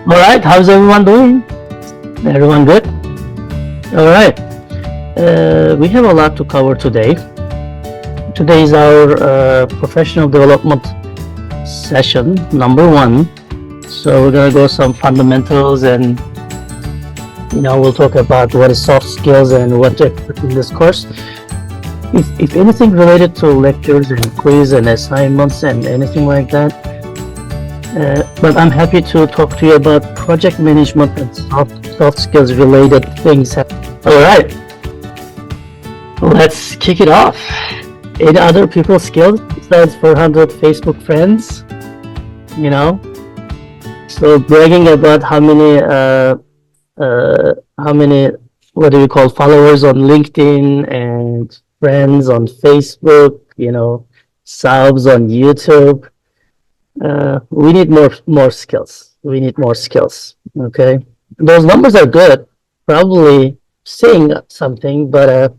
All right, how's everyone doing? Everyone good? All right, we have a lot to cover today. Today is our professional development session, number one. So we're gonna go some fundamentals, and we'll talk about what is soft skills and what to expect in this course. If anything related to lectures and quiz and assignments and anything like that, but I'm happy to talk to you about project management and soft skills related things. All right, let's kick it off. Any other people skills besides 400 Facebook friends? You know, so bragging about how many what do we call followers on LinkedIn and friends on Facebook? Subs on YouTube. We need more skills. We need more skills. Okay, those numbers are good, probably saying something, but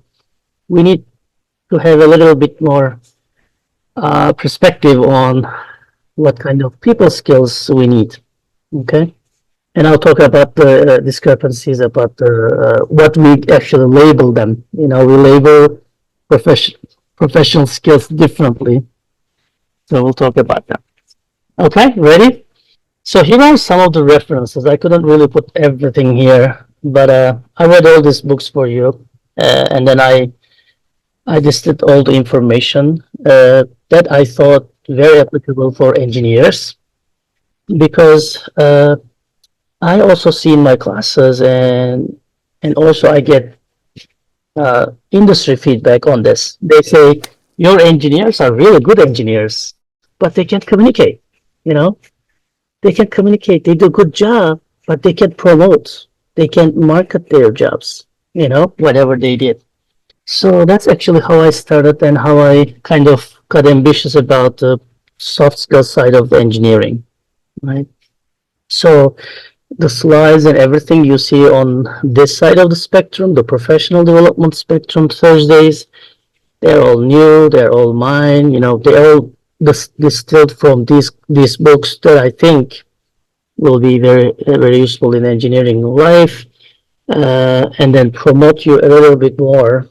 we need to have a little bit more perspective on what kind of people skills we need. Okay, and I'll talk about the discrepancies about what we actually label them. We label professional skills differently, so we'll talk about that. Okay, ready? So here are some of the references. I couldn't really put everything here, but I read all these books for you, and then I listed all the information that I thought very applicable for engineers, because I also see in my classes, and also I get industry feedback on this. They say your engineers are really good engineers, but they can't communicate. You know, they can't communicate. They do a good job, but they can't promote. They can't market their jobs. Whatever they did. So that's actually how I started and how I kind of got ambitious about the soft skill side of the engineering, right? So the slides and everything you see on this side of the spectrum, the professional development spectrum Thursdays, they're all new, they're all mine, they're all distilled from these books that I think will be very, very useful in engineering life, and then promote you a little bit more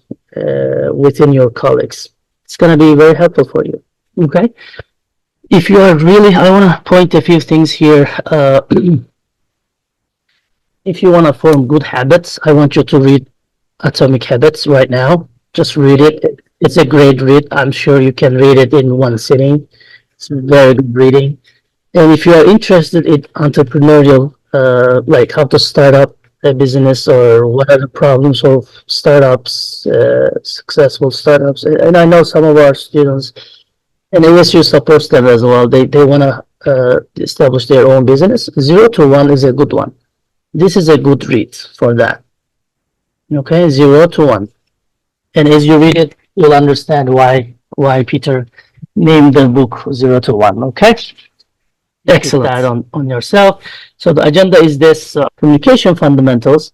within your colleagues. It's going to be very helpful for you. Okay. If you are really, I want to point a few things here. If you want to form good habits, I want you to read Atomic Habits right now. Just read it. It's a great read. I'm sure you can read it in one sitting. It's very good reading. And if you are interested in entrepreneurial, like how to start up a business or what are the problems of startups, successful startups, and I know some of our students, and ASU supports them as well. They want to establish their own business. 0 to 1 is a good one. This is a good read for that. Okay, 0 to 1. And as you read it, you'll understand why Peter named the book 0 to 1. Okay? Excellent. That on yourself. So the agenda is this: communication fundamentals,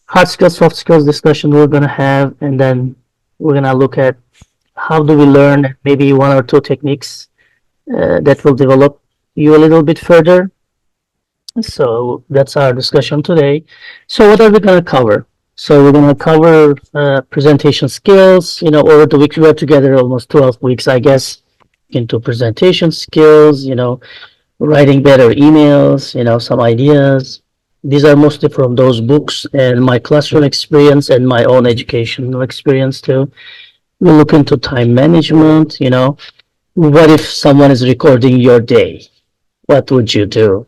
hard skills, soft skills discussion we're going to have, and then we're going to look at how do we learn, maybe one or two techniques that will develop you a little bit further. So that's our discussion today. So what are we going to cover? So we're going to cover presentation skills. Over the week we were together almost 12 weeks, I guess, into presentation skills, writing better emails, some ideas. These are mostly from those books and my classroom experience and my own educational experience too. We'll look into time management, what if someone is recording your day? What would you do?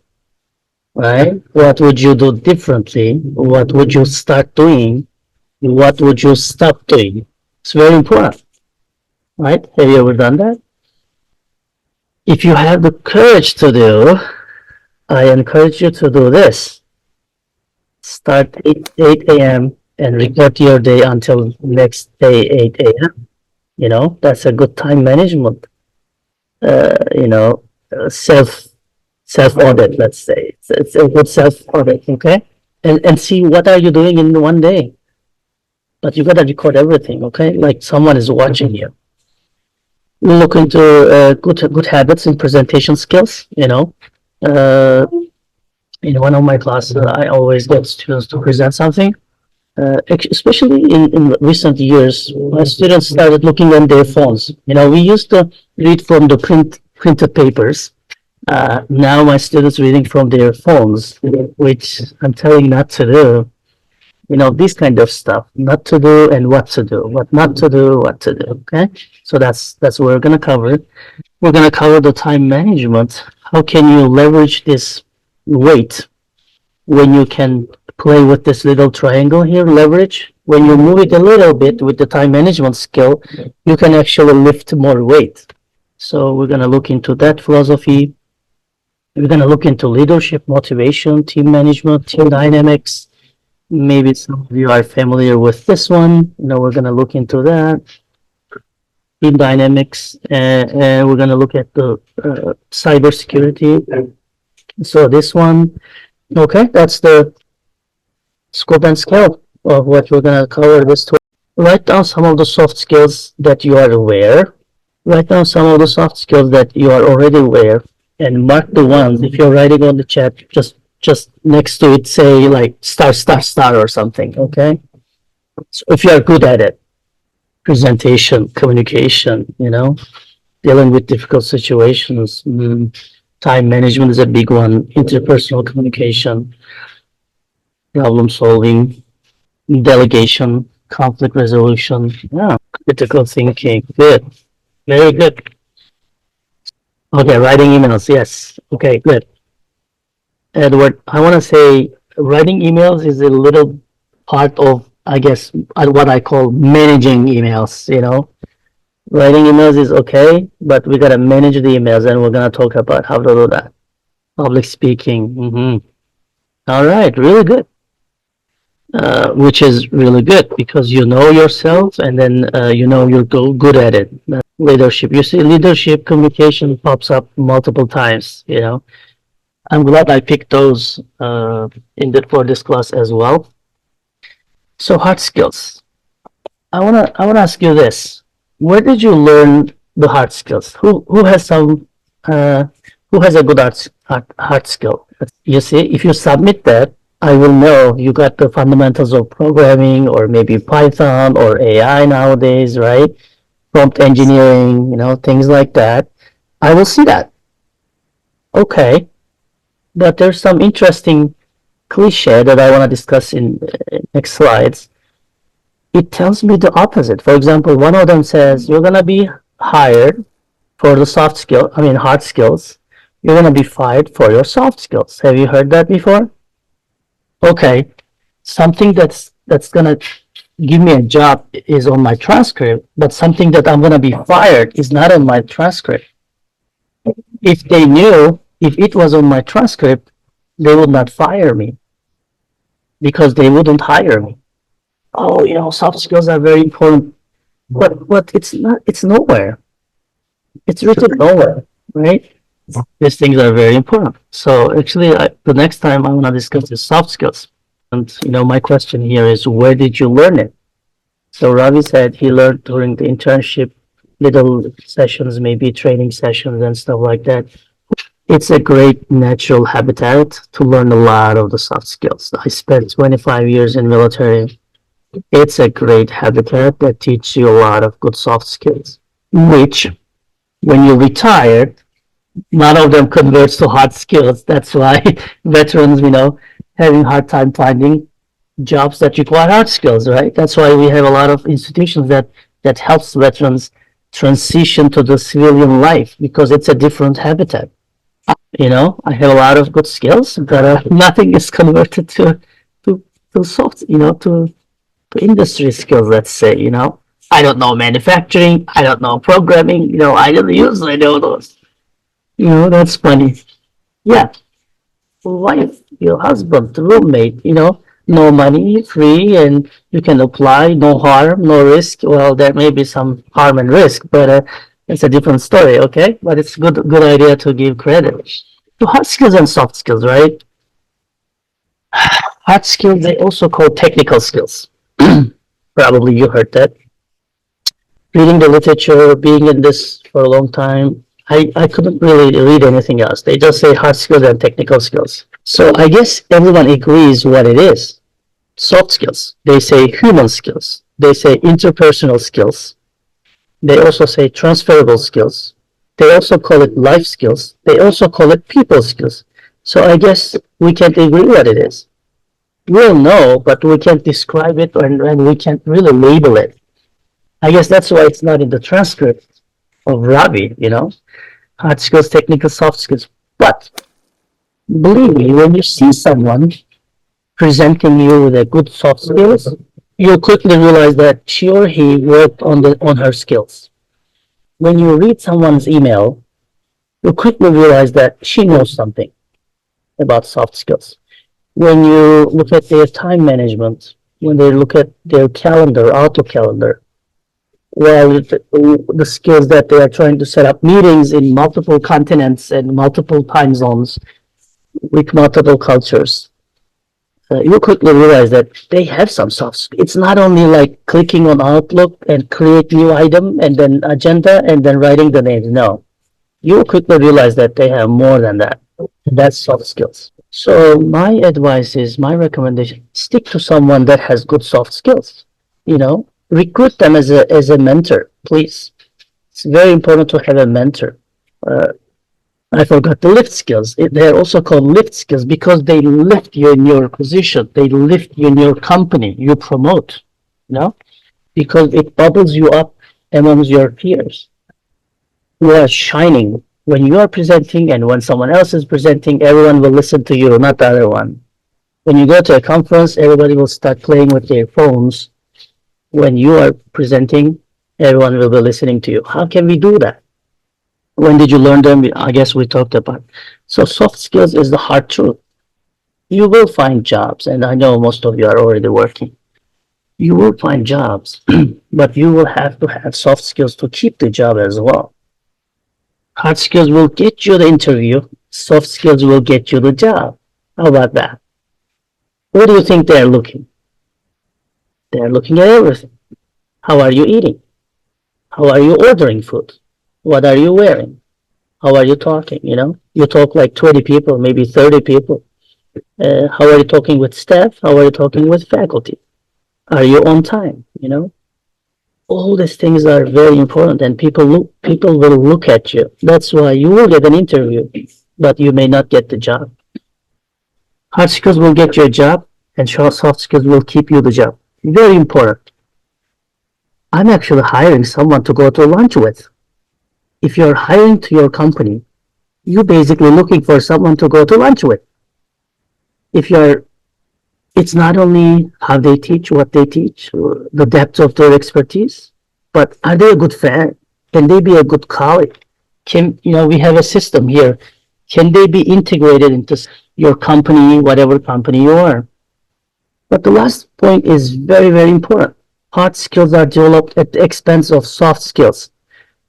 Right? What would you do differently? What would you start doing? What would you stop doing? It's very important, right? Have you ever done that? If you have the courage to do, I encourage you to do this. Start 8 a.m. and record your day until next day 8 a.m. That's a good time management. Self audit, let's say. It's a good self audit, okay? And see what are you doing in one day. But you gotta record everything, okay? Like someone is watching you. We'll look into good habits in presentation skills, In one of my classes, I always get students to present something. Especially in recent years, my students started looking at their phones. We used to read from the printed papers. Now my students reading from their phones, which I'm telling not to do. This kind of stuff, not to do and what to do, what not to do, what to do. Okay, so that's what we're gonna cover. We're gonna cover the time management. How can you leverage this weight when you can play with this little triangle here, leverage? When you move it a little bit with the time management skill, you can actually lift more weight. So we're gonna look into that philosophy. We're gonna look into leadership, motivation, team management, team dynamics. Maybe some of you are familiar with this one. We're gonna look into that team dynamics, and we're gonna look at the cybersecurity. So this one, okay, that's the scope and scale of what we're gonna cover this tool. Write down some of the soft skills that you are aware. Write down some of the soft skills that you are already aware, and mark the ones. If you're writing on the chat, just next to it, say like star star star or something. Okay. So if you are good at it, presentation, communication, dealing with difficult situations. Time management is a big one. Interpersonal communication, problem solving, delegation, conflict resolution. Yeah, critical thinking. Good. Very good. Okay, writing emails. Yes. Okay, good. Edward, I want to say writing emails is a little part of, I guess, what I call managing emails. Writing emails is okay, but we got to manage the emails, and we're going to talk about how to do that. Public speaking. All right, really good. Which is really good because you know yourself, and then you're good at it. Leadership. You see, leadership communication pops up multiple times. I'm glad I picked those for this class as well. So hard skills. I wanna ask you this: where did you learn the hard skills? Who has some who has a good hard skill? You see, if you submit that, I will know you got the fundamentals of programming, or maybe Python or AI nowadays, right? Prompt engineering, things like that. I will see that. Okay, but there's some interesting cliche that I want to discuss in next slides. It tells me the opposite. For example, one of them says you're gonna be hired for the hard skills. You're gonna be fired for your soft skills. Have you heard that before? Okay, something that's gonna give me a job is on my transcript, but something that I'm gonna be fired is not on my transcript. If they knew, if it was on my transcript, they would not fire me because they wouldn't hire me. Oh, soft skills are very important, but it's not. It's nowhere. It's written nowhere, right? These things are very important. So actually, the next time I want to discuss is soft skills. And my question here is, where did you learn it? So Ravi said he learned during the internship, little sessions, maybe training sessions and stuff like that. It's a great natural habitat to learn a lot of the soft skills. I spent 25 years in military. It's a great habitat that teaches you a lot of good soft skills, which when you retire, none of them converts to hard skills. That's why veterans, having hard time finding jobs that require hard skills, right? That's why we have a lot of institutions that helps veterans transition to the civilian life because it's a different habitat. I have a lot of good skills, but nothing is converted to soft, to industry skills. Let's say, I don't know manufacturing, I don't know programming, I don't usually know those. That's funny. Yeah, wife, your husband, roommate, no money, free, and you can apply, no harm, no risk. Well, there may be some harm and risk, but it's a different story, okay? But it's good idea to give credit to hard skills and soft skills, right? Hard skills they also call technical skills. Probably you heard that. Reading the literature, being in this for a long time, I couldn't really read anything else. They just say hard skills and technical skills. So I guess everyone agrees what it is. Soft skills. They say human skills. They say interpersonal skills. They also say transferable skills. They also call it life skills. They also call it people skills. So I guess we can't agree what it is. We'll know, but we can't describe it and we can't really label it. I guess that's why it's not in the transcript of Ravi, hard skills, technical, soft skills. But believe me, when you see someone presenting you with a good soft skills, you'll quickly realize that she or he worked on her skills. When you read someone's email, you quickly realize that she knows something about soft skills. When you look at their time management, when they look at their calendar, Outlook calendar, well, the skills that they are trying to set up meetings in multiple continents and multiple time zones with multiple cultures, you quickly realize that they have some soft skills. It's not only like clicking on Outlook and create new item and then agenda and then writing the names. No, you quickly realize that they have more than that. And that's soft skills. So my advice is, my recommendation, stick to someone that has good soft skills. Recruit them as a mentor, please. It's very important to have a mentor. Uh, I forgot the lift skills. They're also called lift skills because they lift you in your position. They lift you in your company. You promote, because it bubbles you up amongst your peers. You are shining when you are presenting, and when someone else is presenting, everyone will listen to you, not the other one. When you go to a conference, everybody will start playing with their phones. When you are presenting, everyone will be listening to you. How can we do that? When did you learn them? I guess we talked about. So soft skills is the hard truth. You will find jobs, and I know most of you are already working. You will find jobs, but you will have to have soft skills to keep the job as well. Hard skills will get you the interview. Soft skills will get you the job. How about that? What do you think they're looking? They're looking at everything. How are you eating? How are you ordering food? What are you wearing? How are you talking? You talk like 20 people, maybe 30 people. How are you talking with staff? How are you talking with faculty? Are you on time? All these things are very important, and people will look at you. That's why you will get an interview, but you may not get the job. Hard skills will get you a job, and soft skills will keep you the job. Very important. I'm actually hiring someone to go to lunch with. If you're hiring to your company, you're basically looking for someone to go to lunch with. It's not only how they teach, what they teach, the depth of their expertise, but are they a good friend? Can they be a good colleague? We have a system here. Can they be integrated into your company, whatever company you are? But the last point is very, very important. Hard skills are developed at the expense of soft skills.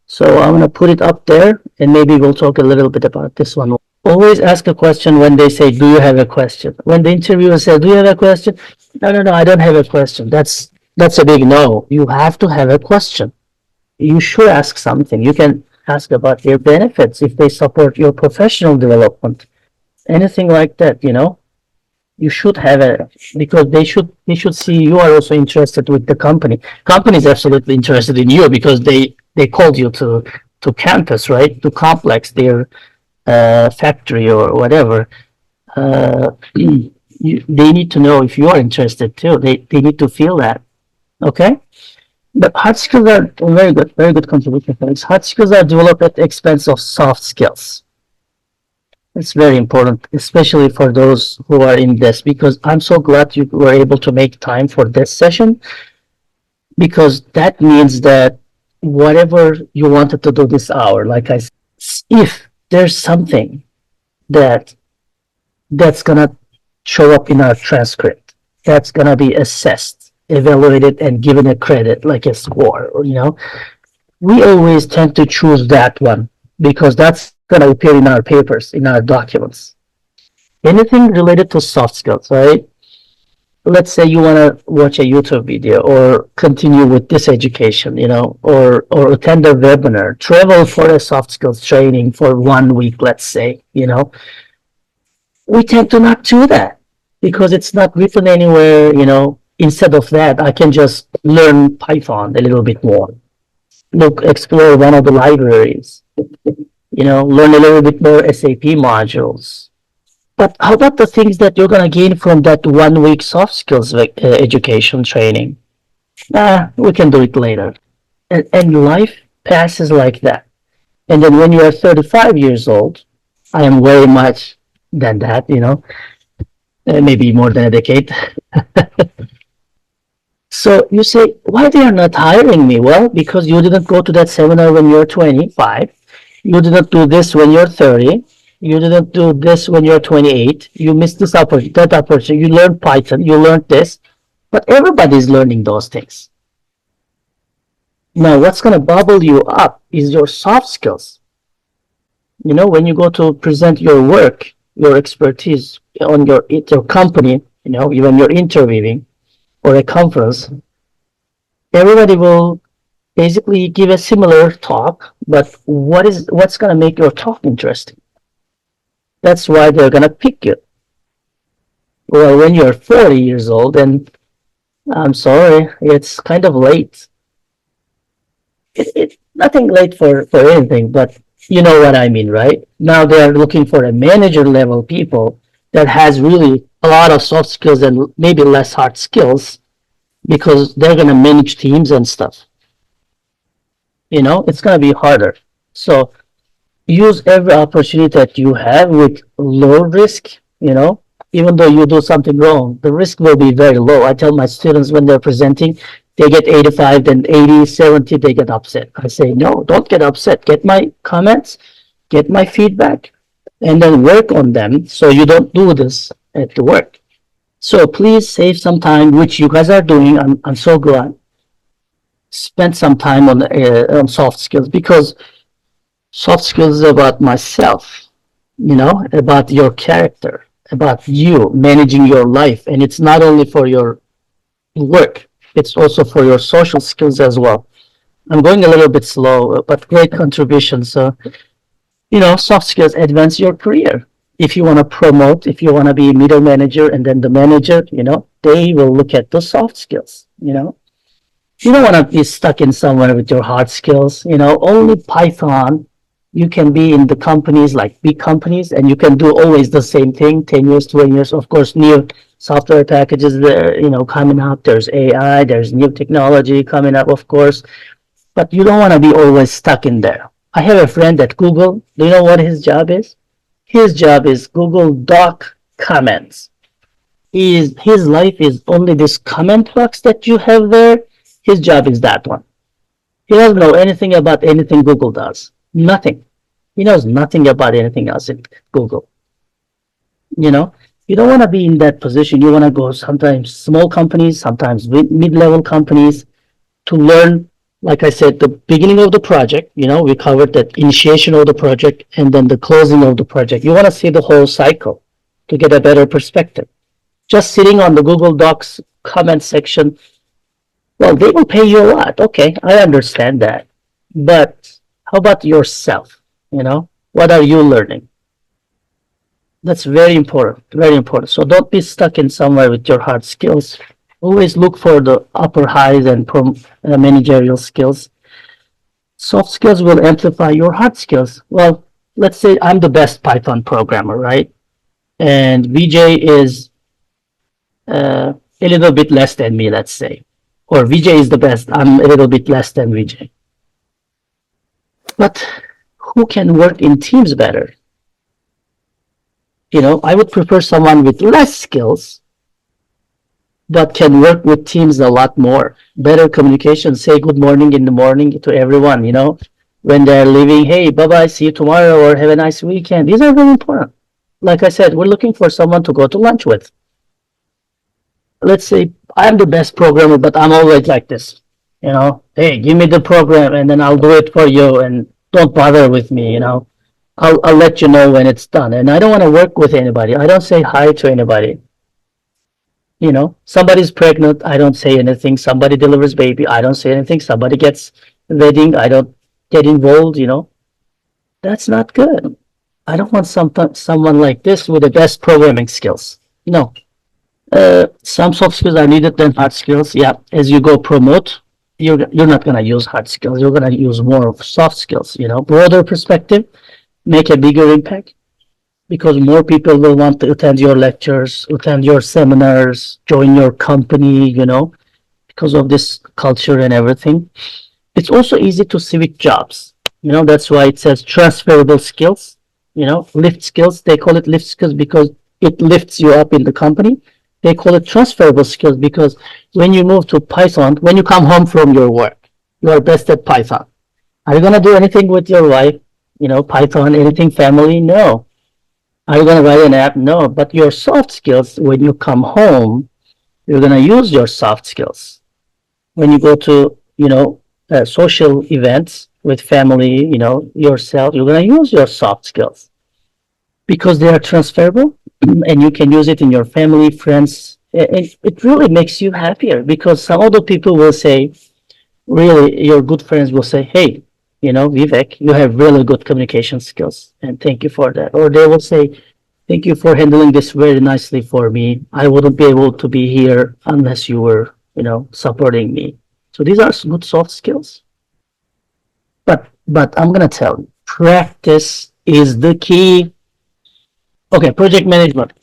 So I'm going to put it up there, and maybe we'll talk a little bit about this one. Always ask a question when they say, do you have a question? When the interviewer says, do you have a question? No, I don't have a question. That's a big no. You have to have a question. You should ask something. You can ask about their benefits, if they support your professional development, anything like that, You should have a, because they should see you are also interested with the company. Company is absolutely interested in you because they called you to campus, right? To complex, their factory or whatever. They need to know if you are interested too. They need to feel that. Okay. But hard skills are very good contribution. Hard skills are developed at the expense of soft skills. It's very important, especially for those who are in this, because I'm so glad you were able to make time for this session, because that means that whatever you wanted to do this hour, like I said, if there's something that's gonna show up in our transcript, that's gonna be assessed, evaluated, and given a credit, like a score, we always tend to choose that one because that's going to appear in our papers, in our documents. Anything related to soft skills, right? Let's say you want to watch a YouTube video or continue with this education, or attend a webinar, travel for a soft skills training for 1 week, let's say, We tend to not do that because it's not written anywhere, Instead of that, I can just learn Python a little bit more. Look, explore one of the libraries, learn a little bit more SAP modules. But how about the things that you're going to gain from that 1 week soft skills education training? We can do it later. And life passes like that. And then when you are 35 years old, I am very much than that, maybe more than a decade. So you say, why they are not hiring me? Well, because you didn't go to that seminar when you're 25. You didn't do this when you're 30. You didn't do this when you're 28. You missed this opportunity, that opportunity. You learned Python. You learned this. But everybody's learning those things. Now, what's going to bubble you up is your soft skills. When you go to present your work, your expertise on your company, even you're interviewing or a conference, everybody will basically give a similar talk, but what's going to make your talk interesting? That's why they're going to pick you. Well, when you're 40 years old, and I'm sorry, it's kind of late. It's nothing late for anything, but you know what I mean, right? Now they're looking for a manager level people that has really a lot of soft skills and maybe less hard skills because they're going to manage teams and stuff. It's going to be harder. So use every opportunity that you have with low risk, even though you do something wrong, the risk will be very low. I tell my students when they're presenting, they get 85, then 80, 70, they get upset. I say, no, don't get upset. Get my comments, get my feedback, and then work on them so you don't do this at the work. So please save some time, which you guys are doing. I'm so glad. Spend some time on soft skills because soft skills is about myself, about your character, about you managing your life. And it's not only for your work, it's also for your social skills as well. I'm going a little bit slow, but great contribution. So, soft skills advance your career. If you want to promote, if you want to be middle manager and then the manager, they will look at the soft skills, You don't want to be stuck in somewhere with your hard skills, only Python. You can be in the companies like big companies and you can do always the same thing, 10 years, 20 years. Of course, new software packages there, coming up. There's AI, there's new technology coming up, of course. But you don't want to be always stuck in there. I have a friend at Google. Do you know what his job is? His job is Google Doc comments. His life is only this comment box that you have there. His job is that one. He doesn't know anything about anything Google does. Nothing. He knows nothing about anything else in Google. You don't want to be in that position. You want to go sometimes small companies, sometimes mid-level companies to learn, like I said, the beginning of the project. We covered that initiation of the project and then the closing of the project. You want to see the whole cycle to get a better perspective. Just sitting on the Google Docs comment section, well, they will pay you a lot. Okay, I understand that. But how about yourself? What are you learning? That's very important, very important. So don't be stuck in somewhere with your hard skills. Always look for the upper highs and managerial skills. Soft skills will amplify your hard skills. Well, let's say I'm the best Python programmer, right? And VJ is a little bit less than me, let's say. Or VJ is the best. I'm a little bit less than VJ. But who can work in teams better? I would prefer someone with less skills, but can work with teams a lot more. Better communication, say good morning in the morning to everyone, when they're leaving, hey, bye-bye, see you tomorrow, or have a nice weekend. These are very important. Like I said, we're looking for someone to go to lunch with. Let's say I'm the best programmer, but I'm always like this. Hey, give me the program and then I'll do it for you and don't bother with me, I'll let you know when it's done. And I don't want to work with anybody. I don't say hi to anybody. Somebody's pregnant, I don't say anything. Somebody delivers baby, I don't say anything. Somebody gets wedding, I don't get involved, That's not good. I don't want someone like this with the best programming skills. No. Some soft skills are needed than hard skills. Yeah, as you go promote, you're not gonna use hard skills. You're gonna use more of soft skills. Broader perspective, make a bigger impact because more people will want to attend your lectures, attend your seminars, join your company. Because of this culture and everything. It's also easy to switch jobs. That's why it says transferable skills. Lift skills. They call it lift skills because it lifts you up in the company. They call it transferable skills because when you move to Python, when you come home from your work, you are best at Python. Are you gonna do anything with your wife? Python, anything family? No. Are you gonna write an app? No. But your soft skills, when you come home, you're gonna use your soft skills. When you go to, social events with family, yourself, you're gonna use your soft skills because they are transferable and you can use it in your family, friends. It really makes you happier because some other people will say, really, your good friends will say, hey, Vivek, you have really good communication skills and thank you for that. Or they will say, thank you for handling this very nicely for me. I wouldn't be able to be here unless you were, supporting me. So these are good soft skills. But I'm gonna tell you, practice is the key. Okay, project management.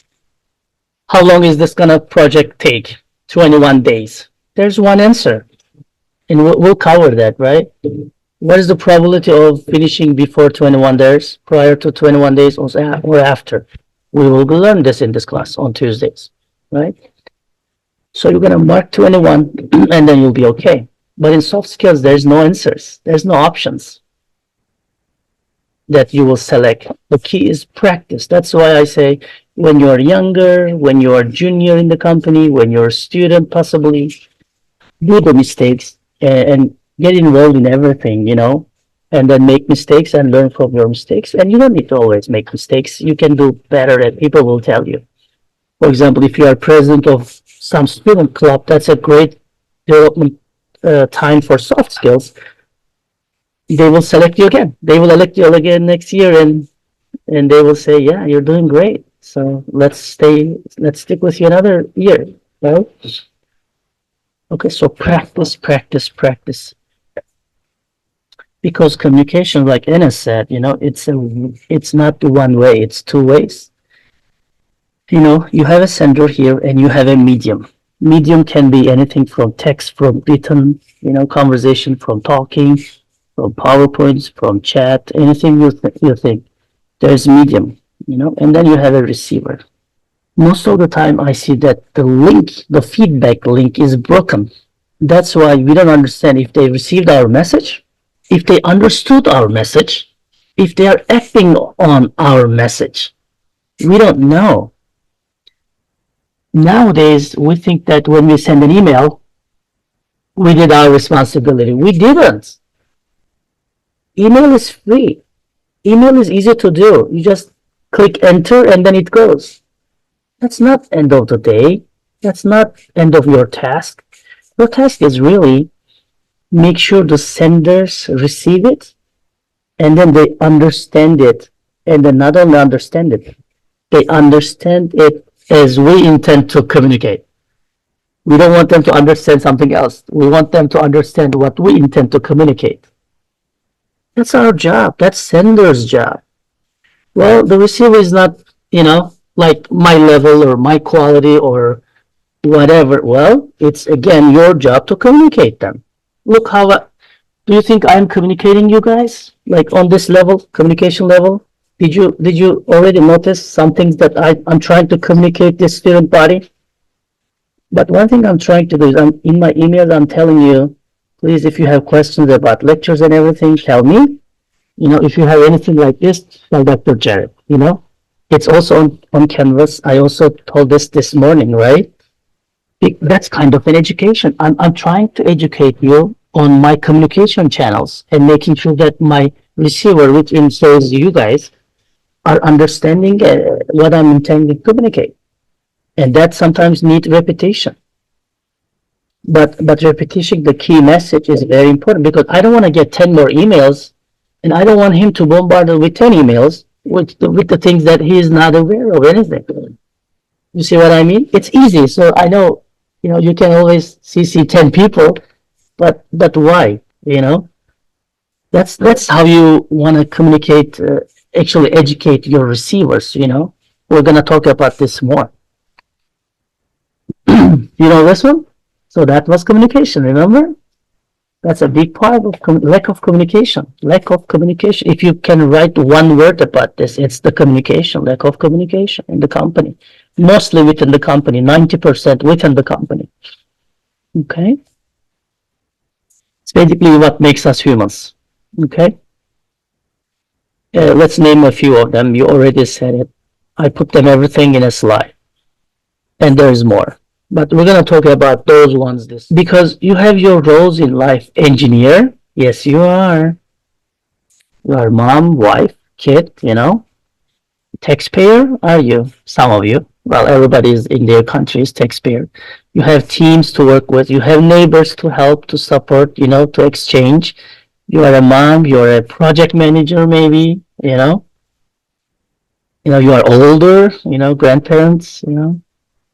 How long is this gonna project take? 21 days. There's one answer, and we'll cover that, right? What is the probability of finishing before 21 days, prior to 21 days, or after? We will learn this in this class on Tuesdays, right? So you're gonna mark 21, and then you'll be okay. But in soft skills, there's no answers. There's no options that you will select. The key is practice. That's why I say when you're younger, when you're junior in the company, when you're a student, possibly do the mistakes and get involved in everything, and then make mistakes and learn from your mistakes. And you don't need to always make mistakes. You can do better, and people will tell you. For example, if you are president of some student club, that's a great development time for soft skills. They will select you again. They will elect you again next year, and they will say, "Yeah, you're doing great. So let's stick with you another year." Right? Okay, so practice, practice, practice. Because communication, like Anna said, it's not one way; it's two ways. You have a sender here, and you have a medium. Medium can be anything from text, from written, conversation, from talking, from PowerPoints, from chat, anything you think. There's medium, and then you have a receiver. Most of the time I see that the feedback link is broken. That's why we don't understand if they received our message, if they understood our message, if they are acting on our message. We don't know. Nowadays, we think that when we send an email, we did our responsibility. We didn't. Email is free. Email is easy to do. You just click enter and then it goes. That's not end of the day. That's not end of your task. Your task is really make sure the senders receive it and then they understand it. And then not only understand it, they understand it as we intend to communicate. We don't want them to understand something else. We want them to understand what we intend to communicate. That's our job. That's sender's job. Well, the receiver is not, like my level or my quality or whatever. Well, it's again your job to communicate them. Look how, do you think I'm communicating you guys? Like on this level, communication level? Did you already notice some things that I'm trying to communicate this student body? But one thing I'm trying to do is in my emails, I'm telling you, please, if you have questions about lectures and everything, tell me. If you have anything like this, tell Dr. Jared, It's also on Canvas. I also told this morning, right? That's kind of an education. I'm trying to educate you on my communication channels and making sure that my receiver, which includes you guys, are understanding what I'm intending to communicate. And that sometimes needs repetition. But repetition, the key message is very important because I don't want to get 10 more emails and I don't want him to bombard with 10 emails with the things that he is not aware of anything. You see what I mean? It's easy. So I know, you can always CC 10 people, but why? That's how you want to communicate, actually educate your receivers. We're going to talk about this more. This one? So that was communication, remember? That's a big part of lack of communication. Lack of communication. If you can write one word about this, it's the communication, lack of communication in the company. Mostly within the company, 90% within the company. Okay? It's basically what makes us humans. Okay? Let's name a few of them. You already said it. I put them everything in a slide. And there's more. But we're going to talk about those ones this because you have your roles in life. Engineer, yes, you are. You are mom, wife, kid, Taxpayer, are you? Some of you. Well, everybody is in their country is taxpayer. You have teams to work with. You have neighbors to help, to support, to exchange. You are a mom. You are a project manager, maybe. You are older. Grandparents.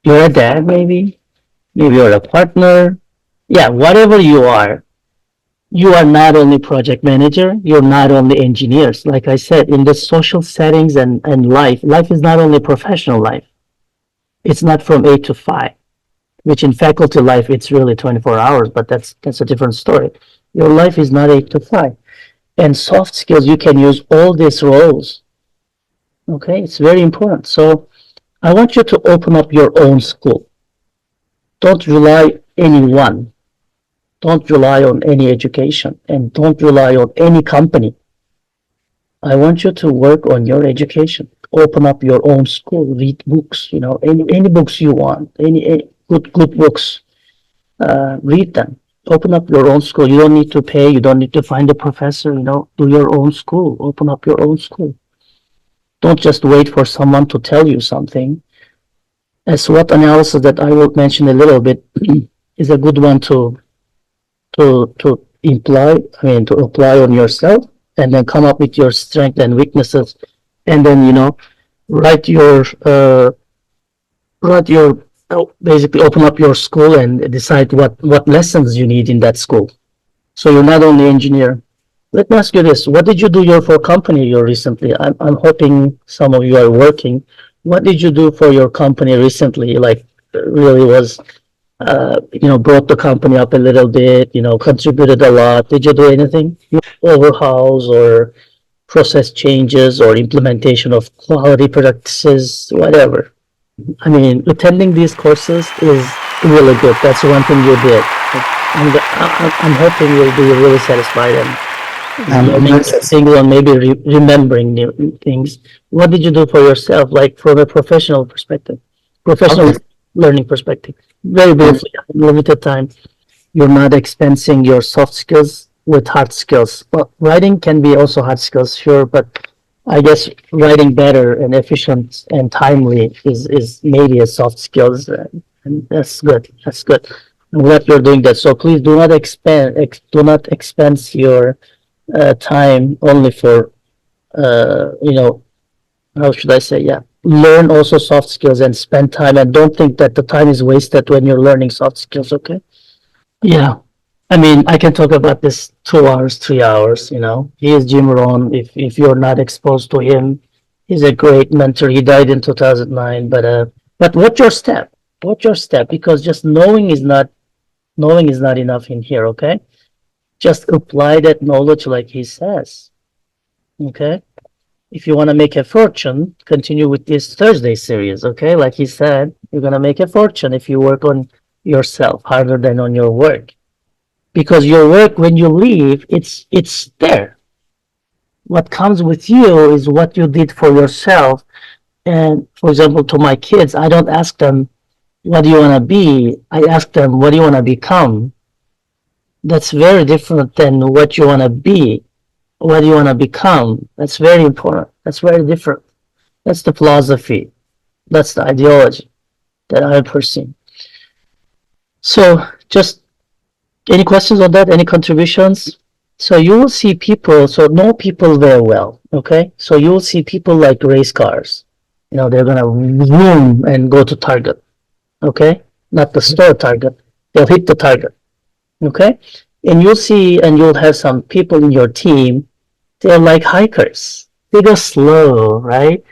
You're a dad, maybe. Maybe you're a partner. Yeah, whatever you are not only project manager, you're not only engineers. Like I said, in the social settings and life is not only professional life. It's not from 8 to 5, which in faculty life, it's really 24 hours, but that's a different story. Your life is not 8 to 5. And soft skills, you can use all these roles. Okay, it's very important. So I want you to open up your own school. Don't rely anyone. Don't rely on any education and don't rely on any company. I want you to work on your education. Open up your own school, read books, any books you want, any good books, read them. Open up your own school. You don't need to pay. You don't need to find a professor, do your own school. Open up your own school. Don't just wait for someone to tell you something. A SWOT analysis that I will mention a little bit is a good one to apply on yourself and then come up with your strengths and weaknesses and then write your basically open up your school and decide what lessons you need in that school. So you're not only engineer. Let me ask you this: what did you do for company you recently? I'm hoping some of you are working. What did you do for your company recently? Like really was brought the company up a little bit, contributed a lot. Did you do anything? Overhauls or process changes or implementation of quality practices, whatever. I mean, attending these courses is really good. That's one thing you did. I'm hoping you'll be really satisfied and learning things and maybe remembering new things. What did you do for yourself, like from a professional perspective, professional learning perspective? Very briefly, limited time. You're not expensing your soft skills with hard skills. Well, writing can be also hard skills, sure, but I guess writing better and efficient and timely is maybe a soft skills, and that's good. That's good. I'm glad you're doing that. So please do not expense your time only for how should I say? Yeah, learn also soft skills and spend time, and don't think that the time is wasted when you're learning soft skills. Okay? Yeah. I mean, I can talk about this 2 hours, 3 hours. He is Jim Rohn. If you're not exposed to him, he's a great mentor. He died in 2009. But what's your step? What's your step? Because just knowing is not enough in here. Okay, just apply that knowledge like he says. Okay, if you want to make a fortune, continue with this Thursday series. Okay, like he said, you're gonna make a fortune if you work on yourself harder than on your work. Because your work, when you leave, it's there. What comes with you is what you did for yourself. And for example, to my kids, I don't ask them, what do you want to be? I ask them, what do you want to become? That's very different than what you want to be. What do you want to become? That's very important. That's very different. That's the philosophy. That's the ideology that I perceive. So just any questions on that? Any contributions? So you will see people, so know people very well, okay? So you will see people like race cars. You know, they're gonna zoom and go to target, okay? Not the store target. They'll hit the target, okay? And you'll see, and you'll have some people in your team, they're like hikers. They go slow, right?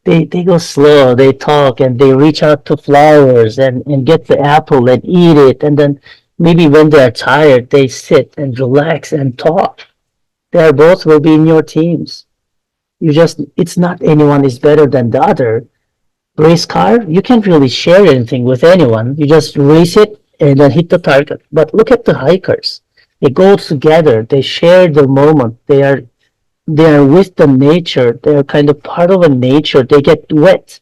They go slow, they talk and they reach out to flowers and get the apple and eat it. And then maybe when they're tired, they sit and relax and talk. They are both will be in your teams. You just, it's not anyone is better than the other. Race car, you can't really share anything with anyone. You just race it and then hit the target. But look at the hikers. They go together. They share the moment. They are with the nature. They're kind of part of a nature. They get wet.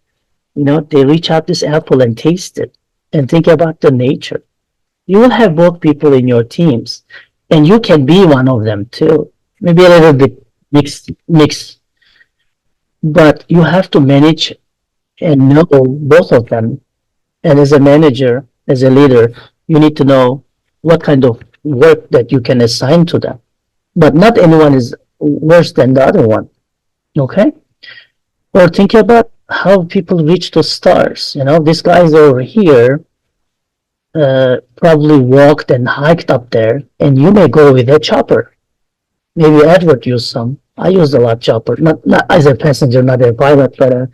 You know, they reach out this apple and taste it and think about the nature. You will have both people in your teams, and you can be one of them too. Maybe a little bit mixed, but you have to manage and know both of them. And as a manager, as a leader, you need to know what kind of work that you can assign to them. But not anyone is worse than the other one. Okay? Or think about how people reach the stars. You know, these guys over here probably walked and hiked up there, and you may go with a chopper. Maybe Edward used some. I used a lot chopper, not as a passenger, not a pilot, but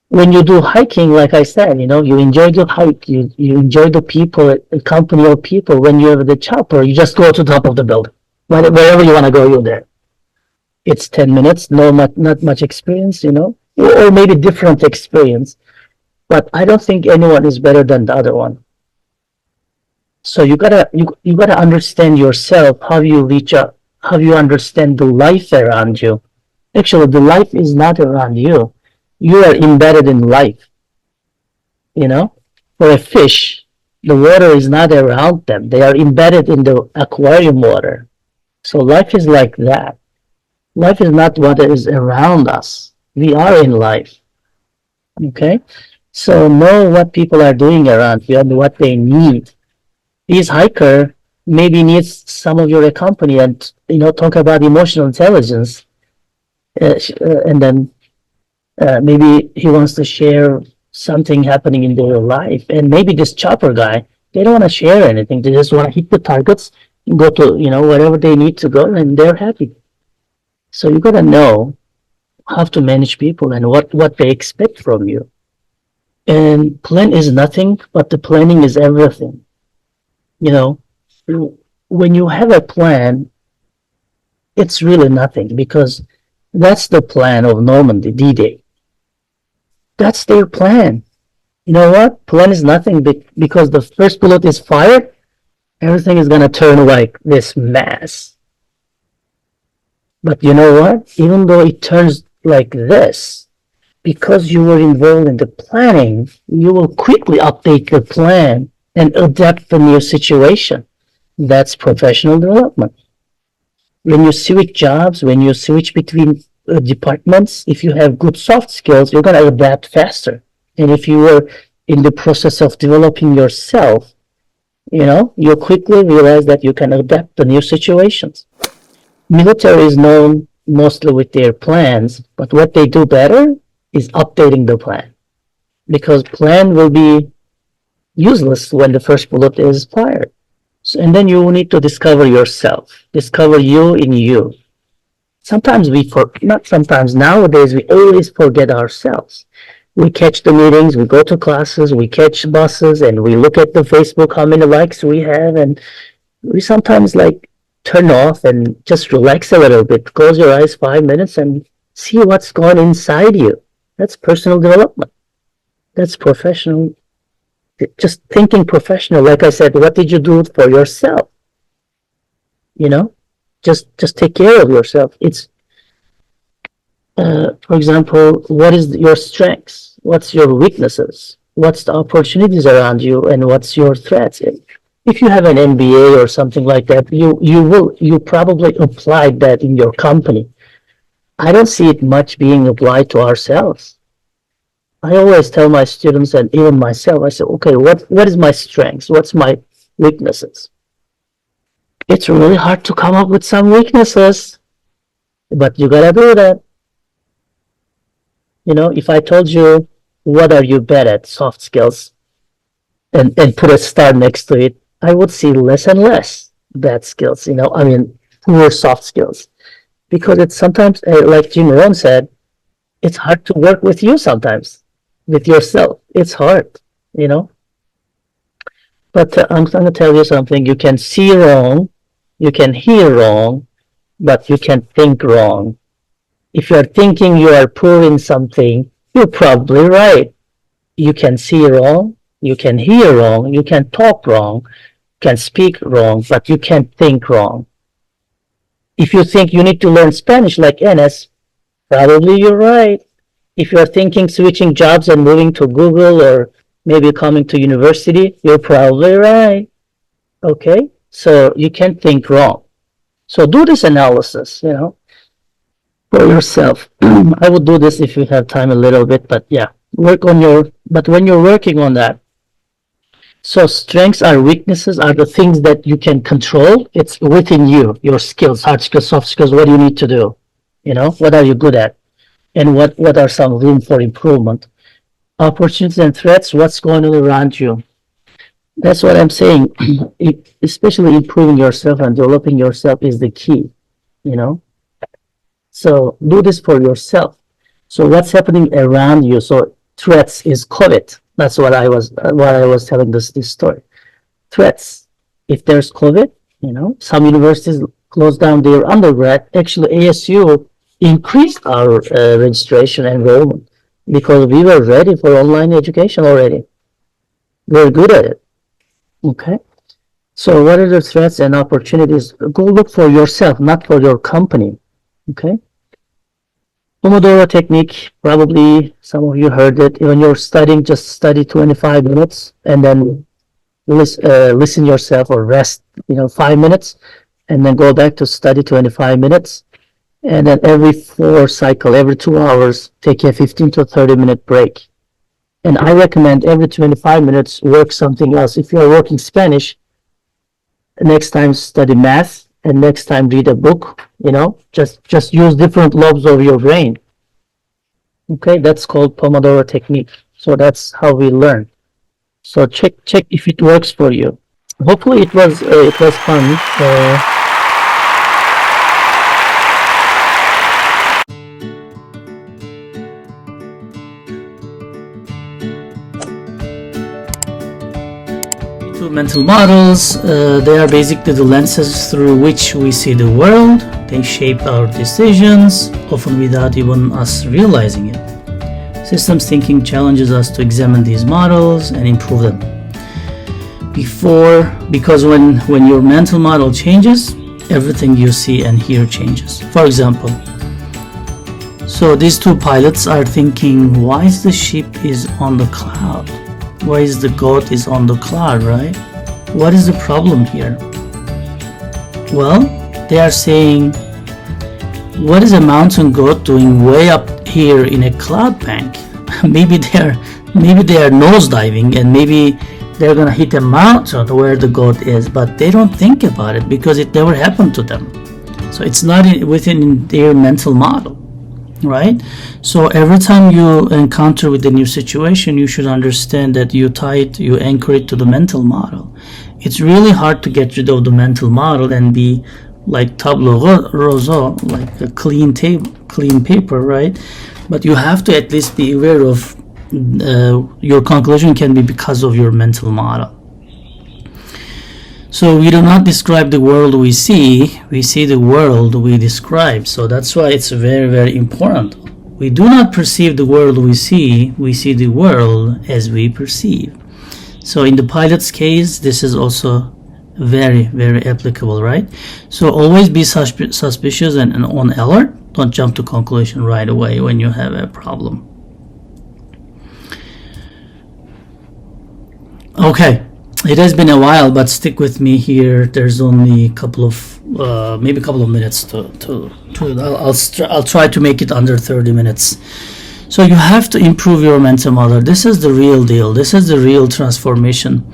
when you do hiking, like I said, you know, you enjoy the hike, you enjoy the people, the company of people. When you have the chopper, you just go to the top of the building, wherever you want to go, you're there. It's 10 minutes, not much experience, you know, or maybe different experience. But I don't think anyone is better than the other one. So you gotta understand yourself, how you reach out, how you understand the life around you. Actually, the life is not around you. You are embedded in life. You know, for a fish, the water is not around them. They are embedded in the aquarium water. So life is like that. Life is not what is around us. We are in life. Okay? So know what people are doing around you and what they need. This hiker maybe needs some of your company and talk about emotional intelligence, and then maybe he wants to share something happening in their life, and maybe this chopper guy, they don't want to share anything. They just want to hit the targets, go to wherever they need to go, and they're happy. So you gotta know how to manage people and what they expect from you. And plan is nothing, but the planning is everything. You know, when you have a plan, it's really nothing because that's the plan of Normandy, D-Day. That's their plan. You know what? Plan is nothing because the first bullet is fired, everything is gonna turn like this mass. But you know what? Even though it turns like this, because you were involved in the planning, you will quickly update the plan and adapt the new situation. That's professional development. When you switch jobs, when you switch between departments, if you have good soft skills, you're going to adapt faster. And if you were in the process of developing yourself, you'll quickly realize that you can adapt to new situations. Military is known mostly with their plans, but what they do better is updating the plan. Because plan will be useless when the first bullet is fired. So, and then you need to discover yourself, discover you in you. Sometimes not sometimes, nowadays we always forget ourselves. We catch the meetings, we go to classes, we catch buses, and we look at the Facebook, how many likes we have, and we sometimes like turn off and just relax a little bit, close your eyes 5 minutes and see what's going inside you. That's personal development. That's professional. Just thinking professional. Like I said, what did you do for yourself? Just take care of yourself. It's, for example, what is your strengths? What's your weaknesses? What's the opportunities around you, and what's your threats? If you have an MBA or something like that, you probably applied that in your company. I don't see it much being applied to ourselves. I always tell my students and even myself, I say, okay, what is my strengths? What's my weaknesses? It's really hard to come up with some weaknesses, but you gotta do that. If I told you, what are you bad at? Soft skills, and put a star next to it, I would see less and less bad skills, I mean, poor soft skills. Because it's sometimes, like Jim Rohn said, it's hard to work with you sometimes, with yourself. It's hard, you know. But I'm going to tell you something. You can see wrong, you can hear wrong, but you can think wrong. If you're thinking you are poor in something, you're probably right. You can see wrong, you can hear wrong, you can talk wrong, can speak wrong, but you can't think wrong. If you think you need to learn Spanish like Enes, probably you're right. If you're thinking switching jobs and moving to Google or maybe coming to university, you're probably right. Okay? So you can't think wrong. So do this analysis, for yourself. I would do this if you have time a little bit, but yeah, but when you're working on that, so strengths are weaknesses are the things that you can control. It's within you, your skills, hard skills, soft skills, what do you need to do? What are you good at? And what are some room for improvement? Opportunities and threats, what's going on around you? That's what I'm saying. Especially improving yourself and developing yourself is the key, you know? So do this for yourself. So what's happening around you? So threats is COVID. That's what I was telling this story. Threats. If there's COVID, some universities closed down their undergrad. Actually, ASU increased our registration enrollment because we were ready for online education already. We're good at it. Okay. So what are the threats and opportunities? Go look for yourself, not for your company. Okay. Pomodoro technique, probably some of you heard it. When you're studying, just study 25 minutes and then listen yourself or rest, 5 minutes, and then go back to study 25 minutes. And then every 2 hours, take a 15 to 30-minute break. And I recommend every 25 minutes, work something else. If you're working Spanish, next time study math, and next time read a book, just use different lobes of your brain. Okay, that's called Pomodoro technique. So that's how we learn. So check if it works for you. Hopefully it was fun. Mental models, they are basically the lenses through which we see the world. They shape our decisions, often without even us realizing it. Systems thinking challenges us to examine these models and improve them. Because when your mental model changes, everything you see and hear changes. For example, so these two pilots are thinking, why is the ship is on the cloud? Why is the goat is on the cloud, right? What is the problem here? Well, they are saying, what is a mountain goat doing way up here in a cloud bank? maybe they are nose diving, and maybe they're gonna hit a mountain where the goat is, but they don't think about it because it never happened to them. So it's not within their mental model. Right? So every time you encounter with a new situation, you should understand that you anchor it to the mental model. It's really hard to get rid of the mental model and be like tableau rase, like a clean paper, right? But you have to at least be aware of your conclusion can be because of your mental model. So we do not describe the world we see the world we describe. So that's why it's very, very important. We do not perceive the world we see the world as we perceive. So in the pilot's case, this is also very, very applicable, right? So always be suspicious and on alert. Don't jump to conclusion right away when you have a problem. Okay. It has been a while, but stick with me here. There's only a couple of minutes I'll try to make it under 30 minutes. So you have to improve your mental model. This is the real deal. This is the real transformation.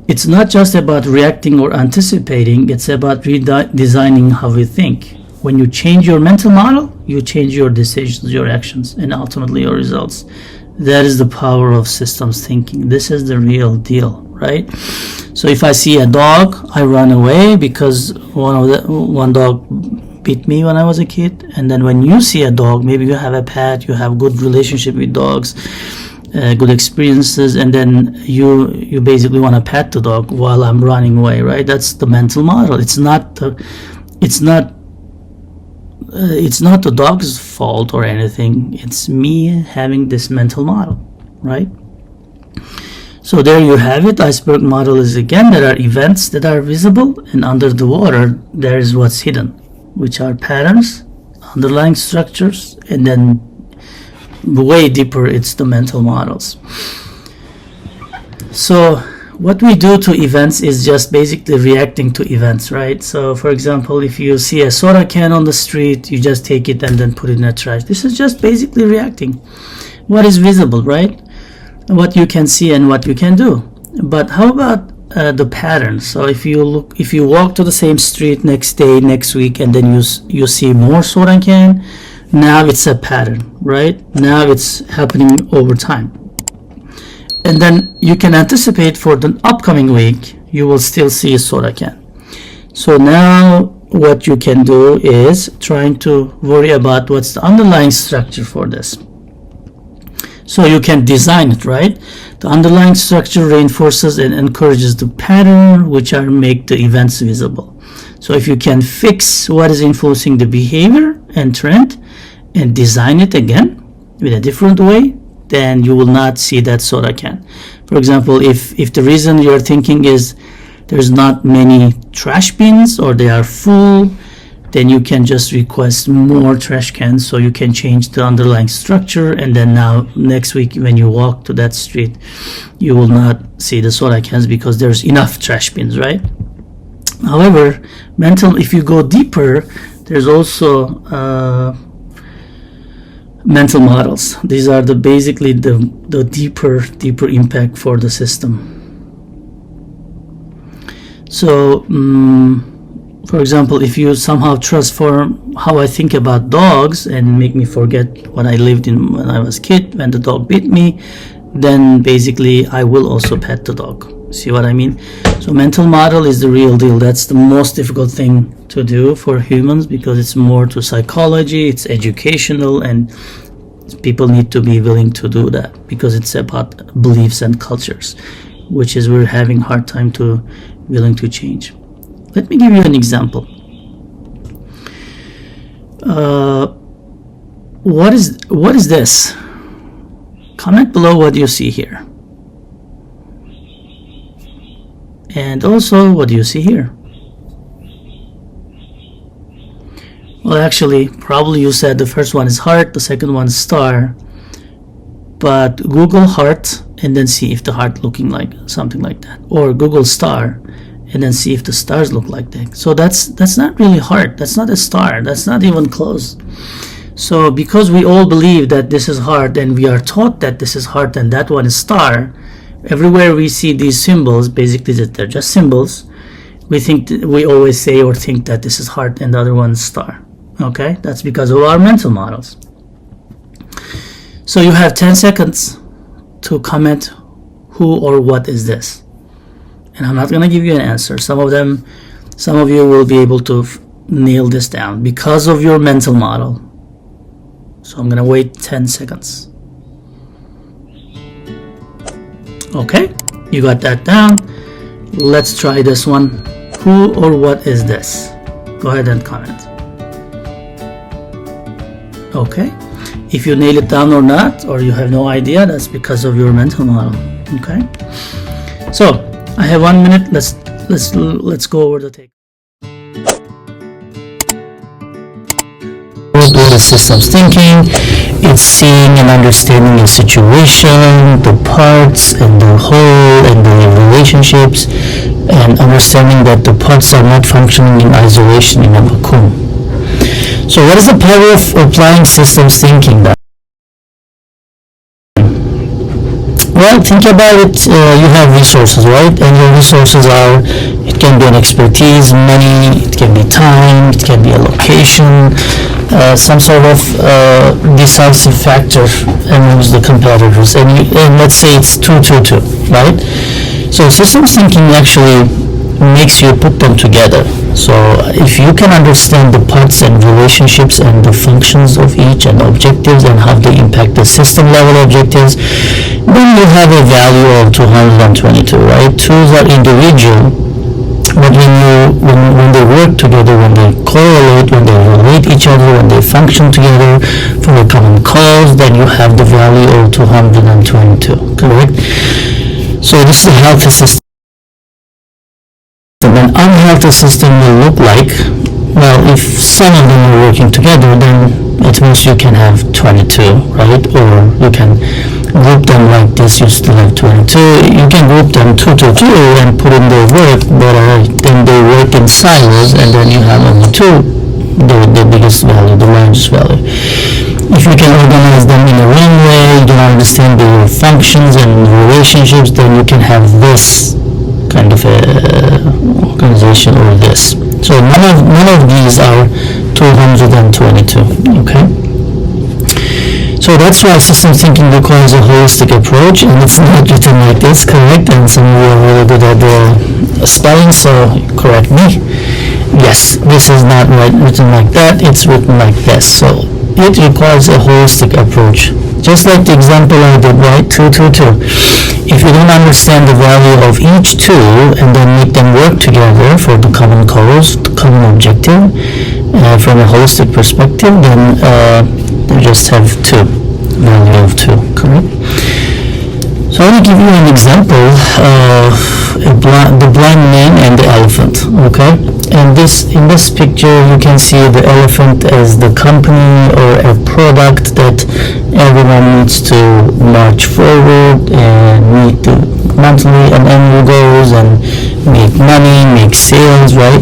it's not just about reacting or anticipating, it's about redesigning how we think. When you change your mental model, you change your decisions, your actions, and ultimately your results. That is the power of systems thinking. This is the real deal, right? So if I see a dog, I run away because one dog beat me when I was a kid. And then when you see a dog, maybe you have a pet, you have good relationship with dogs, good experiences, and then you basically want to pet the dog while I'm running away, right? That's the mental model. It's not the dog's fault or anything. It's me having this mental model, right? So there you have it. Iceberg model is, again, there are events that are visible, and under the water there is what's hidden, which are patterns, underlying structures, and then way deeper, it's the mental models. So what we do to events is just basically reacting to events, right? So for example, if you see a soda can on the street, you just take it and then put it in the trash. This is just basically reacting. What is visible, right? What you can see and what you can do. But how about the pattern? So if you walk to the same street next day, next week, and then you see more soda can, now it's a pattern, right? Now it's happening over time. And then you can anticipate for the upcoming week, you will still see a soda can. So now what you can do is trying to worry about what's the underlying structure for this. So you can design it, right? The underlying structure reinforces and encourages the pattern, which are make the events visible. So if you can fix what is influencing the behavior and trend and design it again with a different way, then you will not see that soda can. For example, if the reason you're thinking is there's not many trash bins or they are full, then you can just request more trash cans, so you can change the underlying structure, and then now next week when you walk to that street, you will not see the soda cans because there's enough trash bins, right? However, if you go deeper, there's also mental models. These are basically the deeper impact for the system. So for example, if you somehow transform how I think about dogs and make me forget what I lived in when I was a kid, when the dog bit me, then basically I will also pet the dog. See what I mean? So mental model is the real deal. That's the most difficult thing to do for humans because it's more to psychology, it's educational, and people need to be willing to do that because it's about beliefs and cultures, which is we're having hard time to willing to change. Let me give you an example. What is this? Comment below what you see here. And also, what do you see here? Well, actually, probably you said the first one is heart, the second one is star. But Google heart and then see if the heart looking like something like that. Or Google star and then see if the stars look like that. So that's not really heart. That's not a star. That's not even close. So because we all believe that this is heart and we are taught that this is heart and that one is star, everywhere we see these symbols, basically that they're just symbols, we always say or think that this is heart and the other one is star. Okay, that's because of our mental models. So you have 10 seconds to comment who or what is this. And I'm not going to give you an answer. Some of you will be able to nail this down because of your mental model. So I'm going to wait 10 seconds. Okay, you got that down. Let's try this one. Who or what is this? Go ahead and comment. Okay, if you nail it down or not, or you have no idea, that's because of your mental model. Okay, so I have 1 minute. Let's go over the take. What is systems thinking? It's seeing and understanding a situation, the parts and the whole and the relationships, and understanding that the parts are not functioning in isolation in a vacuum. So what is the power of applying systems thinking then? Well, think about it. You have resources, right? And your resources are, it can be an expertise, money, it can be time, it can be a location, some sort of decisive factor amongst the competitors. And let's say it's 2-2-2, right? So systems thinking actually makes you put them together. So if you can understand the parts and relationships and the functions of each and objectives and how they impact the system level objectives, then you have a value of 222, right? Tools are individual, but when they work together, when they correlate, when they relate each other, when they function together for a common cause, then you have the value of 222, correct? So this is a healthy system. An unhealthy system will look like, well, if some of them are working together, then at most you can have 22, right? Or you can group them like this, you still have 22. You can group them 2-2 and put in their work, but then they work in silos, and then you have only two, the biggest value, the largest value. If you can organize them in a wrong way, you don't understand their functions and relationships, then you can have this kind of a organization or this. So none of these are 222, okay? So that's why systems thinking requires a holistic approach, and it's not written like this, correct? And some of you are really good at the spelling, so correct me. Yes, this is not written like that, it's written like this. So it requires a holistic approach. Just like the example I did, right? 2-2-2. If you don't understand the value of each tool and then make them work together for the common cause, the common objective, from a holistic perspective, then they just have value of 2, correct? So I will give you an example of the blind man and the elephant, okay? And in this picture you can see the elephant as the company or a product that everyone needs to march forward and meet the monthly and annual goals and make money, make sales, right?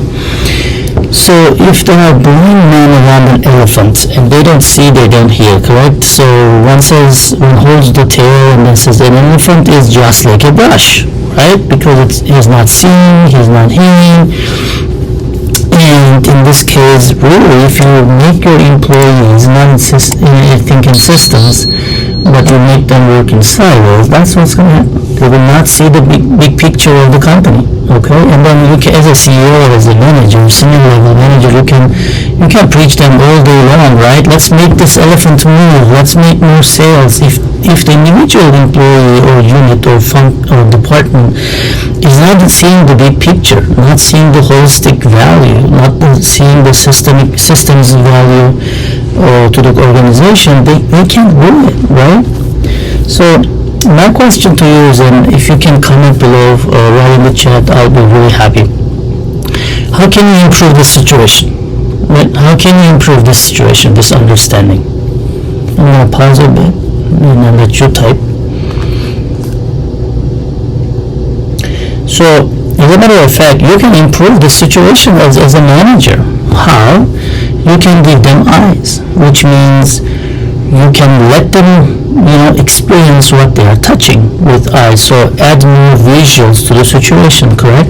So if there are blind men around an elephant and they don't see, they don't hear, correct? So one holds the tail and then says an elephant is just like a brush, right? Because he's not seeing, he's not hearing. And in this case, really, if you make your employees not think in systems, but you make them work in silos, that's what's going to happen. They will not see the big picture of the company, okay? And then you can, as a CEO or as a manager, senior level manager, you can preach them all day long, right? Let's make this elephant move. Let's make more sales. If the individual employee or unit or department is not seeing the big picture, not seeing the holistic value, not seeing the systems value to the organization, they can't do it, right? So my question to you is, and if you can comment below or write in the chat, I'll be really happy. How can you improve this situation? Right? How can you improve this situation, this understanding? I'm going to pause a bit and then let you type. So, as a matter of fact, you can improve the situation as a manager. How? You can give them eyes, which means you can let them experience what they are touching with eyes. So add more visuals to the situation, correct?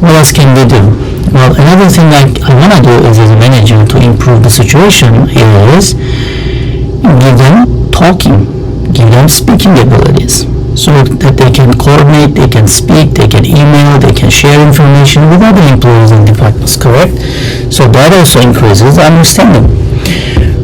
What else can we do? Well, another thing I want to do is, as a manager, to improve the situation is give them talking, give them speaking abilities, so that they can coordinate, they can speak, they can email, they can share information with other employees and departments, correct? So that also increases understanding.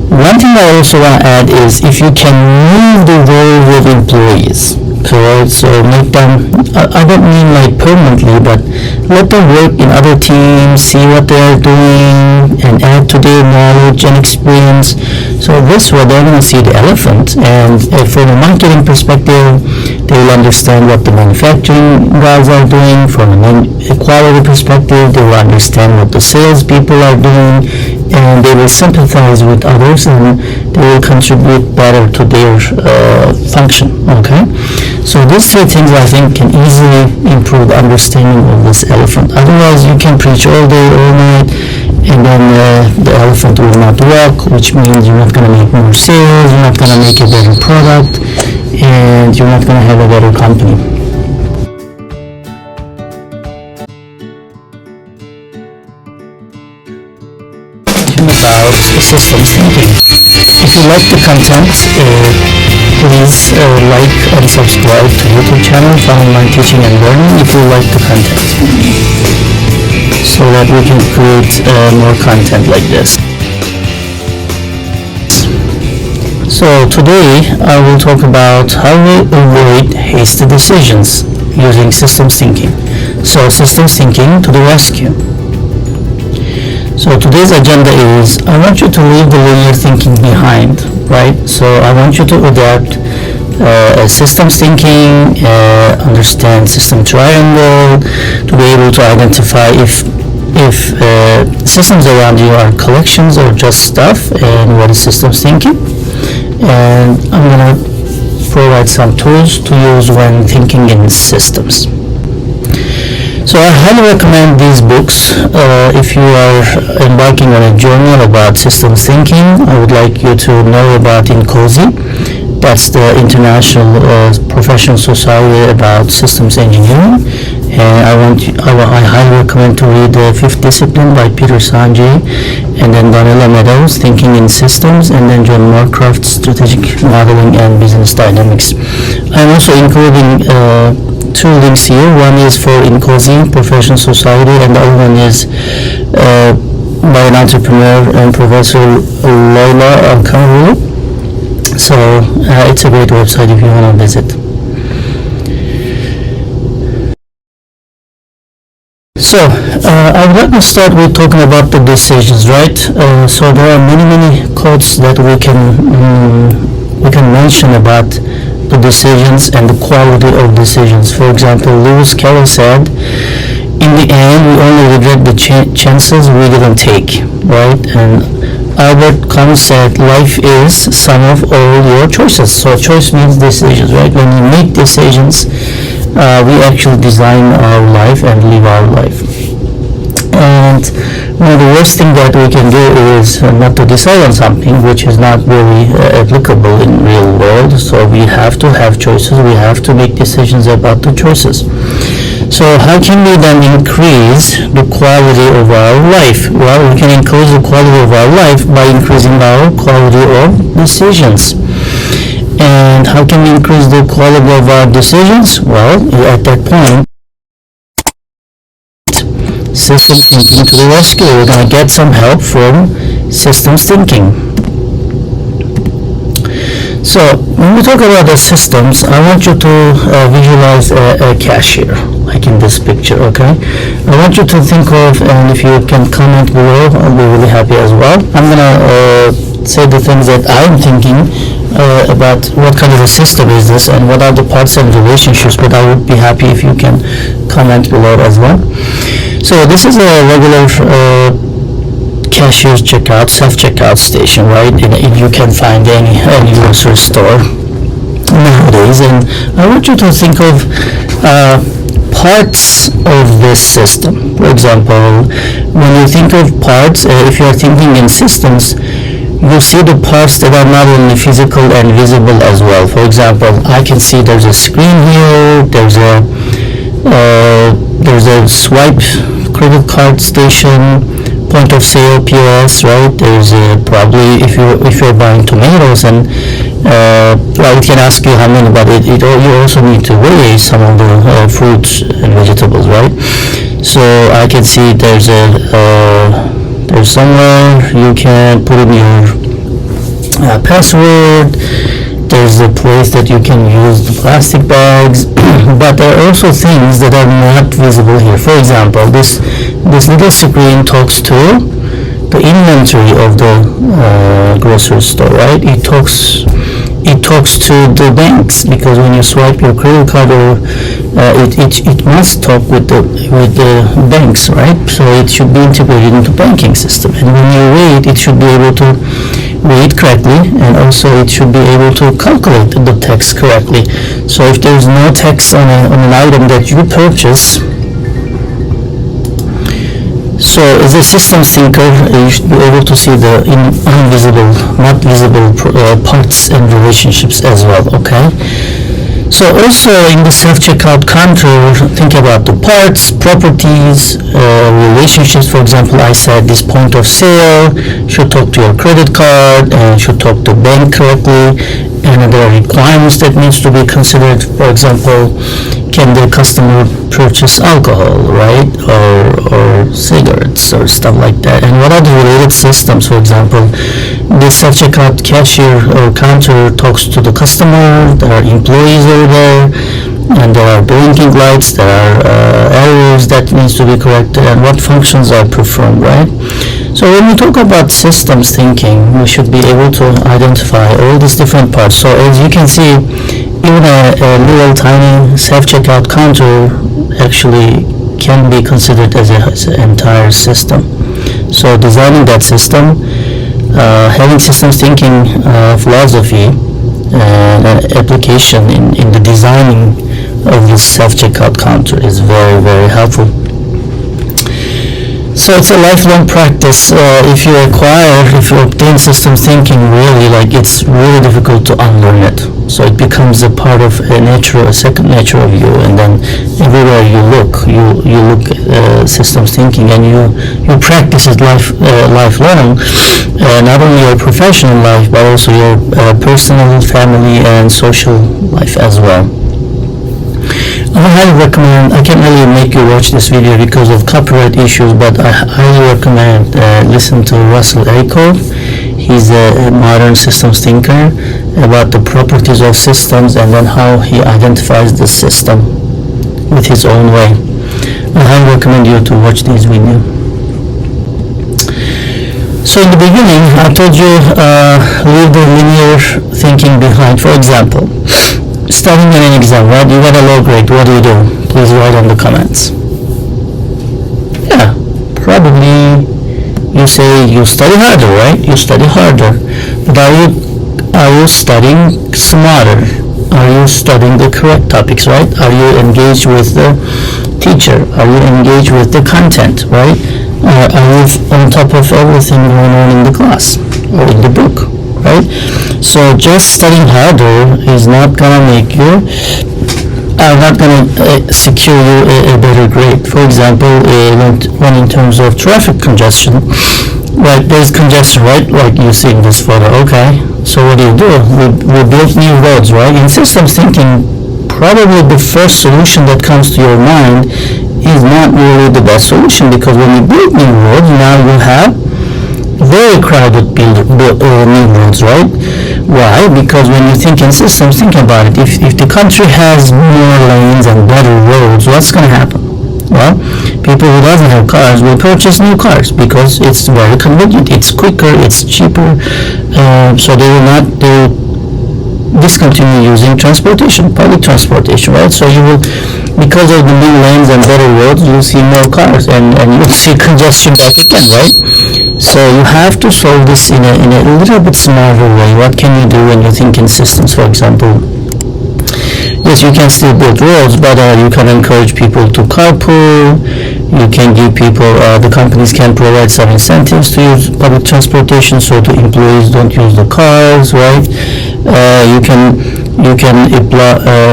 One thing I also want to add is if you can move the roles of employees, correct? So make them, I don't mean like permanently, but let them work in other teams, see what they are doing, and add to their knowledge and experience. So this way they're going to see the elephant, and from a marketing perspective, they will understand what the manufacturing guys are doing. From a quality perspective, they will understand what the sales people are doing, and they will sympathize with others, and they will contribute better to their function, okay? So these three things, I think, can easily improve understanding of this elephant. Otherwise, you can preach all day, all night, and then the elephant will not walk, which means you're not going to make more sales, you're not going to make a better product, and you're not going to have a better company. About systems thinking. If you like the content, please like and subscribe to YouTube channel for online teaching and learning if you like the content, so that we can create more content like this. So today I will talk about how we avoid hasty decisions using systems thinking. So systems thinking to the rescue. So today's agenda is, I want you to leave the linear thinking behind, right? So I want you to adapt systems thinking, understand system triangle, to be able to identify if systems around you are collections or just stuff, and what is systems thinking. And I'm going to provide some tools to use when thinking in systems. So I highly recommend these books. If you are embarking on a journey about systems thinking, I would like you to know about INCOSI. That's the International Professional Society about Systems Engineering. And I highly recommend to read The Fifth Discipline by Peter Sanjay, and then Donella Meadows, Thinking in Systems, and then John Moorcroft's Strategic Modeling and Business Dynamics. I'm also including two links here. One is for INCOSI, Professional Society, and the other one is by an entrepreneur and Professor Lola Alkamru. So it's a great website if you want to visit. So I would like to start with talking about the decisions, right? So there are many quotes that we can mention about the decisions and the quality of decisions. For example, Lewis Carroll said, in the end, we only regret the chances we didn't take, right? And Albert Camus said, life is sum of all your choices. So choice means decisions, right? When you make decisions, we actually design our life and live our life. And one of the worst things that we can do is not to decide on something which is not really applicable in real world. So we have to have choices. We have to make decisions about the choices. So how can we then increase the quality of our life? Well, we can increase the quality of our life by increasing our quality of decisions. And how can we increase the quality of our decisions? Well, at that point, systems thinking to the rescue. We're going to get some help from systems thinking. So when we talk about the systems, I want you to visualize a cashier, like in this picture, okay? I want you to think of, and if you can comment below, I'll be really happy as well. I'm going to say the things that I'm thinking about what kind of a system is this and what are the parts and relationships, but I would be happy if you can comment below as well. So this is a regular cashier's checkout, self-checkout station, right? You can find any grocery store nowadays, and I want you to think of parts of this system. For example, when you think of parts, if you are thinking in systems, you see the parts that are not only physical and visible as well. For example, I can see there's a screen here, there's a swipe credit card station, point of sale POS, right? There's probably if you're buying tomatoes, and well, it can ask you how many, but you also need to weigh some of the fruits and vegetables, right? So I can see there's somewhere you can put in your password. There's a place that you can use the plastic bags, but there are also things that are not visible here. For example, this little screen talks to the inventory of the grocery store, right? It talks to the banks, because when you swipe your credit card, or it must talk with the banks, right? So it should be integrated into banking system, and when you weigh it should be able to weigh it correctly, and also it should be able to calculate the tax correctly. So if there's no tax on an item that you purchase, So as a systems thinker, you should be able to see the invisible, not visible parts and relationships as well, okay? So also in the self-checkout counter, think about the parts, properties, relationships. For example, I said this point of sale should talk to your credit card and should talk to bank correctly, and there are requirements that needs to be considered. For example, can the customer purchase alcohol, right, or cigarettes or stuff like that, and what are the related systems? For example, the self-checkout cashier or counter talks to the customer, there are employees over there, and there are blinking lights, there are errors that needs to be corrected, and what functions are performed, right? So when we talk about systems thinking, we should be able to identify all these different parts. So as you can see, even a little tiny self-checkout counter actually can be considered as an entire system. So designing that system, having systems thinking philosophy and application in the designing of this self-checkout counter is very, very helpful. So it's a lifelong practice. If you obtain systems thinking, really, like, it's really difficult to unlearn it. So it becomes a part of a second nature of you, and then everywhere you look systems thinking, and you practice it lifelong, not only your professional life, but also your personal, family, and social life as well. I highly recommend, I can't really make you watch this video because of copyright issues, but I highly recommend listen to Russell Ackoff. He's a modern systems thinker about the properties of systems and then how he identifies the system with his own way. I highly recommend you to watch this video. So in the beginning, I told you leave the linear thinking behind. For example, studying in an exam, right? You got a low grade. What do? Please write on the comments. Yeah, probably you say you study harder, right? You study harder. But are you studying smarter? Are you studying the correct topics, right? Are you engaged with the teacher? Are you engaged with the content, right? Are you on top of everything going on in the class or in the book? Right? So just studying harder is not gonna make you, not gonna secure you a better grade. For example, when in terms of traffic congestion, right? There's congestion, right? Like you see in this photo. Okay. So what do? We build new roads, right? In systems thinking, probably the first solution that comes to your mind is not really the best solution, because when you build new roads, now you have very crowded new roads, right? Why? Because when you think in systems, think about it. If the country has more lanes and better roads, what's going to happen? Well, people who doesn't have cars will purchase new cars because it's very convenient, it's quicker, it's cheaper. So they will discontinue using public transportation, right? So you will, because of the new lanes and better roads, you'll see more cars, and you'll see congestion back again, right? So you have to solve this in a little bit smarter way. What can you do when you think in systems? For example, yes, you can still build roads, but you can encourage people to carpool. You can give people, the companies can provide some incentives to use public transportation so the employees don't use the cars, right? You can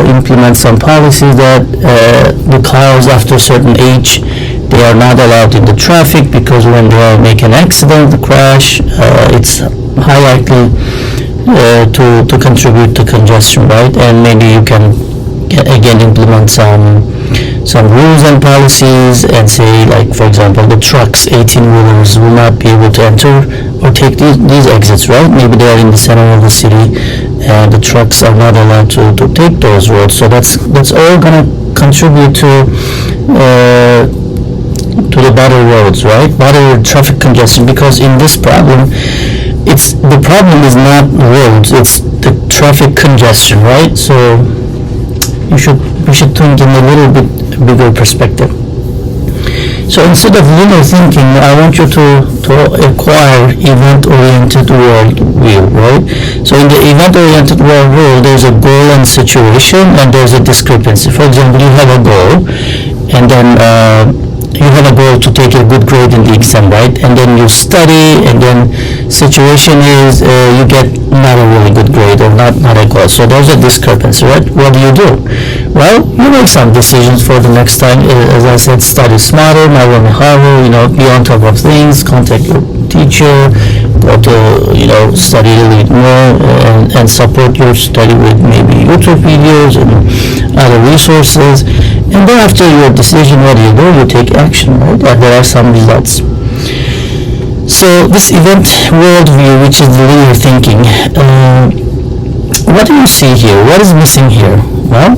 implement some policies that the cars after a certain age, they are not allowed in the traffic, because when they make an accident, the crash, it's high likely to contribute to congestion, right? And maybe you can again implement some rules and policies and say, like, for example, the trucks, 18-wheelers will not be able to enter or take these exits, right? Maybe they are in the center of the city and the trucks are not allowed to take those roads. So that's all going to contribute to the better roads, right? Better traffic congestion, because in this problem, the problem is not roads, it's the traffic congestion, right? So we should think in a little bit bigger perspective. So instead of linear thinking, I want you to acquire event-oriented world view, right? So in the event-oriented world view, there's a goal and situation, and there's a discrepancy. For example, you have a goal, and then you have a goal to take a good grade in the exam, right? And then you study, and then situation is you get not a really good grade or not a goal. So there's a discrepancy, right? What do? Well, you make some decisions for the next time. As I said, study smarter, not only harder. Be on top of things. Contact your teacher. Go to study a little bit more, and support your study with maybe YouTube videos and other resources. And then after your decision, what do? You take action, right? And there are some results. So this event worldview, which is the linear thinking, what do you see here? What is missing here? Well,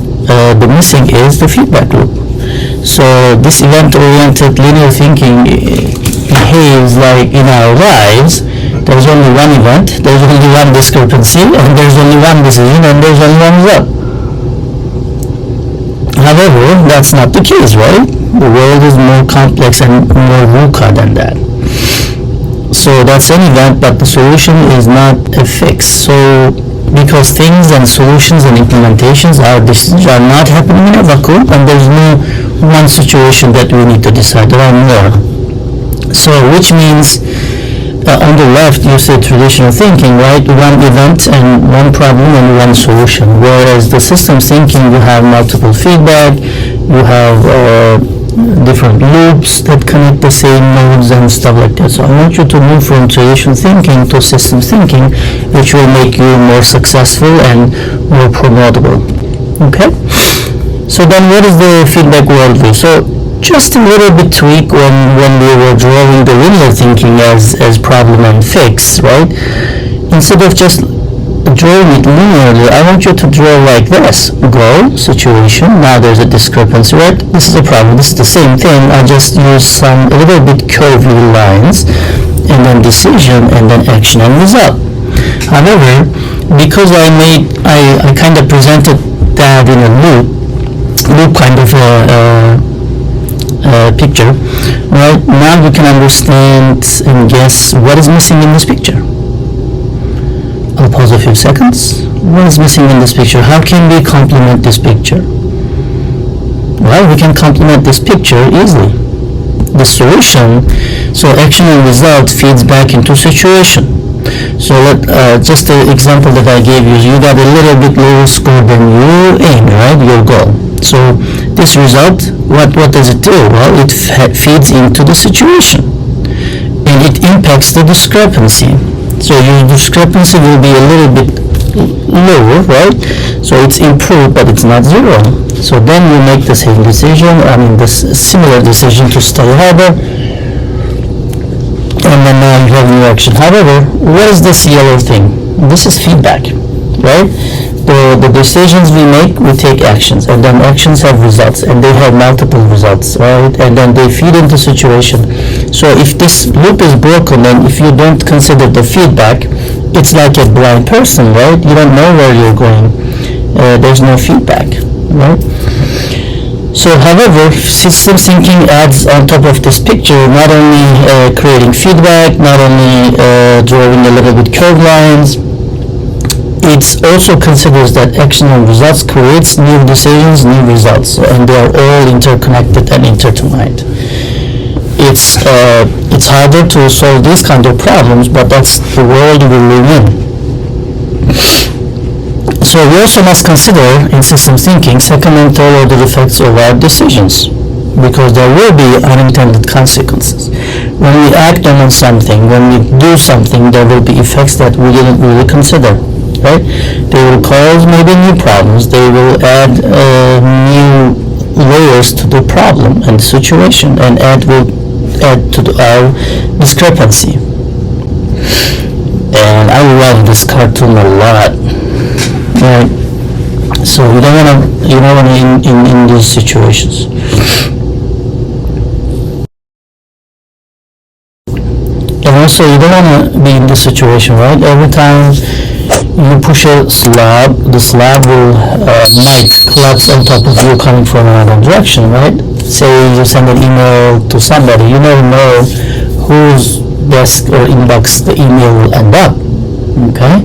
the missing is the feedback loop. So this event-oriented linear thinking behaves like in our lives. There's only one event, there's only one discrepancy, and there's only one decision, and there's only one result. However, that's not the case, right? The world is more complex and more VUCA than that. So that's an event, but the solution is not a fix. So because things and solutions and implementations, our decisions are not happening in a vacuum, and there's no one situation that we need to decide. There are more. So which means on the left you say traditional thinking, right? One event and one problem and one solution. Whereas the systems thinking, you have multiple feedback, you have different loops that connect the same nodes and stuff like that. So I want you to move from traditional thinking to systems thinking, which will make you more successful and more promotable. Okay? So then what is the feedback worldview? So just a little bit tweak when we were drawing the linear thinking as problem and fix, right? Instead of just drawing it linearly, I want you to draw like this: goal, situation. Now there's a discrepancy, right? This is a problem. This is the same thing. I just use some a little bit curvy lines, and then decision, and then action and result. However, because I kind of presented that in a loop kind of picture, right? Now you can understand and guess what is missing in this picture. I'll pause a few seconds. What is missing in this picture? How can we complement this picture? Well, we can complement this picture easily. The solution, so action and result feeds back into situation. So just the example that I gave you got a little bit lower score than you aim, right? Your goal. So this result, what does it do? Well, it feeds into the situation, and it impacts the discrepancy. So your discrepancy will be a little bit lower, right? So it's improved, but it's not zero. So then you make the same decision, similar decision to study harder, and then now you have new action. However, what is this yellow thing? This is feedback, right? The decisions we make, we take actions, and then actions have results, and they have multiple results, right? And then they feed into situation. So if this loop is broken, and if you don't consider the feedback, it's like a blind person, right? You don't know where you're going. There's no feedback, right? So, however, systems thinking adds on top of this picture, not only creating feedback, not only drawing a little bit curved lines, it also considers that action and results creates new decisions, new results, and they are all interconnected and intertwined. It's harder to solve these kind of problems, but that's the world we live in. So we also must consider in systems thinking second and third order effects of our decisions, because there will be unintended consequences. When we act on something, when we do something, there will be effects that we didn't really consider. Right? They will cause maybe new problems. They will add new layers to the problem and the situation, and will add to our discrepancy. And I love this cartoon a lot. Right? So you don't want to in these situations. And also you don't want to be in this situation, right? Every time you push a slab, the slab might collapse on top of you coming from another direction, right? Say you send an email to somebody, you never know whose desk or inbox the email will end up, okay?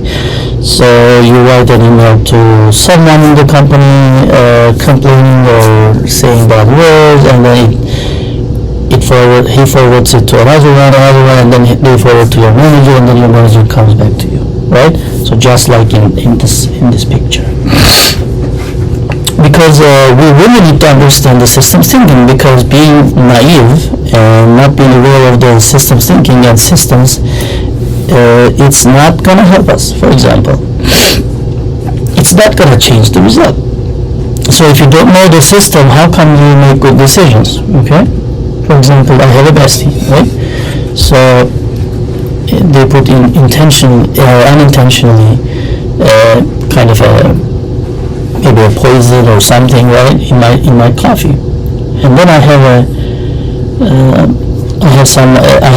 So you write an email to someone in the company complaining or saying bad words, and then he forwards it to another one, and then they forward to your manager, and then your manager comes back to you, right? So just like in this picture. Because we really need to understand the systems thinking, because being naive and not being aware of the systems thinking and systems, it's not gonna help us. For example, it's not gonna change the result. So if you don't know the system, how can you make good decisions? Okay. For example, I have a bestie, right? So they put in intentionally or unintentionally kind of maybe a poison or something, right, in my coffee, and then I have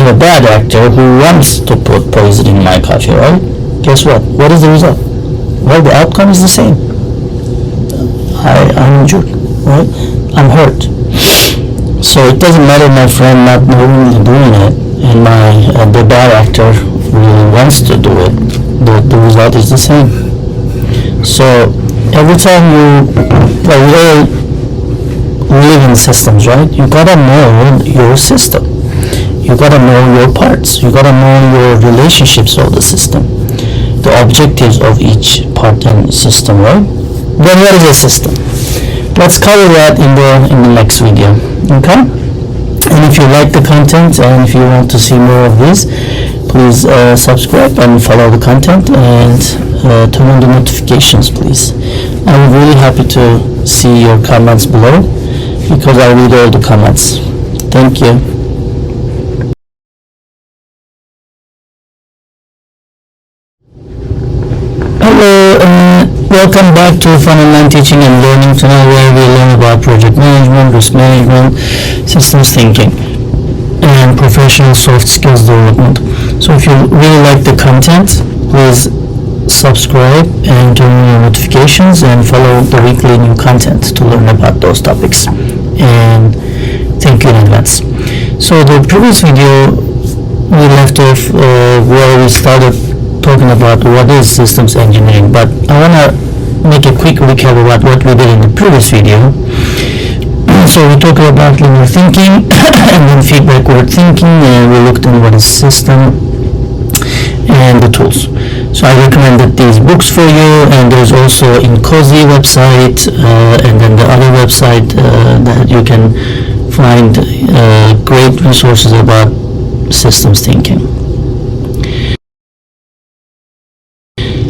a bad actor who wants to put poison in my coffee, right? Guess what? What is the result? Well, the outcome is the same. I'm injured, right? I'm hurt. So it doesn't matter my friend not knowingly doing it, and the bad actor really wants to do it. The result is the same. So every time we all live in systems, right? You gotta know your system. You gotta know your parts. You gotta know your relationships of the system, the objectives of each part and system, right? Then what is a system? Let's cover that in the next video. Okay? And if you like the content and if you want to see more of this, please subscribe and follow the content, and turn on the notifications, please. I'm really happy to see your comments below, because I read all the comments. Thank you. Hello, welcome back to Fun Online Teaching and Learning channel, where we learn about project management, risk management, systems thinking, and professional soft skills development. So if you really like the content, please subscribe and turn on your notifications and follow the weekly new content to learn about those topics. And thank you in advance. So the previous video we left off where we started talking about what is systems engineering, but I want to make a quick recap about what we did in the previous video. So we talked about linear thinking and then feedback-word thinking, and we looked at what is system and the tools. So I recommended these books for you, and there's also in Cozy website and then the other website that you can find great resources about systems thinking.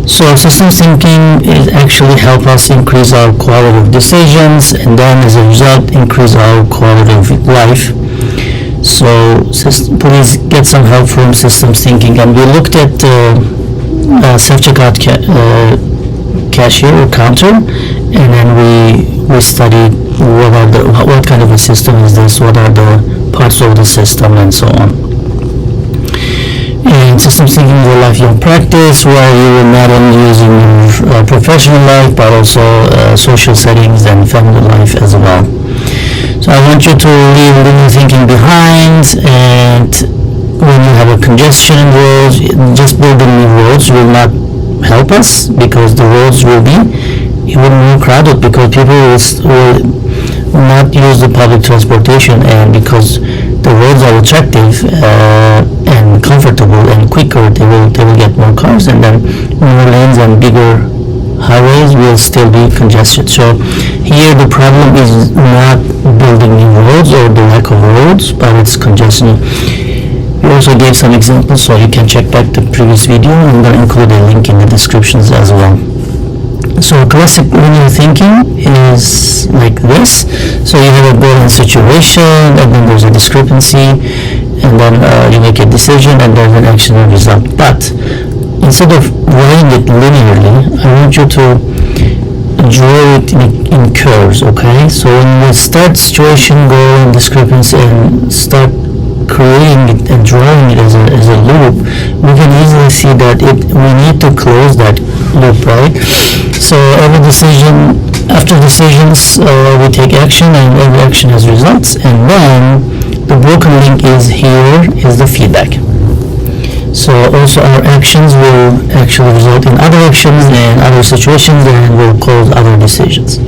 So systems thinking is actually help us increase our quality of decisions, and then as a result increase our quality of life. So please get some help from systems thinking. And we looked at self-checkout cashier or counter, and then we studied what kind of a system is this, what are the parts of the system, and so on. And systems thinking is a lifelong practice where you will not only use in your professional life, but also social settings and family life as well. So I want you to leave linear thinking behind, and when you have a congestion in roads, just building new roads will not help us, because the roads will be even more crowded, because people will not use the public transportation, and because the roads are attractive and comfortable and quicker, they will get more cars, and then more lanes and bigger highways will still be congested. So here the problem is not building new roads or the lack of roads, but it's congestion. We also gave some examples, so you can check back the previous video, and I'm going to include a link in the descriptions as well. So classic linear thinking is like this. So you have a goal and situation, and then there's a discrepancy, and then you make a decision, and there's an action and result. But instead of writing it linearly, I want you to draw it in curves, okay? So when you start situation, goal, and discrepancy, and start creating it and drawing it as a loop, we can easily see that we need to close that loop, right? So after decisions, we take action, and every action has results, and then the broken link is here is the feedback. So also our actions will actually result in other actions and other situations, and will cause other decisions.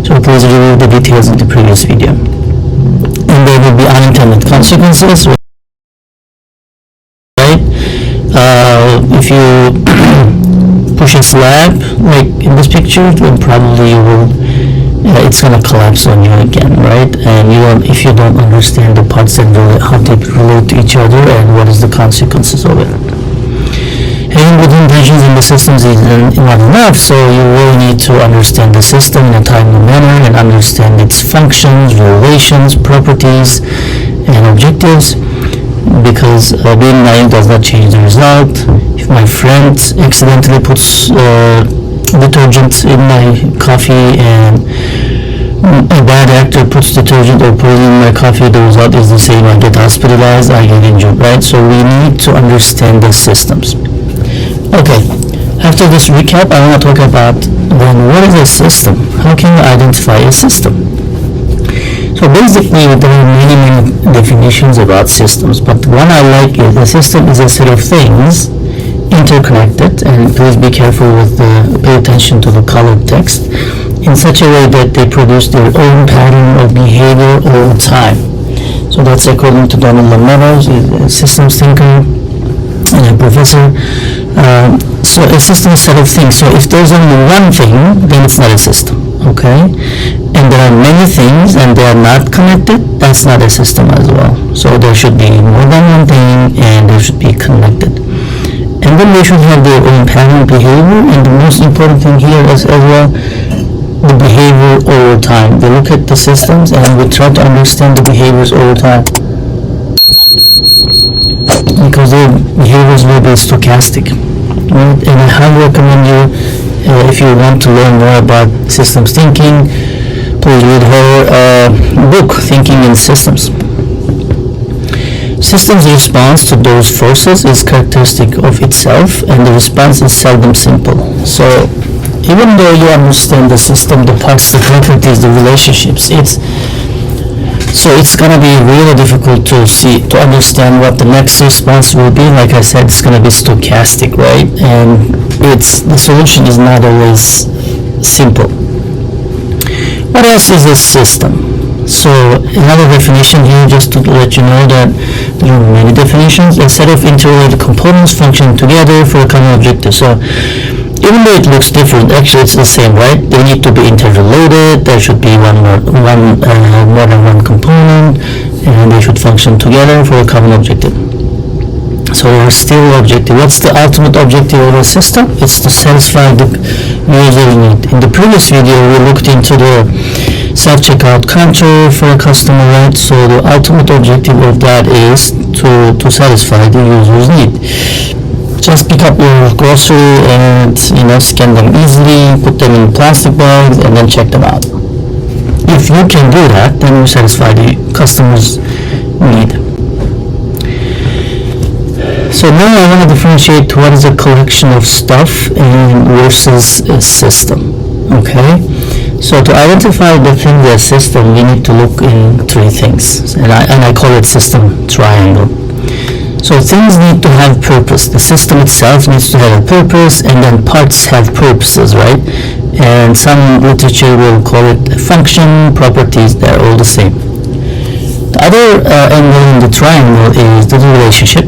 So please review the details in the previous video. then there will be unintended consequences, right? If you push a slab, like in this picture, then probably you will, it's gonna collapse on you again, right? And if you don't understand the parts that how they relate to each other and what is the consequences of it. Having good intentions in the systems is not enough, so you really need to understand the system in a timely manner and understand its functions, relations, properties, and objectives, because being naive does not change the result. If my friend accidentally puts detergent in my coffee and a bad actor puts detergent or poison in my coffee, the result is the same. I get hospitalized, I get injured, right? So we need to understand the systems. Okay, after this recap, I want to talk about then what is a system? How can you identify a system? So basically, there are many definitions about systems, but one I like is a system is a set of things interconnected, and please be careful with pay attention to the colored text, in such a way that they produce their own pattern of behavior over time. So that's according to Donald Meadows, a systems thinker and a professor. So a system is a set of things. So if there's only one thing, then it's not a system, okay? And there are many things and they are not connected, that's not a system as well. So there should be more than one thing and they should be connected. And then they should have their own pattern of behavior, and the most important thing here is as well the behavior over time. They look at the systems and we try to understand the behaviors over time, because their behaviors will be stochastic, right? And I highly recommend you, if you want to learn more about systems thinking, please read her book, Thinking in Systems. Systems response to those forces is characteristic of itself, and the response is seldom simple. So even though you understand the system, the parts, the properties, the relationships, it's gonna be really difficult to understand what the next response will be. Like I said, it's gonna be stochastic, right? And the solution is not always simple. What else is a system? So another definition here, just to let you know that there are many definitions. A set of interrelated components functioning together for a common objective. So even though it looks different, actually it's the same, right? They need to be interrelated. There should be more than one component, and they should function together for a common objective. So we're still objective. What's the ultimate objective of a system? It's to satisfy the user need. In the previous video, we looked into the self-checkout counter for a customer, right? So the ultimate objective of that is to satisfy the user's need. Just pick up your grocery and scan them easily, put them in plastic bags, and then check them out. If you can do that, then you satisfy the customer's need. So now I want to differentiate what is a collection of stuff and versus a system. Okay? So to identify the thing as a system, we need to look in three things, and I call it system triangle. So things need to have purpose. The system itself needs to have a purpose, and then parts have purposes, right? And some literature will call it function, properties, they're all the same. The other angle in the triangle is the relationship,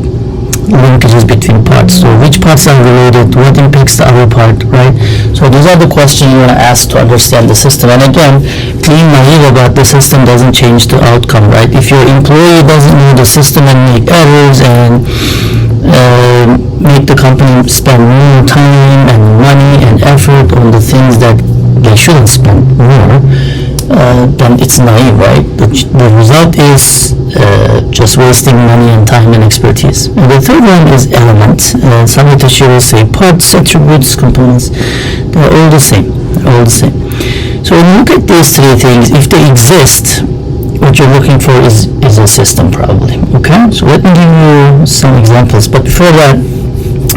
linkages between parts. So which parts are related, what impacts the other part, right? So those are the questions you want to ask to understand the system. And again, being naive about the system doesn't change the outcome, right? If your employee doesn't know the system and make errors and make the company spend more time and money and effort on the things that they shouldn't spend more, then it's naive, right? The result is just wasting money and time and expertise. And the third one is element. Some literature will say parts, attributes, components. They're all the same. All the same. So when you look at these three things, if they exist, what you're looking for is a system, probably. Okay? So let me give you some examples. But before that,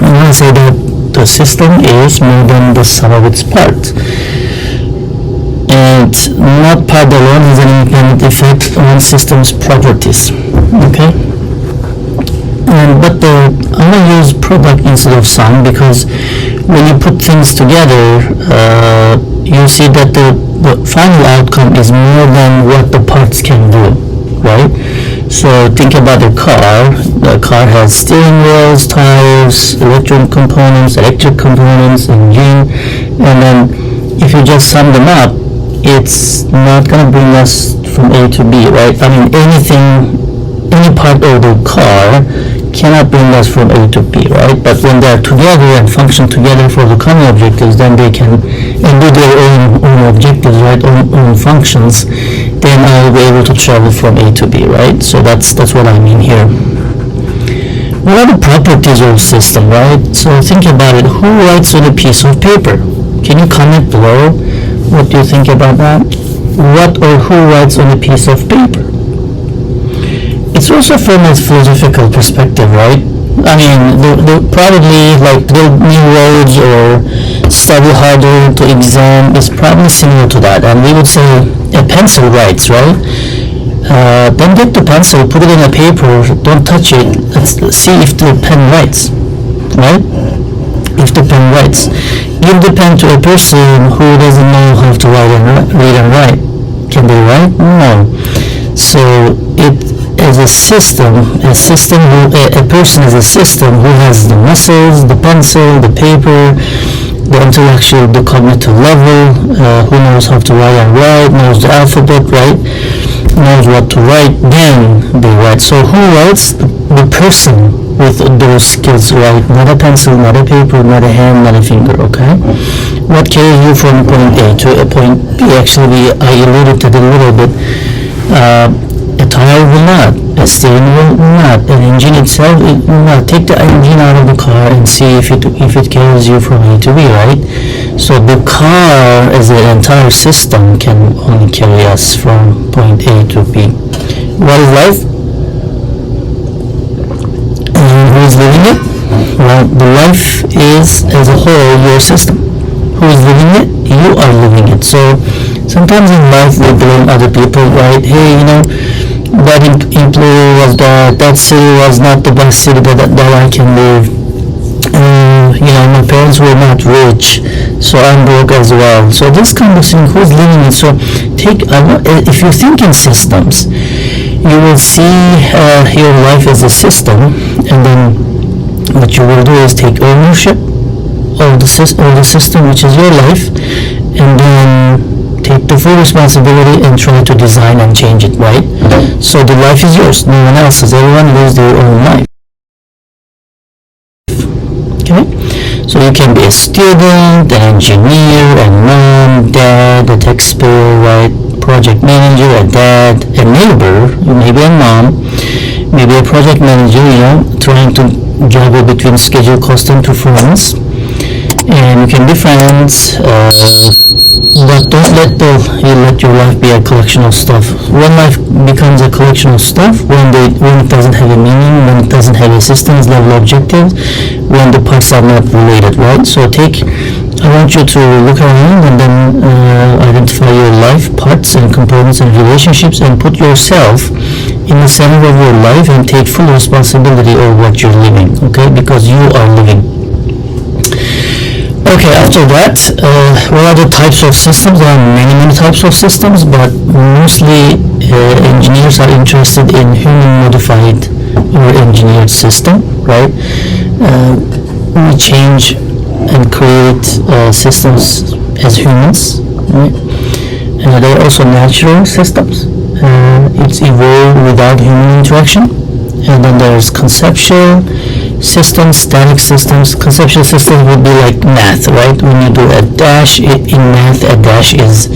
I want to say that the system is more than the sum of its parts. And not part alone has an independent effect on system's properties. Okay? But I'm going to use product instead of sum, because when you put things together, you see that the final outcome is more than what the parts can do. right? So think about a car. The car has steering wheels, tires, electric components, engine, and then if you just sum them up, it's not gonna bring us from A to B, right? I mean, any part of the car cannot bring us from A to B, right? But when they're together and function together for the common objectives, then they can and do their own objectives, right? Own functions. Then I'll be able to travel from A to B, right? So that's what I mean here. What are the properties of a system, right? So think about it. Who writes on a piece of paper? Can you comment below? What do you think about that? What or who writes on a piece of paper? It's also from a philosophical perspective, right? I mean, probably like build new roads or study harder to exam is probably similar to that. And we would say a pencil writes, right? Then get the pencil, put it in a paper, don't touch it. Let's see if the pen writes, right? If the pen writes. Give the pen to a person who doesn't know how to read and write. Can they write? No. So it is a system. A person is a system who has the muscles, the pencil, the paper, the intellectual, the cognitive level, who knows how to write, knows the alphabet, right? Knows what to write, then they write. So who writes? The person with those skills, right? Not a pencil, not a paper, not a hand, not a finger, okay? What carries you from point A to a point B? Actually, I alluded to it a little bit. A tire will not, a steering wheel will not, an engine itself it will not. Take the engine out of the car and see if it carries you from A to B, right? So the car as an entire system can only carry us from point A to B. What is life? And who is living it? Well, the life is as a whole your system. Who is living it? You are living it. So sometimes in life we blame other people, right? Hey, that employer was bad, that city was not the best city that I can live. My parents were not rich, so I'm broke as well. So this kind of thing, who's living it? So if you think in systems, you will see your life as a system, and then what you will do is take ownership of the system, which is your life, and then take the full responsibility and try to design and change it, right? So the life is yours, no one else's. Everyone lives their own life. Okay? So you can be a student, an engineer, a mom, dad, a taxpayer, right? Project manager, a dad, a neighbor, maybe a mom, maybe a project manager, trying to juggle between schedule, cost, and performance. And you can be friends, but don't let your life be a collection of stuff. When life becomes a collection of stuff, when it doesn't have a meaning, when it doesn't have a systems level objective, when the parts are not related, right? So I want you to look around and then identify your life parts and components and relationships, and put yourself in the center of your life and take full responsibility of what you're living, okay? Because you are living. Okay, after that, what are the types of systems? There are many types of systems, but mostly engineers are interested in human-modified or engineered system, right? We change and create systems as humans, right? There are also natural systems. It's evolved without human interaction. And then there's conceptual systems, static systems. Conceptual systems would be like math, right? When you do a dash in math, a dash is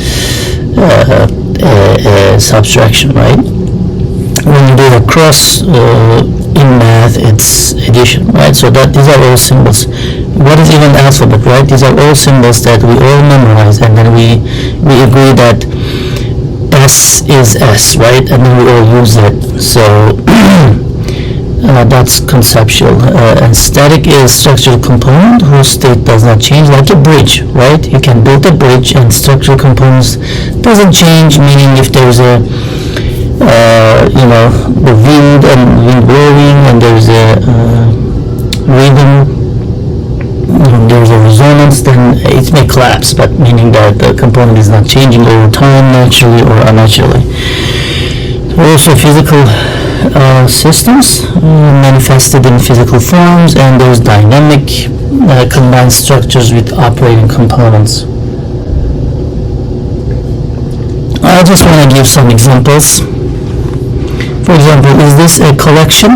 a subtraction, right? When you do a cross in math, it's addition, right? So these are all symbols. What is even alphabet, right? These are all symbols that we all memorize, and then we agree that S is S, right? And then we all use it. So that's conceptual. And static is structural component whose state does not change, like a bridge, right? You can build a bridge and structural components doesn't change, meaning if there's a the wind blowing, and there's a rhythm, there's a resonance, then it may collapse, but meaning that the component is not changing over time, naturally or unnaturally. Also physical systems manifested in physical forms, and there's dynamic combined structures with operating components. I just want to give some examples. For example, is this a collection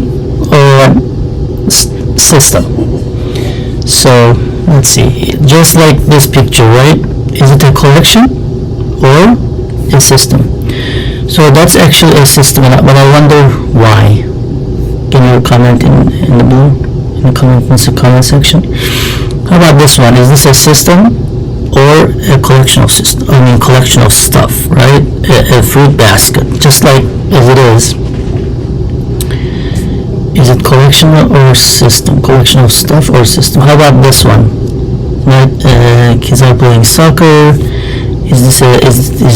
or system? So let's see, just like this picture, right? Is it a collection or a system? So that's actually a system, but I wonder why. Can you comment in the comment section? How about this one? Is this a system or a collection of collection of stuff, right? A fruit basket, just like as it is. Is it collection or system? Collection of stuff or system? How about this one? Right? Kids are playing soccer. Is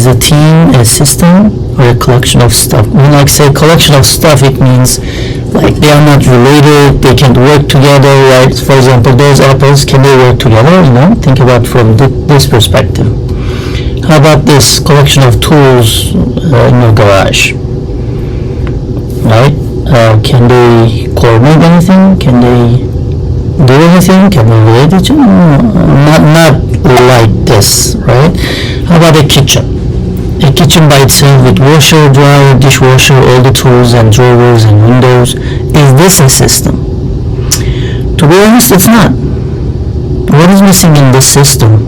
the team a system or a collection of stuff? When I say collection of stuff, it means like they are not related, they can't work together, right? For example, those apples, can they work together? Think about from this perspective. How about this collection of tools in your garage, right? Can they coordinate anything? Can they do anything? Can they relate to each other? Not like this, right? How about a kitchen? A kitchen by itself with washer, dryer, dishwasher, all the tools and drawers and windows. Is this a system? To be honest, it's not. What is missing in this system?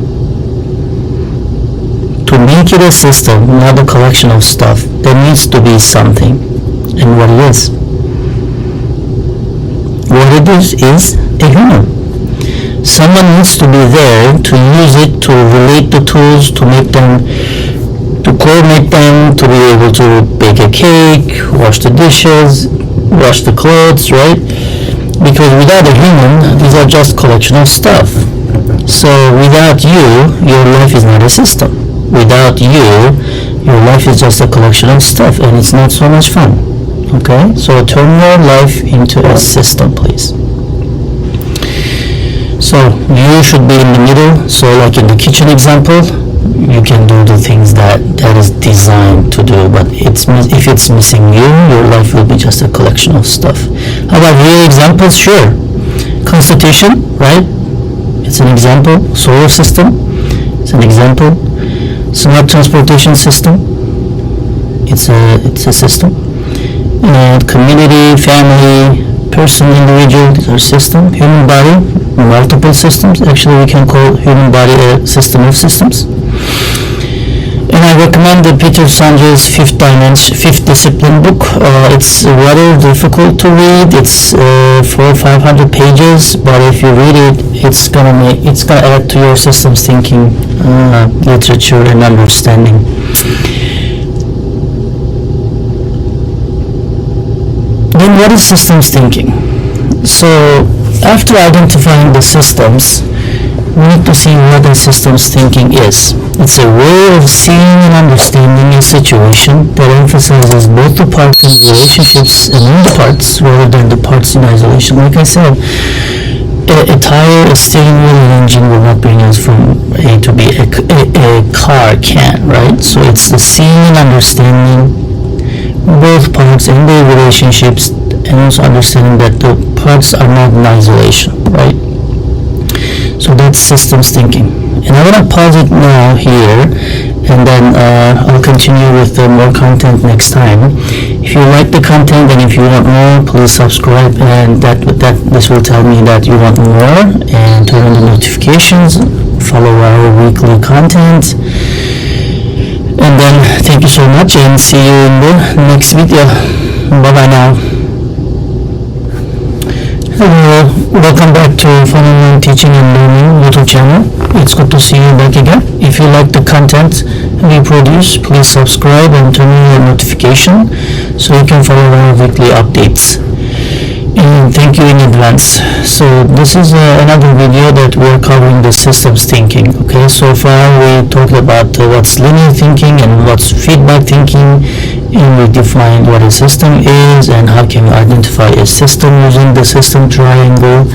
To make it a system, not a collection of stuff, there needs to be something. And what it is? What it is a human. Someone needs to be there to use it, to relate the tools, to make them, to coordinate them, to be able to bake a cake, wash the dishes, wash the clothes, right? Because without a human, these are just collection of stuff. So without you, your life is not a system. Without you, your life is just a collection of stuff, and it's not so much fun. Okay? So turn your life into a system, please. So you should be in the middle. So like in the kitchen example, you can do the things that is designed to do, but if it's missing you, your life will be just a collection of stuff. How about real examples? Sure. Constitution, right? It's an example. Solar system, it's an example. Smart transportation system, it's a system. And community, family, person, individual, these are systems. Human body, multiple systems. Actually, we can call human body a system of systems. And I recommend Peter Sanjay's Fifth Discipline book. It's rather difficult to read. It's 400 or 500 pages, but if you read it, it's gonna add to your systems thinking, literature, and understanding. Then what is systems thinking? So after identifying the systems, we need to see what a systems thinking is. It's a way of seeing and understanding a situation that emphasizes both the parts and relationships among the parts rather than the parts in isolation. Like I said, a tire, a steering wheel, and engine will not bring us from A to B. A car can, right? So it's the seeing and understanding both parts and their relationships, and also understanding that the parts are not in isolation, right? So that's systems thinking. And I'm going to pause it now here, and then I'll continue with more content next time. If you like the content and if you want more, please subscribe, and this will tell me that you want more, and turn on the notifications, follow our weekly content. And then thank you so much, and see you in the next video. Bye bye now. Hello, welcome back to Fun Online Teaching and Learning YouTube channel. It's good to see you back again. If you like the content we produce, please subscribe and turn on your notification so you can follow our weekly updates. And thank you in advance. So this is another video that we're covering the systems thinking. Okay, so far we talked about what's linear thinking and what's feedback thinking, and we defined what a system is and how can we identify a system using the system triangle,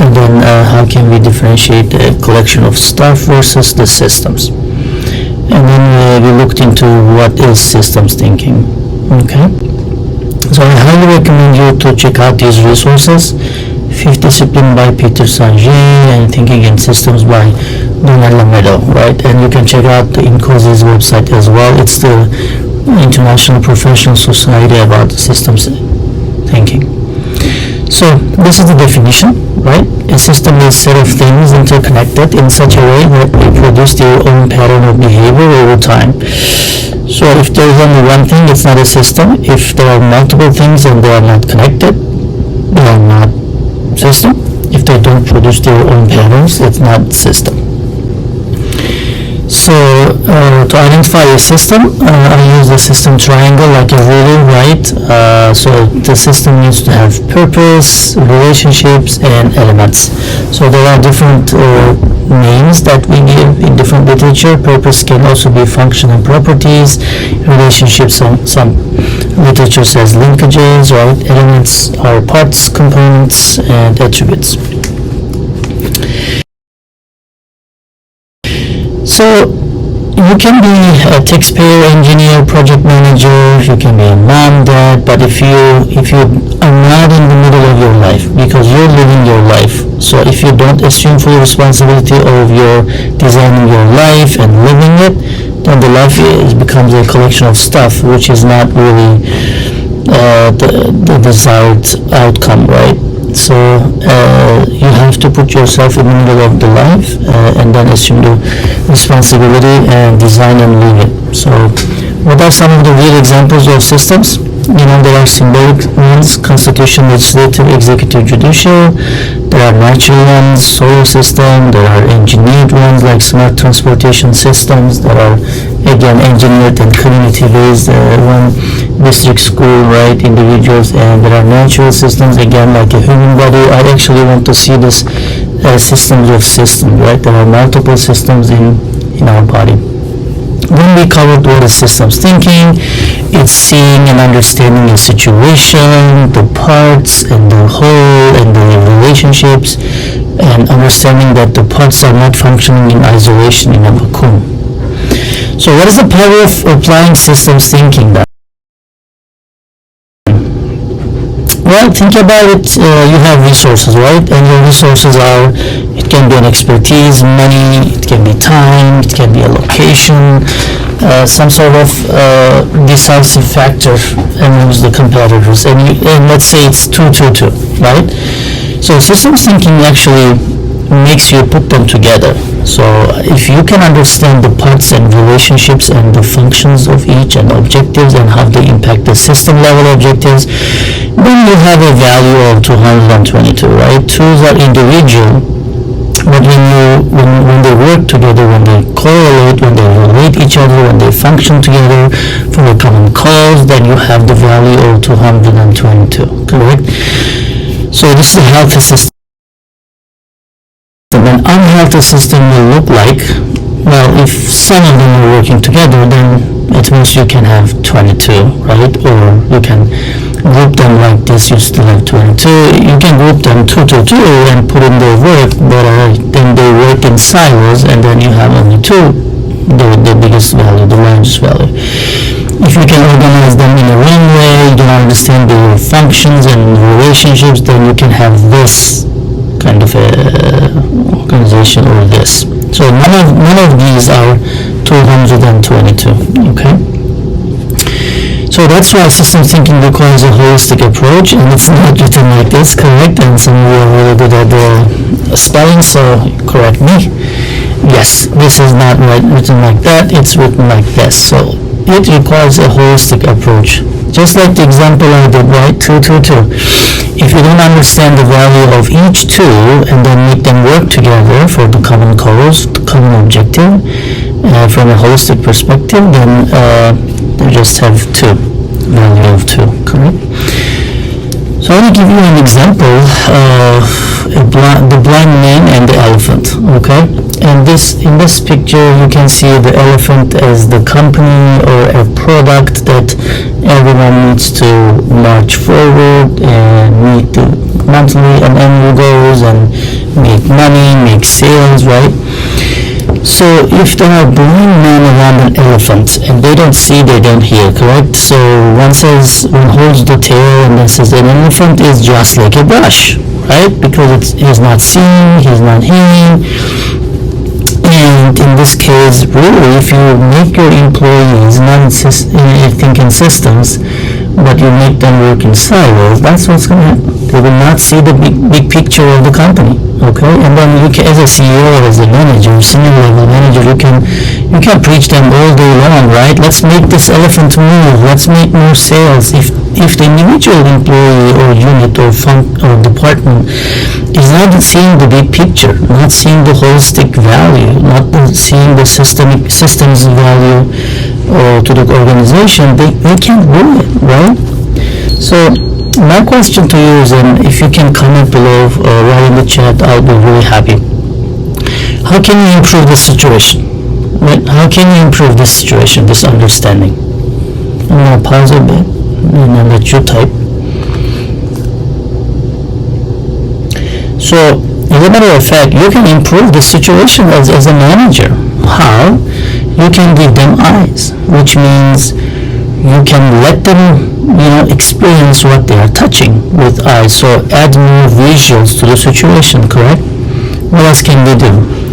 and then how can we differentiate a collection of stuff versus the systems. And then we looked into what is systems thinking. Okay, so I highly recommend you to check out these resources. Fifth Discipline by Peter Sanger and Thinking in Systems by Donald Lamedo, right? And you can check out the INCOSI's website as well. It's the International Professional Society about systems thinking. So this is the definition, right? A system is a set of things interconnected in such a way that they produce their own pattern of behavior over time. So if there is only one thing, it's not a system. If there are multiple things and they are not connected, they are not system. If they don't produce their own patterns, it's not system. So to identify a system, I use the system triangle like a ruler, right? So the system needs to have purpose, relationships, and elements. So there are different names that we give in different literature. Purpose can also be function and properties. Relationships, some literature says linkages, right? Elements are parts, components, and attributes. So you can be a taxpayer, engineer, project manager. You can be a mom, dad. But if you are not in the middle of your life, because you're living your life, so if you don't assume full responsibility of your designing your life and living it, then the life becomes a collection of stuff, which is not really the desired outcome, right? So you have to put yourself in the middle of the life and then assume the responsibility and design and live it. So what are some of the real examples of systems? There are symbolic ones: constitution, legislative, executive, judicial. There are natural ones, solar system. There are engineered ones like smart transportation systems. There are again engineered and community-based one, district school, right, individuals. And there are natural systems again like a human body. I actually want to see this systems of systems, right? There are multiple systems in our body. When we covered what is systems thinking, it's seeing and understanding a situation, the parts and the whole and the relationships, and understanding that the parts are not functioning in isolation in a vacuum. So what is the power of applying systems thinking then? Well, think about it. You have resources, right? And your resources are, it can be an expertise, money, it can be time, it can be a location, some sort of decisive factor amongst the competitors. And let's say it's 2-2-2, right? So systems thinking actually makes you put them together. So if you can understand the parts and relationships and the functions of each and objectives and how they impact the system level objectives, then you have a value of 222, right? Twos are individual, but when they work together, when they correlate, when they relate each other, when they function together for a common cause, then you have the value of 222, correct? So this is a healthy system. An unhealthy system will look like, well, if some of them are working together, then at most you can have 22, right? Or you can group them like this, you still have 22. You can group them 2-2 and put in their work, but then they work in silos, and then you have only two, the biggest value, the largest value. If you can organize them in a wrong way, you don't understand their functions and relationships, then you can have this kind of a organization or this. So none of these are 222, okay? So that's why systems thinking requires a holistic approach, and it's not written like this, correct? And some of you are really good at the spelling, so correct me. Yes, this is not written like that, it's written like this. So it requires a holistic approach. Just like the example I did, right? 2-2-2. If you don't understand the value of each tool and then make them work together for the common cause, the common objective, from a holistic perspective, then they just have value of 2, correct? So I want to give you an example of the blind man and the elephant, okay? And in this picture you can see the elephant as the company or a product that everyone needs to march forward and meet the monthly and annual goals and make money, make sales, right? So if there are blind men around an elephant and they don't see, they don't hear, correct? So one holds the tail and then says an elephant is just like a brush, right? Because he's not seeing, he's not hearing. And in this case, really, if you make your employees not think in systems, but you make them work in silos, that's what's going to happen. They will not see the big picture of the company. Okay, and then you can, as a CEO or as a manager, senior level manager, you can preach them all day long, right? Let's make this elephant move. Let's make more sales. If the individual employee or unit or department is not seeing the big picture, not seeing the holistic value, not seeing the systems value to the organization, they can't do it, right? So my question to you is, and if you can comment below or write in the chat, I'll be really happy. How can you improve the situation? Right? How can you improve this situation, this understanding? I'm going to pause a bit and then let you type. So, as a matter of fact, you can improve the situation as a manager. How? You can give them eyes, which means you can let them experience what they are touching with eyes. So add more visuals to the situation, correct? What else can we do?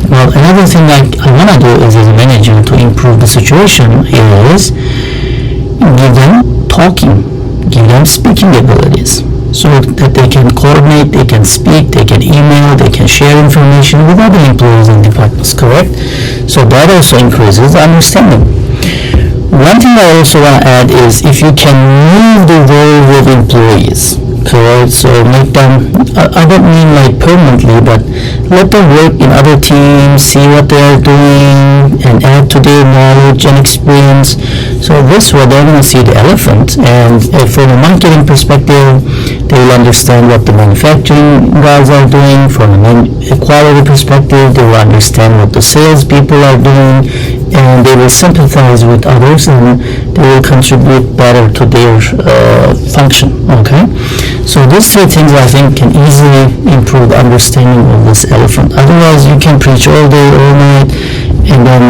Well, another thing I want to do is, as a manager, to improve the situation is give them talking, give them speaking abilities, so that they can coordinate, they can speak, they can email, they can share information with other employees and departments, correct? So that also increases understanding. One thing I also want to add is, if you can move the role with employees, correct? So make them, I don't mean like permanently, but let them work in other teams, see what they are doing, and add to their knowledge and experience. So this way they're going to see the elephant, and from a marketing perspective, they will understand what the manufacturing guys are doing. From a quality perspective, they will understand what the sales people are doing, and they will sympathize with others, and they will contribute better to their function. Okay, so these three things I think can easily improve the understanding of this elephant. Otherwise, you can preach all day, all night, and then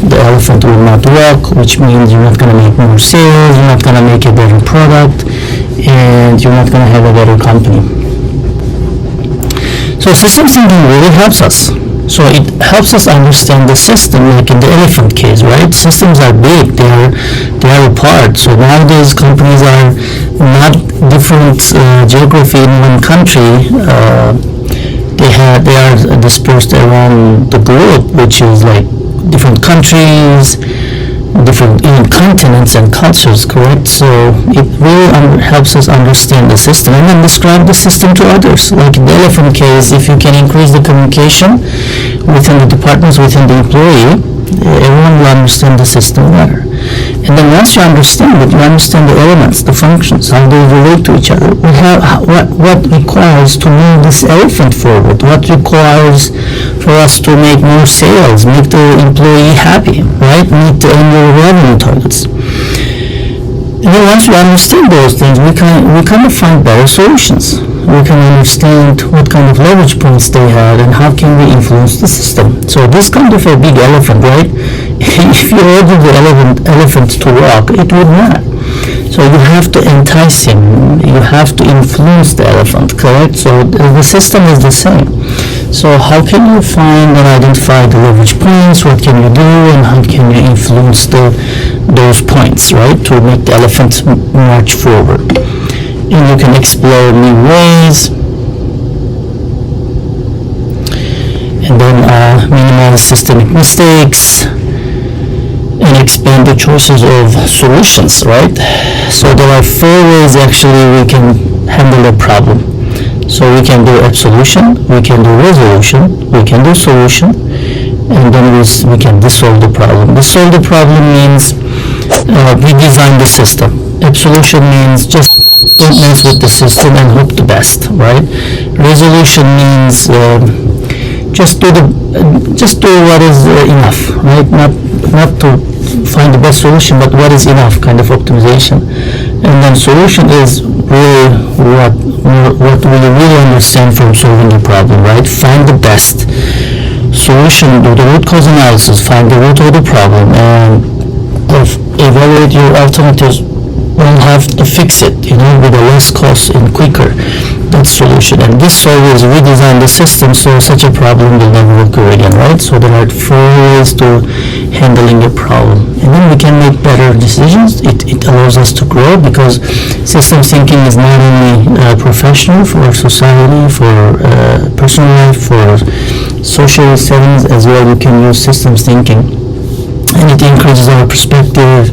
the elephant will not walk, which means you're not going to make more sales, you're not going to make a better product, and you're not going to have a better company. So systems thinking really helps us. So it helps us understand the system, like in the elephant case, right? Systems are big, they are apart. So nowadays companies are not different geography in one country. They are dispersed around the globe, which is like different countries, different even continents and cultures, correct? So it really helps us understand the system and then describe the system to others. Like in the elephant case, if you can increase the communication within the departments, within the employee, everyone will understand the system better. And then once you understand it, you understand the elements, the functions, how they relate to each other. What requires to move this elephant forward? What requires for us to make more sales, make the employee happy, right? Meet the annual revenue targets. And then once we understand those things, we kind of find better solutions. We can understand what kind of leverage points they have and how can we influence the system. So this kind of a big elephant, right? If you order the elephant to walk, it would not. So you have to entice him, you have to influence the elephant, correct? So the system is the same. So how can you find and identify the leverage points? What can you do, and how can you influence those points, right, to make the elephant march forward? And you can explore new ways, and then minimize systemic mistakes, and expand the choices of solutions, right? So there are 4 ways actually we can handle a problem. So we can do absolution, we can do resolution, we can do solution, and then we can dissolve the problem. Dissolve the problem means we design the system. Absolution means just don't mess with the system and hope the best, right? Resolution means just do what is enough, right? Not to find the best solution, but what is enough, kind of optimization. And then solution is really what we really understand from solving the problem, right? Find the best solution, do the root cause analysis, find the root of the problem, and evaluate your alternatives will have to fix it, with a less cost and quicker that solution. And this always redesign the system so such a problem will never occur again, right? So there are 4 ways to handling a problem, and then we can make better decisions. It allows us to grow, because systems thinking is not only professional, for society, for personal life, for social settings as well. You can use systems thinking, and it increases our perspective,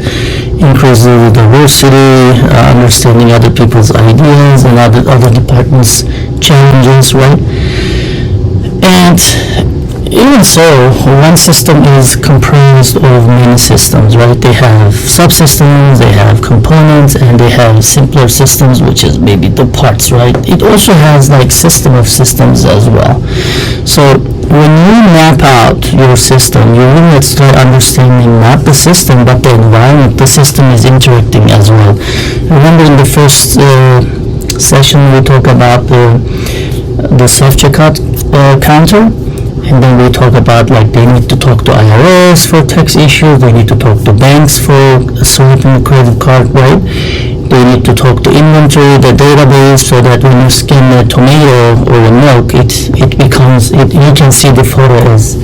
increases the diversity, understanding other people's ideas and other departments' challenges, right? And even so, one system is comprised of many systems, right? They have subsystems, they have components, and they have simpler systems, which is maybe the parts, right? It also has like system of systems as well. So when you map out your system, you really start understanding not the system, but the environment the system is interacting as well. Remember in the first session we talked about the self-checkout counter, and then we talk about like they need to talk to IRS for tax issues, they need to talk to banks for swiping a credit card, right? They need to talk to inventory, the database, so that when you scan a tomato or a milk, it becomes, you can see the photo as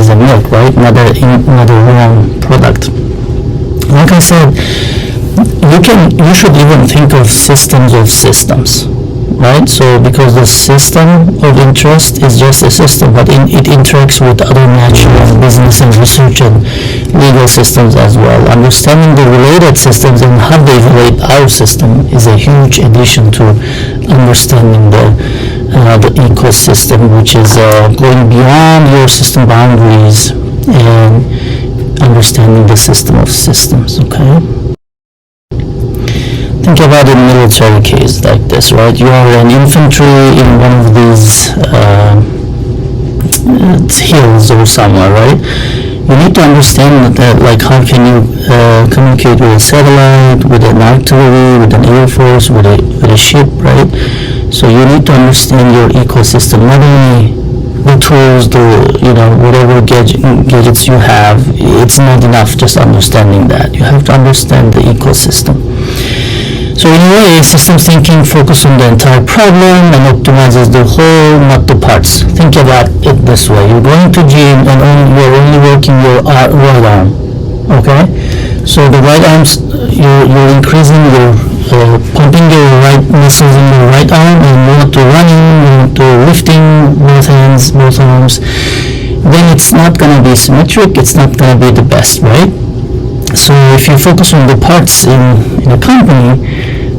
a milk, right? Not a wrong product. Like I said, you should even think of systems of systems, right? So because the system of interest is just a system, but it interacts with other natural business and research and legal systems as well. Understanding the related systems and how they relate our system is a huge addition to understanding the ecosystem, which is going beyond your system boundaries and understanding the system of systems, okay? Think about a military case like this, right? You are an infantry in one of these hills or somewhere, right? You need to understand that, like, how can you communicate with a satellite, with an artillery, with an air force, with a ship, right? So you need to understand your ecosystem, not only the tools, whatever gadgets you have. It's not enough just understanding that. You have to understand the ecosystem. So in a way, systems thinking focuses on the entire problem and optimizes the whole, not the parts. Think about it this way. You're going to gym and you're only working your right arm, okay? So the right arms, you're increasing your, pumping your right muscles in your right arm, and you want to running, you want to lifting both hands, both arms. Then it's not going to be symmetric, it's not going to be the best, right? So if you focus on the parts in a company,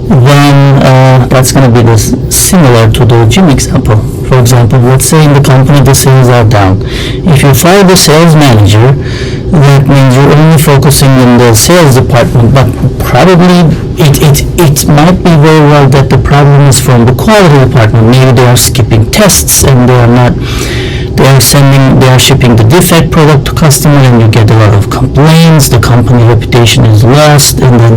then that's going to be similar to the gym example. For example, let's say in the company the sales are down. If you fire the sales manager, that means you're only focusing on the sales department, but probably it might be very well that the problem is from the quality department. Maybe they are skipping tests and they are shipping the defect product to customer, and you get a lot of complaints. The company reputation is lost, and then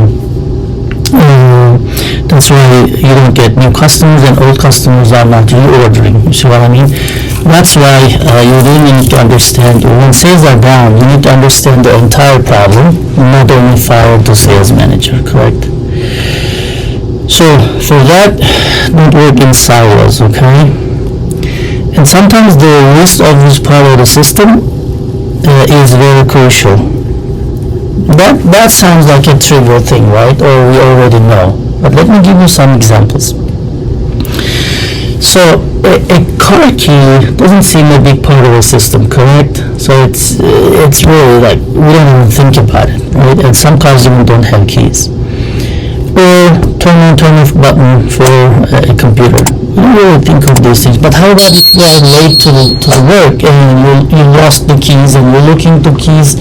that's why you don't get new customers, and old customers are not reordering. You see what I mean? That's why you really need to understand, when sales are down, you need to understand the entire problem, not only fire the sales manager, correct? So for that, don't work in silos, okay? And sometimes the least obvious part of the system is very crucial. That sounds like a trivial thing, right? Or we already know. But let me give you some examples. So a car key doesn't seem a big part of a system, correct? So it's really like, we don't even think about it, right? And some cars even don't have keys. Or turn off button for a computer. You don't really think of these things. But how about if you are late to the work and you lost the keys, and you're looking to keys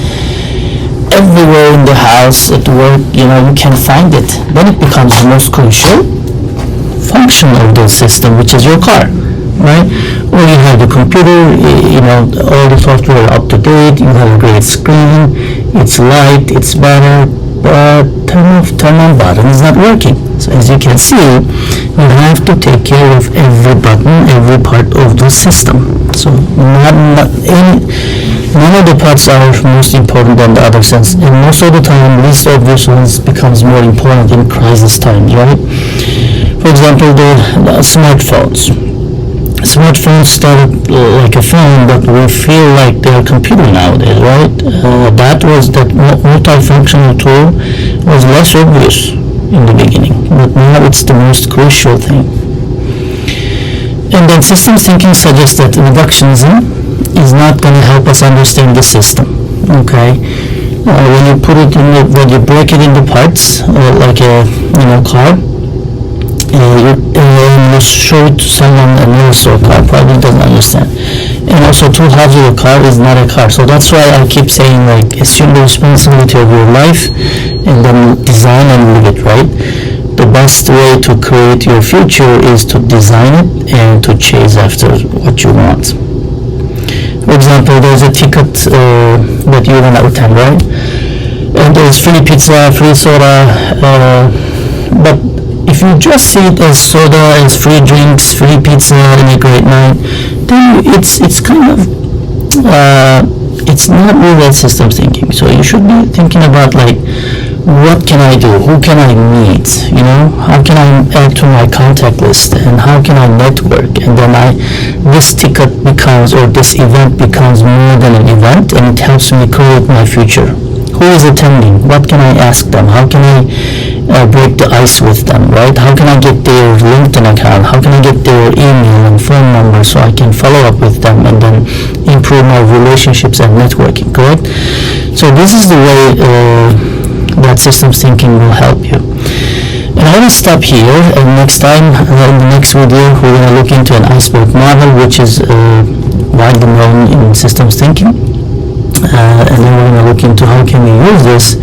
everywhere in the house, at work, you can't find it. Then it becomes the most crucial function of the system, which is your car, right? Or you have the computer, all the software up to date, you have a great screen, it's light, it's better, but turn on button is not working. So as you can see, you have to take care of every button, every part of the system. So none of the parts are most important than the other sense, and most of the time, least obvious ones becomes more important in crisis times, right? For example, the smartphones. Smartphones started like a phone, but we feel like they're a computer nowadays, right? That multifunctional tool was less obvious in the beginning, but now it's the most crucial thing. And then systems thinking suggests that reductionism is not going to help us understand the system. Okay, when you put it when you break it into parts, like a car, you show it to someone and also a car probably doesn't understand. And also, two halves of a car is not a car. So that's why I keep saying, like, assume the responsibility of your life and then design and live it, right? The best way to create your future is to design it and to chase after what you want. For example, there's a ticket that you want to attend, right? And there's free pizza, free soda, but if you just see it as soda, as free drinks, free pizza, and a great night, then it's kind of it's not really that systems thinking. So you should be thinking about, like, what can I do? Who can I meet? How can I add to my contact list? And how can I network? And then this ticket becomes, or this event becomes more than an event, and it helps me create my future. Who is attending? What can I ask them? How can I break the ice with them, right? How can I get their LinkedIn account? How can I get their email and phone number so I can follow up with them and then improve my relationships and networking, correct? So this is the way that systems thinking will help you. And I will stop here, and next time, in the next video, we're going to look into an iceberg model, which is widely known in systems thinking. And then we're going to look into how can we use this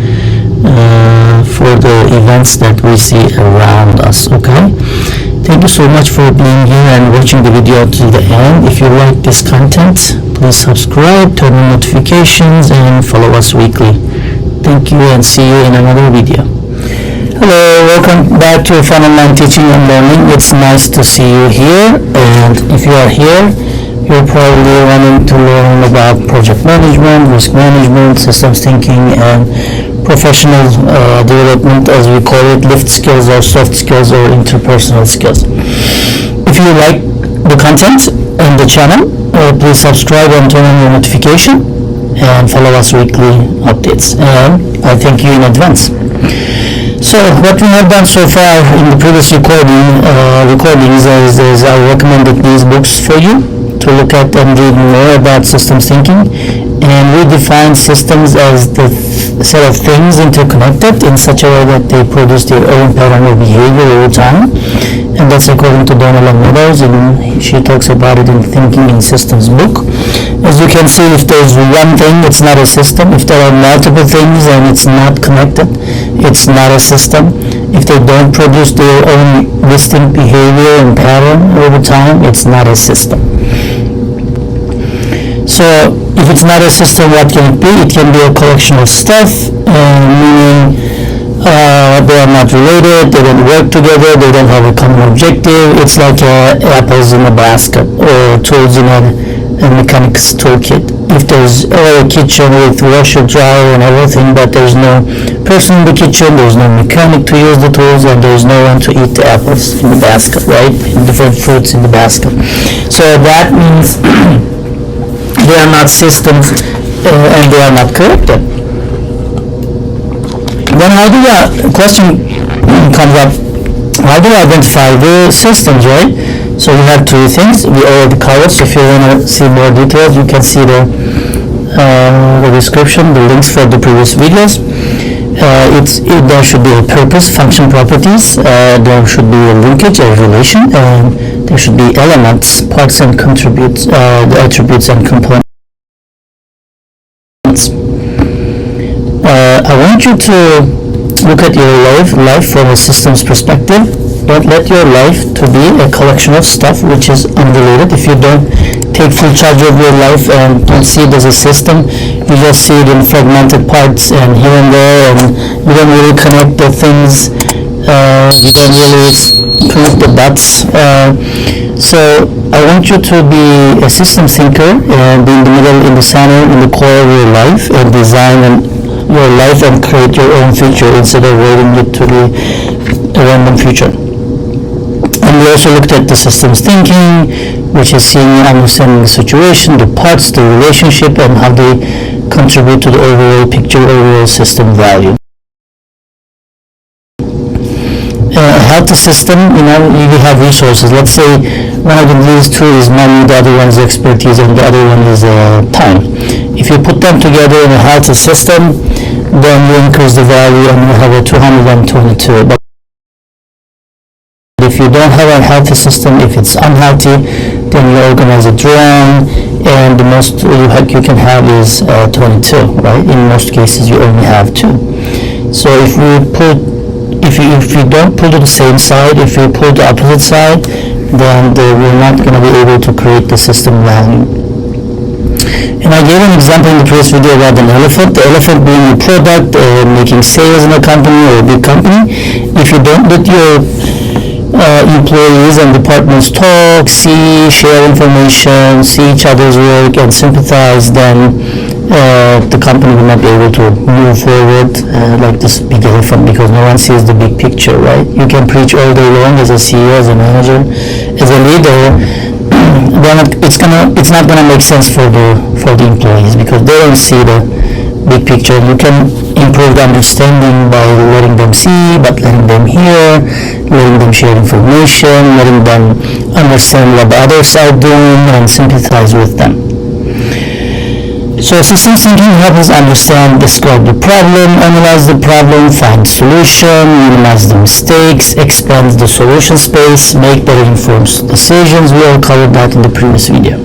for the events that we see around us, okay? Thank you so much for being here and watching the video to the end. If you like this content, please subscribe, turn on notifications, and follow us weekly. Thank you, and see you in another video. Hello, welcome back to Fun Online Teaching and Learning. It's nice to see you here, and if you are here, you're probably wanting to learn about project management, risk management, systems thinking, and professional development, as we call it, lift skills or soft skills or interpersonal skills. If you like the content on the channel, please subscribe and turn on your notification and follow us weekly updates. And I thank you in advance. So what we have done so far in the previous recordings is I recommended these books for you to look at and read more about systems thinking, and we define systems as the set of things interconnected in such a way that they produce their own pattern of behavior over time, and that's according to Donnelly Meadows, and she talks about it in Thinking in Systems book. As you can see, if there's one thing, it's not a system. If there are multiple things and it's not connected, it's not a system. If they don't produce their own distinct behavior and pattern over time, it's not a system. So if it's not a system, what can it be? It can be a collection of stuff, meaning they are not related, they don't work together, they don't have a common objective. It's like apples in a basket or tools in a mechanic's toolkit. If there's a kitchen with washer, dryer, and everything, but there's no person in the kitchen, there's no mechanic to use the tools, and there's no one to eat the apples in the basket, right? Different fruits in the basket. So that means they are not systems and they are not connected. Then how do the question comes up, how do we identify the systems, right? So we have two things we already covered. So if you want to see more details, you can see the description, the links for the previous videos. There should be a purpose, function, properties. There should be a linkage, a relation, and there should be elements, parts and contributes, the attributes and components. I want you to look at your life from a systems perspective. Don't let your life to be a collection of stuff which is unrelated. If you don't take full charge of your life and don't see it as a system, you just see it in fragmented parts and here and there, and you don't really connect the things, you don't really connect the dots. So I want you to be a system thinker and be in the middle, in the center, in the core of your life, and design your life and create your own future instead of waiting it to be a random future. And we also looked at the systems thinking, which is seeing and understanding the situation, the parts, the relationship, and how they contribute to the overall picture, overall system value. A healthy system, you have resources. Let's say one of these two is money, the other one is expertise, and the other one is time. If you put them together in a healthy system, then you increase the value and you have a 222. But if you don't have a healthy system, if it's unhealthy, then you organize it wrong, and the most you can have is 22, right? In most cases, you only have 2. So if you don't pull to the same side, if you pull the opposite side, then we're not going to be able to create the system value. And I gave an example in the previous video about an elephant. The elephant being a product, making sales in a company or a big company. If you don't let your employees and departments talk, share information, see each other's work, and sympathize, then the company will not be able to move forward like this big elephant, because no one sees the big picture, right? You can preach all day long as a CEO, as a manager, as a leader, then it's not gonna make sense for the employees, because they don't see the big picture. You can improve the understanding by letting them see, but letting them hear, letting them share information, letting them understand what the others are doing, and sympathize with them. So systems thinking helps us understand, describe the problem, analyze the problem, find solution, minimize the mistakes, expand the solution space, make better informed decisions. We all covered that in the previous video.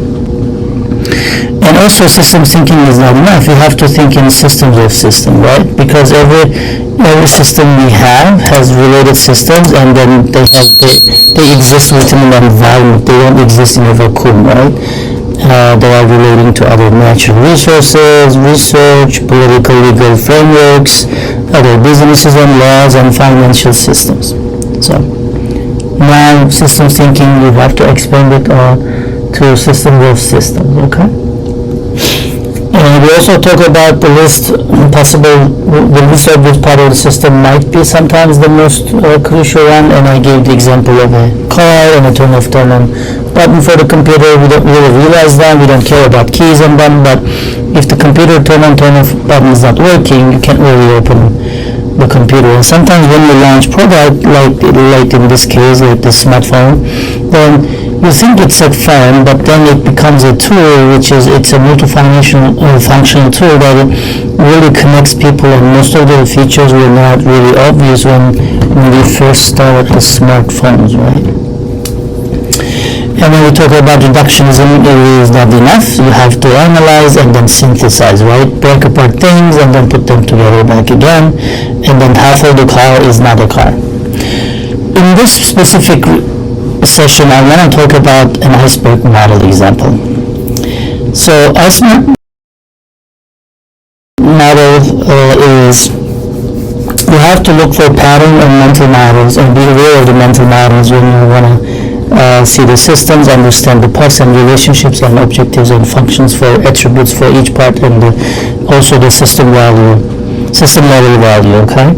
And also, systems thinking is not enough. You have to think in systems of system, right? Because every system we have has related systems, and then they exist within an environment. They don't exist in a vacuum, right? They are relating to other natural resources, research, political, legal frameworks, other businesses and laws, and financial systems. So now, systems thinking, you have to expand it to systems of systems, okay? And we also talk about the list, the list of this part of the system might be sometimes the most crucial one, and I gave the example of a car and a turn-off, turn-on button for the computer. We don't really realize that, we don't care about keys on them, but if the computer turn-on, turn-off button is not working, you can't really open the computer. And sometimes when you launch product, like in this case, like the smartphone, then you think it's a phone, but then it becomes a tool, it's a multifunctional tool that really connects people, and most of the features were not really obvious when we first started the smartphones, right? And when we talk about reductionism, it is not enough. You have to analyze and then synthesize, right? Break apart things and then put them together back again, and then half of the car is not a car. In this specific session, I want to talk about an iceberg model example. So iceberg model is, you have to look for pattern and mental models, and be aware of the mental models when you want to see the systems, understand the parts and relationships and objectives and functions for attributes for each part, and also the system level value, okay?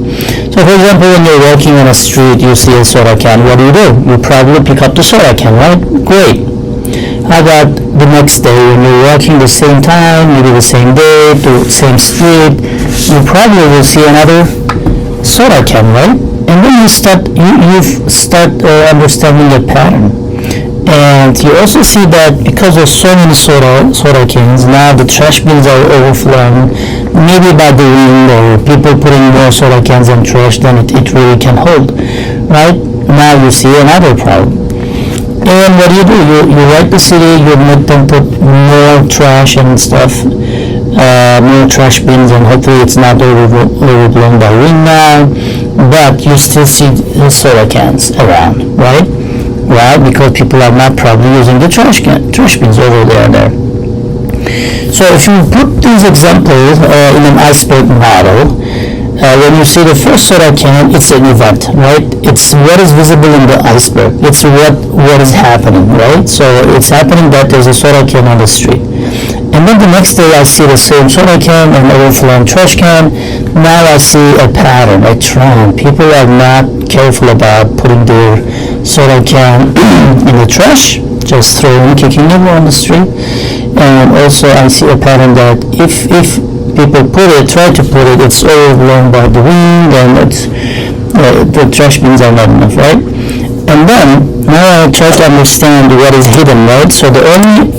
So for example, when you're walking on a street, you see a soda can, what do? You probably pick up the soda can, right? Great. How about the next day, when you're walking the same time, maybe the same day, the same street, you probably will see another soda can, right? And then you start understanding the pattern. And you also see that because there's so many soda cans, now the trash bins are overflowing, maybe by the wind or people putting more soda cans and trash than it really can hold, right? Now you see another problem. And what do? You write the city, you make them put more trash and stuff, more trash bins, and hopefully it's not overblown by wind now, but you still see soda cans around, right? Why? Because people are not probably using the trash bins over there. So if you put these examples in an iceberg model, When you see the first soda can, it's an event, right? It's what is visible in the iceberg. It's what is happening, right? So it's happening that there's a soda can on the street. And then the next day I see the same soda can and overflowing trash can. Now I see a pattern, a trend. People are not careful about putting their soda can in the trash, just throwing, kicking it on the street. And also I see a pattern that if people try to put it, it's overblown by the wind, and the trash bins are not enough, right? And then now I try to understand what is hidden, right? So the only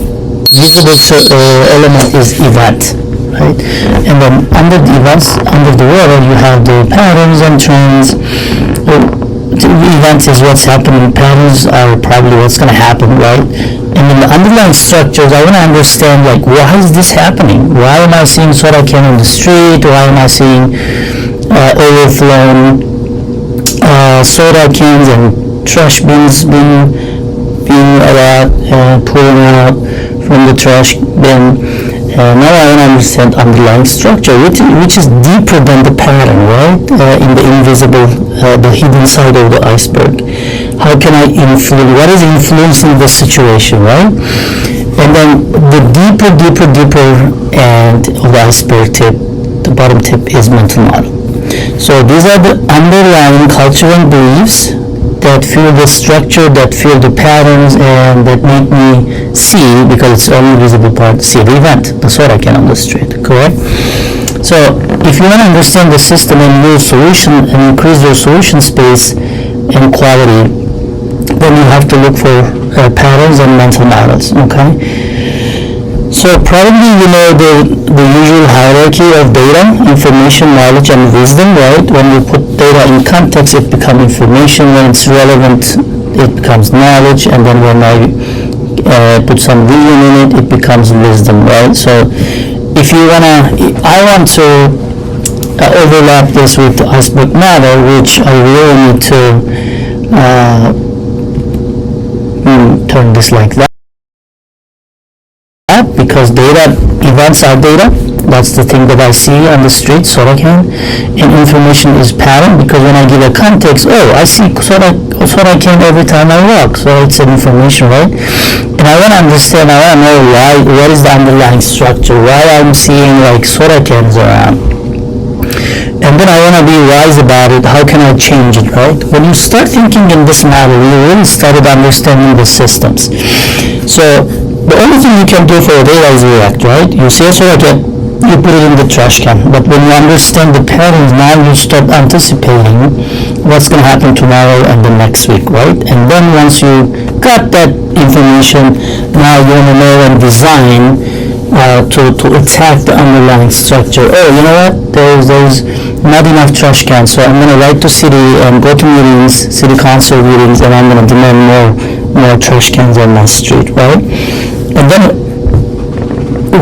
visible element is event, right? And then under the events, under the water, you have the patterns and trends. The events is what's happening. Patterns are probably what's going to happen, right? And in the underlying structures, I want to understand, like, why is this happening? Why am I seeing soda can on the street? Why am I seeing overflown soda cans and trash bins being pouring out from the trash bin? Now I want to understand underlying structure, which is deeper than the pattern, right? In the invisible, the hidden side of the iceberg. How can I influence? What is influencing the situation, right? And then the deeper end of the iceberg tip, the bottom tip, is mental model. So these are the underlying cultural and beliefs that feel the structure, that feel the patterns, and that make me see, because it's only visible part, see the event, the soda can on the street, correct? So if you want to understand the system and use solution and increase your solution space and quality, then you have to look for patterns and mental models, okay? So probably you know the usual hierarchy of data, information, knowledge, and wisdom, right? When you put data in context, it becomes information. When it's relevant, it becomes knowledge. And then when I put some vision in it, it becomes wisdom, right? So if you I want to overlap this with the iceberg model, which I really need to turn this like that, because events are data. That's the thing that I see on the street, soda can. And information is pattern, because when I give a context, I see soda can every time I walk, so it's an information, right? And I want to understand, I want to know what is the underlying structure, why I'm seeing like soda cans around. And then I want to be wise about it. How can I change it, right? When you start thinking in this model, you really started understanding the systems. So the only thing you can do for a data is react, right? You see a soda can, you put it in the trash can. But when you understand the patterns, now you start anticipating what's going to happen tomorrow and the next week, right? And then once you got that information, now you want to know and design to attack the underlying structure. You know what? There's not enough trash cans, so I'm going to write to city and go to meetings, city council meetings, and I'm going to demand more trash cans on my street, right? And then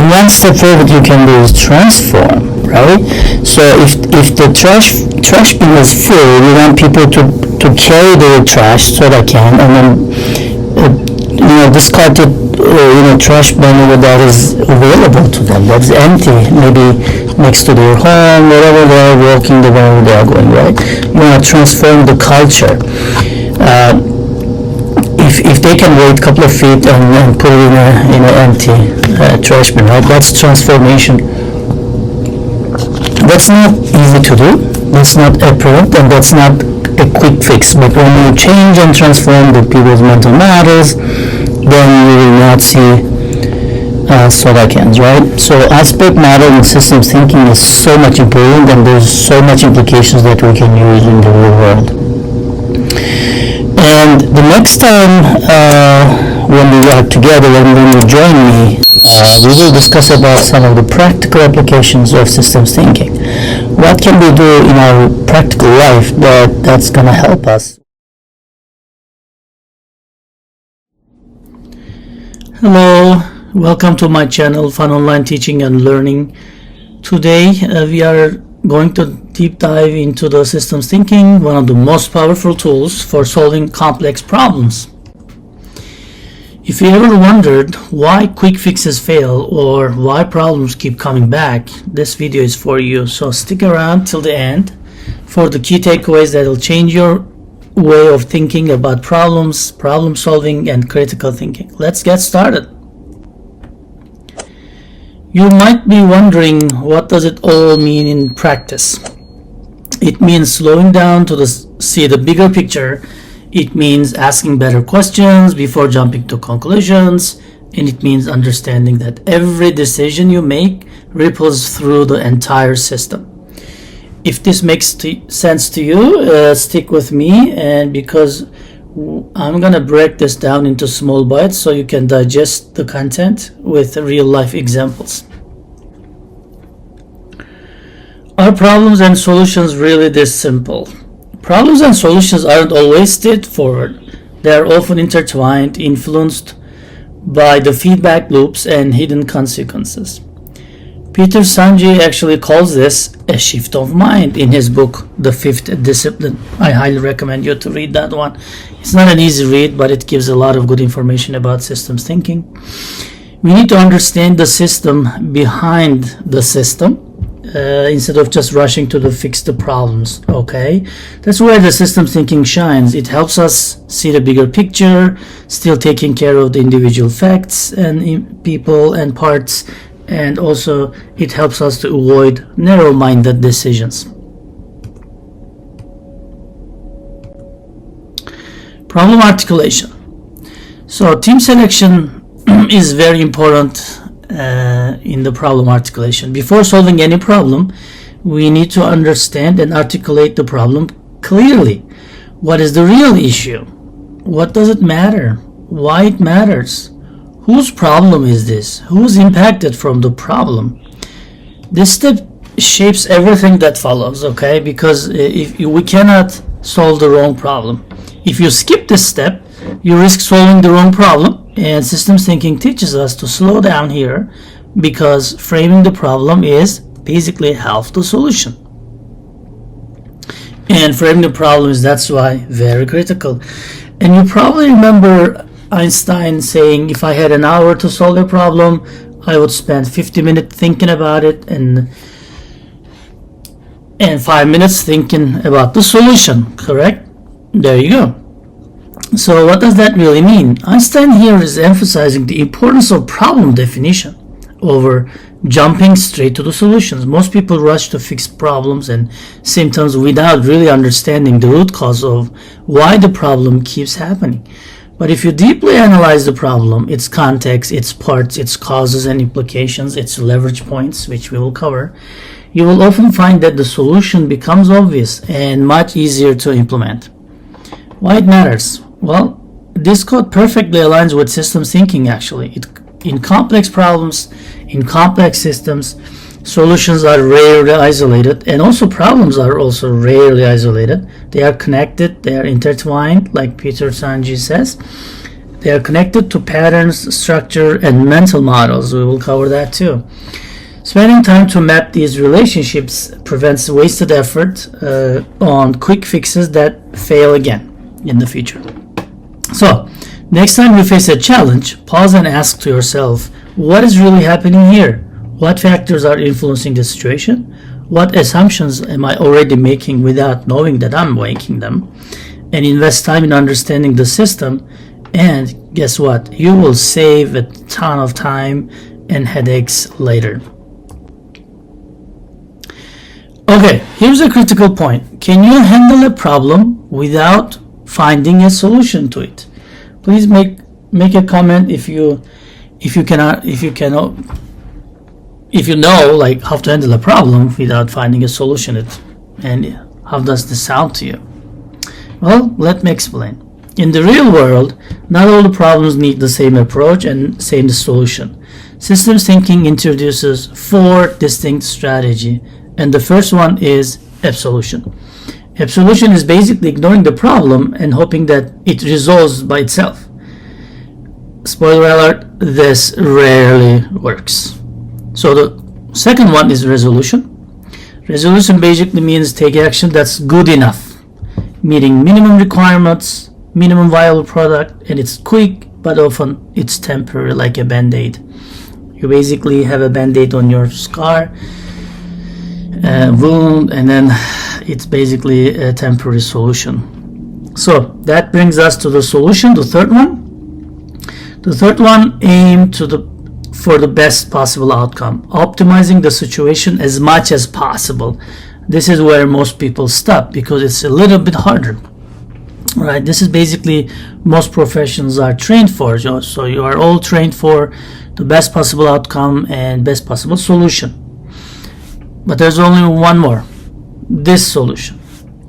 one step forward you can do is transform, right? So if the trash bin is full, you want people to carry their trash soda can, and then discarded trash bin that is available to them, that's empty, maybe next to their home, wherever they are walking, wherever they are going, right? You want to transform the culture. If they can wait a couple of feet and put it in an empty trash bin, right? That's transformation. That's not easy to do. That's not apparent, and that's not a quick fix. But when you change and transform the people's mental models, then you will not see soda cans, right? So iceberg model and systems thinking is so much important, and there's so much implications that we can use in the real world. And the next time when we are together, when you join me, we will discuss about some of the practical applications of systems thinking. What can we do in our practical life that's going to help us? Hello, welcome to my channel, Fun Online Teaching and Learning. Today we are going to deep dive into the systems thinking, one of the most powerful tools for solving complex problems. If you ever wondered why quick fixes fail or why problems keep coming back, this video is for you. So stick around till the end for the key takeaways that will change your way of thinking about problems, problem solving, and critical thinking. Let's get started. You might be wondering, what does it all mean in practice? It means slowing down to see the bigger picture. It means asking better questions before jumping to conclusions, and it means understanding that every decision you make ripples through the entire system. If this makes sense to you, stick with me, and because I'm gonna break this down into small bites so you can digest the content with real life examples. Are problems and solutions really this simple? Problems and solutions aren't always straightforward. They are often intertwined, influenced by the feedback loops and hidden consequences. Peter Sanji actually calls this a shift of mind in his book, The Fifth Discipline. I highly recommend you to read that one. It's not an easy read, but it gives a lot of good information about systems thinking. We need to understand the system behind the system. Instead of just rushing to fix the problems, okay? That's where the systems thinking shines. It helps us see the bigger picture, still taking care of the individual facts and people and parts, and also it helps us to avoid narrow-minded decisions. Problem articulation. So team selection is very important in the problem articulation. Before solving any problem, we need to understand and articulate the problem clearly. What is the real issue? What does it matter? Why it matters? Whose problem is this? Who's impacted from the problem? This step shapes everything that follows, okay? Because if we cannot solve the wrong problem. If you skip this step, you risk solving the wrong problem. And systems thinking teaches us to slow down here, because framing the problem is basically half the solution. And framing the problem is, that's why, very critical. And you probably remember Einstein saying, if I had an hour to solve a problem, I would spend 50 minutes thinking about it and 5 minutes thinking about the solution, correct? There you go. So what does that really mean? Einstein here is emphasizing the importance of problem definition over jumping straight to the solutions. Most people rush to fix problems and symptoms without really understanding the root cause of why the problem keeps happening. But if you deeply analyze the problem, its context, its parts, its causes and implications, its leverage points, which we will cover, you will often find that the solution becomes obvious and much easier to implement. Why it matters? Well, this code perfectly aligns with systems thinking, actually. In complex problems, in complex systems, solutions are rarely isolated, and also problems are also rarely isolated. They are connected, they are intertwined, like Peter Sanji says. They are connected to patterns, structure, and mental models. We will cover that too. Spending time to map these relationships prevents wasted effort on quick fixes that fail again in the future. So, next time you face a challenge, pause and ask to yourself, what is really happening here? What factors are influencing the situation? What assumptions am I already making without knowing that I'm making them? And invest time in understanding the system, and guess what? You will save a ton of time and headaches later. Okay, here's a critical point. Can you handle a problem without finding a solution to it? Please make a comment if you know like how to handle a problem without finding a solution to it. And how does this sound to you? Well, let me explain. In the real world, not all the problems need the same approach and same solution. Systems thinking introduces 4 distinct strategies, and the first one is absolution. Absolution is basically ignoring the problem and hoping that it resolves by itself. Spoiler alert, this rarely works. So the second one is resolution. Resolution basically means take action that's good enough, meeting minimum requirements, minimum viable product, and it's quick, but often it's temporary, like a band-aid. You basically have a band-aid on your scar, wound, and then it's basically a temporary solution. So that brings us to the solution, the third one. The third one, aim for the best possible outcome, optimizing the situation as much as possible. This is where most people stop because it's a little bit harder, right? This is basically most professions are trained for. So you are all trained for the best possible outcome and best possible solution. But there's only one more, this solution.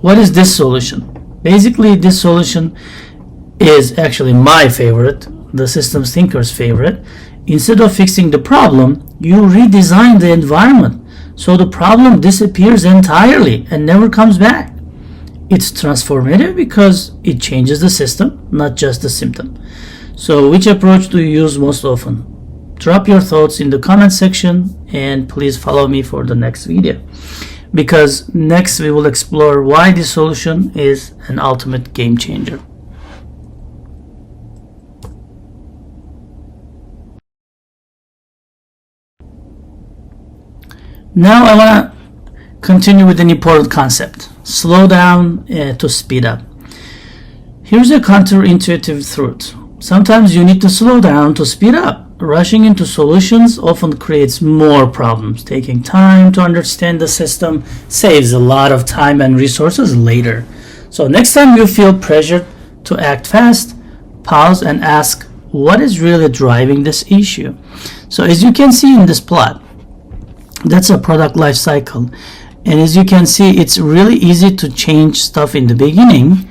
What is this solution? Basically, this solution is actually my favorite, the systems thinker's favorite. Instead of fixing the problem, you redesign the environment so the problem disappears entirely and never comes back. It's transformative because it changes the system, not just the symptom. So which approach do you use most often? Drop your thoughts in the comment section and please follow me for the next video, because next we will explore why this solution is an ultimate game changer. Now I want to continue with an important concept: slow down to speed up. Here's a counterintuitive truth. Sometimes you need to slow down to speed up. Rushing into solutions often creates more problems. Taking time to understand the system saves a lot of time and resources later. So next time you feel pressured to act fast, pause and ask, what is really driving this issue? So as you can see in this plot, that's a product life cycle. And as you can see, it's really easy to change stuff in the beginning.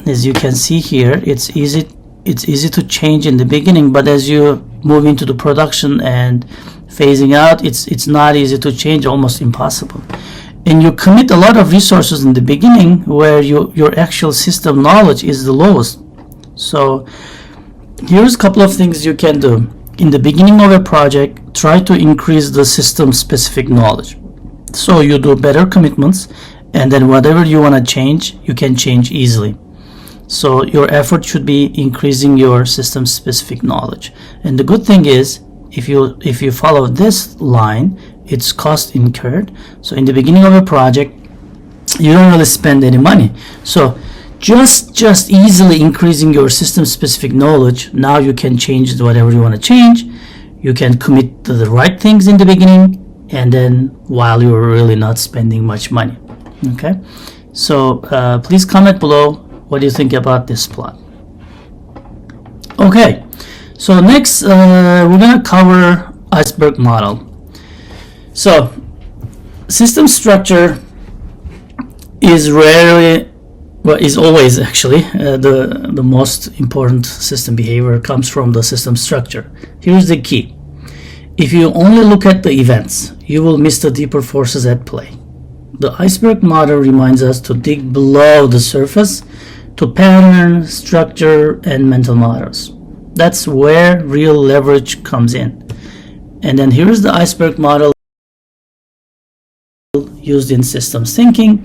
As you can see here, it's easy to change in the beginning, but as you move into the production and phasing out, it's not easy to change, almost impossible. And you commit a lot of resources in the beginning where your actual system knowledge is the lowest. So here's a couple of things you can do. In the beginning of a project, try to increase the system specific knowledge. So you do better commitments, and then whatever you want to change, you can change easily. So your effort should be increasing your system specific knowledge. And the good thing is, if you follow this line, it's cost incurred. So in the beginning of a project, you don't really spend any money. So just easily increasing your system specific knowledge, now you can change whatever you want to change. You can commit to the right things in the beginning, and then while you're really not spending much money. Okay, so please comment below what do you think about this plot. Okay, so next we're gonna cover iceberg model. So system structure is rarely, well, is always actually the most important system behavior comes from the system structure. Here's the key: if you only look at the events, you will miss the deeper forces at play. The iceberg model reminds us to dig below the surface to pattern, structure, and mental models. That's where real leverage comes in. And then here's the iceberg model used in systems thinking.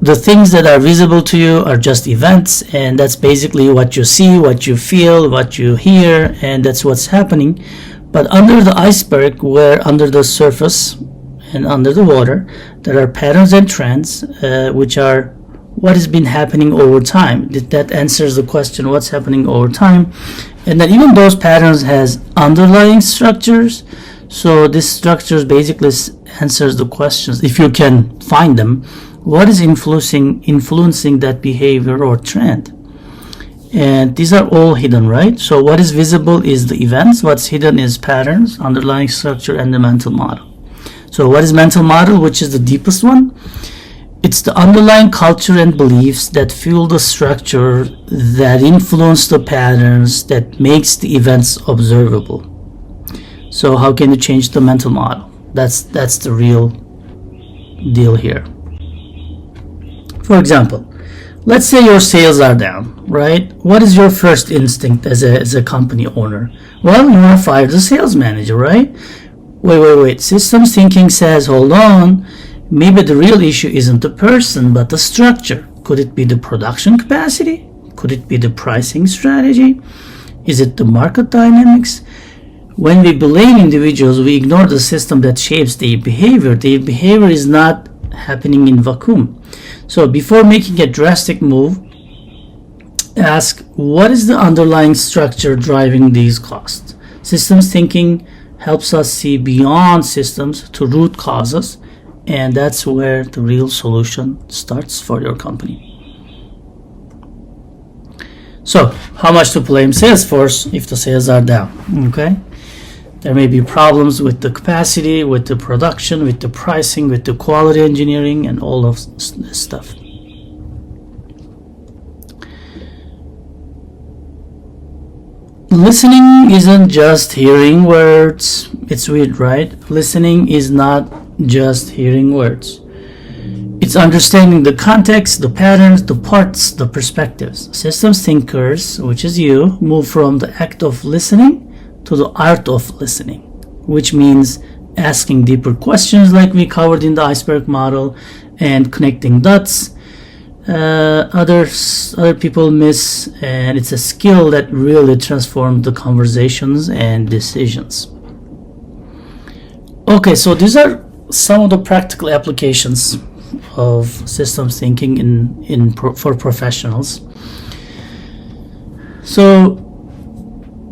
The things that are visible to you are just events, and that's basically what you see, what you feel, what you hear, and that's what's happening. But under the iceberg, where under the surface and under the water, there are patterns and trends, which are what has been happening over time. That answers the question, what's happening over time. And then even those patterns has underlying structures. So this structures basically answers the questions, if you can find them, what is influencing that behavior or trend. And these are all hidden, right? So what is visible is the events, what's hidden is patterns, underlying structure, and the mental model. So what is mental model, which is the deepest one? It's the underlying culture and beliefs that fuel the structure, that influence the patterns, that makes the events observable. So how can you change the mental model? That's the real deal here. For example, let's say your sales are down, right? What is your first instinct as a company owner? Well, you want to fire the sales manager, right? Wait. Systems thinking says, hold on, maybe the real issue isn't the person, but the structure. Could it be the production capacity? Could it be the pricing strategy? Is it the market dynamics? When we blame individuals, we ignore the system that shapes their behavior. Their behavior is not happening in vacuum. So before making a drastic move, ask, what is the underlying structure driving these costs? Systems thinking helps us see beyond systems to root causes, and that's where the real solution starts for your company. So, how much to blame Salesforce if the sales are down? Okay, there may be problems with the capacity, with the production, with the pricing, with the quality engineering, and all of this stuff. Listening isn't just hearing words. It's weird, right? Listening is not just hearing words. It's understanding the context, the patterns, the parts, the perspectives. Systems thinkers, which is you, move from the act of listening to the art of listening, which means asking deeper questions like we covered in the iceberg model and connecting dots other people miss, and it's a skill that really transforms the conversations and decisions. Okay, so these are some of the practical applications of systems thinking for professionals. So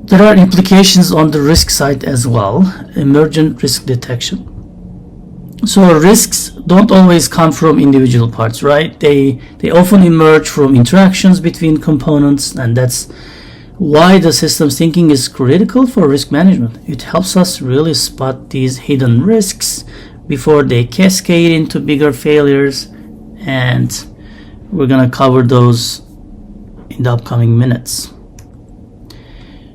there are implications on the risk side as well, emergent risk detection. So risks don't always come from individual parts, right? They often emerge from interactions between components, and that's why the systems thinking is critical for risk management. It helps us really spot these hidden risks before they cascade into bigger failures, and we're gonna cover those in the upcoming minutes.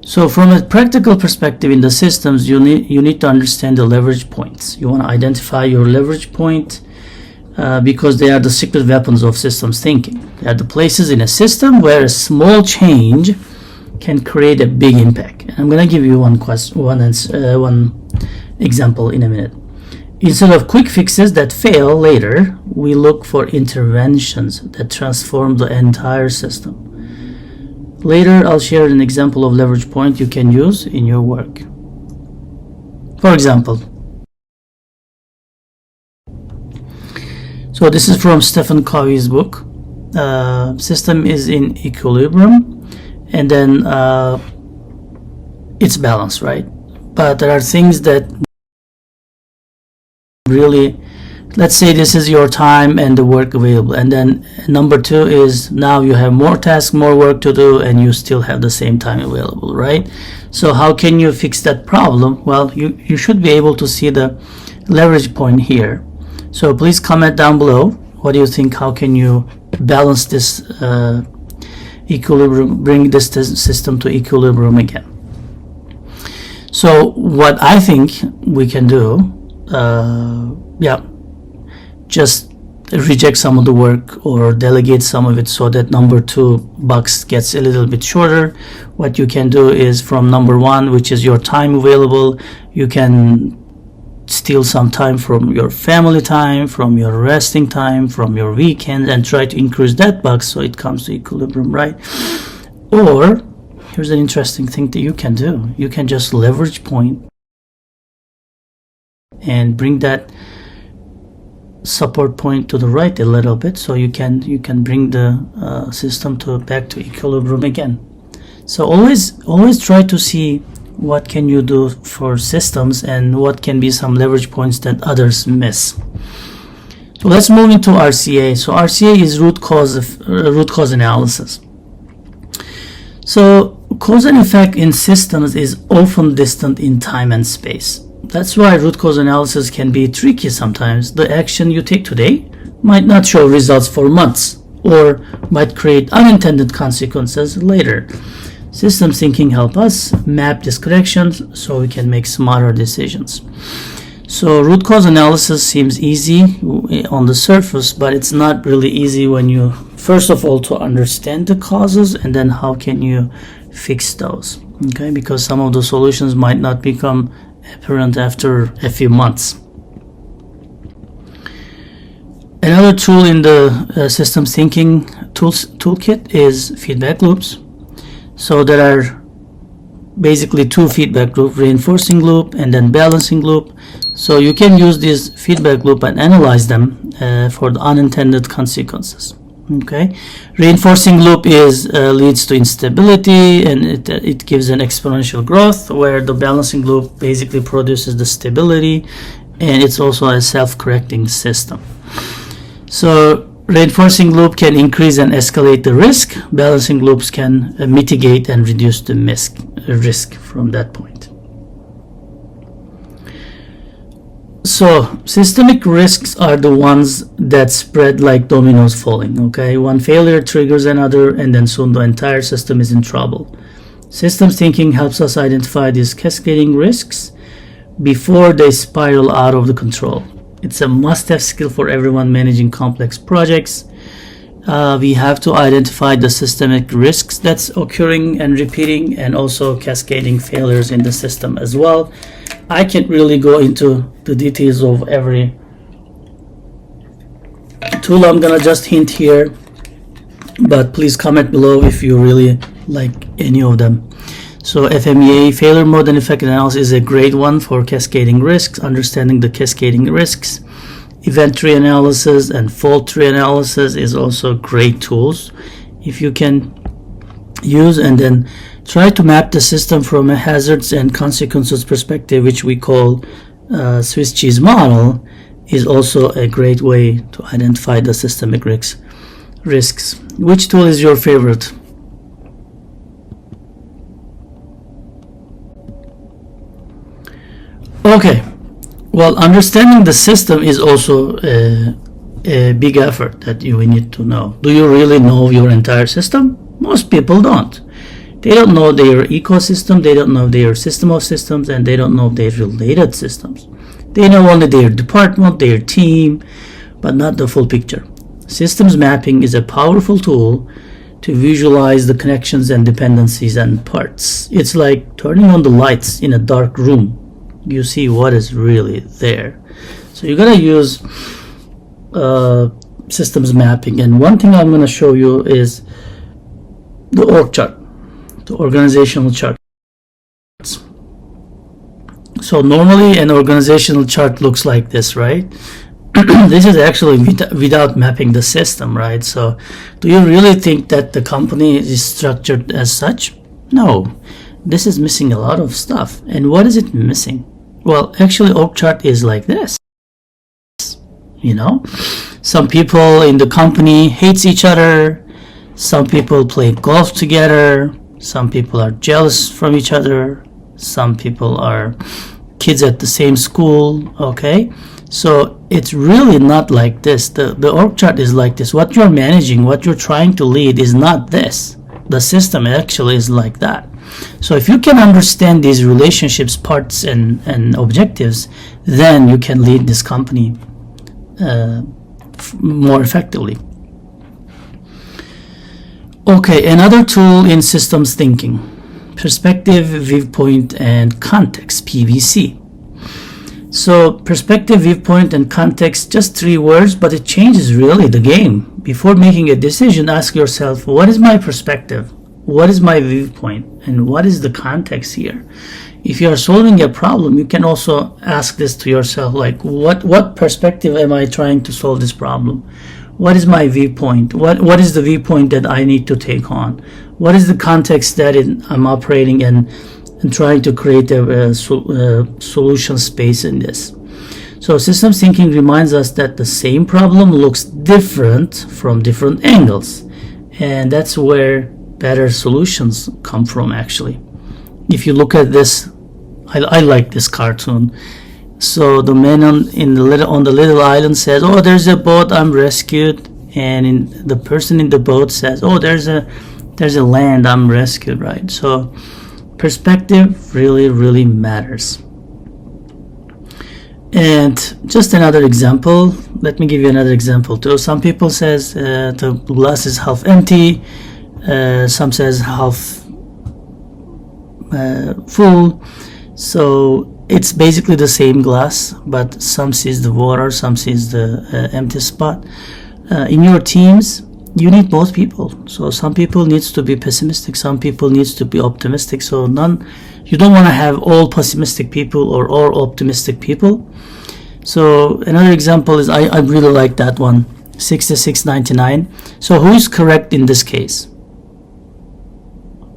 So from a practical perspective in the systems, you need to understand the leverage points. You want to identify your leverage point because they are the secret weapons of systems thinking. They are the places in a system where a small change can create a big impact. And I'm going to give you one example in a minute. Instead of quick fixes that fail later, we look for interventions that transform the entire system. Later, I'll share an example of leverage point you can use in your work. For example, so this is from Stephen Covey's book. System is in equilibrium, and then it's balanced, right? But there are things that really, let's say this is your time and the work available, and then number two is now you have more tasks, more work to do, and you still have the same time available, right? So how can you fix that problem? Well, you should be able to see the leverage point here. So please comment down below, what do you think? How can you balance this equilibrium, bring this system to equilibrium again? So what I think we can do, just reject some of the work or delegate some of it so that number 2 box gets a little bit shorter. What you can do is from number 1, which is your time available, you can steal some time from your family time, from your resting time, from your weekend, and try to increase that box so it comes to equilibrium, right? Or here's an interesting thing that you can do. You can just leverage point and bring that support point to the right a little bit, so you can bring the system back to equilibrium again. So always try to see what can you do for systems and what can be some leverage points that others miss. So let's move into RCA. So RCA is root cause analysis. So cause and effect in systems is often distant in time and space. That's why root cause analysis can be tricky sometimes. The action you take today might not show results for months or might create unintended consequences later. Systems thinking help us map these connections so we can make smarter decisions. So root cause analysis seems easy on the surface, but it's not really easy when you first of all to understand the causes and then how can you fix those, okay? Because some of the solutions might not become apparent after a few months. Another tool in the systems thinking toolkit is feedback loops. So there are basically two feedback loop, reinforcing loop and then balancing loop. So you can use this feedback loop and analyze them for the unintended consequences. Okay, reinforcing loop is leads to instability, and it gives an exponential growth, where the balancing loop basically produces the stability, and it's also a self-correcting system. So reinforcing loop can increase and escalate the risk. Balancing loops can mitigate and reduce the risk from that point. So systemic risks are the ones that spread like dominoes falling. Okay, one failure triggers another, and then soon the entire system is in trouble. Systems thinking helps us identify these cascading risks before they spiral out of the control. It's a must-have skill for everyone managing complex projects. We have to identify the systemic risks that's occurring and repeating, and also cascading failures in the system as well. I can't really go into the details of every tool. I'm gonna just hint here, but please comment below if you really like any of them. So FMEA, failure mode and effect analysis, is a great one for cascading risks, understanding the cascading risks. Event tree analysis and fault tree analysis is also great tools if you can use, and then try to map the system from a hazards and consequences perspective, which we call Swiss cheese model, is also a great way to identify the systemic risks. Which tool is your favorite? Okay, well, understanding the system is also a big effort that we need to know. Do you really know your entire system? Most people don't. They don't know their ecosystem, they don't know their system of systems, and they don't know their related systems. They know only their department, their team, but not the full picture. Systems mapping is a powerful tool to visualize the connections and dependencies and parts. It's like turning on the lights in a dark room. You see what is really there. So you're gonna use systems mapping, and one thing I'm gonna show you is the org chart, the organizational chart. So normally an organizational chart looks like this, right? This is actually without mapping the system, right? So do you really think that the company is structured as such? No, this is missing a lot of stuff. And what is it missing? Well, actually org chart is like this. You know, some people in the company hates each other. Some people play golf together. Some people are jealous from each other. Some people are kids at the same school. Okay, so it's really not like this. The org chart is like this. What you're managing, what you're trying to lead is not this. The system actually is like that. So if you can understand these relationships, parts, and objectives, then you can lead this company more effectively. Okay, another tool in systems thinking: perspective, viewpoint, and context, PVC. So perspective, viewpoint, and context, just 3 words, but it changes really the game. Before making a decision, ask yourself, what is my perspective? What is my viewpoint? And what is the context here? If you are solving a problem, you can also ask this to yourself, like, what perspective am I trying to solve this problem? What is my viewpoint? What is the viewpoint that I need to take on? What is the context that I'm operating and trying to create a solution space in this? So systems thinking reminds us that the same problem looks different from different angles, and that's where better solutions come from, actually. If you look at this, I like this cartoon. So the man on the little island says, "Oh, there's a boat, I'm rescued," and the person in the boat says, "Oh, there's a land, I'm rescued," right? So perspective really matters. And just another example, let me give you another example too. Some people says the glass is half empty, some says half full. So it's basically the same glass, but some sees the water, some sees the empty spot. In your teams, you need both people. So some people needs to be pessimistic, some people needs to be optimistic. So you don't want to have all pessimistic people or all optimistic people. So another example is, I really like that one, 6699. So who is correct in this case?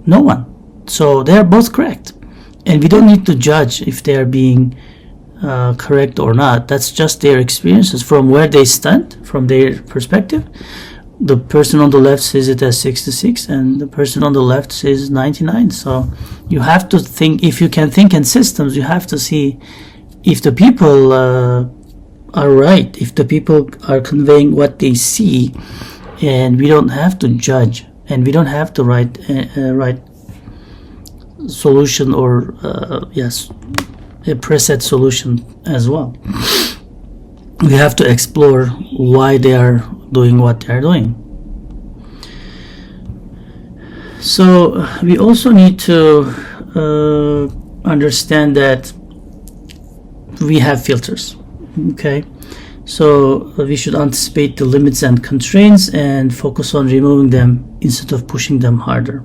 No one. So they are both correct, and we don't need to judge if they are being correct or not. That's just their experiences from where they stand, from their perspective. The person on the left sees it as 66, and the person on the left says 99. So you have to think, if you can think in systems, you have to see if the people are right, if the people are conveying what they see, and we don't have to judge, and we don't have to write solution or yes, a preset solution as well. We have to explore why they are doing what they are doing. So we also need to understand that we have filters. Okay, so we should anticipate the limits and constraints and focus on removing them instead of pushing them harder.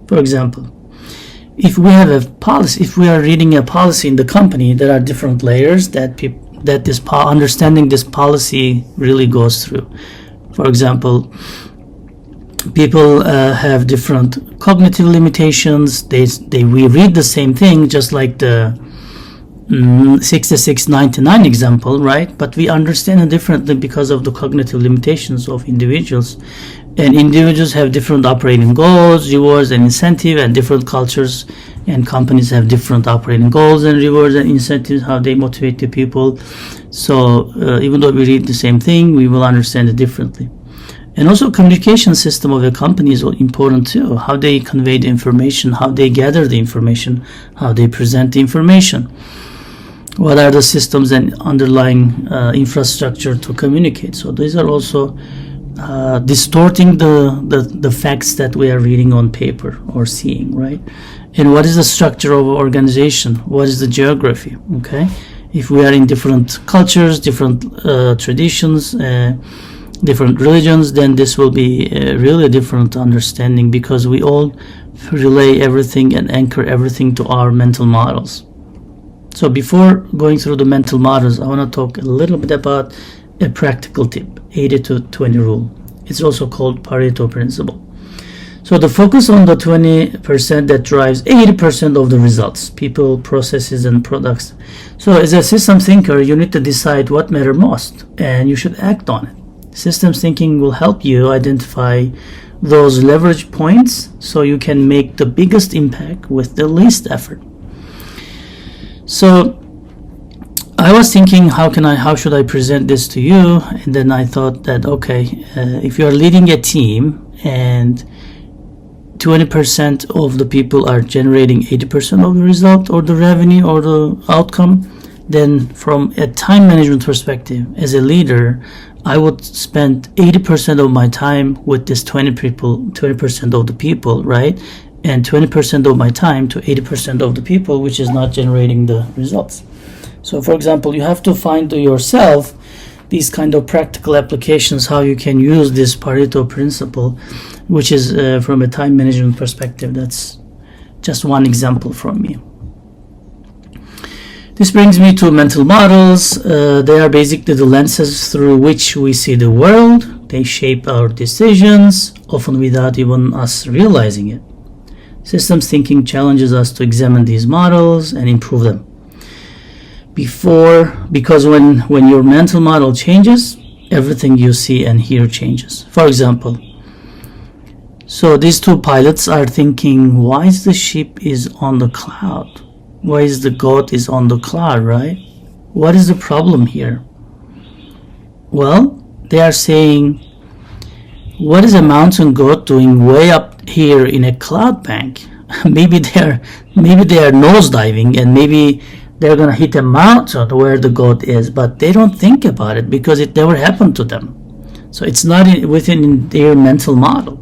For example, if we have a policy, if we are reading a policy in the company, there are different layers that understanding this policy really goes through. For example, people have different cognitive limitations. We read the same thing, just like the 6699 example, right? But we understand it differently because of the cognitive limitations of individuals. And individuals have different operating goals, rewards, and incentive, and different cultures and companies have different operating goals and rewards and incentives, how they motivate the people. So even though we read the same thing, we will understand it differently. And also, communication system of a company is important too. How they convey the information, how they gather the information, how they present the information. What are the systems and underlying infrastructure to communicate? So these are also distorting the facts that we are reading on paper or seeing, right? And what is the structure of organization? What is the geography? Okay, if we are in different cultures, different traditions, different religions, then this will be really a different understanding, because we all relay everything and anchor everything to our mental models. So before going through the mental models, I want to talk a little bit about a practical tip, 80-20 rule. It's also called Pareto principle. So the focus on the 20% that drives 80% of the results, people, processes, and products. So as a system thinker, you need to decide what matters most, and you should act on it. Systems thinking will help you identify those leverage points so you can make the biggest impact with the least effort. So I was thinking, how should I present this to you? And then I thought that, okay, if you're leading a team and 20% of the people are generating 80% of the result or the revenue or the outcome, then from a time management perspective, as a leader, I would spend 80% of my time with this 20% of the people, right? And 20% of my time to 80% of the people, which is not generating the results. So for example, you have to find yourself these kind of practical applications, how you can use this Pareto principle, which is from a time management perspective. That's just one example from me. This brings me to mental models. They are basically the lenses through which we see the world. They shape our decisions, often without even us realizing it. Systems thinking challenges us to examine these models and improve them. Because when your mental model changes, everything you see and hear changes. For example, so these two pilots are thinking, why is the ship is on the cloud? Why is the goat is on the cloud, right? What is the problem here? Well, they are saying, what is a mountain goat doing way up here in a cloud bank? maybe they are nosediving, and maybe they're gonna hit a mountain where the goat is, but they don't think about it because it never happened to them. So it's not within their mental model,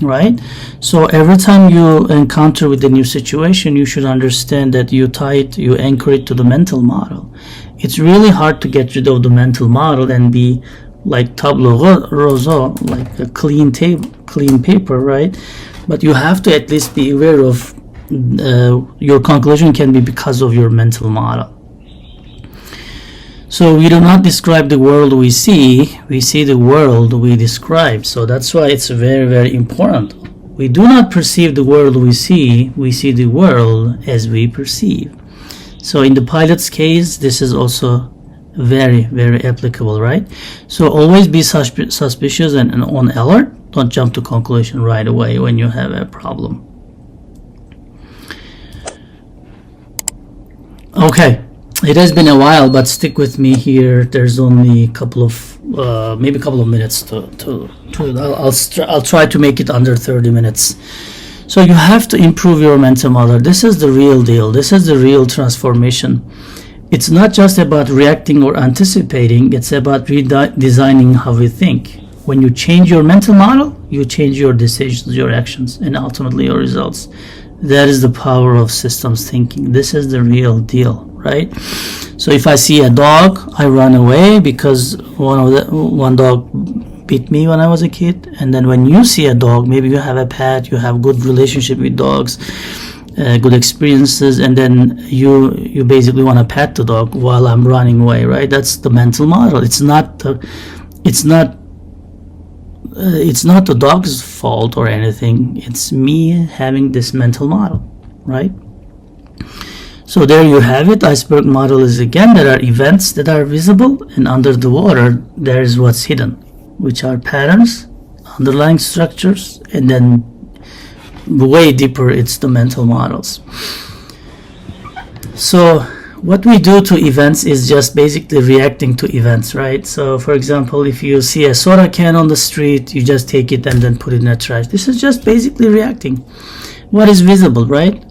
right? So every time you encounter with a new situation, you should understand that you anchor it to the mental model. It's really hard to get rid of the mental model and be like tableau rasa, like a clean table, clean paper, right? But you have to at least be aware of your conclusion can be because of your mental model. So we do not describe the world we see the world we describe. So that's why it's very, very important. We do not perceive the world we see the world as we perceive. So in the pilot's case, this is also very, very applicable, right? So always be suspicious and on alert. Don't jump to conclusion right away when you have a problem. Okay. It has been a while, but stick with me here. There's only a couple of maybe a couple of minutes to I'll try to make it under 30 minutes. So you have to improve your mental model. This is the real deal. This is the real transformation. It's not just about reacting or anticipating. It's about redesigning how we think. When you change your mental model, you change your decisions, your actions, and ultimately your results. That is the power of systems thinking. This is the real deal, right? So if I see a dog, I run away because one dog bit me when I was a kid. And then when you see a dog, maybe you have a pet, you have good relationship with dogs, good experiences, and then you basically want to pet the dog while I'm running away, right? That's the mental model. It's not the dog's fault or anything. It's me having this mental model, right? So there you have it. Iceberg model is, again, there are events that are visible, and under the water there is what's hidden, which are patterns, underlying structures, and then way deeper it's the mental models. So what we do to events is just basically reacting to events, right? So for example, if you see a soda can on the street, you just take it and then put it in the trash. This is just basically reacting. What is visible, right?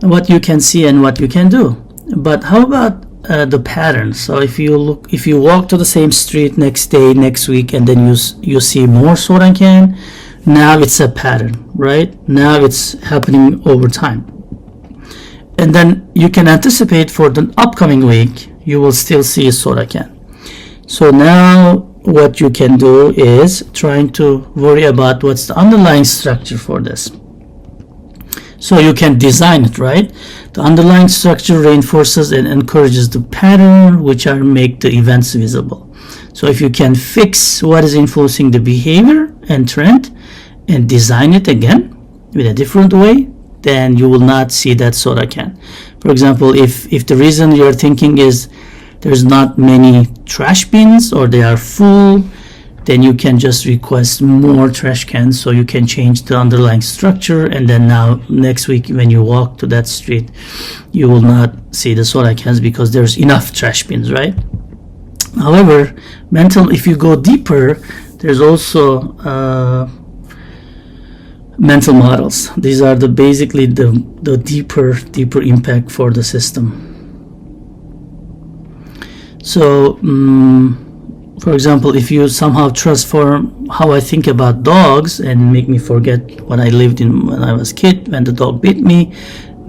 What you can see and what you can do. But how about the pattern? So if you walk to the same street next day, next week, and then you see more soda can, now it's a pattern, right? Now it's happening over time. And then you can anticipate for the upcoming week, you will still see a soda can. So now what you can do is trying to worry about what's the underlying structure for this. So you can design it, right? The underlying structure reinforces and encourages the pattern, which are make the events visible. So if you can fix what is influencing the behavior and trend and design it again with a different way, then you will not see that soda can. For example, if the reason you're thinking is there's not many trash bins or they are full, then you can just request more trash cans, so you can change the underlying structure, and then now next week when you walk to that street, you will not see the soda cans because there's enough trash bins, right? However, if you go deeper, there's also mental models. These are basically the deeper impact for the system. So for example, if you somehow transform how I think about dogs and make me forget what I lived in when I was a kid, when the dog bit me,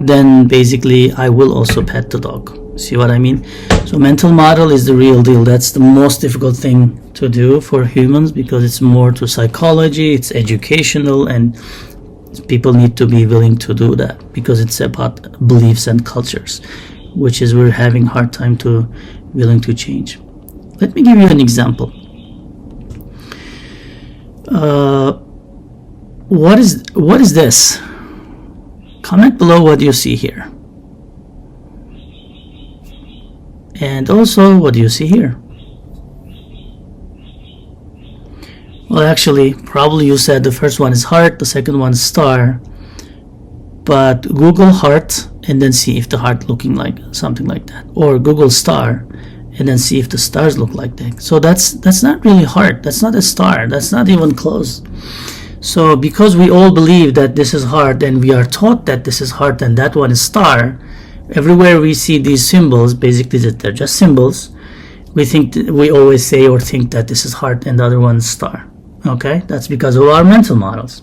then basically I will also pet the dog. See what I mean? So mental model is the real deal. That's the most difficult thing to do for humans because it's more to psychology, it's educational, and people need to be willing to do that because it's about beliefs and cultures, which is we're having hard time to willing to change. Let me give you an example. What is this? Comment below what you see here. And also, what do you see here? Well, actually, probably you said the first one is heart, the second one is star. But Google heart and then see if the heart looking like something like that. Or Google star and then see if the stars look like that. So that's not really heart. That's not a star. That's not even close. So because we all believe that this is heart and we are taught that this is heart and that one is star, everywhere we see these symbols, basically that they're just symbols, we always say or think that this is heart and the other one is star. Okay, that's because of our mental models.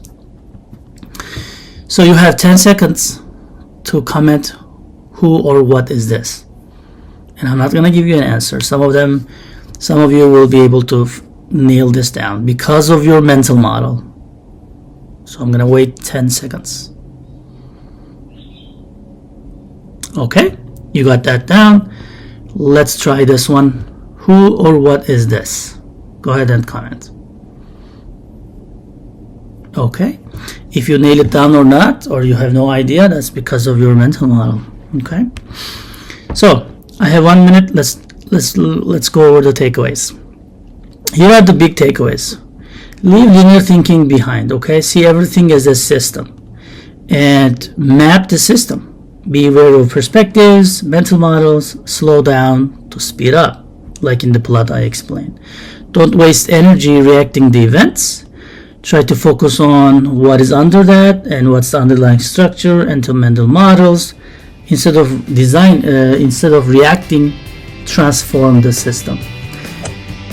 So you have 10 seconds to comment who or what is this. And I'm not going to give you an answer. Some of you will be able to nail this down because of your mental model. So I'm gonna wait 10 seconds. Okay, you got that down. Let's try this one. Who or what is this? Go ahead and comment. Okay, if you nail it down or not, or you have no idea, that's because of your mental model. Okay, so I have 1 minute. Let's go over the takeaways. Here are the big takeaways. Leave linear thinking behind. Okay, see everything as a system and map the system. Be aware of perspectives, mental models, slow down to speed up, like in the plot I explained. Don't waste energy reacting to events. Try to focus on what is under that and what's the underlying structure and to mental models. Instead of reacting, transform the system.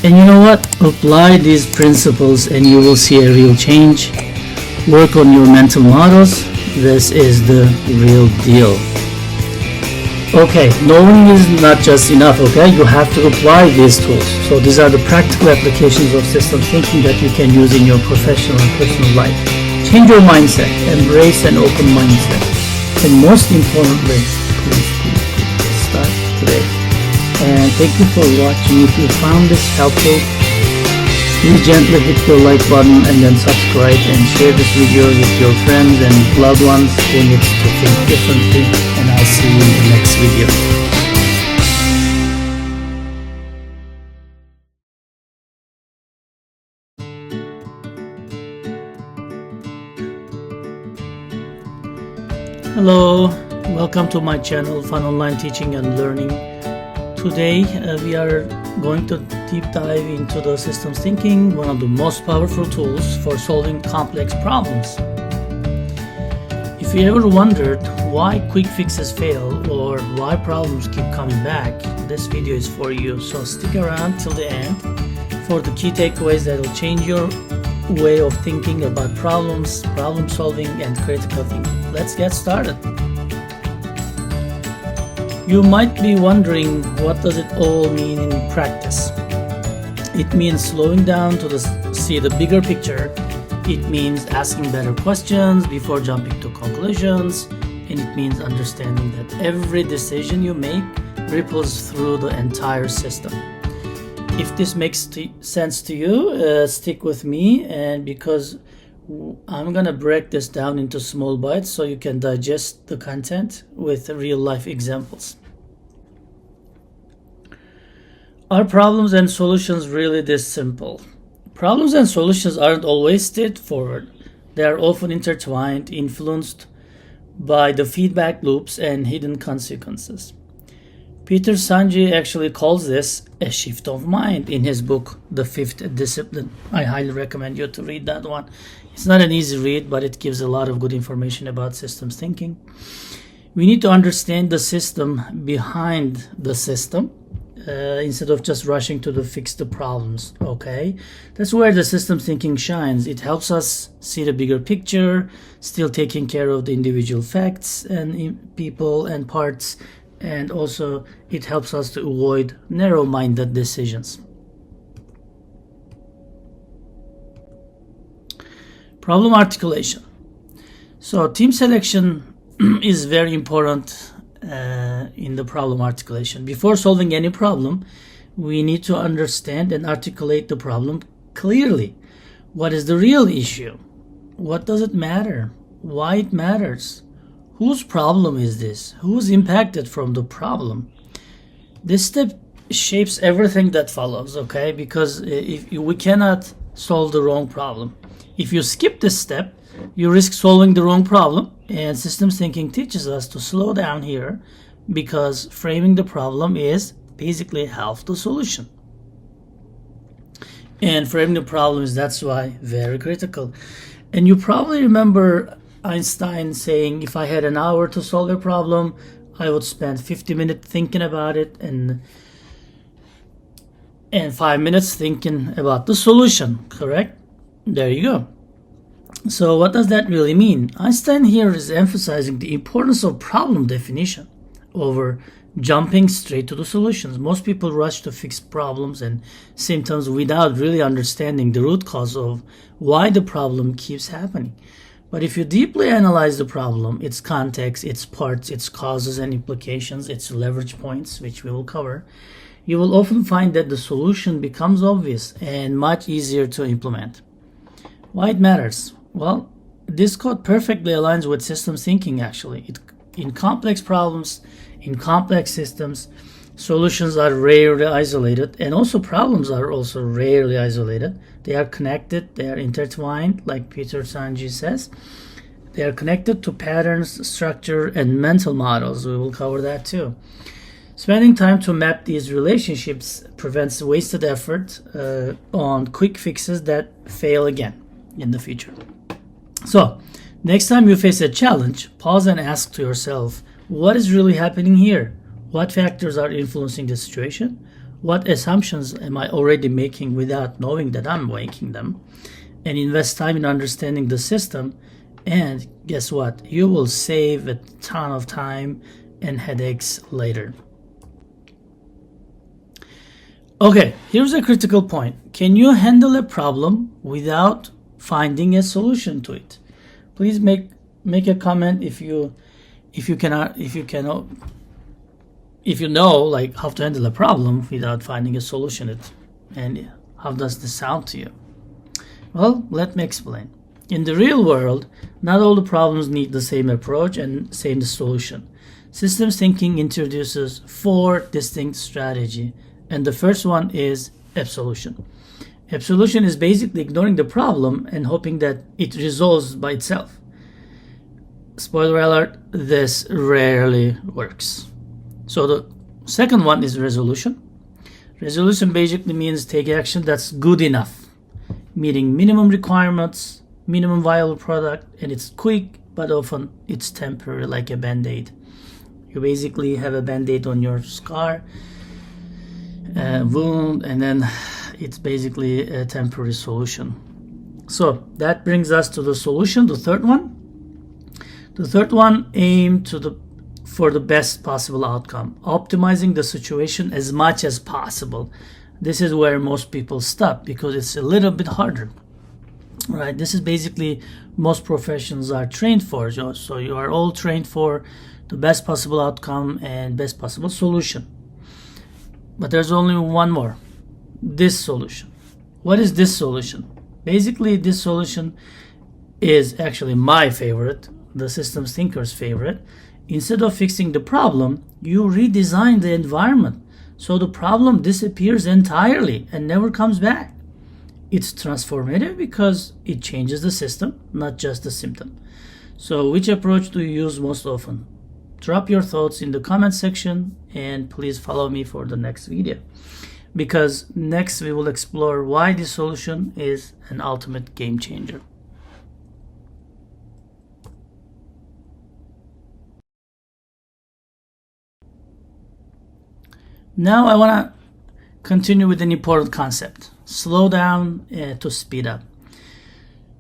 And you know what? Apply these principles and you will see a real change. Work on your mental models. This is the real deal. Okay, knowing is not just enough, okay? You have to apply these tools. So these are the practical applications of system thinking that you can use in your professional and personal life. Change your mindset, embrace an open mindset. And most importantly, please start today. And thank you for watching. If you found this helpful, please gently hit the like button and then subscribe and share this video with your friends and loved ones who need to think differently. And I'll see you in the next video. Hello, welcome to my channel, Fun Online Teaching and Learning. Today we are going to deep dive into the systems thinking, one of the most powerful tools for solving complex problems. If you ever wondered why quick fixes fail or why problems keep coming back, this video is for you. So stick around till the end for the key takeaways that will change your way of thinking about problems, problem solving, and critical thinking. Let's get started. You might be wondering, what does it all mean in practice? It means slowing down to see the bigger picture. It means asking better questions before jumping to conclusions. And it means understanding that every decision you make ripples through the entire system. If this makes sense to you, stick with me, and because I'm gonna break this down into small bites so you can digest the content with real life examples. Are problems and solutions really this simple? Problems and solutions aren't always straightforward. They are often intertwined, influenced by the feedback loops and hidden consequences. Peter Senge actually calls this a shift of mind in his book, The Fifth Discipline. I highly recommend you to read that one. It's not an easy read, but it gives a lot of good information about systems thinking. We need to understand the system behind the system instead of just rushing to fix the problems, okay? That's where the systems thinking shines. It helps us see the bigger picture, still taking care of the individual facts and people and parts, and also it helps us to avoid narrow-minded decisions. Problem articulation. So team selection is very important in the problem articulation. Before solving any problem, we need to understand and articulate the problem clearly. What is the real issue? What does it matter? Why it matters? Whose problem is this? Who's impacted from the problem? This step shapes everything that follows, okay? Because we cannot solve the wrong problem. If you skip this step, you risk solving the wrong problem, and systems thinking teaches us to slow down here because framing the problem is basically half the solution. And framing the problem is, that's why, very critical. And you probably remember Einstein saying, if I had an hour to solve a problem, I would spend 50 minutes thinking about it and 5 minutes thinking about the solution, correct? There you go. So what does that really mean? Einstein here is emphasizing the importance of problem definition over jumping straight to the solutions. Most people rush to fix problems and symptoms without really understanding the root cause of why the problem keeps happening. But if you deeply analyze the problem, its context, its parts, its causes and implications, its leverage points, which we will cover, you will often find that the solution becomes obvious and much easier to implement. Why it matters? Well, this code perfectly aligns with systems thinking actually. In complex problems, in complex systems, solutions are rarely isolated, and also problems are also rarely isolated. They are connected, they are intertwined, like Peter Senge says. They are connected to patterns, structure, and mental models. We will cover that too. Spending time to map these relationships prevents wasted effort on quick fixes that fail again in the future. So, next time you face a challenge, pause and ask to yourself, what is really happening here? What factors are influencing the situation? What assumptions am I already making without knowing that I'm making them? And invest time in understanding the system. And guess what? You will save a ton of time and headaches later. Okay, here's a critical point. Can you handle a problem without finding a solution to it? Please make a comment if you know like how to handle a problem without finding a solution. And how does this sound to you? Well, let me explain. In the real world, not all the problems need the same approach and same solution. Systems thinking introduces 4 distinct strategies, and the first one is absolution. Absolution is basically ignoring the problem and hoping that it resolves by itself. Spoiler alert, this rarely works. So the second one is resolution. Resolution basically means take action that's good enough, meeting minimum requirements, minimum viable product, and it's quick, but often it's temporary, like a band-aid. You basically have a band-aid on your scar, wound, and then it's basically a temporary solution. So that brings us to the solution, the third one. The third one, aim for the best possible outcome, optimizing the situation as much as possible. This is where most people stop because it's a little bit harder, right? This is basically most professions are trained for. So you are all trained for the best possible outcome and best possible solution. But there's only one more, this solution. What is this solution? Basically, this solution is actually my favorite, the systems thinker's favorite. Instead of fixing the problem, you redesign the environment so the problem disappears entirely and never comes back. It's transformative because it changes the system, not just the symptom. So which approach do you use most often? Drop your thoughts in the comment section and please follow me for the next video, because next we will explore why this solution is an ultimate game changer. Now I want to continue with an important concept: slow down to speed up.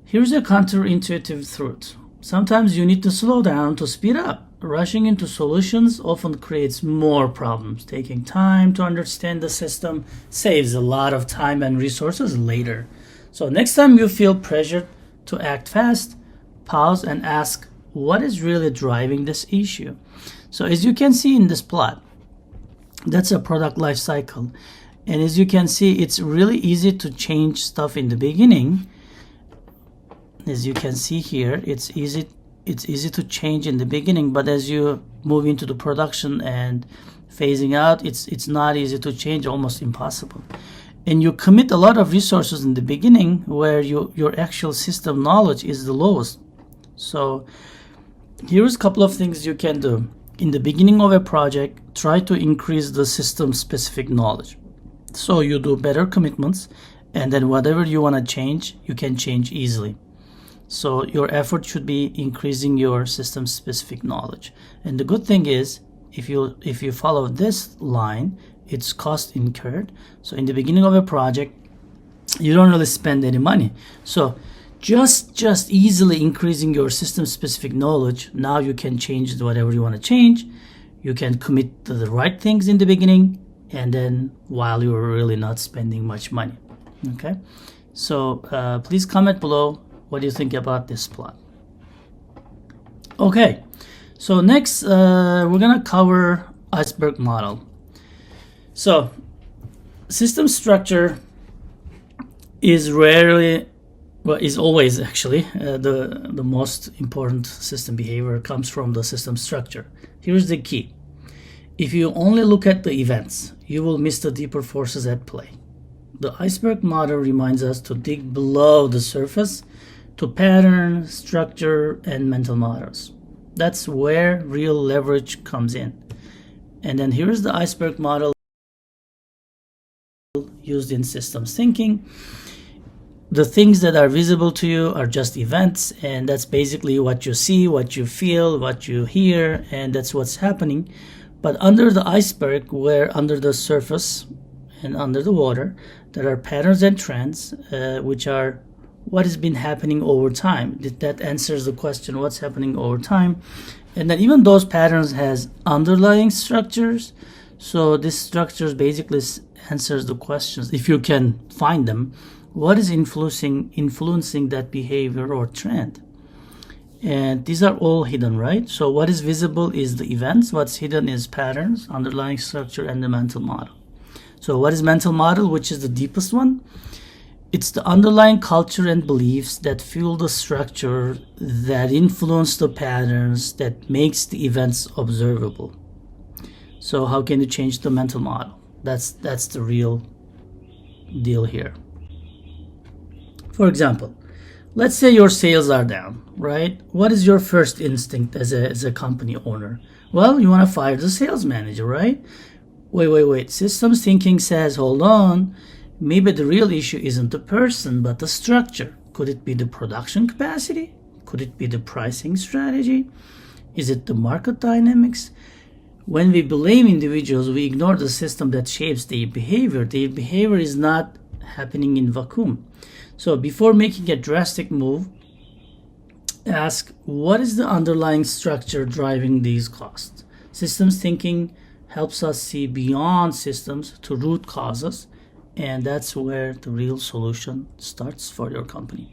Here's a counterintuitive truth. Sometimes you need to slow down to speed up. Rushing into solutions often creates more problems. Taking time to understand the system saves a lot of time and resources later. So next time you feel pressured to act fast, pause and ask, what is really driving this issue? So as you can see in this plot, that's a product life cycle. And as you can see, it's really easy to change stuff in the beginning. As you can see here, it's easy to change in the beginning, but as you move into the production and phasing out, it's not easy to change, almost impossible. And you commit a lot of resources in the beginning where your actual system knowledge is the lowest. So here's a couple of things you can do. In the beginning of a project, try to increase the system specific knowledge. So you do better commitments, and then whatever you want to change, you can change easily. So your effort should be increasing your system specific knowledge. And the good thing is, if you follow this line, it's cost incurred. So in the beginning of a project, you don't really spend any money. So just easily increasing your system specific knowledge, now you can change whatever you want to change. You can commit to the right things in the beginning, and then while you're really not spending much money. Okay, so please comment below what you think about this plot. Okay, so next we're gonna cover iceberg model. So system structure is rarely, well, is always actually the most important system behavior comes from the system structure. Here's the key. If you only look at the events, you will miss the deeper forces at play. The iceberg model reminds us to dig below the surface to pattern, structure, and mental models. That's where real leverage comes in. And then here's the iceberg model used in systems thinking. The things that are visible to you are just events, and that's basically what you see, what you feel, what you hear, and that's what's happening. But under the iceberg, where under the surface and under the water, there are patterns and trends, which are what has been happening over time. That answers the question, what's happening over time. And then even those patterns has underlying structures. So this structures basically answers the questions, if you can find them, what is influencing that behavior or trend. And these are all hidden, right? So what is visible is the events, what's hidden is patterns, underlying structure, and the mental model. So what is mental model, which is the deepest one? It's the underlying culture and beliefs that fuel the structure, that influence the patterns, that makes the events observable. So how can you change the mental model? That's the real deal here. For example, let's say your sales are down, right? What is your first instinct as a company owner? Well, you want to fire the sales manager, right? Wait. Systems thinking says, hold on, maybe the real issue isn't the person, but the structure. Could it be the production capacity? Could it be the pricing strategy? Is it the market dynamics? When we blame individuals, we ignore the system that shapes their behavior. Their behavior is not happening in vacuum. So before making a drastic move, ask, what is the underlying structure driving these costs? Systems thinking helps us see beyond systems to root causes, and that's where the real solution starts for your company.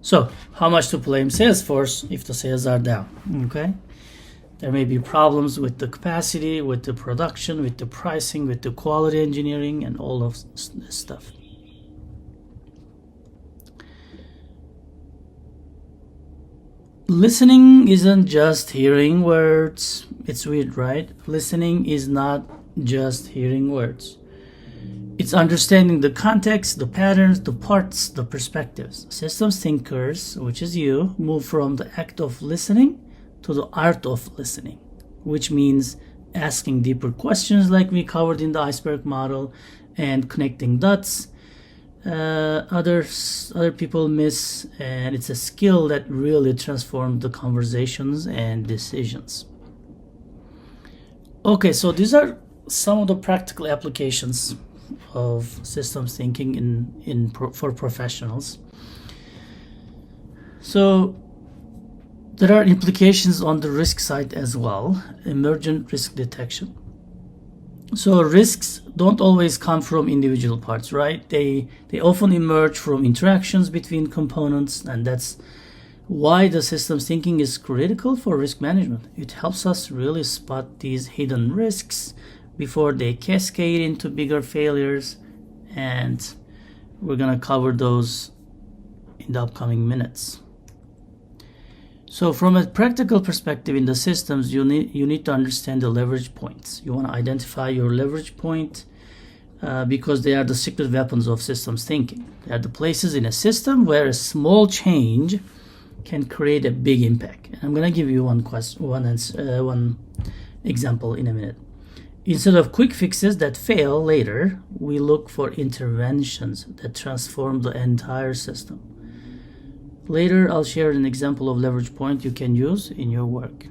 So how much to blame Salesforce if the sales are down? Okay, there may be problems with the capacity, with the production, with the pricing, with the quality engineering, and all of this stuff. Listening isn't just hearing words. It's weird, right? Listening is not just hearing words. It's understanding the context, the patterns, the parts, the perspectives. Systems thinkers, which is you, move from the act of listening to the art of listening, which means asking deeper questions like we covered in the iceberg model and connecting dots other people miss, and it's a skill that really transforms the conversations and decisions. Okay, so these are some of the practical applications of systems thinking for professionals. So there are implications on the risk side as well, emergent risk detection. So risks don't always come from individual parts, right? They often emerge from interactions between components, and that's why the systems thinking is critical for risk management. It helps us really spot these hidden risks before they cascade into bigger failures, and we're gonna cover those in the upcoming minutes. So from a practical perspective in the systems, you need to understand the leverage points. You want to identify your leverage point because they are the secret weapons of systems thinking. They are the places in a system where a small change can create a big impact. And I'm going to give you one example in a minute. Instead of quick fixes that fail later, we look for interventions that transform the entire system. Later, I'll share an example of leverage point you can use in your work.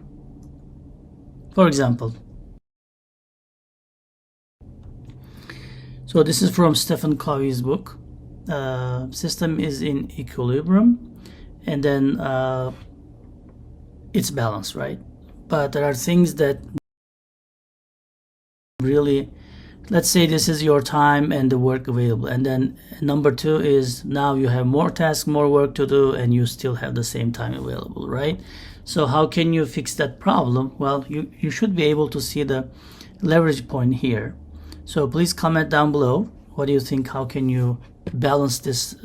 For example, so this is from Stephen Covey's book. System is in equilibrium, and then it's balanced, right? but there are things that really, let's say this is your time and the work available, and then number two is now you have more tasks, more work to do, and you still have the same time available, right? So how can you fix that problem? Well, you should be able to see the leverage point here. So please comment down below, what do you think? How can you balance this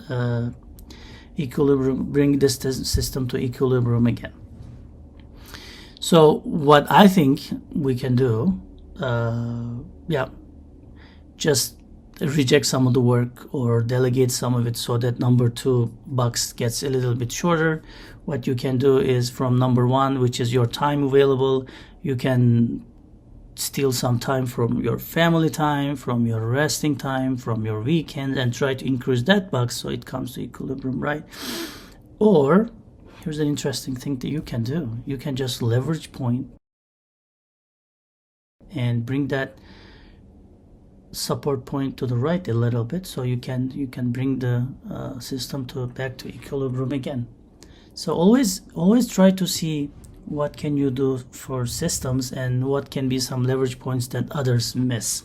equilibrium, bring this system to equilibrium again? So what I think we can do, just reject some of the work or delegate some of it so that number two box gets a little bit shorter. What you can do is from number one, which is your time available, you can steal some time from your family time, from your resting time, from your weekend, and try to increase that box so it comes to equilibrium, right? Or here's an interesting thing that you can do. You can just leverage point and bring that support point to the right a little bit, so you can bring the system back to equilibrium again. So always try to see what can you do for systems and what can be some leverage points that others miss.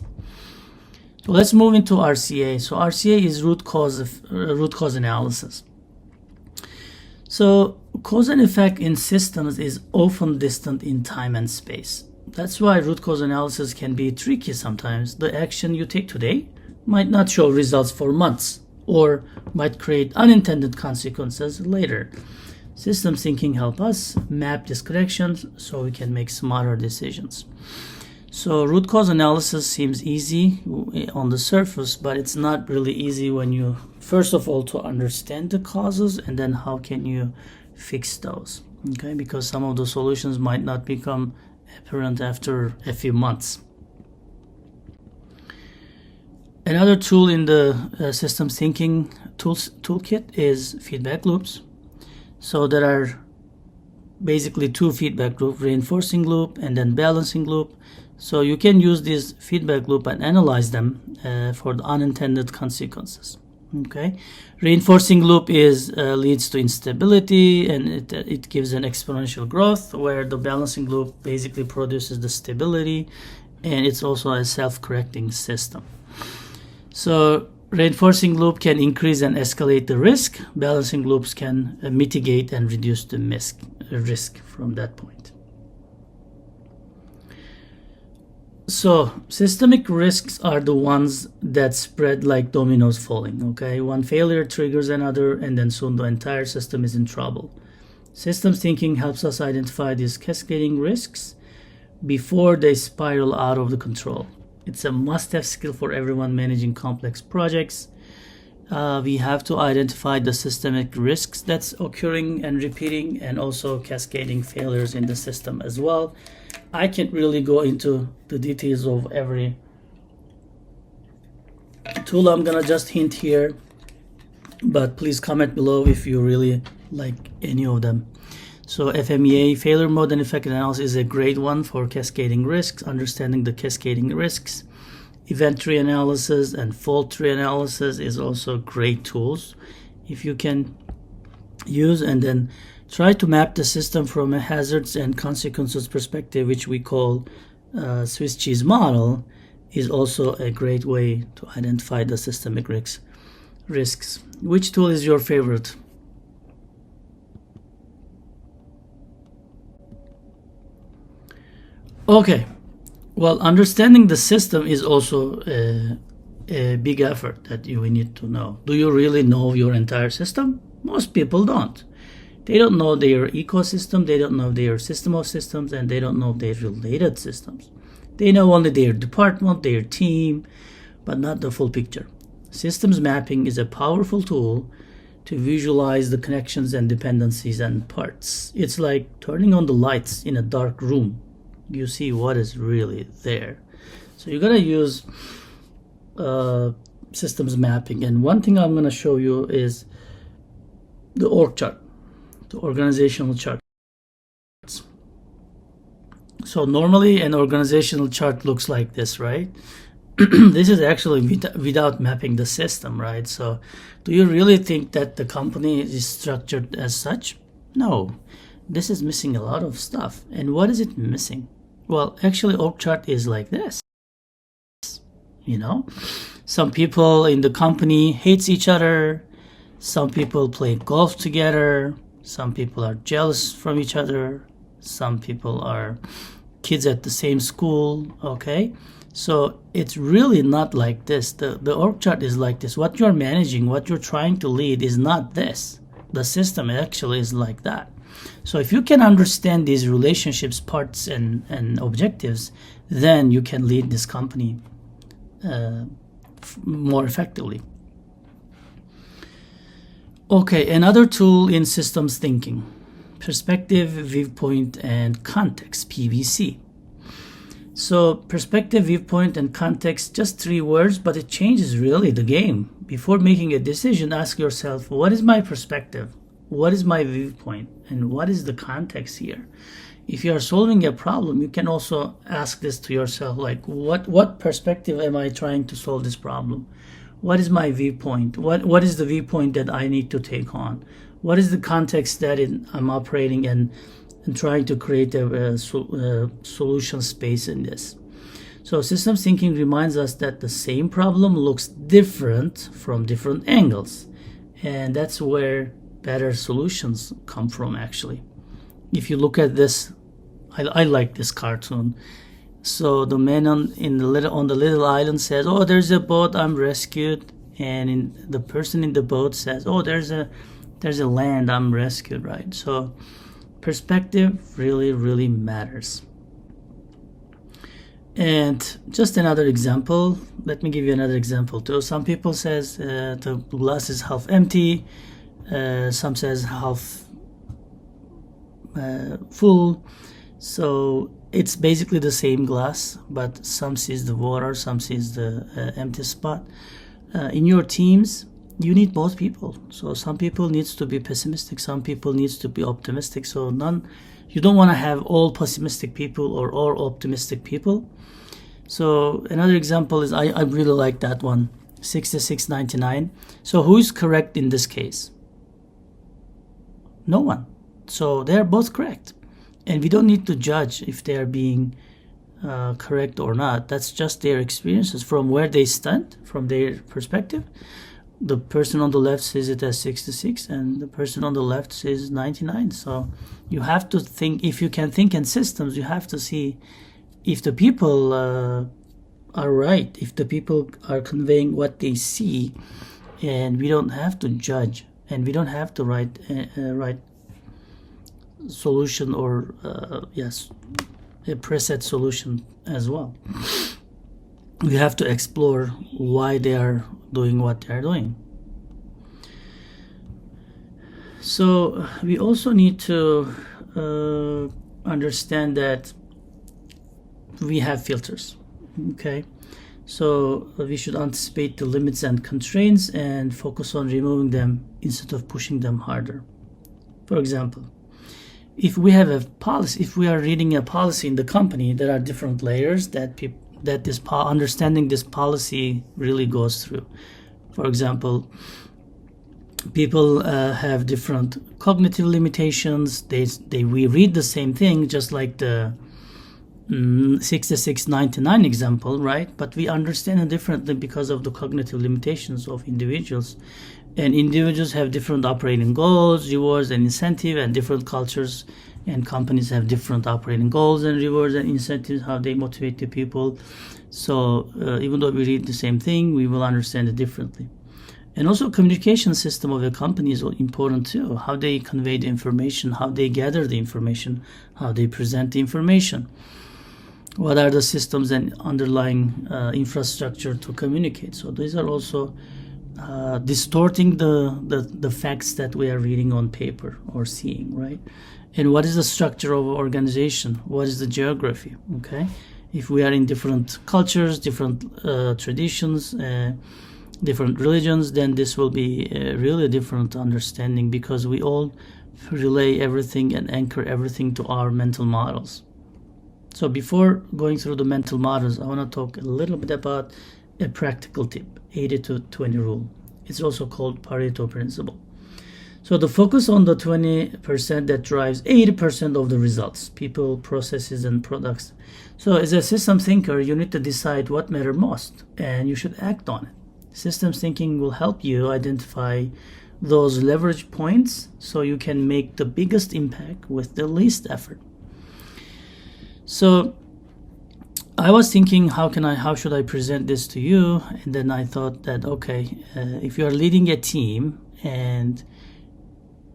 So let's move into RCA. So RCA is root cause analysis. So cause and effect in systems is often distant in time and space. That's why root cause analysis can be tricky sometimes. The action you take today might not show results for months or might create unintended consequences later. Systems thinking help us map these connections so we can make smarter decisions. So root cause analysis seems easy on the surface, but it's not really easy when you, first of all, to understand the causes, and then how can you fix those, okay? Because some of the solutions might not become apparent after a few months. Another tool in the systems thinking toolkit is feedback loops. So there are basically two feedback loops, reinforcing loop and then balancing loop. So you can use this feedback loop and analyze them for the unintended consequences. Okay, reinforcing loop is leads to instability, and it gives an exponential growth, where the balancing loop basically produces the stability, and it's also a self-correcting system. So reinforcing loop can increase and escalate the risk. Balancing loops can mitigate and reduce the risk from that point. So systemic risks are the ones that spread like dominoes falling, okay? One failure triggers another, and then soon the entire system is in trouble. Systems thinking helps us identify these cascading risks before they spiral out of the control. It's a must-have skill for everyone managing complex projects. We have to identify the systemic risks that's occurring and repeating, and also cascading failures in the system as well. I can't really go into the details of every tool. I'm gonna just hint here, but please comment below if you really like any of them. So FMEA, failure mode and effect analysis, is a great one for cascading risks, understanding the cascading risks. Event tree analysis and fault tree analysis is also great tools if you can use, and then try to map the system from a hazards and consequences perspective, which we call Swiss cheese model, is also a great way to identify the systemic risks. Which tool is your favorite? Okay, well, understanding the system is also a big effort that we need to know. Do you really know your entire system? Most people don't. They don't know their ecosystem, they don't know their system of systems, and they don't know their related systems. They know only their department, their team, but not the full picture. Systems mapping is a powerful tool to visualize the connections and dependencies and parts. It's like turning on the lights in a dark room. You see what is really there. So you're gonna use systems mapping, and one thing I'm gonna show you is the org chart, the organizational chart. So normally an organizational chart looks like this, right? This is actually without mapping the system, right? So do you really think that the company is structured as such? No. this is missing a lot of stuff. And what is it missing? Well, actually, org chart is like this. You know, some people in the company hates each other. Some people play golf together. Some people are jealous from each other. Some people are kids at the same school. Okay, so it's really not like this. The org chart is like this. What you're managing, what you're trying to lead is not this. The system actually is like that. So if you can understand these relationships, parts, and objectives, then you can lead this company more effectively. Okay, another tool in systems thinking: perspective, viewpoint, and context, PVC. So perspective, viewpoint, and context, just 3 words, but it changes really the game. Before making a decision, ask yourself, what is my perspective? What is my viewpoint? And what is the context here? If you are solving a problem, you can also ask this to yourself, like, what perspective am I trying to solve this problem? What is my viewpoint? What is the viewpoint that I need to take on? What is the context that I'm operating and trying to create a solution space in this? So systems thinking reminds us that the same problem looks different from different angles. And that's where better solutions come from, actually. If you look at this, I like this cartoon. So the man on the little island says, "Oh, there's a boat. I'm rescued." And the person in the boat says, "Oh, there's a land. I'm rescued." Right? So perspective really matters. And just another example. Let me give you another example too. Some people says the glass is half empty. Some says half full. So it's basically the same glass, but some sees the water, some sees the empty spot. In your teams, you need both people. So some people needs to be pessimistic, some people needs to be optimistic. So you don't want to have all pessimistic people or all optimistic people. So another example is, I really like that one, 6699. So who is correct in this case? No one. So they're both correct. And we don't need to judge if they are being correct or not. That's just their experiences from where they stand, from their perspective. The person on the left sees it as 66 and the person on the left says 99. So you have to think, if you can think in systems, you have to see if the people are right, if the people are conveying what they see, and we don't have to judge, and we don't have to write solution or a preset solution as well. We have to explore why they are doing what they are doing. So we also need to understand that we have filters. Okay, so we should anticipate the limits and constraints and focus on removing them instead of pushing them harder. For example, if we have a policy, if we are reading a policy in the company, there are different layers that understanding this policy really goes through. For example, people have different cognitive limitations. We read the same thing, just like the 6699 example, right? But we understand it differently because of the cognitive limitations of individuals. And individuals have different operating goals, rewards, and incentive, and different cultures and companies have different operating goals and rewards and incentives, how they motivate the people. So even though we read the same thing, we will understand it differently. And also communication system of a company is important too, how they convey the information, how they gather the information, how they present the information. What are the systems and underlying infrastructure to communicate? So these are also distorting the facts that we are reading on paper or seeing, right? And what is the structure of organization? What is the geography? Okay, if we are in different cultures, different traditions, different religions, then this will be really a different understanding, because we all relay everything and anchor everything to our mental models. So before going through the mental models, I want to talk a little bit about a practical tip, 80-20 rule. It's also called Pareto principle. So the focus on the 20% that drives 80% of the results, people, processes, and products. So as a system thinker, you need to decide what matters most, and you should act on it. Systems thinking will help you identify those leverage points so you can make the biggest impact with the least effort. So I was thinking, how should I present this to you? And then I thought that, okay, if you are leading a team and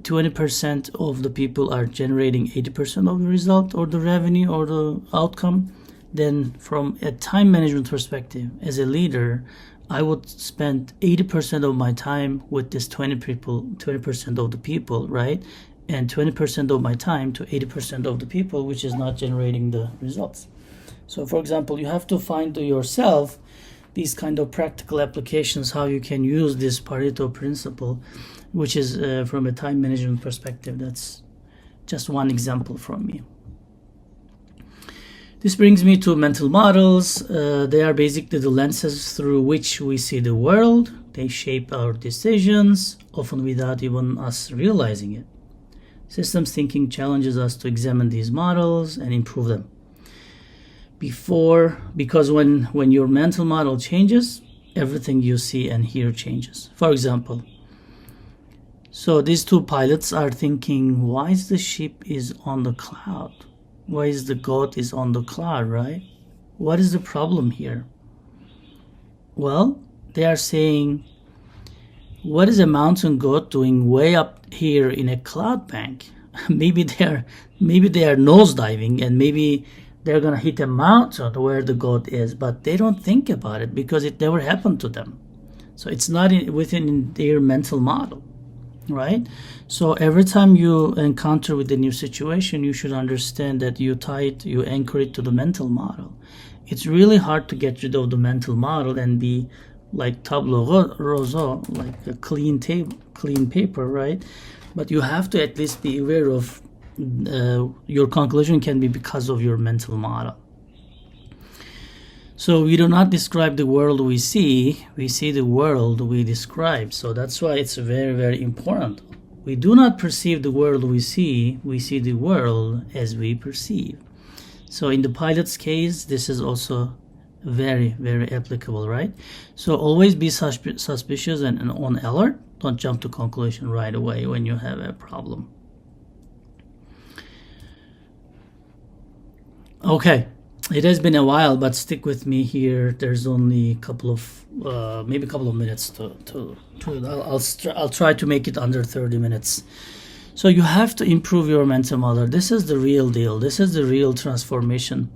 20% of the people are generating 80% of the result or the revenue or the outcome, then from a time management perspective, as a leader, I would spend 80% of my time with this 20% of the people, right? And 20% of my time to 80% of the people, which is not generating the results. So for example, you have to find yourself these kind of practical applications, how you can use this Pareto principle, which is from a time management perspective. That's just one example from me. This brings me to mental models. They are basically the lenses through which we see the world. They shape our decisions, often without even us realizing it. Systems thinking challenges us to examine these models and improve them. Because when your mental model changes, everything you see and hear changes. For example, so these two pilots are thinking, why is the ship is on the cloud? Why is the goat is on the cloud, right? What is the problem here? Well, they are saying, what is a mountain goat doing way up here in a cloud bank? maybe they are nosediving, and maybe they're gonna hit a mountain where the goat is, but they don't think about it because it never happened to them. So it's not within their mental model, right? So every time you encounter with a new situation, you should understand that you anchor it to the mental model. It's really hard to get rid of the mental model and be like tableau rose, like a clean paper, right? But you have to at least be aware of your conclusion can be because of your mental model. So we do not describe the world we see the world we describe. So that's why it's very, very important. We do not perceive the world we see the world as we perceive. So in the pilot's case, this is also very, very applicable, right? So always be suspicious and on alert. Don't jump to conclusion right away when you have a problem. Okay, it has been a while, but stick with me here. There's only maybe a couple of minutes I'll try to make it under 30 minutes. So you have to improve your mental model. This is the real deal. This is the real transformation.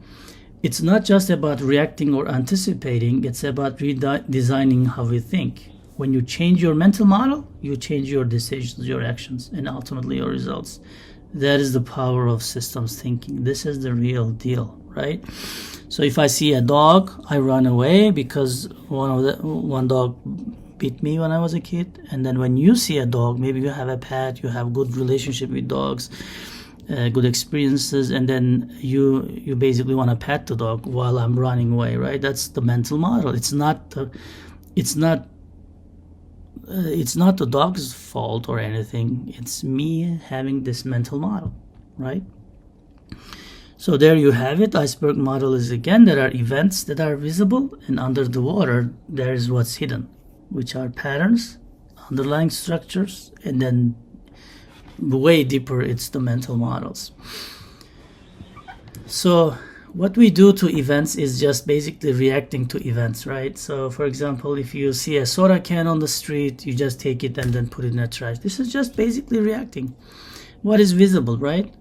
It's not just about reacting or anticipating. It's about redesigning how we think. When you change your mental model, you change your decisions, your actions, and ultimately your results. That is the power of systems thinking. This is the real deal, right? So if I see a dog, I run away because one dog bit me when I was a kid. And then when you see a dog, maybe you have a pet, you have good relationship with dogs, good experiences, and then you basically want to pet the dog while I'm running away, right? That's the mental model. It's not the dog's fault or anything. It's me having this mental model, right? So there you have it. Iceberg model is, again, there are events that are visible, and under the water there is what's hidden, which are patterns, underlying structures, and then way deeper it's the mental models. So what we do to events is just basically reacting to events, right? So for example, if you see a soda can on the street, you just take it and then put it in the trash. This is just basically reacting. What is visible, right?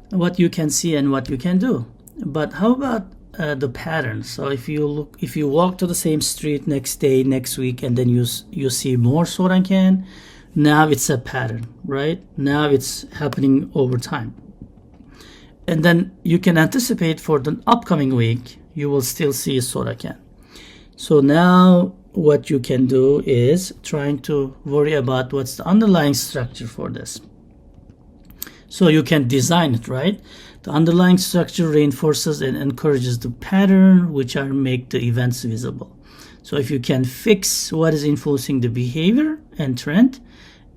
What you can see and what you can do. But how about the patterns? So if you walk to the same street next day, next week, and then you see more soda can, now it's a pattern, right? Now it's happening over time. And then you can anticipate for the upcoming week, you will still see a soda can. So now what you can do is trying to worry about what's the underlying structure for this. So you can design it, right? The underlying structure reinforces and encourages the pattern, which make the events visible. So if you can fix what is influencing the behavior and trend,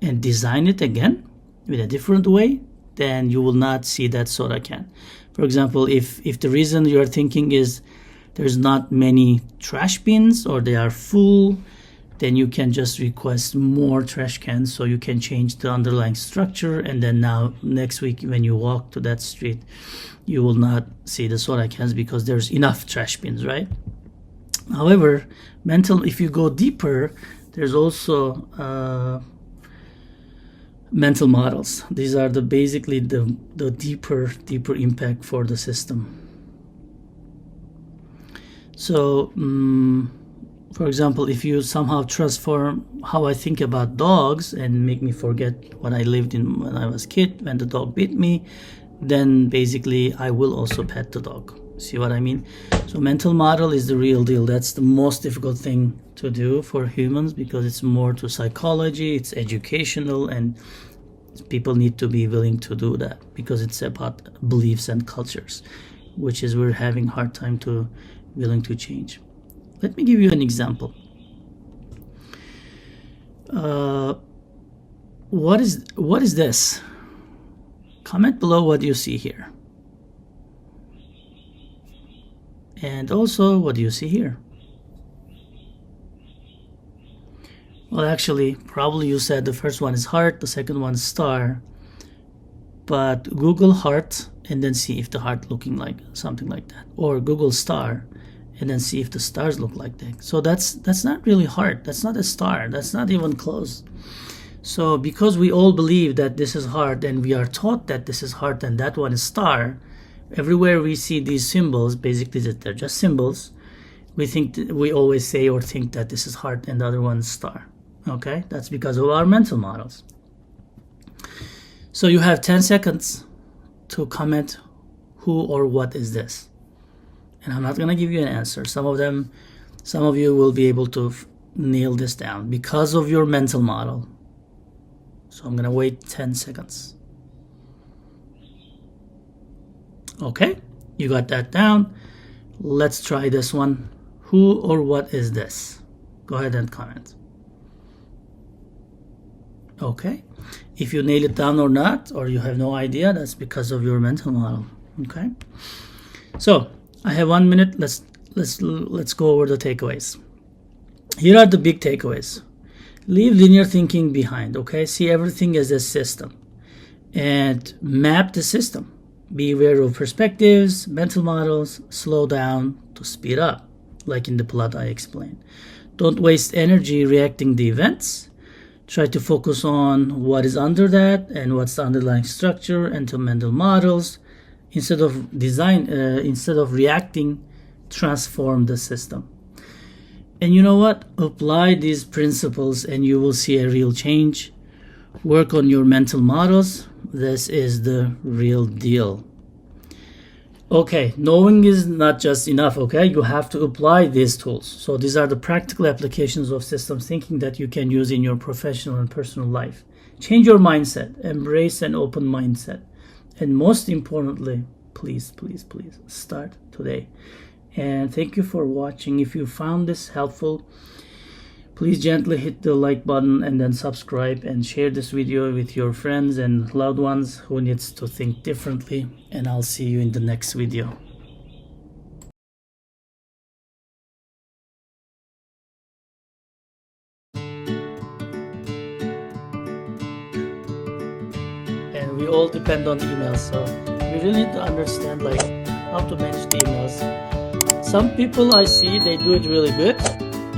and design it again with a different way, then you will not see that soda can. For example, if the reason you are thinking is there's not many trash bins or they are full, then you can just request more trash cans, so you can change the underlying structure, and then now next week when you walk to that street, you will not see the soda cans because there's enough trash bins, right? However, if you go deeper, there's also mental models. These are basically the deeper impact for the system. So for example, if you somehow transform how I think about dogs and make me forget what I lived in when I was a kid, when the dog bit me, then basically I will also pet the dog. See what I mean? So mental model is the real deal. That's the most difficult thing to do for humans because it's more to psychology, it's educational, and people need to be willing to do that because it's about beliefs and cultures, which is we're having hard time to willing to change. Let me give you an example. What is this? Comment below what you see here. And also, what do you see here? Well, actually, probably you said the first one is heart, the second one is star. But Google heart and then see if the heart looking like something like that. Or Google star and then see if the stars look like that. So that's not really heart. That's not a star. That's not even close. So because we all believe that this is heart and we are taught that this is heart and that one is star, everywhere we see these symbols, basically that they're just symbols, we always say or think that this is heart and the other one is star. Okay, that's because of our mental models. So you have 10 seconds to comment who or what is this. And I'm not going to give you an answer. Some of you will be able to nail this down because of your mental model. So I'm going to wait 10 seconds. Okay, you got that down. Let's try this one. Who or what is this? Go ahead and comment. Okay, if you nail it down or not, or you have no idea, that's because of your mental model. Okay, so I have 1 minute. Let's go over the takeaways. Here are the big takeaways. Leave linear thinking behind. Okay, see everything as a system and map the system. Be aware of perspectives, mental models, slow down to speed up, like in the plot I explained. Don't waste energy reacting the events. Try to focus on what is under that and what's the underlying structure and to mental models. Instead of reacting, transform the system. And you know what? Apply these principles and you will see a real change. Work on your mental models. This is the real deal. Okay, knowing is not just enough, okay? You have to apply these tools. So these are the practical applications of systems thinking that you can use in your professional and personal life. Change your mindset, embrace an open mindset. And most importantly, please, please, please start today. And thank you for watching. If you found this helpful, please gently hit the like button and then subscribe and share this video with your friends and loved ones who needs to think differently. And I'll see you in the next video. And we all depend on emails, so we really need to understand like how to manage the emails. Some people I see, they do it really good.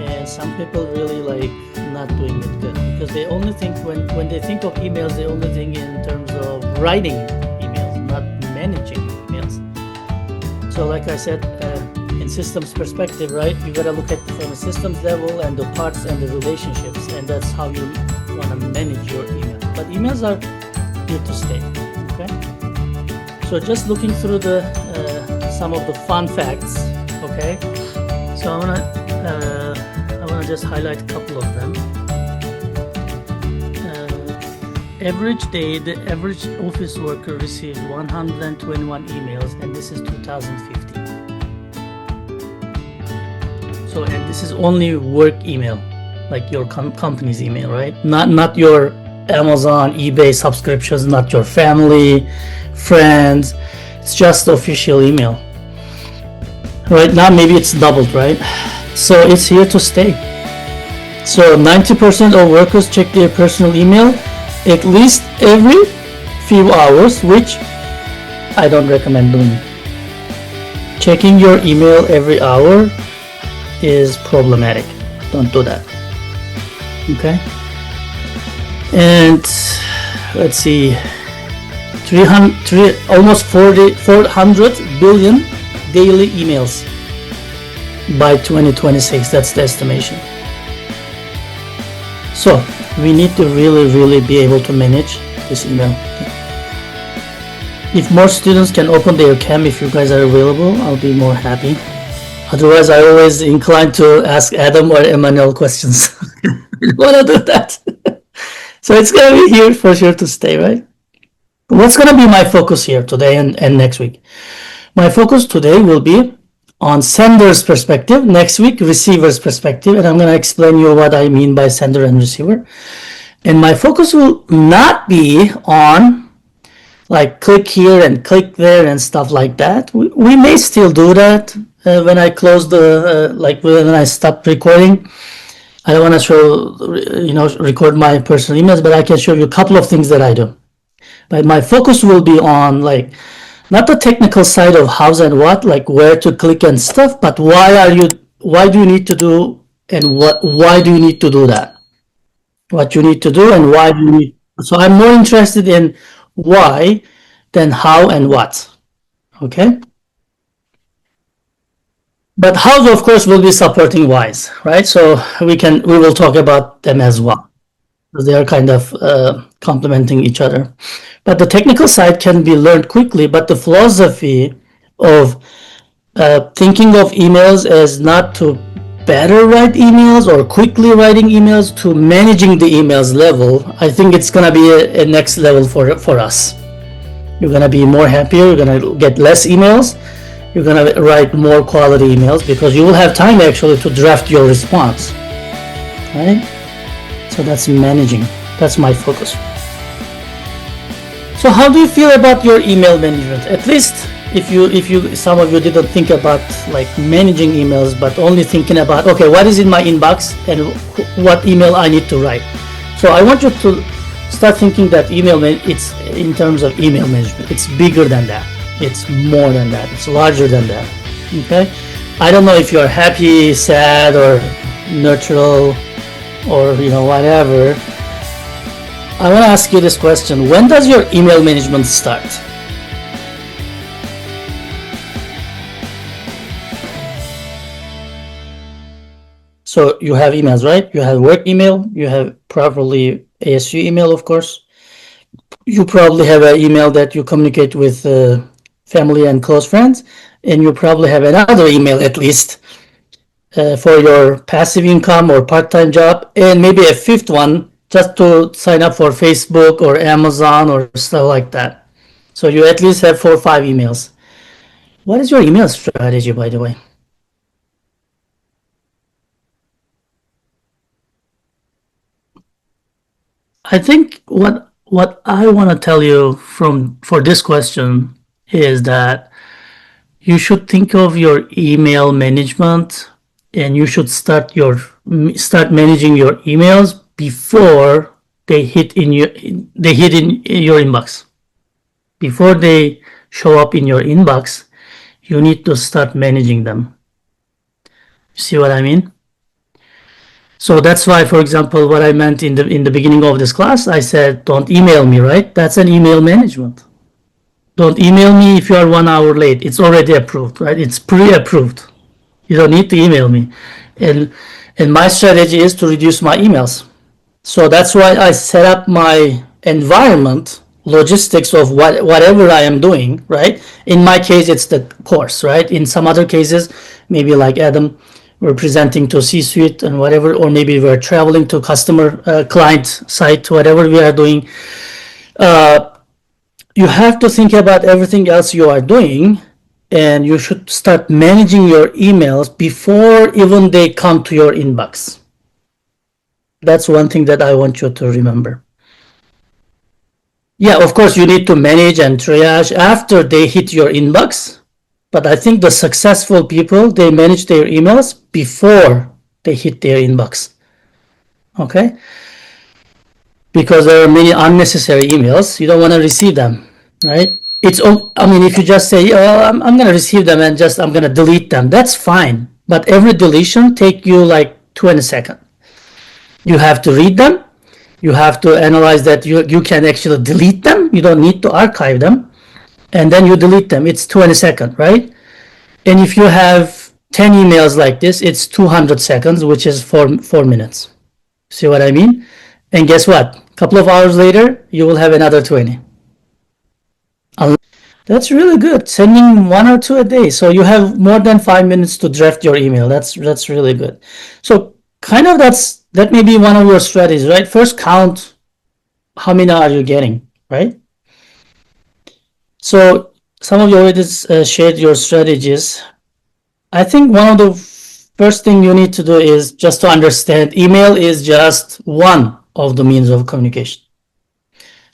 And some people really like not doing it good because they only think when they think of emails, they only think in terms of writing emails, not managing emails. So like I said, in systems perspective, right, you gotta look at it from a systems level and the parts and the relationships, and that's how you want to manage your email. But emails are here to stay. Okay, so just looking through the some of the fun facts. Okay, so I want to just highlight a couple of them. Average day, the average office worker received 121 emails, and this is 2015. So, and this is only work email, like your company's email, right? Not your Amazon, eBay subscriptions, not your family, friends. It's just the official email. Right now, maybe it's doubled, right? So it's here to stay. So 90% of workers check their personal email at least every few hours, which I don't recommend doing. Checking your email every hour is problematic. Don't do that. Okay? And let's see, almost 400 billion daily emails by 2026. That's the estimation. So we need to really be able to manage this email. If more students can open their cam, if you guys are available, I'll be more happy. Otherwise, I always incline to ask Adam or Emmanuel questions. I want to do that. So it's going to be here for sure to stay, right? What's going to be my focus here today and next week? My focus today will be on sender's perspective, next week receiver's perspective, and I'm going to explain you what I mean by sender and receiver. And my focus will not be on like click here and click there and stuff like that. We may still do that when I close the like when I stop recording. I don't want to show record my personal emails, but I can show you a couple of things that I do. But my focus will be on like not the technical side of how's and what, like where to click and stuff, but why do you need to do, and why do you need to do that? What you need to do and why do you need. So I'm more interested in why than how and what. Okay? But hows, of course, will be supporting whys, right? So we will talk about them as well. They are kind of complementing each other. But the technical side can be learned quickly, but the philosophy of thinking of emails as not to better write emails or quickly writing emails to managing the emails level, I think it's going to be a next level for us. You're going to be more happier, you're going to get less emails, you're going to write more quality emails because you will have time actually to draft your response, right? So that's managing. That's my focus. So how do you feel about your email management? At least if you some of you didn't think about like managing emails, but only thinking about, okay, what is in my inbox and what email I need to write. So I want you to start thinking that it's in terms of email management. It's bigger than that. It's more than that. It's larger than that. Okay? I don't know if you're happy, sad, or neutral, or whatever. I want to ask you this question. When does your email management start? So you have emails, right? You have work email, you have probably ASU email, of course. You probably have an email that you communicate with family and close friends, and you probably have another email at least for your passive income or part-time job, and maybe a fifth one just to sign up for Facebook or Amazon or stuff like that. So you at least have 4 or 5 emails. What is your email strategy, by the way? I think what I want to tell you for this question is that you should think of your email management, and you should start managing your emails before they hit in your inbox. Before they show up in your inbox, you need to start managing them. See what I mean? So that's why, for example, what I meant in the beginning of this class, I said, don't email me, right? That's an email management. Don't email me if you are 1 hour late. It's already approved, right? It's pre-approved. You don't need to email me. And my strategy is to reduce my emails. So that's why I set up my environment, logistics of whatever I am doing, right? In my case, it's the course, right? In some other cases, maybe like Adam, we're presenting to C-suite and whatever, or maybe we're traveling to customer client site, whatever we are doing. You have to think about everything else you are doing, and you should start managing your emails before even they come to your inbox. That's one thing that I want you to remember. Yeah, of course, you need to manage and triage after they hit your inbox. But I think the successful people, they manage their emails before they hit their inbox. Okay? Because there are many unnecessary emails. You don't want to receive them, right? I mean, if you just say, oh, I'm going to receive them and just, I'm going to delete them, that's fine. But every deletion take you like 20 seconds. You have to read them. You have to analyze that you can actually delete them. You don't need to archive them. And then you delete them. It's 20 seconds, right? And if you have 10 emails like this, it's 200 seconds, which is 4 minutes. See what I mean? And guess what? A couple of hours later, you will have another 20. That's really good. Sending one or two a day. So you have more than 5 minutes to draft your email. That's really good. So kind of that may be one of your strategies, right? First count how many are you getting, right? So some of you already shared your strategies. I think one of the first thing you need to do is just to understand email is just one of the means of communication.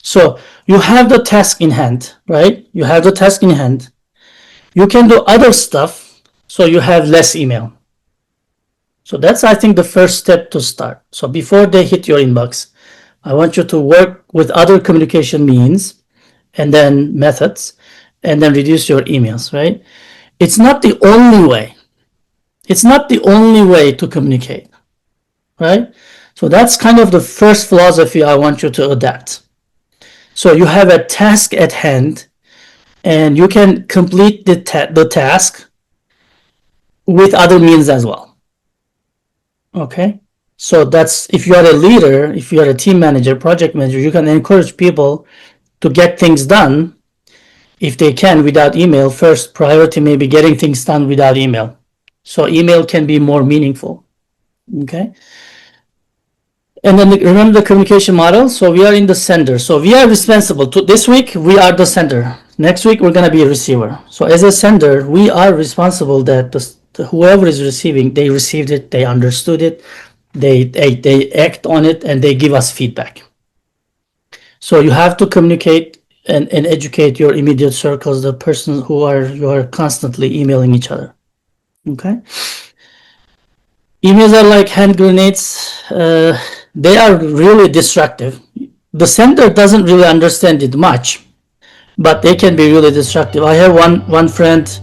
So you have the task in hand, right? You have the task in hand. You can do other stuff, so you have less email. So that's, I think, the first step to start. So before they hit your inbox, I want you to work with other communication means and then methods and then reduce your emails, right? It's not the only way. It's not the only way to communicate, right? So that's kind of the first philosophy I want you to adapt. So you have a task at hand and you can complete the task with other means as well. Okay? So that's, if you are a leader, if you are a team manager, project manager, you can encourage people to get things done if they can without email. First priority may be getting things done without email. So email can be more meaningful. Okay? And then remember the communication model. So we are in the sender. So we are responsible. This week we are the sender. Next week we're gonna be a receiver. So as a sender, we are responsible that whoever is receiving, they received it, they understood it, they act on it, and they give us feedback. So you have to communicate and educate your immediate circles, the person you are constantly emailing each other. Okay. Emails are like hand grenades. They are really destructive. The sender doesn't really understand it much, but they can be really destructive. I have one friend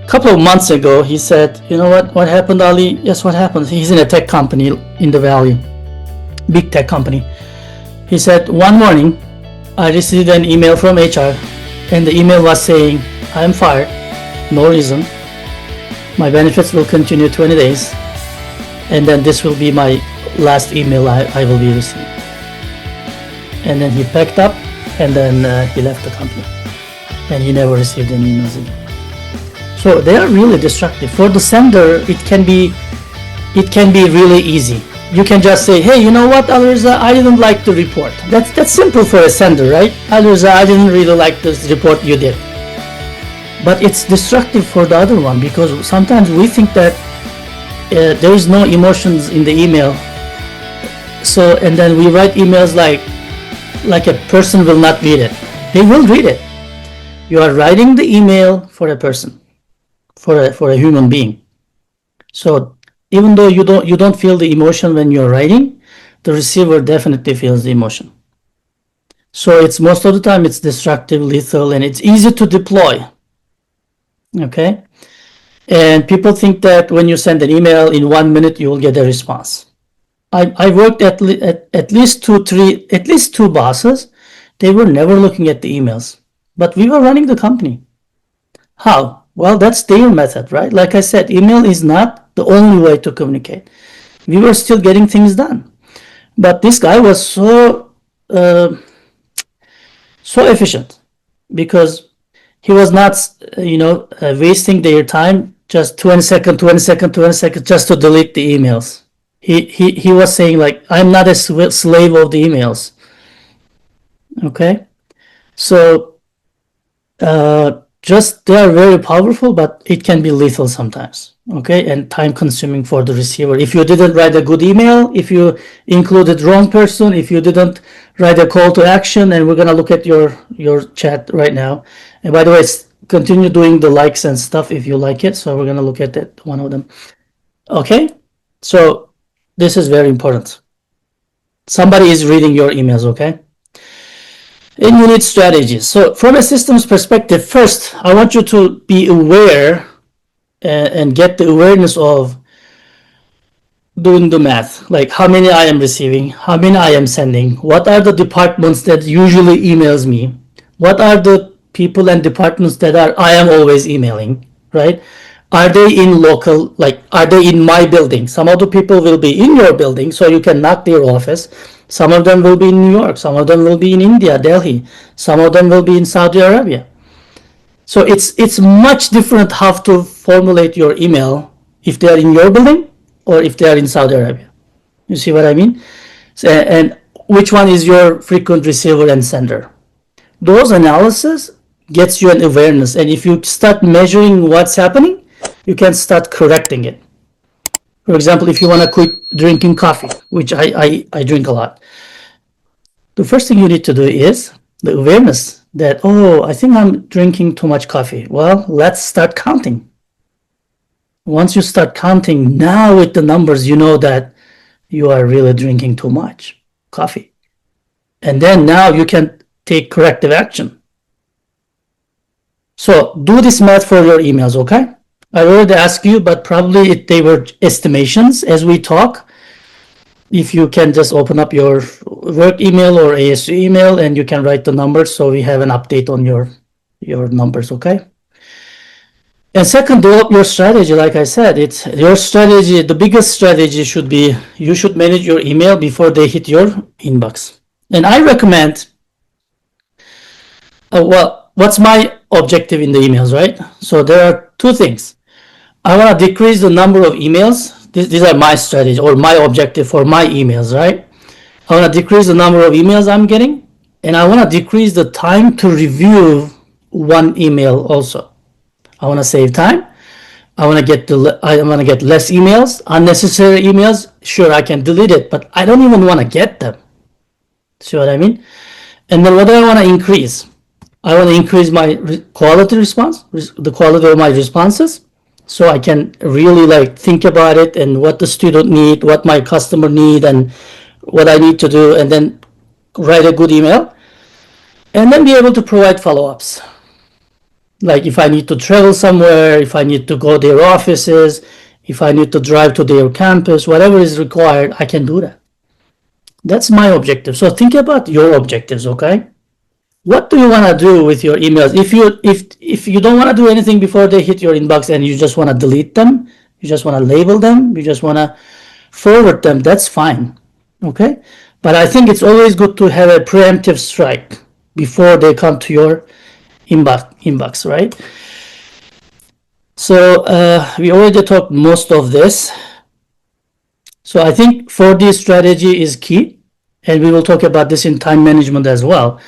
a couple of months ago. He said, "You know what? What happened, Ali?" Yes, what happened? He's in a tech company in the Valley, big tech company. He said, one morning, I received an email from HR, and the email was saying, "I am fired, no reason. My benefits will continue 20 days, and then this will be my last email I will be receiving." And then he packed up, and then he left the company, and he never received any emails again. So they are really destructive. For the sender, it can be really easy. You can just say, "Hey, you know what, Alirza, I didn't like the report." That's simple for a sender, right? "Alirza, I didn't really like this report you did." But it's destructive for the other one, because sometimes we think that there is no emotions in the email. So, and then we write emails like a person will not read it. They will read it. You are writing the email for a person, for a human being. So even though you don't feel the emotion when you're writing, the receiver definitely feels the emotion. So it's most of the time it's destructive, lethal, and it's easy to deploy. Okay? And people think that when you send an email in 1 minute, you will get a response. I worked at least two bosses. They were never looking at the emails, but we were running the company. How? Well, that's their method, right? Like I said, email is not the only way to communicate. We were still getting things done, but this guy was so efficient, because he was not, wasting their time, just 20 seconds, 20 seconds, 20 seconds, just to delete the emails. He was saying, like, "I'm not a slave of the emails." Okay, so just they are very powerful, but it can be lethal sometimes. Okay, and time consuming for the receiver. If you didn't write a good email, if you included wrong person, if you didn't write a call to action, and we're gonna look at your chat right now. And by the way, continue doing the likes and stuff if you like it. So we're gonna look at that one of them. Okay, so this is very important. Somebody is reading your emails. Okay. And you need strategies. So, from a systems perspective, first, I want you to be aware and get the awareness of doing the math, like how many I am receiving, how many I am sending, what are the departments that usually emails me, what are the people and departments that I am always emailing, right? Are they in local, like are they in my building? Some of the people will be in your building, so you can knock their office. Some of them will be in New York, some of them will be in India, Delhi, some of them will be in Saudi Arabia. So it's much different how to formulate your email if they are in your building or if they are in Saudi Arabia. You see what I mean? So, and which one is your frequent receiver and sender? Those analysis gets you an awareness, and if you start measuring what's happening, you can start correcting it. For example, if you want to quit drinking coffee, which I drink a lot, the first thing you need to do is the awareness that, oh, I think I'm drinking too much coffee. Well, let's start counting. Once you start counting, now with the numbers, you know that you are really drinking too much coffee. And then now you can take corrective action. So do this math for your emails, okay? I already asked you, but probably they were estimations as we talk. If you can just open up your work email or ASU email and you can write the numbers so we have an update on your numbers, okay? And second, develop your strategy. Like I said, it's your strategy. The biggest strategy should be you should manage your email before they hit your inbox. And I recommend, well, what's my objective in the emails, right? So there are two things. I want to decrease the number of emails. These are my strategy or my objective for my emails, right? I want to decrease the number of emails I'm getting, and I want to decrease the time to review one email also. I want to save time. I want to get less emails, unnecessary emails. Sure, I can delete it, but I don't even want to get them. See what I mean? And then what do I want to increase? I want to increase my quality response, the quality of my responses, so I can really like think about it and what the student need, what my customer need, and what I need to do, and then write a good email, and then be able to provide follow-ups. Like if I need to travel somewhere, if I need to go to their offices, if I need to drive to their campus, whatever is required, I can do that. That's my objective. So think about your objectives, okay? What do you want to do with your emails? If you don't want to do anything before they hit your inbox and you just want to delete them, you just want to label them, you just want to forward them, that's fine. Okay? But I think it's always good to have a preemptive strike before they come to your inbox, right? So we already talked most of this. So I think 4D strategy is key, and we will talk about this in time management as well.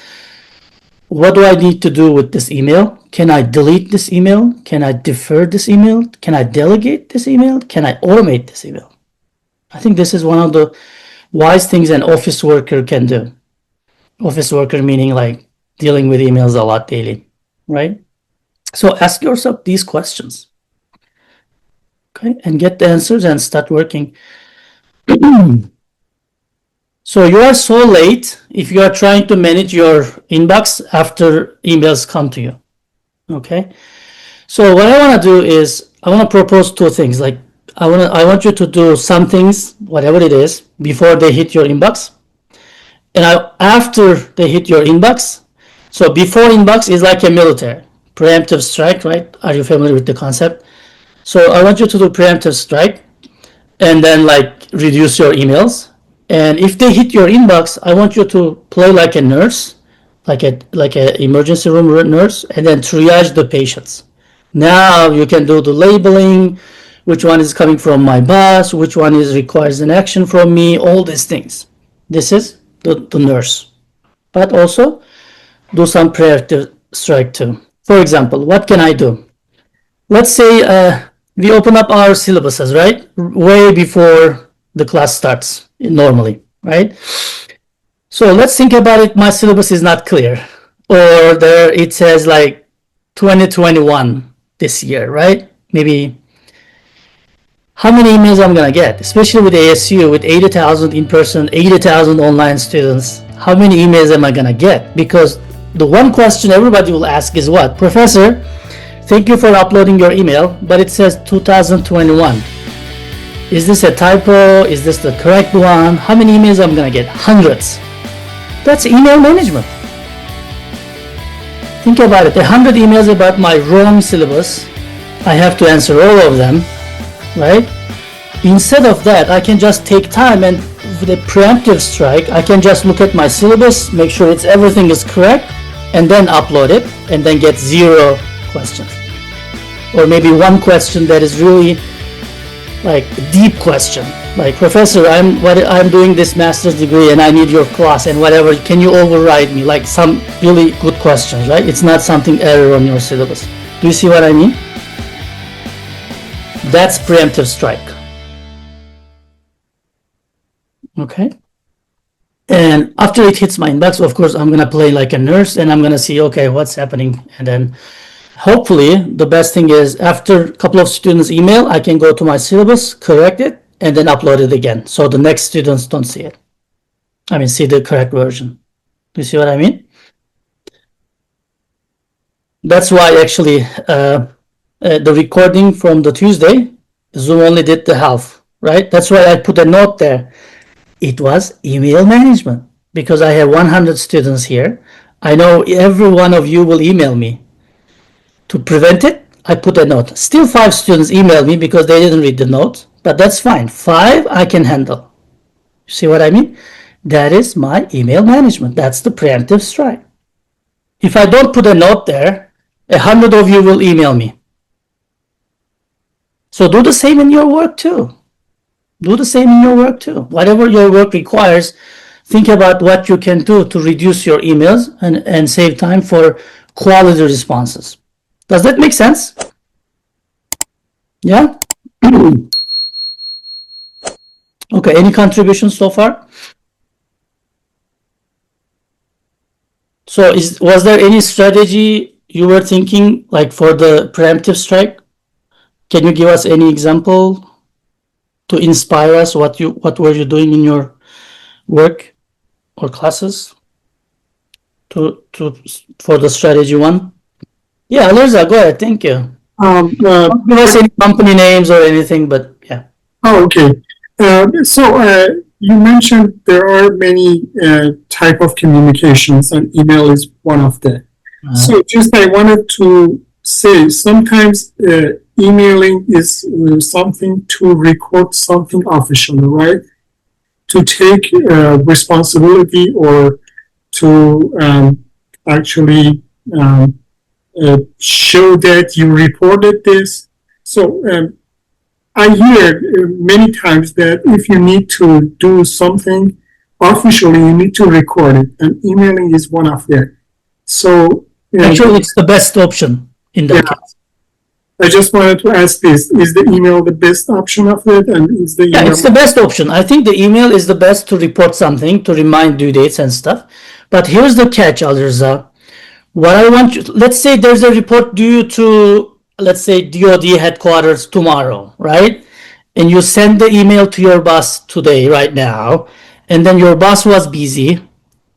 What do I need to do with this email? Can I delete this email? Can I defer this email? Can I delegate this email? Can I automate this email? I think this is one of the wise things an office worker can do. Office worker meaning like dealing with emails a lot daily, right? So ask yourself these questions, okay, and get the answers and start working. So you are so late if you are trying to manage your inbox after emails come to you, okay? So what I want to do is I want to propose two things. Like I want you to do some things, whatever it is, before they hit your inbox, and after they hit your inbox. So before inbox is like a military preemptive strike, right? Are you familiar with the concept? So I want you to do preemptive strike, and then like reduce your emails. And if they hit your inbox, I want you to play like a nurse, like a emergency room nurse, and then triage the patients. Now you can do the labeling, which one is coming from my boss, which one is requires an action from me, all these things. This is the nurse. But also do some preemptive strike too. For example, what can I do? Let's say we open up our syllabuses, right? Way before the class starts normally, right? So let's think about it. My syllabus is not clear, or there it says like 2021 this year, right? Maybe how many emails I'm gonna get, especially with ASU, with 80,000 in person, 80,000 online students. How many emails am I gonna get? Because the one question everybody will ask is what? Professor, thank you for uploading your email, but it says 2021. Is this a typo? Is this the correct one? How many emails I'm gonna get? Hundreds. That's email management. Think about it. 100 emails about my wrong syllabus. I have to answer all of them, right? Instead of that, I can just take time and with a preemptive strike, I can just look at my syllabus, make sure everything is correct, and then upload it, and then get 0 questions. Or maybe one question that is really like a deep question. Like, Professor, I'm doing this master's degree and I need your class and whatever. Can you override me? Like some really good questions, right? It's not something error on your syllabus. Do you see what I mean? That's preemptive strike. Okay. And after it hits my inbox, of course, I'm going to play like a nurse and I'm going to see, okay, what's happening. And then hopefully the best thing is after a couple of students email, I can go to my syllabus, correct it, and then upload it again. So the next students don't see it. I mean, see the correct version. Do you see what I mean? That's why actually the recording from the Tuesday, Zoom only did the half, right? That's why I put a note there. It was email management because I have 100 students here. I know every one of you will email me. To prevent it, I put a note. Still 5 students emailed me because they didn't read the note, but that's fine. 5 I can handle. See what I mean? That is my email management. That's the preemptive strike. If I don't put a note there, 100 of you will email me. So do the same in your work too. Do the same in your work too. Whatever your work requires, think about what you can do to reduce your emails and save time for quality responses. Does that make sense? Yeah? Okay, any contributions so far? So was there any strategy you were thinking like for the preemptive strike? Can you give us any example to inspire us? What were you doing in your work or classes for the strategy one? Yeah, Alirza, go ahead. Thank you. Don't give us any company names or anything, but yeah. Oh, okay. You mentioned there are many type of communications, and email is one of them. So just I wanted to say sometimes emailing is something to record something officially, right? To take responsibility or to actually show that you reported this. So I hear many times that if you need to do something officially, you need to record it, and emailing is one of them. So actually, it's the best option in that case. I just wanted to ask this: is the email the best option of it, and is the email? Yeah, it's the best option. I think the email is the best to report something, to remind due dates and stuff. But here's the catch, Alirza. What I want you, let's say there's a report due to, let's say, DoD headquarters tomorrow, right? And you send the email to your boss today, right now, and then your boss was busy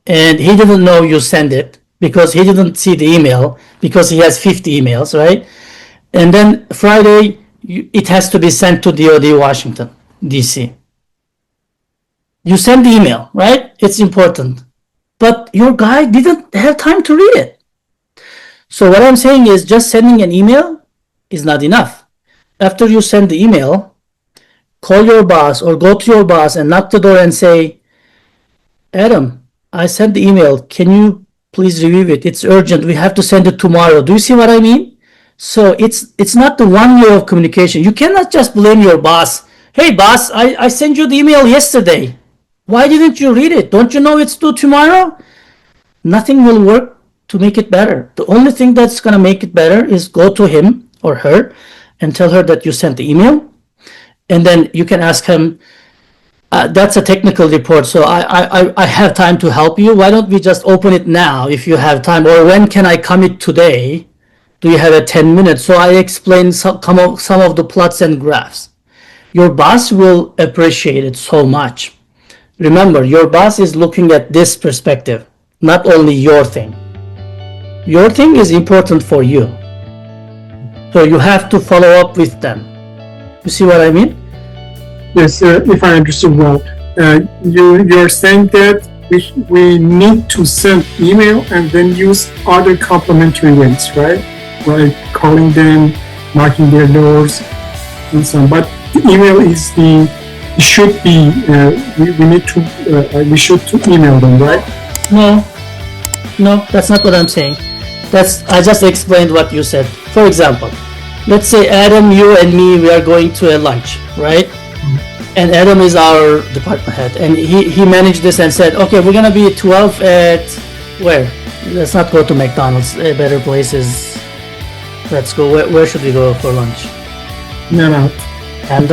and he didn't know you sent it because he didn't see the email because he has 50 emails, right? And then Friday, it has to be sent to DoD Washington, D.C. You send the email, right? It's important. But your guy didn't have time to read it. So what I'm saying is just sending an email is not enough. After you send the email, call your boss or go to your boss and knock the door and say, Adam, I sent the email. Can you please review it? It's urgent. We have to send it tomorrow. Do you see what I mean? So it's not the one way of communication. You cannot just blame your boss. Hey, boss, I sent you the email yesterday. Why didn't you read it? Don't you know it's due tomorrow? Nothing will work to make it better. The only thing that's going to make it better is go to him or her and tell her that you sent the email. And then you can ask him, that's a technical report, so I have time to help you. Why don't we just open it now if you have time? Or when can I commit today? Do you have a 10 minutes? So I explain some of the plots and graphs. Your boss will appreciate it so much. Remember, your boss is looking at this perspective, not only your thing. Your thing is important for you. So you have to follow up with them. You see what I mean? Yes, if I understood well, you're saying that we need to send email and then use other complementary ways, right? Like calling them, knocking their doors, and so on. But the email is it should be, we should email them, right? No, that's not what I'm saying. I just explained what you said. For example, let's say Adam, you and me, we are going to a lunch, right? And Adam is our department head, and he managed this and said, okay, we're gonna be at 12 at where? Let's not go to McDonald's. A better place is. Let's go. Where should we go for lunch? In-N-Out. And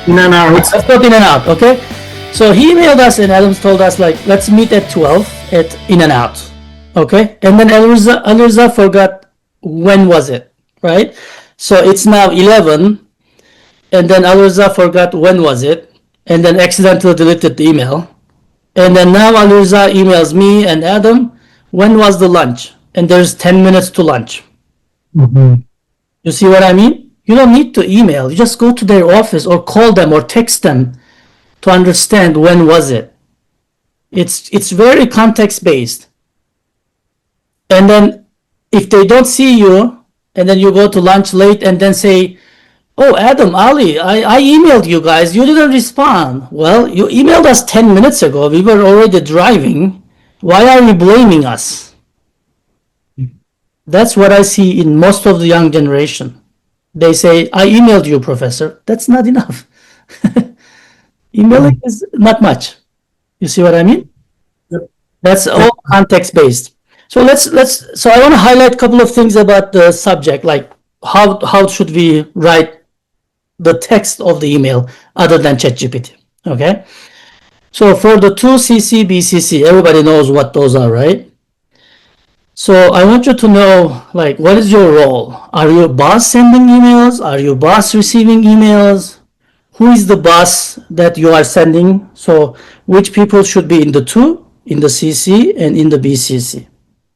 In-N-Out. let's go to In-N-Out. Okay. So he emailed us, and Adams told us like, let's meet at 12 at In-N-Out. Okay. And then Alirza forgot when was it, right? So it's now 11. And then Alirza forgot when was it, and then accidentally deleted the email. And then now Alirza emails me and Adam, when was the lunch? And there's 10 minutes to lunch. Mm-hmm. You see what I mean? You don't need to email. You just go to their office or call them or text them to understand when was it. It's very context based. And then if they don't see you, and then you go to lunch late and then say, oh, Adam, Ali, I emailed you guys. You didn't respond. Well, you emailed us 10 minutes ago. We were already driving. Why are you blaming us? That's what I see in most of the young generation. They say, I emailed you, professor. That's not enough. Emailing is not much. You see what I mean? Yep. That's all context based. So so I want to highlight a couple of things about the subject, like how should we write the text of the email other than ChatGPT. Okay. So for the 2CC, BCC, everybody knows what those are, right? So I want you to know, like, what is your role? Are you a boss sending emails? Are you boss receiving emails? Who is the boss that you are sending? So which people should be in the 2, in the CC, and in the BCC?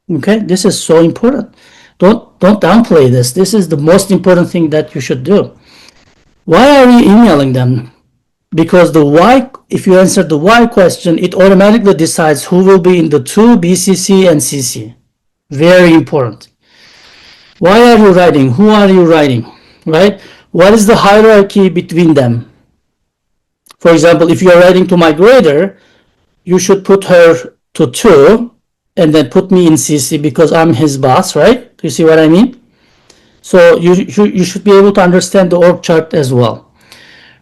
Okay, this is so important. Don't downplay this. This is the most important thing that you should do. Why are you emailing them? Because the why, if you answer the why question, it automatically decides who will be in the 2, BCC, and CC. Very important. Why are you writing? Who are you writing? Right? What is the hierarchy between them? For example, if you are writing to my grader, you should put her to 2 and then put me in CC because I'm his boss, right? Do you see what I mean? So you should be able to understand the org chart as well.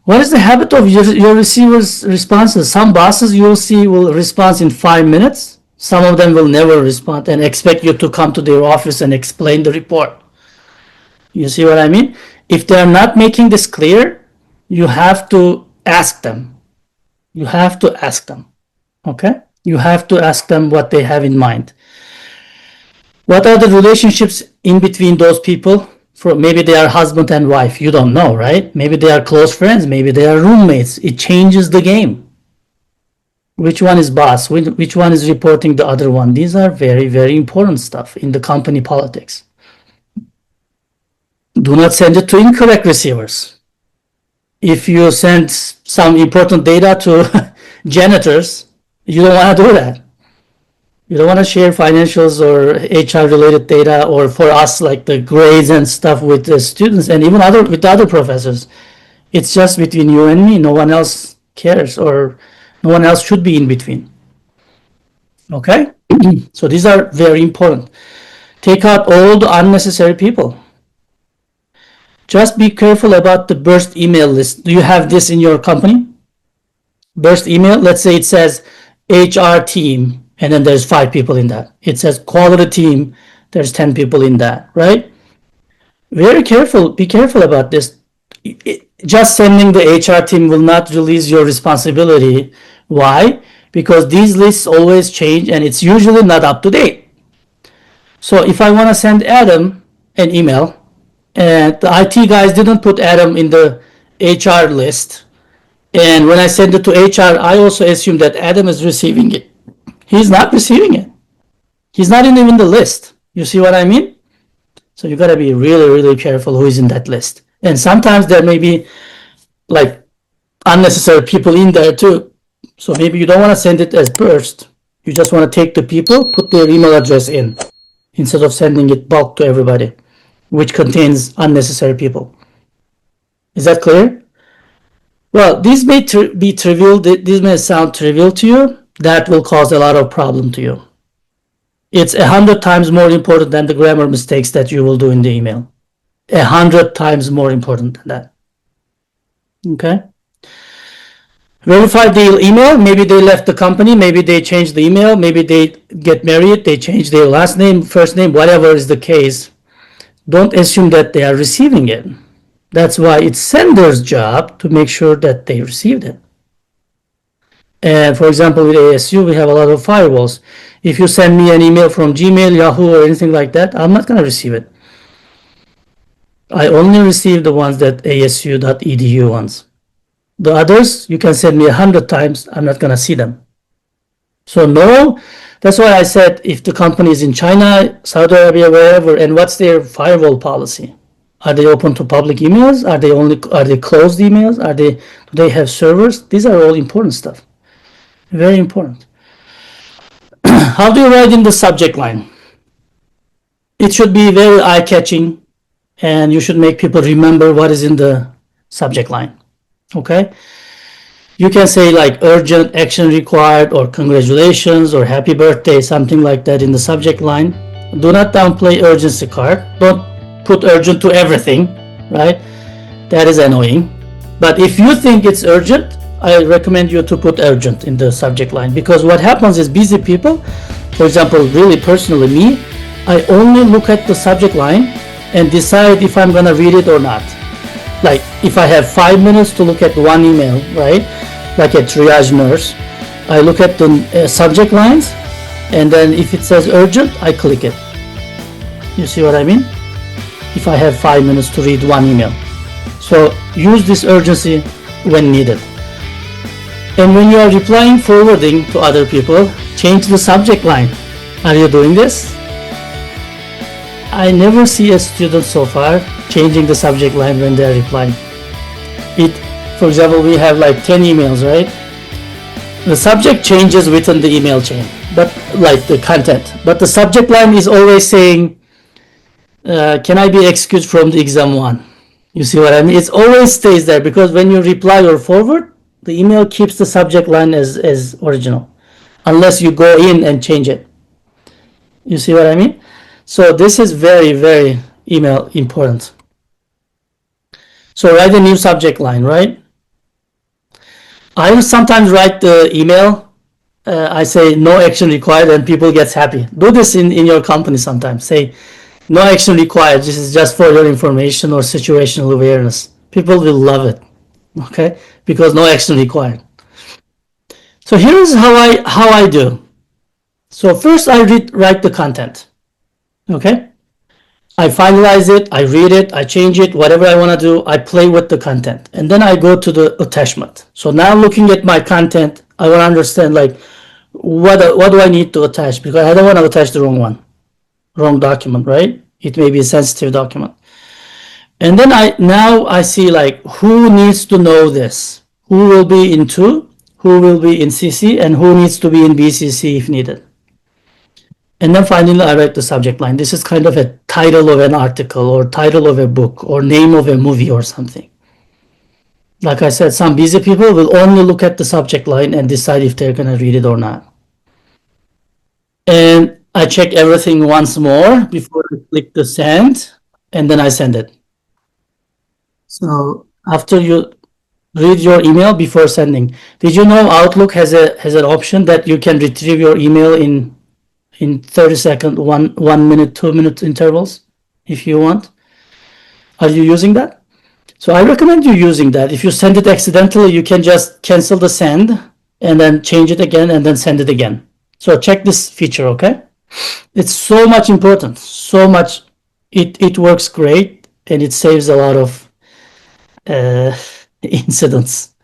What is the habit of your receiver's responses? Some bosses you'll see will respond in 5 minutes. Some of them will never respond and expect you to come to their office and explain the report. You see what I mean? If they are not making this clear, you have to ask them. You have to ask them. Okay? You have to ask them what they have in mind. What are the relationships in between those people? Maybe they are husband and wife. You don't know, right? Maybe they are close friends. Maybe they are roommates. It changes the game. Which one is boss? Which one is reporting the other one? These are very, very important stuff in the company politics. Do not send it to incorrect receivers. If you send some important data to janitors, you don't want to do that. You don't want to share financials or HR related data, or for us, like the grades and stuff with the students and even with other professors. It's just between you and me. No one else cares, or no one else should be in between. Okay? So these are very important. Take out all the unnecessary people. Just be careful about the burst email list. Do you have this in your company? Burst email, let's say it says HR team, and then there's 5 people in that. It says quality team, there's 10 people in that, right? Very careful, be careful about this. Just sending the HR team will not release your responsibility. Why? Because these lists always change and it's usually not up to date. So if I want to send Adam an email and the IT guys didn't put Adam in the HR list, and when I send it to HR, I also assume that Adam is receiving it. He's not receiving it. He's not even the list. You see what I mean? So you got to be really, really careful who is in that list. And sometimes there may be like unnecessary people in there too. So maybe you don't want to send it as burst. You just want to take the people, put their email address in, instead of sending it bulk to everybody, which contains unnecessary people. Is that clear? Well, these may be trivial. These may sound trivial to you. That will cause a lot of problem to you. It's 100 times more important than the grammar mistakes that you will do in the email. 100 times more important than that. Okay? Verify the email. Maybe they left the company. Maybe they changed the email. Maybe they get married. They change their last name, first name, whatever is the case. Don't assume that they are receiving it. That's why it's sender's job to make sure that they received it. And for example, with ASU, we have a lot of firewalls. If you send me an email from Gmail, Yahoo, or anything like that, I'm not going to receive it. I only receive the ones that asu.edu ones. The others, you can send me 100 times, I'm not going to see them. So no, that's why I said if the company is in China, Saudi Arabia, wherever, and what's their firewall policy? Are they open to public emails? Are they closed emails? Do they have servers? These are all important stuff. Very important. How do you write in the subject line? It should be very eye-catching, and you should make people remember what is in the subject line. Okay? You can say like urgent action required, or congratulations, or happy birthday, something like that in the subject line. Do not downplay urgency card. Don't put urgent to everything, right? That is annoying. But if you think it's urgent, I recommend you to put urgent in the subject line, because what happens is busy people, for example, really personally me, I only look at the subject line and decide if I'm gonna read it or not. Like if I have 5 minutes to look at one email, right? Like a triage nurse, I look at the subject lines, and then if it says urgent, I click it. You see what I mean? If I have 5 minutes to read one email. So use this urgency when needed. And when you are replying, forwarding to other people, change the subject line. Are you doing this? I never see a student so far changing the subject line when they are replying. For example, we have like 10 emails, right? The subject changes within the email chain, but like the content. But the subject line is always saying, can I be excused from the exam 1? You see what I mean? It always stays there, because when you reply or forward, the email keeps the subject line as original, unless you go in and change it. You see what I mean? So this is very, very email important. So write a new subject line, right? I will sometimes write the email. I say no action required, and people get happy. Do this in your company sometimes. Say no action required. This is just for your information or situational awareness. People will love it. Okay, because no action required. So here's how I do. So first I write the content. Okay, I finalize it, I read it, I change it, whatever I want to do, I play with the content, and then I go to the attachment. So now looking at my content, I want to understand like what do I need to attach, because I don't want to attach the wrong document, right? It may be a sensitive document. And then I see like who needs to know this, who will be in 2, who will be in CC, and who needs to be in BCC if needed. And then finally I write the subject line. This is kind of a title of an article, or title of a book, or name of a movie or something. Like I said, some busy people will only look at the subject line and decide if they're going to read it or not. And I check everything once more before I click the send, and then I send it. So after you read your email before sending. Did you know Outlook has an option that you can retrieve your email in 30-second, 1 minute, 2 minute intervals if you want? Are you using that? So I recommend you using that. If you send it accidentally, you can just cancel the send and then change it again and then send it again. So check this feature, okay? It's so much important, so much. It works great and it saves a lot of incidents.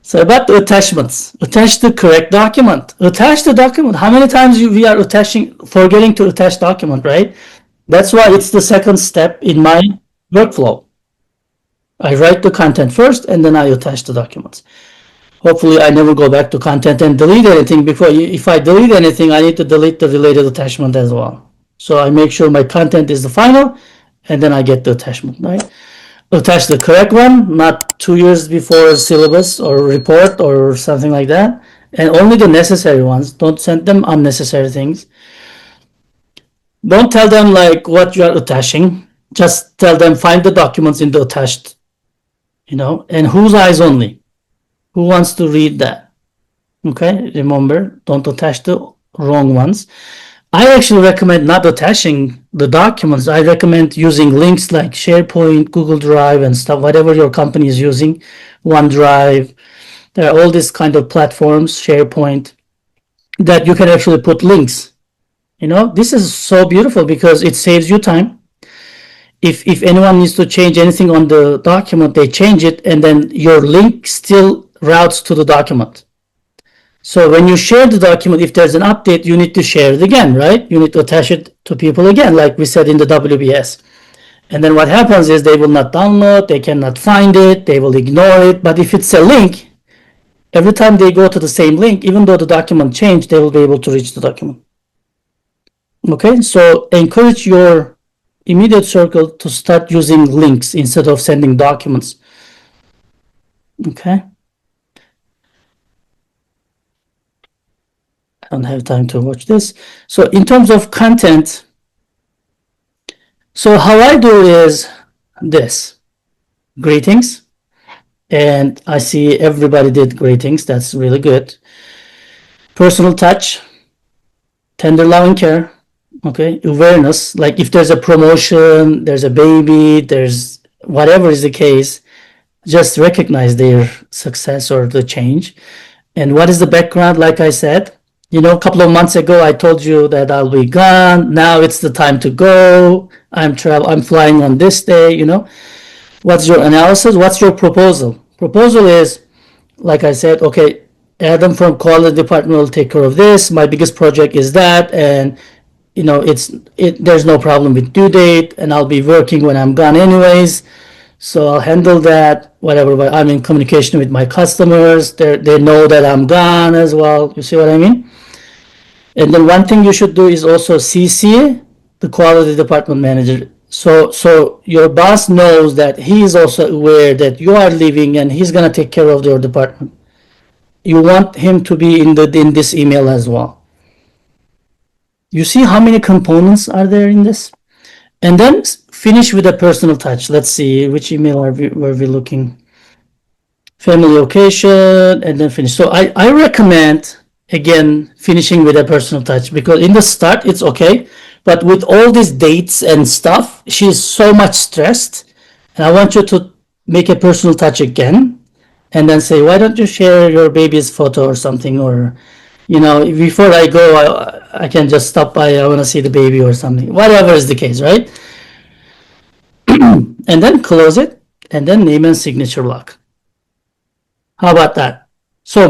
So about the attachments, attach the correct document. Attach the document. How many times we are forgetting to attach document, right? That's why it's the second step in my workflow. I write the content first and then I attach the documents. Hopefully I never go back to content and delete anything before. If I delete anything, I need to delete the related attachment as well. So I make sure my content is the final and then I get the attachment, right? Attach the correct one, not 2 years before syllabus or report or something like that. And only the necessary ones. Don't send them unnecessary things. Don't tell them like what you are attaching. Just tell them find the documents in the attached, and whose eyes only. Who wants to read that? Okay, remember, don't attach the wrong ones. I actually recommend not attaching the documents. I recommend using links like SharePoint, Google Drive, and stuff, whatever your company is using, OneDrive. There are all these kind of platforms, SharePoint, that you can actually put links. This is so beautiful because it saves you time. If anyone needs to change anything on the document, they change it, and then your link still routes to the document. So when you share the document, if there's an update, you need to share it again, right? You need to attach it to people again, like we said in the WBS. And then what happens is they will not download, they cannot find it, they will ignore it. But if it's a link, every time they go to the same link, even though the document changed, they will be able to reach the document. Okay, so encourage your immediate circle to start using links instead of sending documents. Okay. I don't have time to watch this. So in terms of content, so how I do is this. Greetings. And I see everybody did greetings. That's really good. Personal touch, tender loving care, okay, awareness. Like if there's a promotion, there's a baby, there's whatever is the case, just recognize their success or the change. And what is the background? Like I said, a couple of months ago, I told you that I'll be gone. Now it's the time to go. I'm flying on this day. What's your analysis? What's your proposal? Proposal is, like I said, okay, Adam from quality department will take care of this. My biggest project is that, and there's no problem with due date, and I'll be working when I'm gone anyways. So I'll handle that, whatever. But I'm in communication with my customers. They know that I'm gone as well. You see what I mean? And then one thing you should do is also CC the quality department manager. So your boss knows that he is also aware that you are leaving and he's gonna take care of your department. You want him to be in this email as well. You see how many components are there in this? And then finish with a personal touch. Let's see, which email were we looking? Family occasion, and then finish. So I recommend, again, finishing with a personal touch, because in the start it's okay, but with all these dates and stuff, she's so much stressed, and I want you to make a personal touch again, and then say, why don't you share your baby's photo or something, or before I go, I can just stop by, I want to see the baby or something, whatever is the case, right? And then close it, and then name and signature block. How about that? So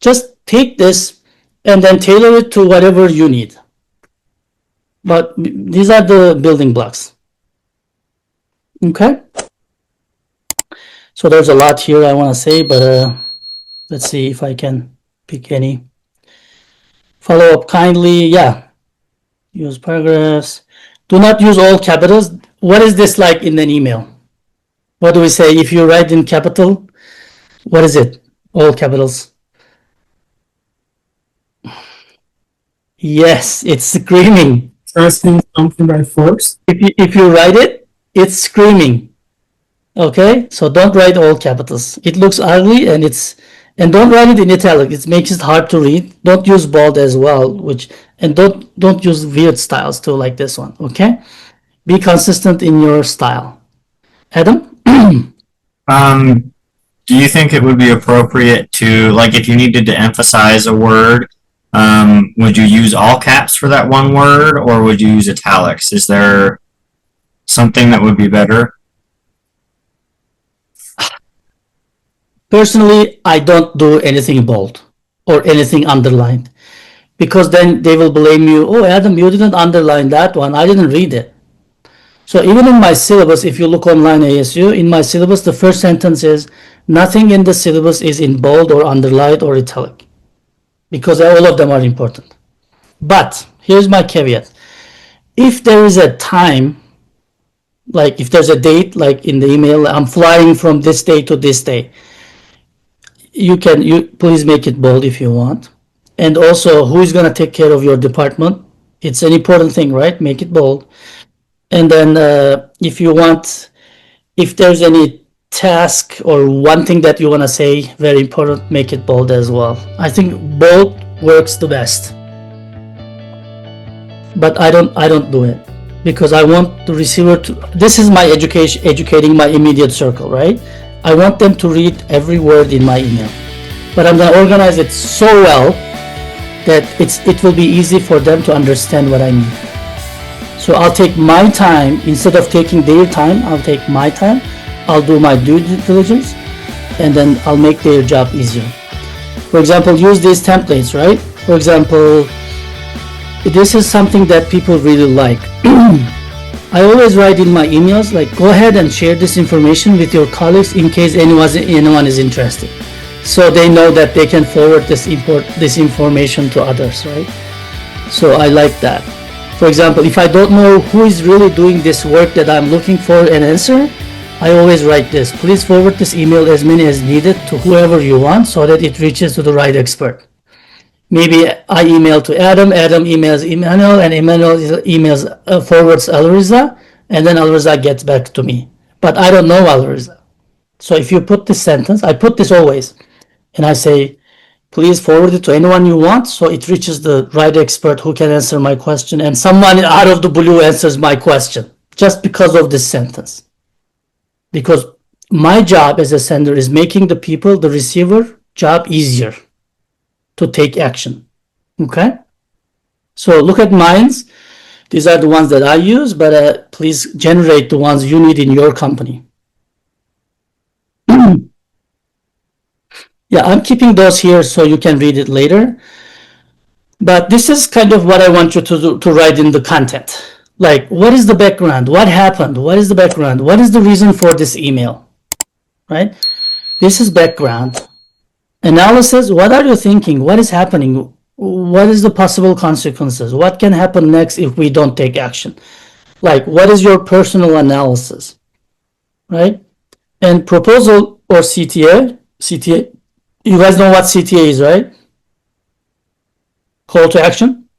just take this and then tailor it to whatever you need. But these are the building blocks. Okay? So there's a lot here I want to say, but let's see if I can pick any. Follow up kindly, yeah. Use paragraphs. Do not use all capitals. What is this like in an email? What do we say? If you write in capital, what is it? All capitals. Yes, it's screaming. Asking something by force. If you write it, it's screaming. Okay, so don't write all capitals. It looks ugly, and don't write it in italic. It makes it hard to read. Don't use bold as well, and don't use weird styles too, like this one. Okay, be consistent in your style. Adam. Um, do you think it would be appropriate to, like, if you needed to emphasize a word, would you use all caps for that one word, or would you use italics? Is there something that would be better? Personally, I don't do anything bold or anything underlined, because then they will blame you. Oh, Adam, you didn't underline that one. I didn't read it. So even in my syllabus, if you look online ASU, in my syllabus, the first sentence is nothing in the syllabus is in bold or underlined or italic, because all of them are important. But here's my caveat. If there is a time, like if there's a date, like in the email, I'm flying from this day to this day, you please make it bold if you want. And also, who is going to take care of your department? It's an important thing, right? Make it bold. And then if you want, if there's any task or one thing that you want to say, very important, make it bold as well. I think bold works the best. But I don't do it, because I want the receiver to, this is my educating my immediate circle, right? I want them to read every word in my email, but I'm going to organize it so well that it will be easy for them to understand what I mean. So I'll take my time instead of taking their time. I'll take my time. I'll do my due diligence, and then I'll make their job easier. For example, use these templates, right? For example, this is something that people really like. I always write in my emails, like, go ahead and share this information with your colleagues in case anyone is interested, so they know that they can forward this information to others, right? So I like that. For example, if I don't know who is really doing this work that I'm looking for an answer, I always write this. Please forward this email as many as needed to whoever you want, so that it reaches to the right expert. Maybe I email to Adam, Adam emails Emmanuel, and Emmanuel forwards Alriza, and then Alriza gets back to me. But I don't know Alriza. So if you put this sentence, I put this always, and I say, please forward it to anyone you want, so it reaches the right expert who can answer my question, and someone out of the blue answers my question, just because of this sentence. Because my job as a sender is making the receiver job easier to take action. Okay? So look at mines. These are the ones that I use, but please generate the ones you need in your company. Yeah, I'm keeping those here so you can read it later. But this is kind of what I want you to write in the content. Like, what is the background? What happened? What is the background? What is the reason for this email? Right? This is background. Analysis, what are you thinking? What is happening? What is the possible consequences? What can happen next if we don't take action? Like, what is your personal analysis? Right? And proposal or CTA, you guys know what CTA is, right? Call to action.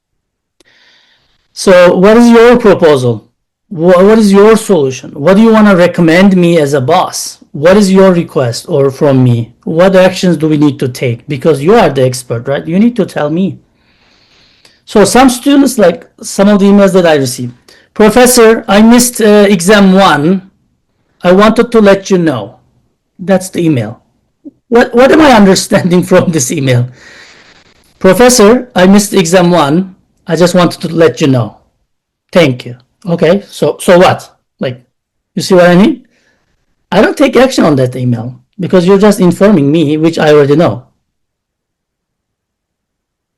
So what is your proposal? What is your solution? What do you want to recommend me as a boss? What is your request or from me? What actions do we need to take? Because you are the expert, right? You need to tell me. So some students, like some of the emails that I received, Professor, I missed exam 1. I wanted to let you know. That's the email. What am I understanding from this email? Professor, I missed exam 1. I just wanted to let you know. Thank you. Okay, so what? Like, you see what I mean? I don't take action on that email because you're just informing me, which I already know.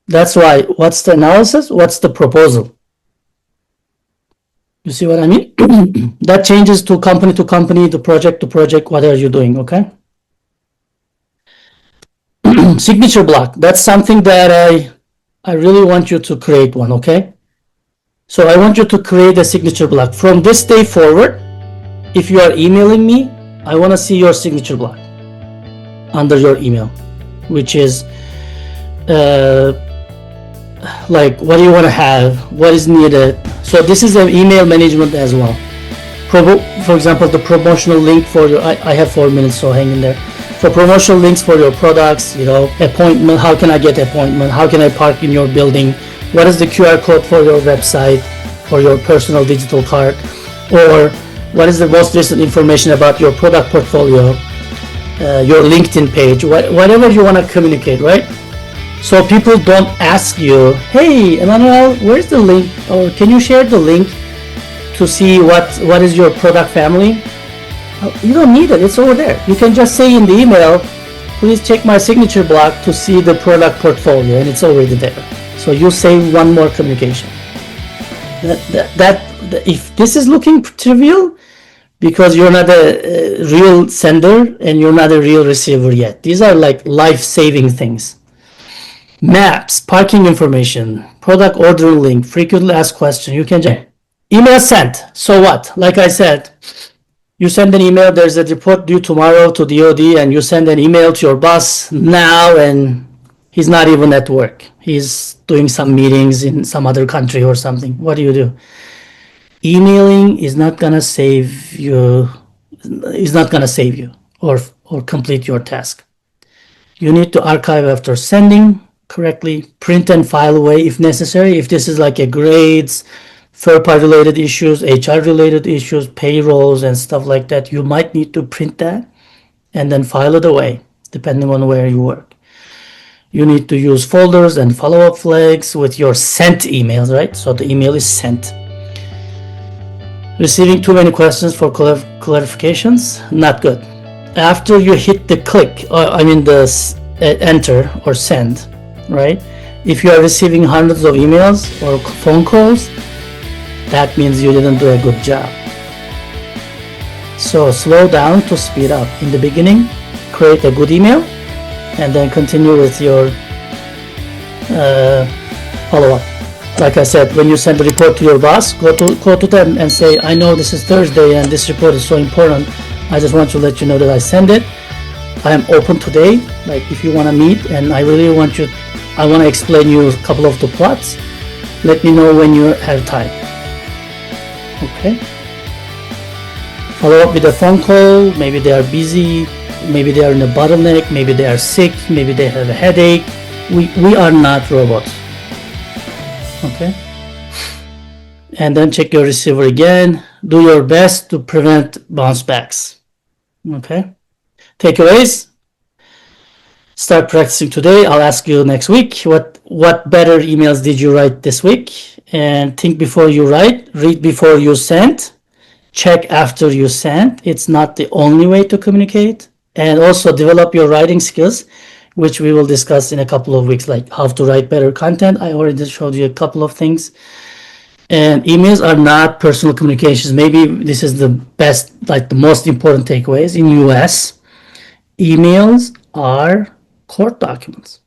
That's why, what's the analysis? What's the proposal? You see what I mean? That changes to company, the project to project. What are you doing? Okay. Signature block. That's something that I really want you to create one. Okay. So I want you to create a signature block. From this day forward, if you are emailing me, I want to see your signature block under your email, which is like, what do you want to have? What is needed? So this is an email management as well. For example, the promotional link for your, I have 4 minutes, so hang in there. For promotional links for your products, appointment, how can I get appointment? How can I park in your building? What is the QR code for your website or your personal digital card? Or what is the most recent information about your product portfolio? Your LinkedIn page, whatever you want to communicate, right? So people don't ask you, hey, Emmanuel, where's the link? Or can you share the link to see what is your product family? You don't need it, it's over there. You can just say in the email, please check my signature block to see the product portfolio, and it's already there. So you save one more communication. If this is looking trivial, because you're not a real sender and you're not a real receiver yet. These are like life-saving things. Maps, parking information, product order link, frequently asked question. You can just email sent. So what? Like I said, you send an email, there's a report due tomorrow to DOD, and you send an email to your boss now, and he's not even at work. He's doing some meetings in some other country or something. What do? Emailing is not gonna save you. Or complete your task. You need to archive after sending correctly, print and file away if necessary. If this is like a grades, third-party related issues, HR related issues, payrolls and stuff like that, you might need to print that and then file it away, depending on where you work. You need to use folders and follow-up flags with your sent emails, right? So the email is sent. Receiving too many questions for clarifications, not good. After you hit the click, the enter or send, right? If you are receiving hundreds of emails or phone calls, that means you didn't do a good job. So slow down to speed up. In the beginning, create a good email and then continue with your follow-up. Like I said, when you send the report to your boss, go to them and say, I know this is Thursday and this report is so important. I just want to let you know that I send it. I am open today. Like if you want to meet and I want to explain you a couple of the plots. Let me know when you have time. Okay. Follow up with a phone call. Maybe they are busy. Maybe they are in a bottleneck. Maybe they are sick. Maybe they have a headache. We are not robots. Okay. And then check your receiver again. Do your best to prevent bounce backs. Okay. Takeaways. Start practicing today. I'll ask you next week what better emails did you write this week, and think before you write, read before you send, check after you send. It's not the only way to communicate. And also develop your writing skills, which we will discuss in a couple of weeks, like how to write better content. I already showed you a couple of things. And emails are not personal communications. Maybe this is the best, like the most important takeaways. In US, emails are court documents.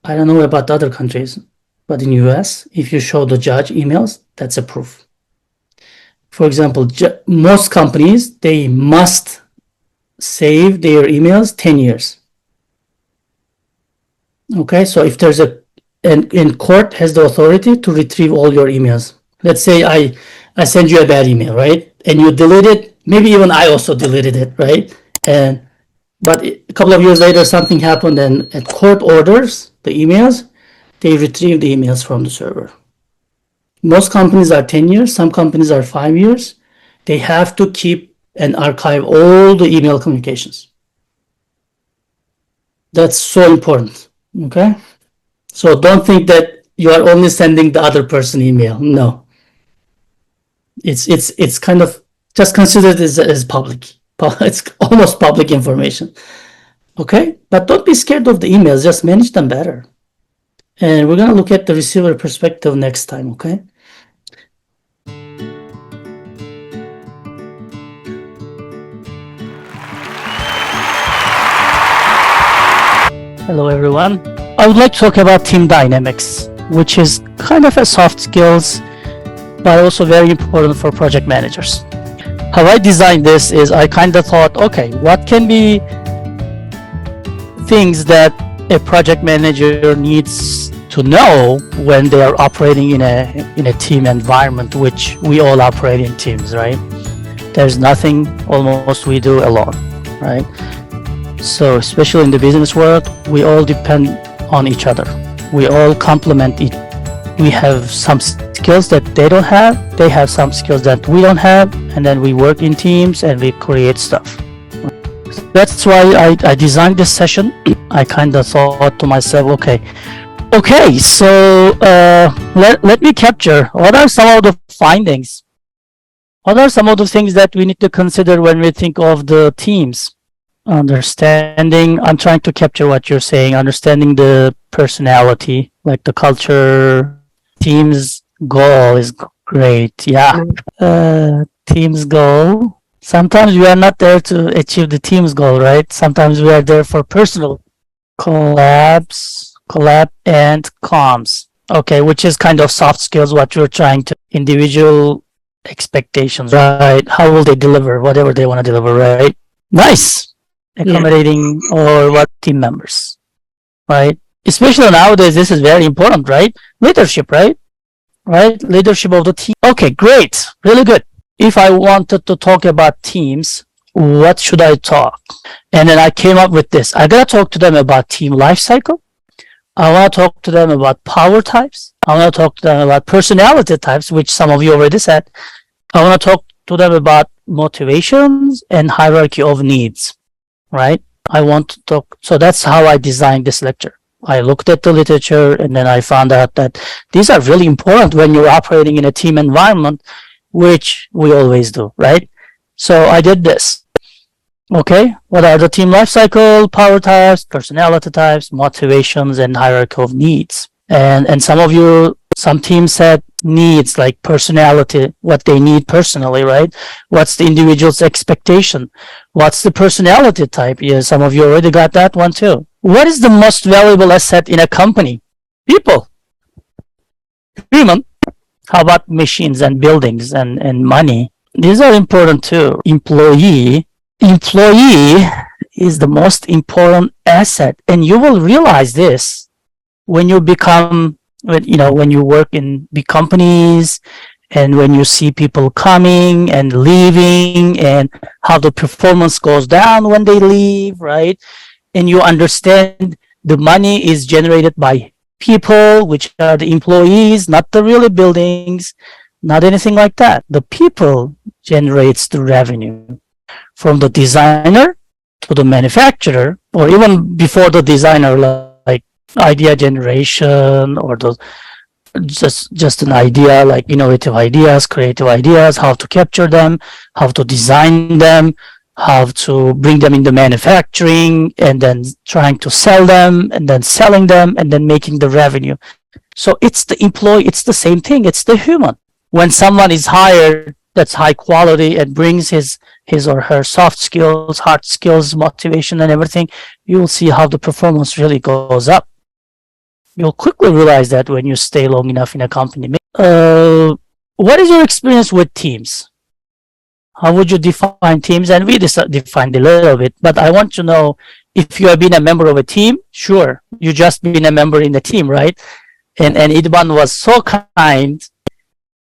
I don't know about other countries, but in US, if you show the judge emails, that's a proof. For example, most companies, they must save their emails 10 years. Okay, so if there's and court has the authority to retrieve all your emails. Let's say I send you a bad email, right? And you delete it. Maybe even I also deleted it, right? But a couple of years later, something happened, and at court orders the emails, they retrieve the emails from the server. Most companies are 10 years. Some companies are 5 years. They have to keep and archive all the email communications. That's so important. Okay. So don't think that you are only sending the other person email. No. It's kind of, just consider it as public. It's almost public information. Okay. But don't be scared of the emails. Just manage them better. And we're going to look at the receiver perspective next time. Okay. Hello everyone. I would like to talk about team dynamics, which is kind of a soft skills, but also very important for project managers. How I designed this is I kind of thought, okay, what can be things that a project manager needs to know when they are operating in a team environment, which we all operate in teams, right? There's nothing almost we do alone, right? So especially in the business world, we all depend on each other. We all complement each. We have some skills that they don't have. They have some skills that we don't have, and then we work in teams and we create stuff. That's why I designed this session. I kind of thought to myself, okay, so let me capture what are some of the findings. What are some of the things that we need to consider when we think of the teams? Understanding, I'm trying to capture what you're saying, understanding the personality, like the culture. Team's goal is great. Yeah. Team's goal. Sometimes we are not there to achieve the team's goal, right? Sometimes we are there for personal collab and comms. Okay, which is kind of soft skills, what you're trying to, individual expectations, right? How will they deliver whatever they want to deliver, right? Nice. Accommodating or what team members, right? Especially nowadays, this is very important, right? Leadership, right? Right? Leadership of the team. Okay, great. Really good. If I wanted to talk about teams, what should I talk? And then I came up with this. I gotta talk to them about team life cycle. I want to talk to them about power types. I want to talk to them about personality types, which some of you already said. I want to talk to them about motivations and hierarchy of needs, right? I want to talk. So that's how I designed this lecture. I looked at the literature and then I found out that these are really important when you're operating in a team environment, which we always do, right? So I did this. Okay, what are the team life cycle, power types, personality types, motivations, and hierarchy of needs? And some of you, some teams said needs, like personality, what they need personally, right? What's the individual's expectation? What's the personality type? Yeah, some of you already got that one too. What is the most valuable asset in a company? People. Human. How about machines and buildings and money? These are important too. Employee is the most important asset, and you will realize this when you become, when you work in big companies and when you see people coming and leaving and how the performance goes down when they leave, right? And you understand the money is generated by people, which are the employees, not the really buildings, not anything like that. The people generates the revenue. From the designer to the manufacturer, or even before the designer, like idea generation, or the just an idea, like innovative ideas, creative ideas, how to capture them, how to design them, how to bring them into manufacturing, and then trying to sell them, and then selling them, and then making the revenue. So it's the employee, it's the same thing, it's the human. When someone is hired that's high quality and brings his or her soft skills, hard skills, motivation, and everything, you will see how the performance really goes up. You'll quickly realize that when you stay long enough in a company. What is your experience with teams? How would you define teams? And we defined a little bit, but I want to know if you have been a member of a team. Sure, you just been a member in the team, right? And Idban was so kind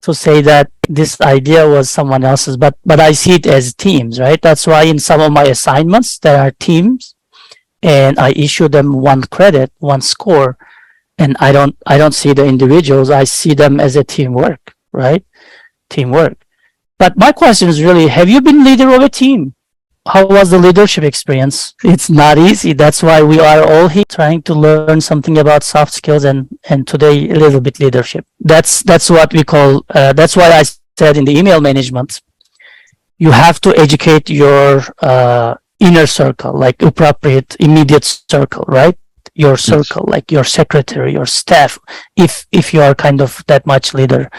to say that this idea was someone else's, but I see it as teams, right? That's why in some of my assignments there are teams, and I issue them one credit, one score, and I don't see the individuals. I see them as a teamwork, right? Teamwork. But my question is really, have you been leader of a team? How was the leadership experience? It's not easy. That's why we are all here trying to learn something about soft skills and today a little bit leadership. That's what we call, that's why I said in the email management, you have to educate your inner circle, like appropriate immediate circle, right? Your circle, like your secretary, your staff, if you are kind of that much leader,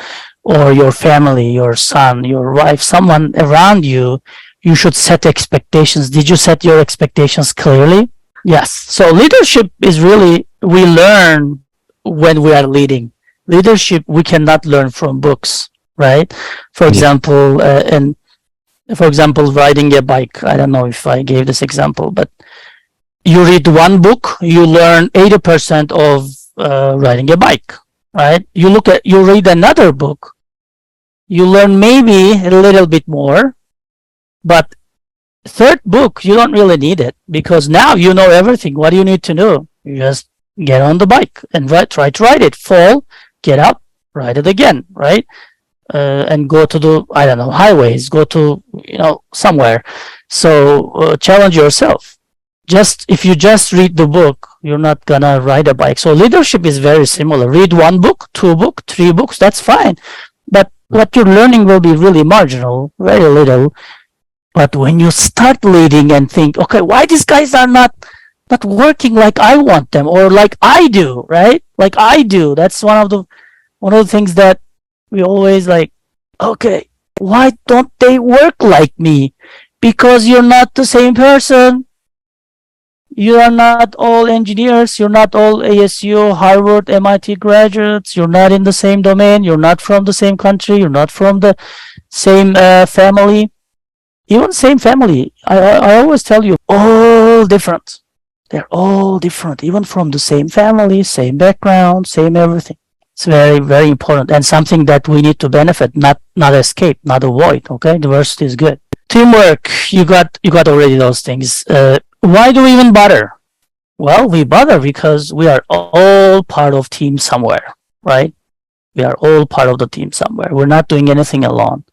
or your family, your son, your wife, someone around you, you should set expectations. Did you set your expectations clearly? Yes. So leadership is really, we learn when we are leading. Leadership, we cannot learn from books, right? For example, riding a bike. I don't know if I gave this example, but you read one book, you learn 80% of riding a bike, right? You read another book, you learn maybe a little bit more, but third book, you don't really need it because now you know everything. What do you need to know? You just get on the bike and try to ride it. Fall, get up, ride it again, right? And go to the, I don't know, highways, go to, somewhere. So challenge yourself. If you just read the book, you're not gonna ride a bike. So leadership is very similar. Read one book, two book, three books, that's fine. But what you're learning will be really marginal, very little. But when you start leading and think, okay, why these guys are not working like I want them or like I do, right? Like I do. That's one of the things that we always like, okay, why don't they work like me? Because you're not the same person. You are not all engineers. You're not all ASU, Harvard, MIT graduates. You're not in the same domain. You're not from the same country. You're not from the same family. Even same family. I always tell you, all different. They're all different, even from the same family, same background, same everything. It's very, very important and something that we need to benefit, not escape, not avoid. Okay, diversity is good. Teamwork, you got already those things. Why do we even bother? Well, we bother because we are all part of team somewhere, right? We are all part of the team somewhere. We're not doing anything alone.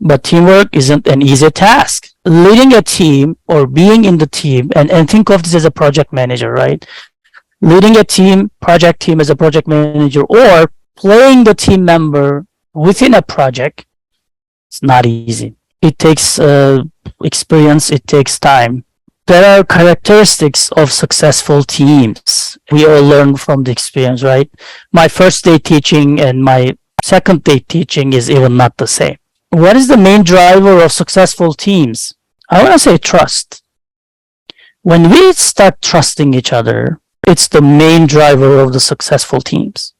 But teamwork isn't an easy task. Leading a team or being in the team, and think of this as a project manager, right? Leading a team, project team as a project manager, or playing the team member within a project, it's not easy. It takes experience, it takes time. There are characteristics of successful teams. We all learn from the experience, right? My first day teaching and my second day teaching is even not the same. What is the main driver of successful teams? I want to say trust. When we start trusting each other, it's the main driver of the successful teams.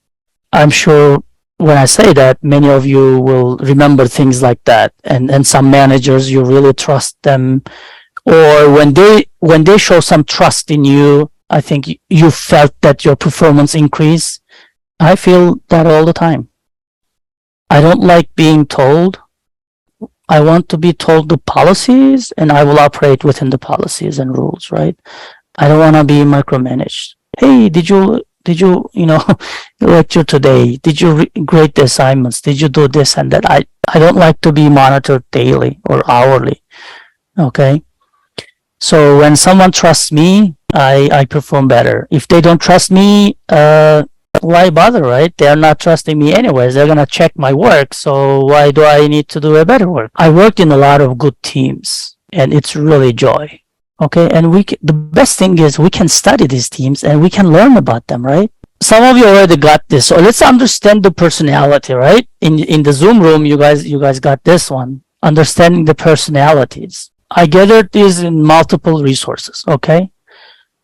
I'm sure when I say that, many of you will remember things like that. And some managers, you really trust them. Or when they show some trust in you, I think you felt that your performance increase. I feel that all the time. I don't like being told. I want to be told the policies and I will operate within the policies and rules, right? I don't want to be micromanaged. Hey, did you lecture today? Did you grade the assignments? Did you do this and that? I don't like to be monitored daily or hourly. Okay. So when someone trusts me, I perform better. If they don't trust me, why bother, right? They're not trusting me anyways. They're gonna check my work, so why do I need to do a better work? I worked in a lot of good teams, and it's really joy. Okay, and the best thing is we can study these teams and we can learn about them, right? Some of you already got this, so let's understand the personality, right? In the Zoom room, you guys got this one, understanding the personalities. I gathered these in multiple resources. Okay,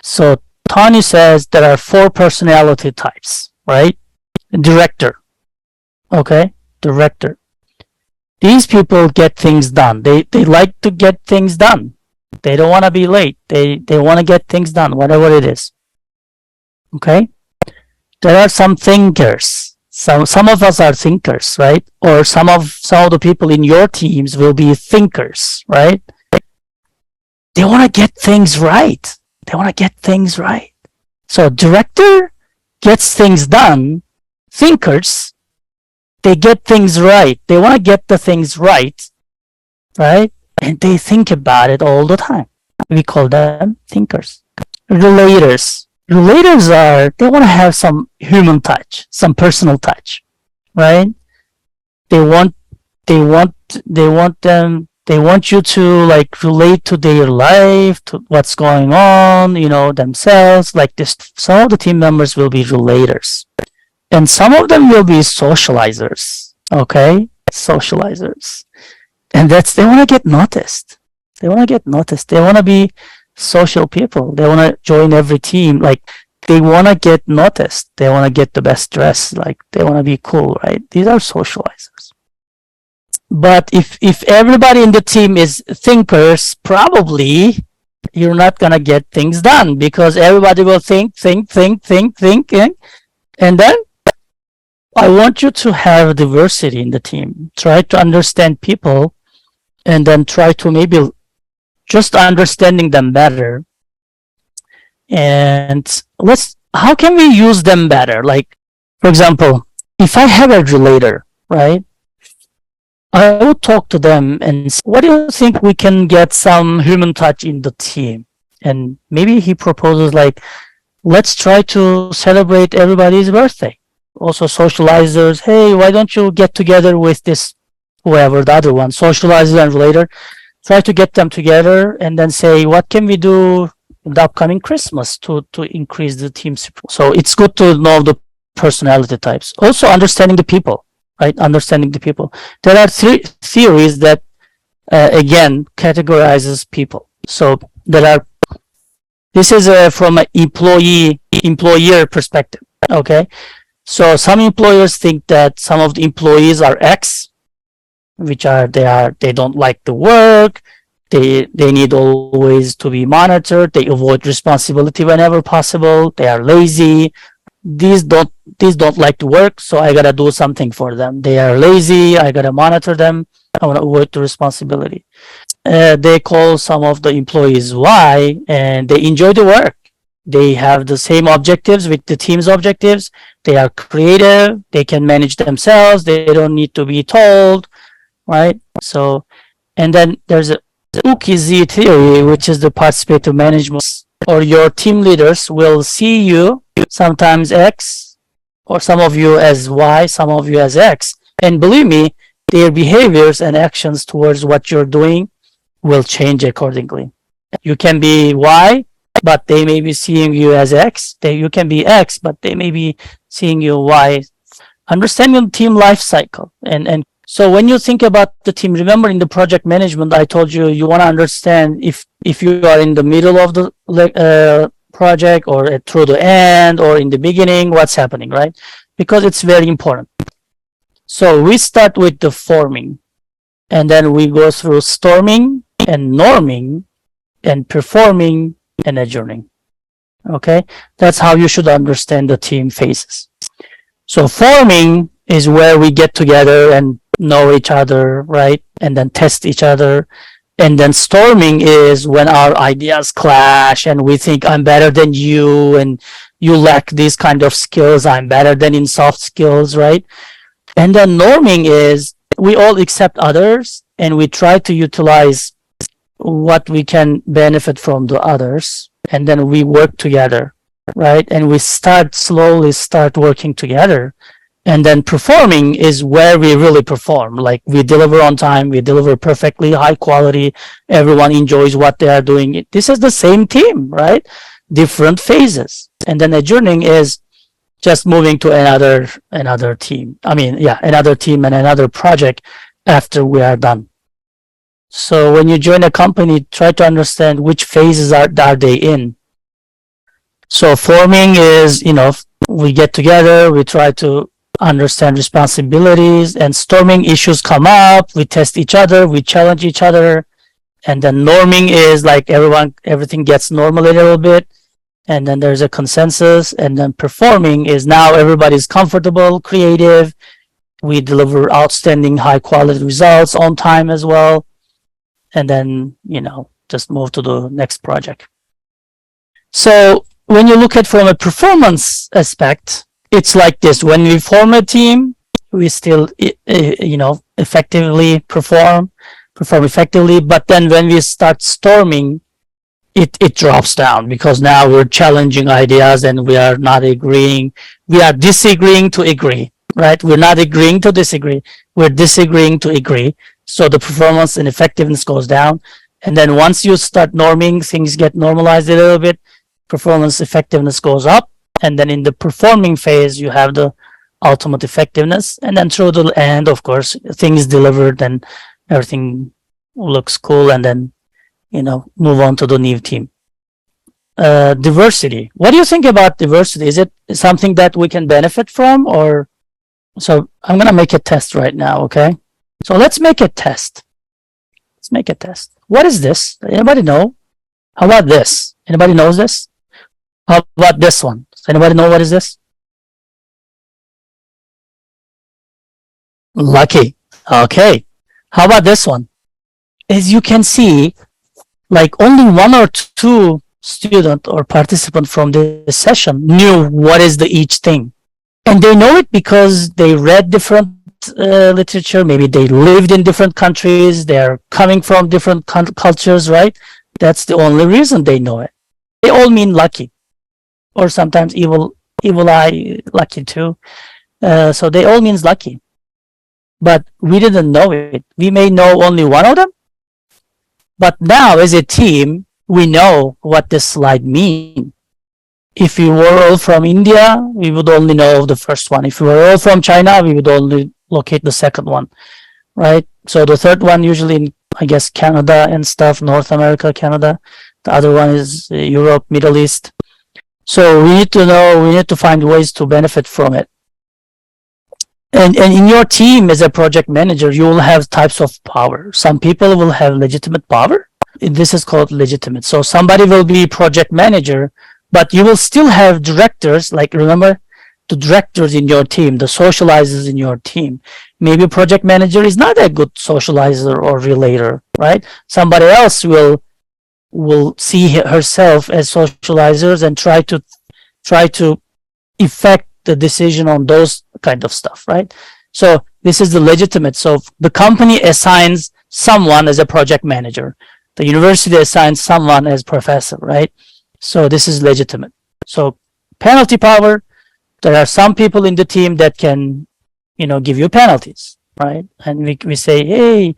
so Tony says there are 4 personality types, right? Director. Okay, director. These people get things done. They like to get things done. They don't want to be late. They want to get things done, whatever it is. Okay? There are some thinkers. Some of us are thinkers, right? Or some of the people in your teams will be thinkers, right? They want to get things right. They want to get things right. So director gets things done. Thinkers, they get things right. They want to get the things right, right? And they think about it all the time. We call them thinkers. Relators. Relators they want to have some human touch, some personal touch, right? They want you to like relate to their life, to what's going on, themselves. Like this, some of the team members will be relators, and some of them will be socializers. Okay, socializers, and they want to get noticed. They want to get noticed. They want to be social people. They want to join every team. Like they want to get noticed. They want to get the best dress. Like they want to be cool, right? These are socializers. But if everybody in the team is thinkers, probably you're not gonna get things done because everybody will think, and then I want you to have diversity in the team. Try to understand people, and then try to maybe just understanding them better. And how can we use them better? Like, for example, if I have a relator, right? I would talk to them and say, what do you think we can get some human touch in the team? And maybe he proposes like, let's try to celebrate everybody's birthday. Also socializers, hey, why don't you get together with this whoever, the other one, socializer and relator, try to get them together and then say, what can we do in the upcoming Christmas to increase the team support? So it's good to know the personality types. Also understanding the people, right? Understanding the people. There are three theories that again categorizes people. So this is from an employer perspective. Okay, so some employers think that some of the employees are X, which they don't like the work, they need always to be monitored, they avoid responsibility whenever possible, they are lazy. These don't like to work, so I gotta do something for them. They are lazy, I gotta monitor them, I want to avoid the responsibility. They call some of the employees Y, and they enjoy the work. They have the same objectives with the team's objectives. They are creative. They can manage themselves. They don't need to be told, right? So, and then there's a UKZ theory, which is the participative management, or your team leaders will see you sometimes X, or some of you as Y, some of you as X. And believe me, their behaviors and actions towards what you're doing will change accordingly. You can be Y, but they may be seeing you as X. You can be X, but they may be seeing you Y. Understanding team life cycle. And so when you think about the team, remember in the project management, I told you, you want to understand if you are in the middle of the project or through the end or in the beginning, what's happening, right? Because it's very important. So we start with the forming, and then we go through storming and norming and performing and adjourning. Okay, that's how you should understand the team phases. So forming is where we get together and know each other, right? And then test each other. And then storming is when our ideas clash and we think I'm better than you and you lack these kind of skills, I'm better than in soft skills, right? And then norming is we all accept others and we try to utilize what we can benefit from the others, and then we work together, right? And we slowly start working together. And then performing is where we really perform. Like we deliver on time, we deliver perfectly, high quality, everyone enjoys what they are doing. This is the same team, right? Different phases. And then adjourning is just moving to another team. Another team and another project after we are done. So when you join a company, try to understand which phases are they in. So forming is, we get together, we try to understand responsibilities, and storming, issues come up, we test each other, we challenge each other. And then norming is like everything gets normal a little bit, and then there's a consensus. And then performing is now everybody's comfortable, creative, we deliver outstanding high quality results on time as well. And then, just move to the next project. So when you look at from a performance aspect, it's like this. When we form a team, we still, effectively perform effectively. But then when we start storming, it drops down because now we're challenging ideas and we are not agreeing. We are disagreeing to agree, right? We're not agreeing to disagree. We're disagreeing to agree. So the performance and effectiveness goes down. And then once you start norming, things get normalized a little bit, performance effectiveness goes up. And then in the performing phase, you have the ultimate effectiveness. And then through the end, of course, things delivered and everything looks cool. And then, move on to the new team. Diversity. What do you think about diversity? Is it something that we can benefit from? Or so I'm going to make a test right now, okay? So let's make a test. What is this? Anybody know? How about this? Anybody knows this? How about this one? Does anybody know what is this? Lucky. Okay. How about this one? As you can see, like only one or two student or participant from this session knew what is the each thing. And they know it because they read different literature. Maybe they lived in different countries. They're coming from different cultures, right? That's the only reason they know it. They all mean lucky, or sometimes evil eye lucky too. So they all means lucky. But we didn't know it. We may know only one of them. But now as a team, we know what this slide means. If we were all from India, we would only know the first one. If we were all from China, we would only locate the second one, right? So the third one usually in, I guess, Canada and stuff, North America, Canada. The other one is Europe, Middle East. So we need to know, we need to find ways to benefit from it. And in your team as a project manager, you will have types of power. Some people will have legitimate power. This is called legitimate. So somebody will be project manager, but you will still have directors, like remember the directors in your team, the socializers in your team. Maybe project manager is not a good socializer or relator, right? Somebody else will see herself as socializers and try to effect the decision on those kind of stuff, right? So this is the legitimate. So the company assigns someone as a project manager. The university assigns someone as professor, right? So this is legitimate. So penalty power, there are some people in the team that can, give you penalties, right? And we say, hey,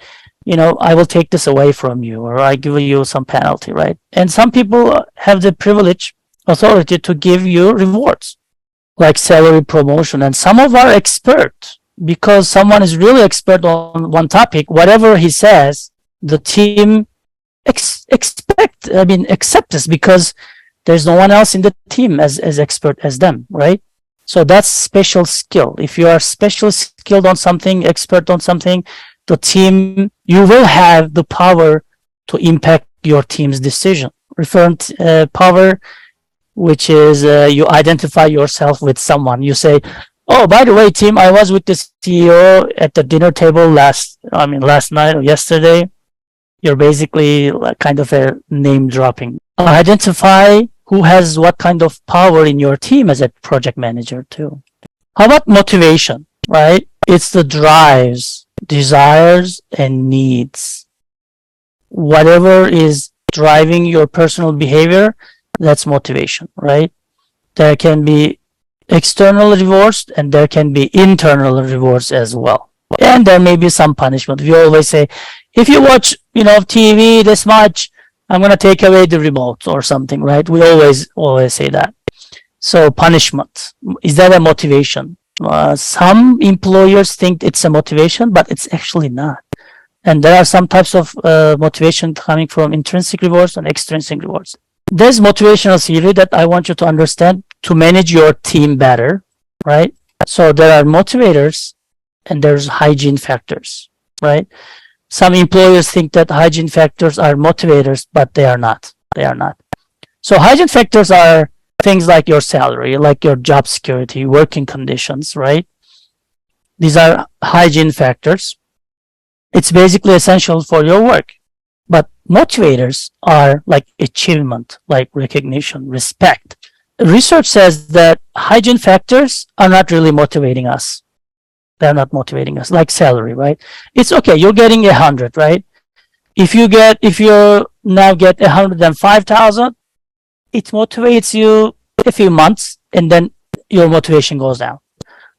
I will take this away from you, or I give you some penalty, right? And some people have the privilege, authority to give you rewards, like salary promotion. And some of our expert, because someone is really expert on one topic, whatever he says, the team accept this because there's no one else in the team as expert as them, right? So that's special skill. If you are special skilled on something, expert on something, the team, you will have the power to impact your team's decision. Referent power, which is you identify yourself with someone. You say, oh, by the way, team, I was with the CEO at the dinner table last night or yesterday. You're basically kind of a name dropping. Identify who has what kind of power in your team as a project manager too. How about motivation, right? It's the drives, desires, and needs. Whatever is driving your personal behavior, that's motivation, right? There can be external rewards and there can be internal rewards as well. And there may be some punishment. We always say, if you watch, TV this much, I'm going to take away the remote or something, right? We always say that. So punishment, is that a motivation? Some employers think it's a motivation, but it's actually not. And there are some types of motivation coming from intrinsic rewards and extrinsic rewards. There's motivational theory that I want you to understand to manage your team better, right? So there are motivators and there's hygiene factors, right? Some employers think that hygiene factors are motivators, but they are not. They are not. So hygiene factors are things like your salary, like your job security, working conditions, right? These are hygiene factors. It's basically essential for your work. But motivators are like achievement, like recognition, respect. Research says that hygiene factors are not really motivating us. They're not motivating us, like salary, right? It's okay, you're getting 100, right? If you now get 105,000, it motivates you a few months and then your motivation goes down.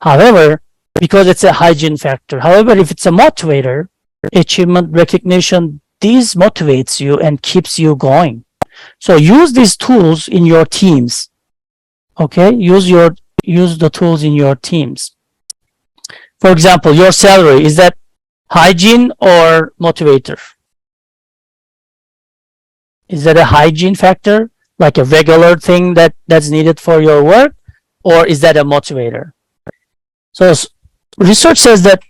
However, because it's a hygiene factor, if it's a motivator, achievement, recognition, this motivates you and keeps you going. So use these tools in your teams. Okay, use the tools in your teams. For example, your salary, is that hygiene or motivator? Is that a hygiene factor, like a regular thing that's needed for your work, or is that a motivator? So research says that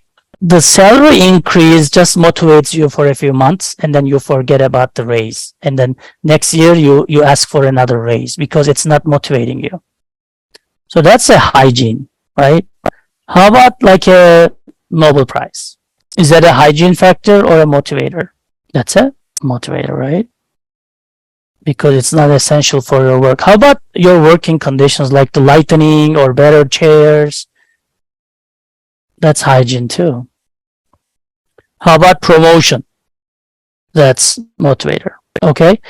the salary increase just motivates you for a few months, and then you forget about the raise, and then next year you ask for another raise because it's not motivating you. So that's a hygiene, right? How about like a Nobel Prize? Is that a hygiene factor or a motivator? That's a motivator, right? Because it's not essential for your work. How about your working conditions, like the lighting or better chairs? That's hygiene too. How about promotion? That's motivator. Okay.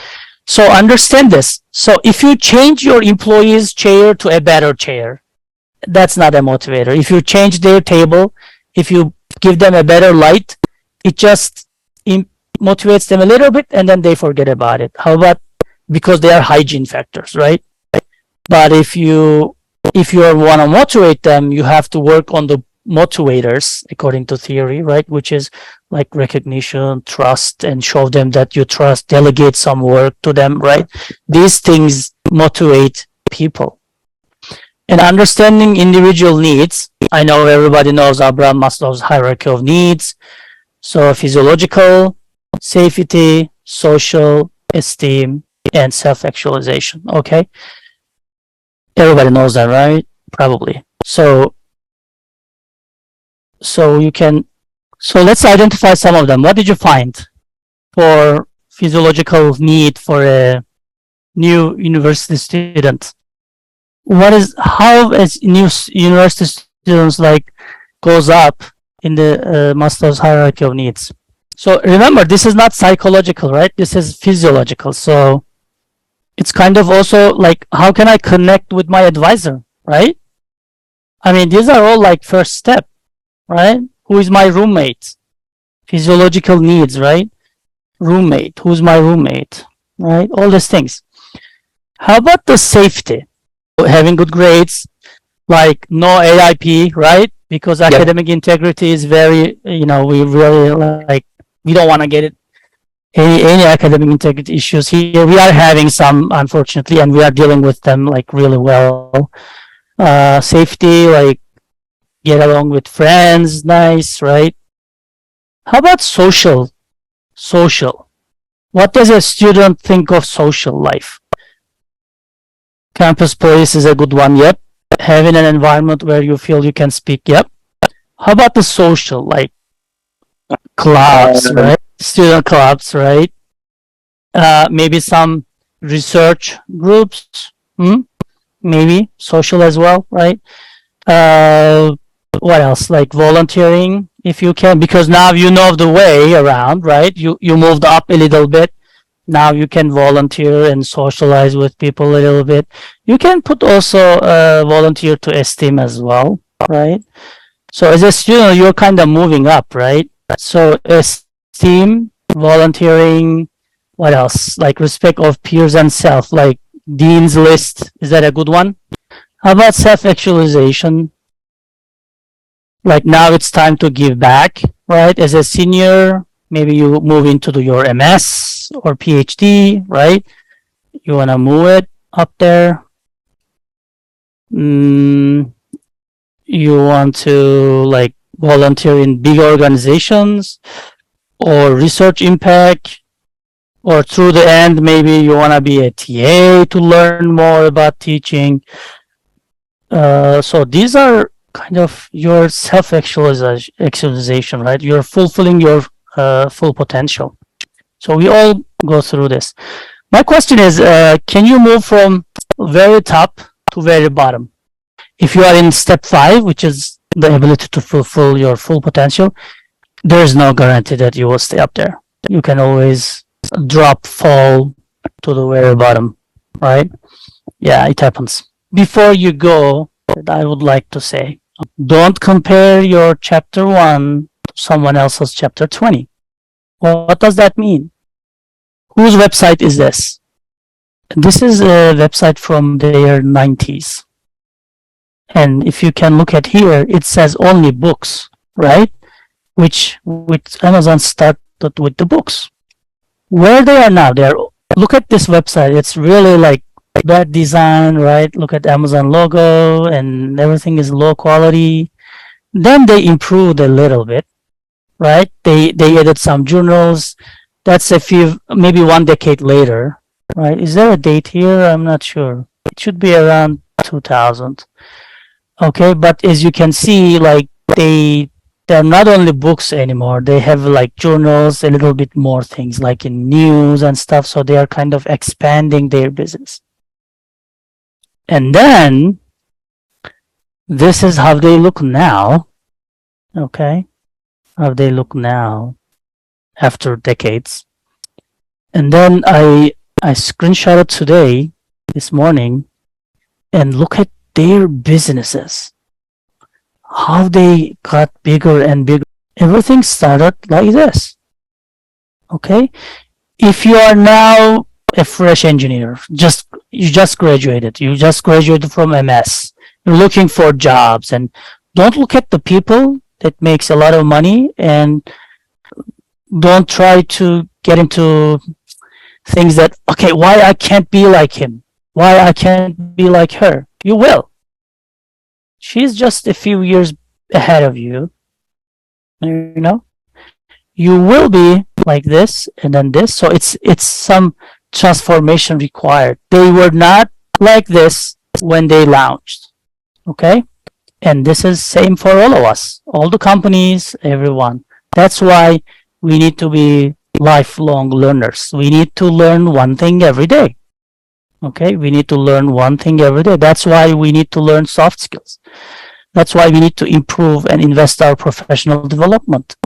So understand this. So if you change your employee's chair to a better chair, that's not a motivator. If you change their table, if you give them a better light, it just motivates them a little bit and then they forget about it. How about, because they are hygiene factors, right? But if you want to motivate them, you have to work on the motivators according to theory, right? Which is like recognition, trust, and show them that you trust, delegate some work to them, right? These things motivate people. And understanding individual needs, I know everybody knows Abraham Maslow's hierarchy of needs. So physiological, safety, social, esteem, and self-actualization, okay? Everybody knows that, right? Probably. So let's identify some of them. What did you find for physiological need for a new university student? How as new university students like goes up in the Maslow's hierarchy of needs? So remember, this is not psychological, right? This is physiological. So it's kind of also like, how can I connect with my advisor, right? I mean, these are all like first step, right? Who is my roommate? Physiological needs, right? Roommate. Who's my roommate, right? All these things. How about the safety? Having good grades, like no AIP, right? Because academic integrity is very, we really like, we don't want to get it any academic integrity issues here. We are having some, unfortunately, and we are dealing with them like really well. Safety, like get along with friends, nice, right? How about social? What does a student think of social life? Campus police is a good one, yep. Having an environment where you feel you can speak, yep. How about the social, like clubs, right? Student clubs, right? Maybe some research groups, maybe social as well, right? What else? Like volunteering, if you can, because now you know the way around, right? You moved up a little bit. Now you can volunteer and socialize with people a little bit. You can put also volunteer to esteem as well, right? So as a student, you're kind of moving up, right? So esteem, volunteering, what else? Like respect of peers and self, like Dean's List. Is that a good one? How about self-actualization? Like now it's time to give back, right? As a senior, maybe you move into your MS or PhD, right? You want to move it up there. You want to like volunteer in big organizations or research impact, or through the end, maybe you want to be a TA to learn more about teaching. So these are kind of your self-actualization, right? You're fulfilling your full potential. So we all go through this. My question is, can you move from very top to very bottom? If you are in step 5, which is the ability to fulfill your full potential, there is no guarantee that you will stay up there. You can always fall to the very bottom, right? Yeah, it happens. Before you go, I would like to say, don't compare your chapter 1 to someone else's chapter 20. What does that mean? Whose website is this? This is a website from their 90s. And if you can look at here, it says only books, right? Which Amazon started with the books. Where they are now, look at this website. It's really like bad design, right? Look at Amazon logo and everything is low quality. Then they improved a little bit. right? They added some journals. That's a few, maybe 1 decade later, right? Is there a date here? I'm not sure. It should be around 2000. Okay, but as you can see, like they're not only books anymore. They have like journals, a little bit more things like in news and stuff. So they are kind of expanding their business. And then this is how they look now. Okay, how they look now after decades. And then I screenshotted today, this morning, and look at their businesses. How they got bigger and bigger. Everything started like this. Okay? If you are now a fresh engineer, you just graduated from MS. You're looking for jobs, and don't look at the people that makes a lot of money, and don't try to get into things that, okay, why I can't be like him, why I can't be like her. You will. She's just a few years ahead of you. You know, you will be like this and then this. So it's some transformation required. They were not like this when they launched. Okay, and this is same for all of us, all the companies, everyone. That's why we need to be lifelong learners. We need to learn one thing every day. Okay, we need to learn one thing every day. That's why we need to learn soft skills. That's why we need to improve and invest our professional development.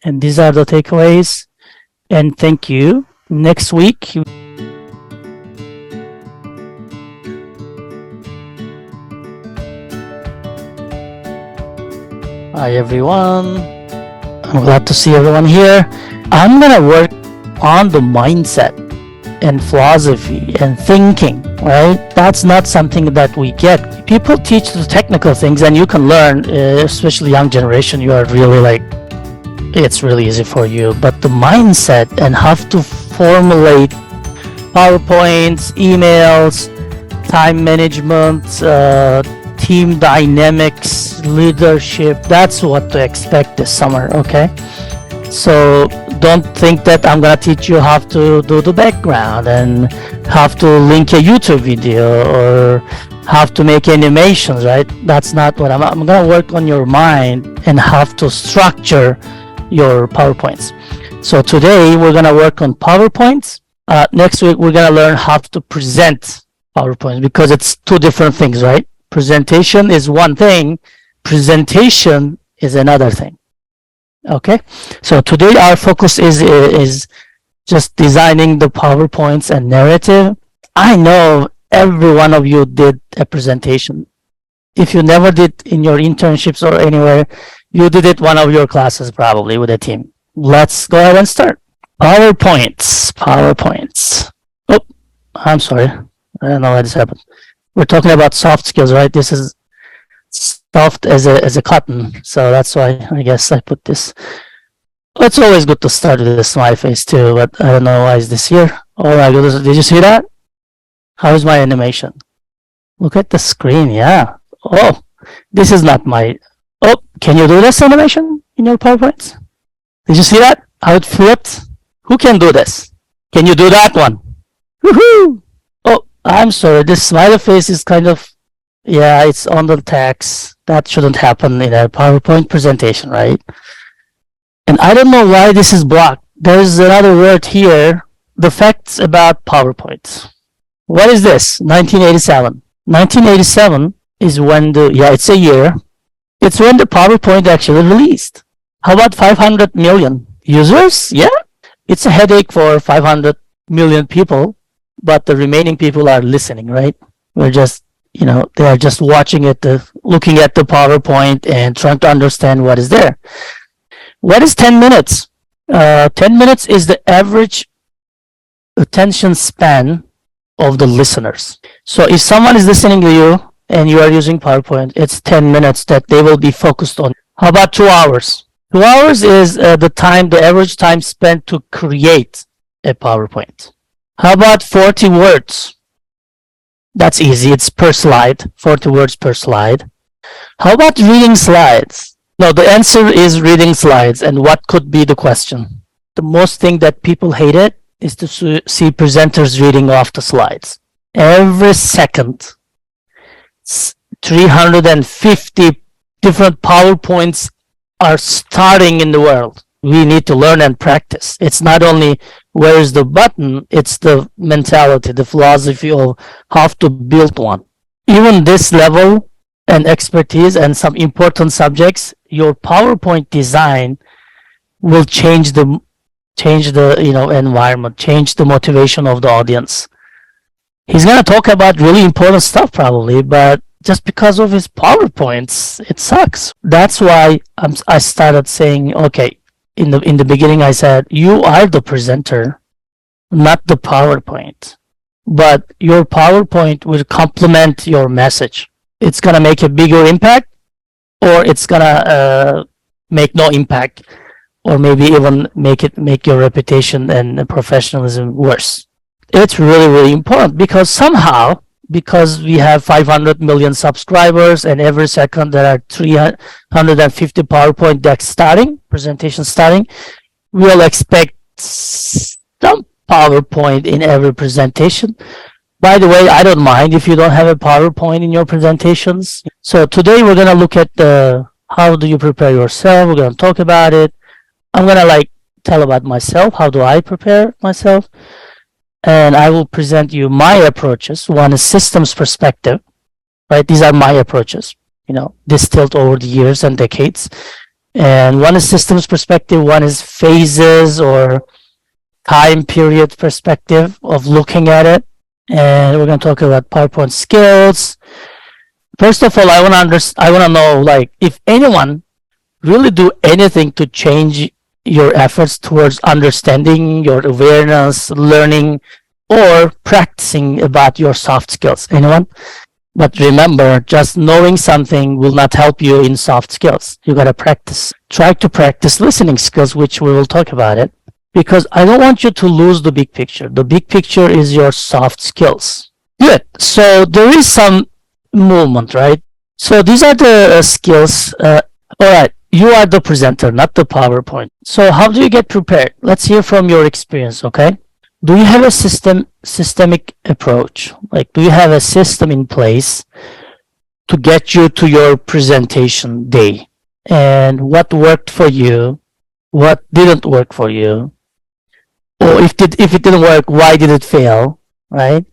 And these are the takeaways. And thank you. Next week. Hi everyone. I'm glad to see everyone here. I'm gonna work on the mindset and philosophy and thinking, right? That's not something that we get. People teach the technical things and you can learn, especially young generation, you are really like, it's really easy for you. But the mindset and how to formulate PowerPoints, emails, time management, team dynamics, leadership, that's what to expect this summer, okay? So don't think that I'm gonna teach you how to do the background and how to link a YouTube video or how to make animations, right? That's not what I'm gonna work on your mind and how to structure your PowerPoints. So today we're gonna work on PowerPoints. Next week we're gonna learn how to present PowerPoints because it's two different things, right? Presentation is one thing, presentation is another thing. Okay, so today our focus is just designing the PowerPoints and narrative. I know every one of you did a presentation. If you never did in your internships or anywhere, you did it one of your classes probably with a team. Let's go ahead and start. PowerPoints. Oh, I'm sorry. I don't know why this happened. We're talking about soft skills, right? This is soft as a cotton, so that's why I guess I put this. It's always good to start with a smiley face too, but I don't know why is this here. Oh my goodness, did you see that? How's my animation? Look at the screen, yeah. Oh, this is not my. Oh, can you do this animation in your PowerPoints? Did you see that? How it flipped? Who can do this? Can you do that one? Woohoo! Oh, I'm sorry, this smiley face is kind of. Yeah, it's on the text. That shouldn't happen in a PowerPoint presentation, right? And I don't know why this is blocked. There's another word here. The facts about PowerPoint. What is this? 1987. 1987 is when it's a year. It's when the PowerPoint actually released. How about 500 million users? Yeah. It's a headache for 500 million people, but the remaining people are listening, right? We're just they are just watching it, looking at the PowerPoint and trying to understand what is there. What is 10 minutes? 10 minutes is the average attention span of the listeners. So if someone is listening to you and you are using PowerPoint, it's 10 minutes that they will be focused on. How about 2 hours? 2 hours is the average time spent to create a PowerPoint. How about 40 words? That's easy. It's per slide, 40 words per slide. How about reading slides? No, the answer is reading slides. And what could be the question? The most thing that people hate it is to see presenters reading off the slides. Every second, 350 different PowerPoints are starting in the world. We need to learn and practice. It's not only where's the button, it's the mentality, the philosophy of how to build one. Even this level and expertise and some important subjects, your PowerPoint design will change the environment, change the motivation of the audience. He's gonna talk about really important stuff probably, but just because of his PowerPoints, it sucks. That's why I started saying, okay, in the beginning I said, you are the presenter, not the PowerPoint. But your PowerPoint will complement your message. It's gonna make a bigger impact, or it's gonna make no impact, or maybe even make your reputation and professionalism worse. It's really, really important because we have 500 million subscribers and every second there are 350 PowerPoint decks presentations starting, we'll expect some PowerPoint in every presentation. By the way, I don't mind if you don't have a PowerPoint in your presentations. So today we're going to look at how do you prepare yourself. We're going to talk about it. I'm going to tell about myself. How do I prepare myself? And I will present you my approaches. One is systems perspective, right? These are my approaches, distilled over the years and decades. And one is systems perspective. One is phases or time period perspective of looking at it. And we're going to talk about PowerPoint skills. First of all, I want to know, if anyone really do anything to change your efforts towards understanding, your awareness, learning, or practicing about your soft skills. Anyone? But remember, just knowing something will not help you in soft skills. You got to practice. Try to practice listening skills, which we will talk about it. Because I don't want you to lose the big picture. The big picture is your soft skills. Good. So there is some movement, right? So these are the skills. All right. You are the presenter, not the PowerPoint. So how do you get prepared? Let's hear from your experience, okay? Do you have a systemic approach? Do you have a system in place to get you to your presentation day? And what worked for you? What didn't work for you? Or if it didn't work, why did it fail, right?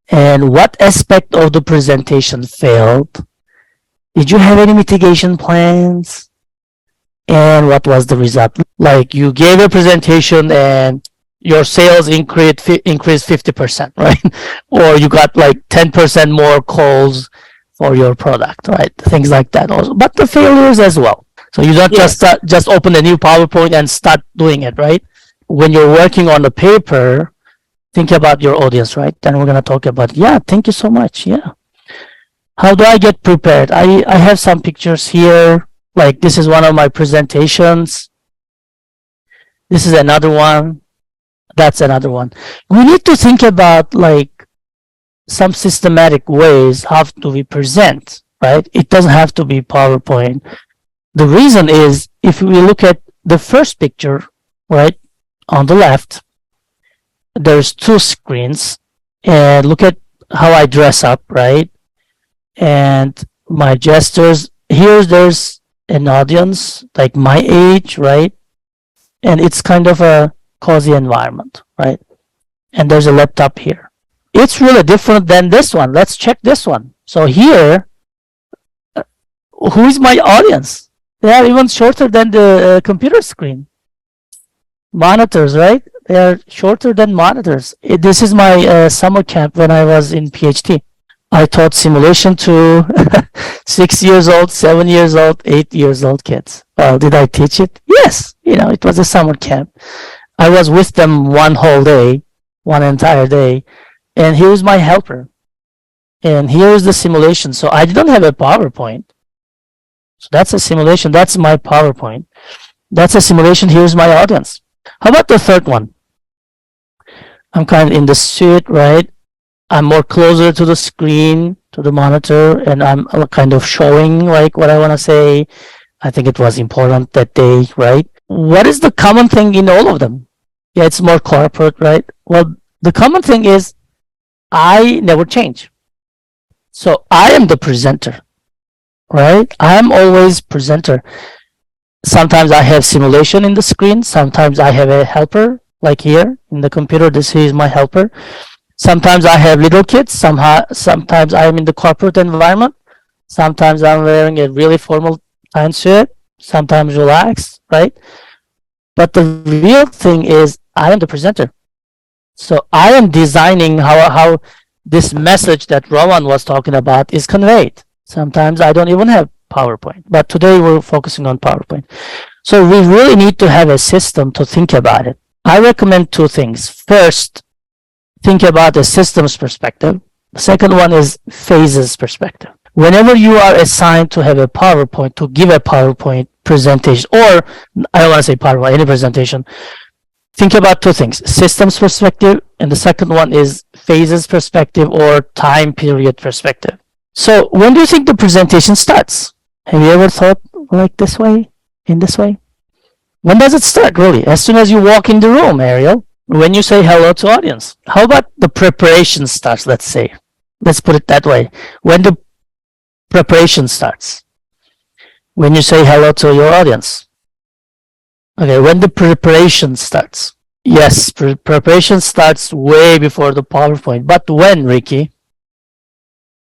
And what aspect of the presentation failed? Did you have any mitigation plans? And what was the result? You gave a presentation and your sales increased 50%, right? Or you got 10% more calls for your product, right? Things like that also. But the failures as well. So you don't just open a new PowerPoint and start doing it, right? When you're working on the paper, think about your audience, right? Then we're going to talk about, thank you so much. Yeah. How do I get prepared? I have some pictures here. This is one of my presentations. This is another one. That's another one. We need to think about some systematic ways how do we present, right? It doesn't have to be PowerPoint. The reason is if we look at the first picture, right, on the left, there's two screens, and look at how I dress up, right? And my gestures. Here there's an audience my age, right? And it's kind of a cozy environment, right? And there's a laptop here. It's really different than this one. Let's check this one. So here, who is my audience? They are even shorter than the computer screen. Monitors, right? They are shorter than monitors. This is my summer camp when I was in PhD. I taught simulation to 6 years old, 7 years old, 8 years old kids. Well, did I teach it? Yes. It was a summer camp. I was with them one whole day, one entire day. And here's my helper. And here's the simulation. So I didn't have a PowerPoint. So that's a simulation. That's my PowerPoint. That's a simulation. Here's my audience. How about the third one? I'm kind of in the suit, right? I'm more closer to the screen, to the monitor, and I'm kind of showing what I want to say. I think it was important that day, right? What is the common thing in all of them? Yeah, it's more corporate, right? Well, the common thing is I never change. So I am the presenter, right? I am always presenter. Sometimes I have simulation in the screen. Sometimes I have a helper, like here in the computer. This is my helper. Sometimes I have little kids. Sometimes I am in the corporate environment. Sometimes I'm wearing a really formal tie suit. Sometimes relaxed, right? But the real thing is I am the presenter. So I am designing how this message that Rowan was talking about is conveyed. Sometimes I don't even have PowerPoint, but today we're focusing on PowerPoint. So we really need to have a system to think about it. I recommend two things. First, think about the systems perspective. The second one is phases perspective. Whenever you are assigned to have a PowerPoint, to give a PowerPoint presentation, or I don't want to say PowerPoint, any presentation, think about two things, systems perspective, and the second one is phases perspective or time period perspective. So when do you think the presentation starts? Have you ever thought like this way, in this way? When does it start, really? As soon as you walk in the room, Ariel, when you say hello to audience. How about the preparation starts, let's say? Let's put it that way. When the preparation starts. When you say hello to your audience. Okay, when the preparation starts. Yes, preparation starts way before the PowerPoint. But when, Ricky?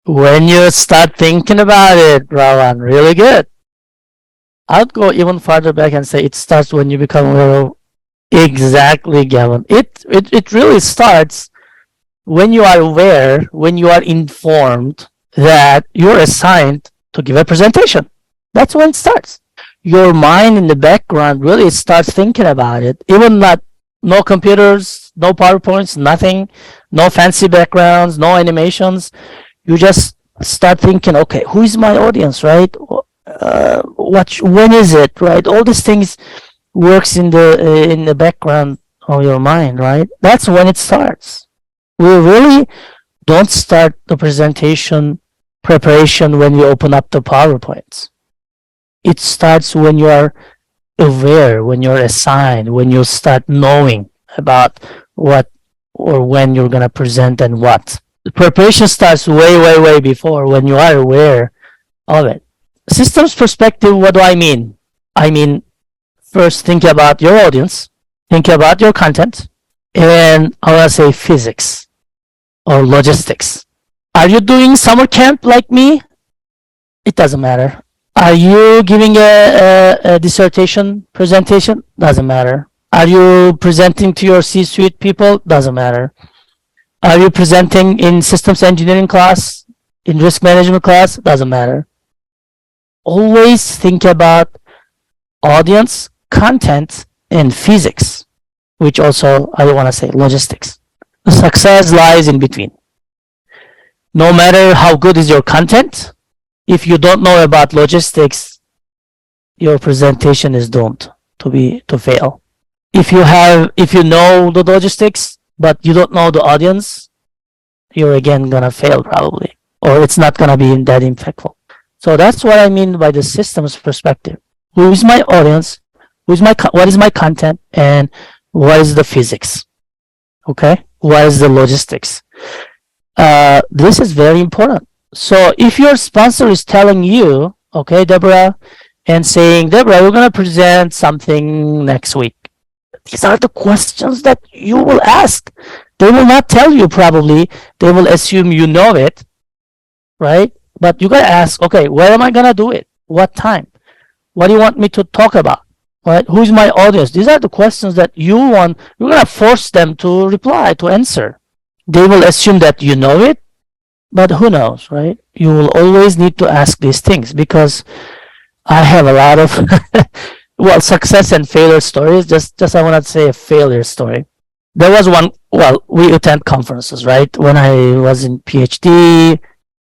When you start thinking about it, Rawan, really good. I'd go even farther back and say it starts when you become aware of. Exactly, Gavin. It really starts when you are aware, when you are informed that you're assigned to give a presentation. That's when it starts. Your mind in the background really starts thinking about it. Even no computers, no PowerPoints, nothing, no fancy backgrounds, no animations. You just start thinking, okay, who is my audience, right? When is it, right? All these things works in the background of your mind, right? That's when it starts. We really don't start the presentation preparation when you open up the PowerPoints. It starts when you are aware, when you're assigned, when you start knowing about what or when you're going to present and what. The preparation starts way before, when you are aware of it. Systems perspective, what do I mean? I mean, first think about your audience, think about your content, and I want to say physics or logistics. Are you doing summer camp like me? It doesn't matter. Are you giving a dissertation presentation? Doesn't matter. Are you presenting to your C-suite people? Doesn't matter. Are you presenting in systems engineering class, in risk management class? Doesn't matter. Always think about audience, content, and physics, which also I want to say logistics. The success lies in between. No matter how good is your content, if you don't know about logistics, your presentation is doomed to fail. If you know the logistics, but you don't know the audience, you're again gonna fail probably, or it's not gonna be that impactful. So that's what I mean by the systems perspective. Who is my audience? What is my content? And what is the physics? Okay, what is the logistics? This is very important. So if your sponsor is telling you, okay, Deborah, and saying, Deborah, we're going to present something next week. These are the questions that you will ask. They will not tell you probably. They will assume you know it, right? But you got to ask, okay, where am I going to do it? What time? What do you want me to talk about? Right? Who's my audience? These are the questions that you're going to force them to reply, to answer. They will assume that you know it, but who knows, right? You will always need to ask these things, because I have a lot of well, success and failure stories. Just I want to say a failure story. There was one. Well, we attend conferences, right? When I was in PhD,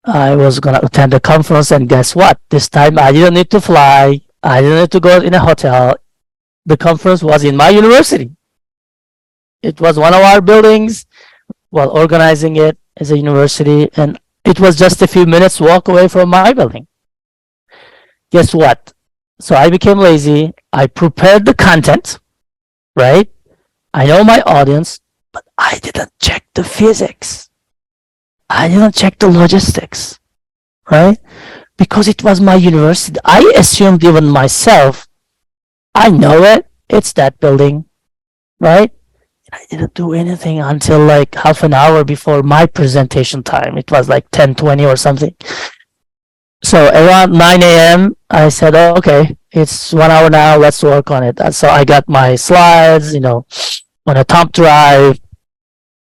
I was gonna attend a conference, and guess what? This time I didn't need to fly. I didn't need to go in a hotel. The conference was in my university. It was one of our buildings. While organizing it as a university, and it was just a few minutes walk away from my building. Guess what? So I became lazy. I prepared the content, right? I know my audience, but I didn't check the physics. I didn't check the logistics, right? Because it was my university. I assumed even myself, I know it. It's that building, right? I didn't do anything until like half an hour before my presentation time. It was like 10:20 or something. So around 9 a.m., I said, oh, okay, it's 1 hour now. Let's work on it. So I got my slides, on a thumb drive.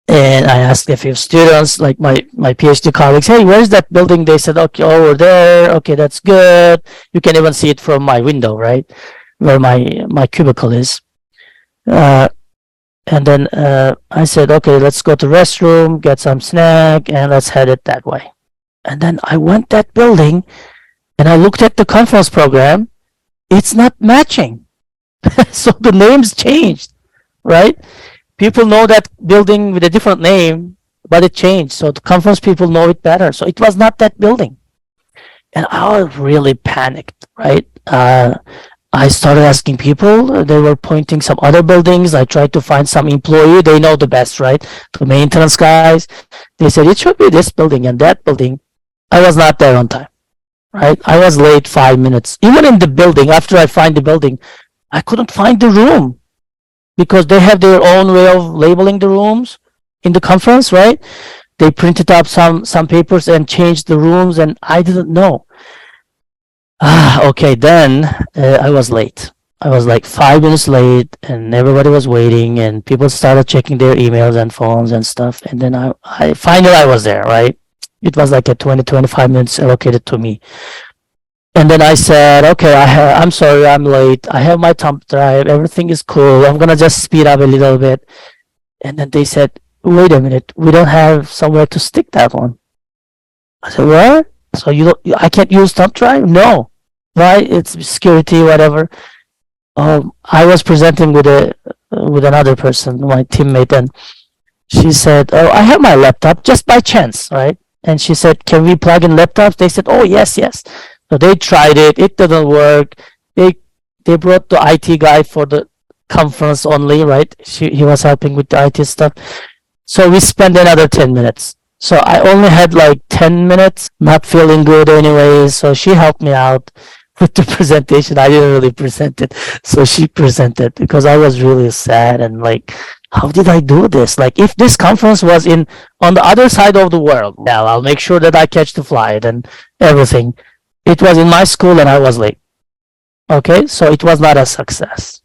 And I asked a few students, like my PhD colleagues, hey, where's that building? They said, okay, over there. Okay, that's good. You can even see it from my window, right? Where my cubicle is. And then I said, okay, let's go to restroom, get some snack, and let's head it that way. And then I went that building, and I looked at the conference program. It's not matching. So the names changed, right? People know that building with a different name, but it changed. So the conference people know it better. So it was not that building. And I really panicked, right? I started asking people. They were pointing some other buildings. I tried to find some employee. They know the best, right? The maintenance guys. They said it should be this building and that building. I was not there on time, right? I was late 5 minutes. Even in the building, after I find the building, I couldn't find the room because they have their own way of labeling the rooms in the conference, right? They printed up some papers and changed the rooms, and I didn't know. Okay, then I was late. I was like 5 minutes late, and everybody was waiting, and people started checking their emails and phones and stuff. And then I finally I was there, right? It was like a 25 minutes allocated to me. And then I said, okay, I'm sorry, I'm late. I have my thumb drive. Everything is cool. I'm gonna just speed up a little bit. And then they said, wait a minute, we don't have somewhere to stick that one. I said, what? So I can't use thumb drive? No. Why? It's security, whatever. I was presenting with another person, my teammate, and she said, oh, I have my laptop just by chance, right? And she said, can we plug in laptops? They said, oh, yes. So they tried it. It didn't work. They brought the IT guy for the conference only, right? He was helping with the IT stuff. So we spent another 10 minutes. So I only had like 10 minutes, not feeling good anyway. So she helped me out with the presentation. I didn't really present it. So she presented because I was really sad and like, how did I do this? Like if this conference was on the other side of the world, well, I'll make sure that I catch the flight and everything. It was in my school and I was late. Okay, so it was not a success.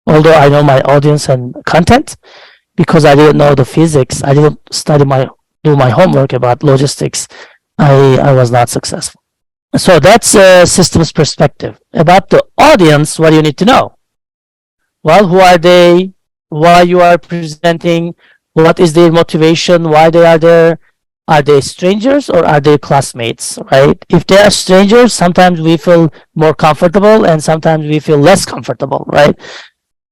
Although I know my audience and content, because I didn't know the physics, I didn't do my homework about logistics, I was not successful. So that's a systems perspective. About the audience, what do you need to know? Well, who are they? Why you are presenting? What is their motivation? Why they are there? Are they strangers or are they classmates, right? If they are strangers, sometimes we feel more comfortable and sometimes we feel less comfortable, right?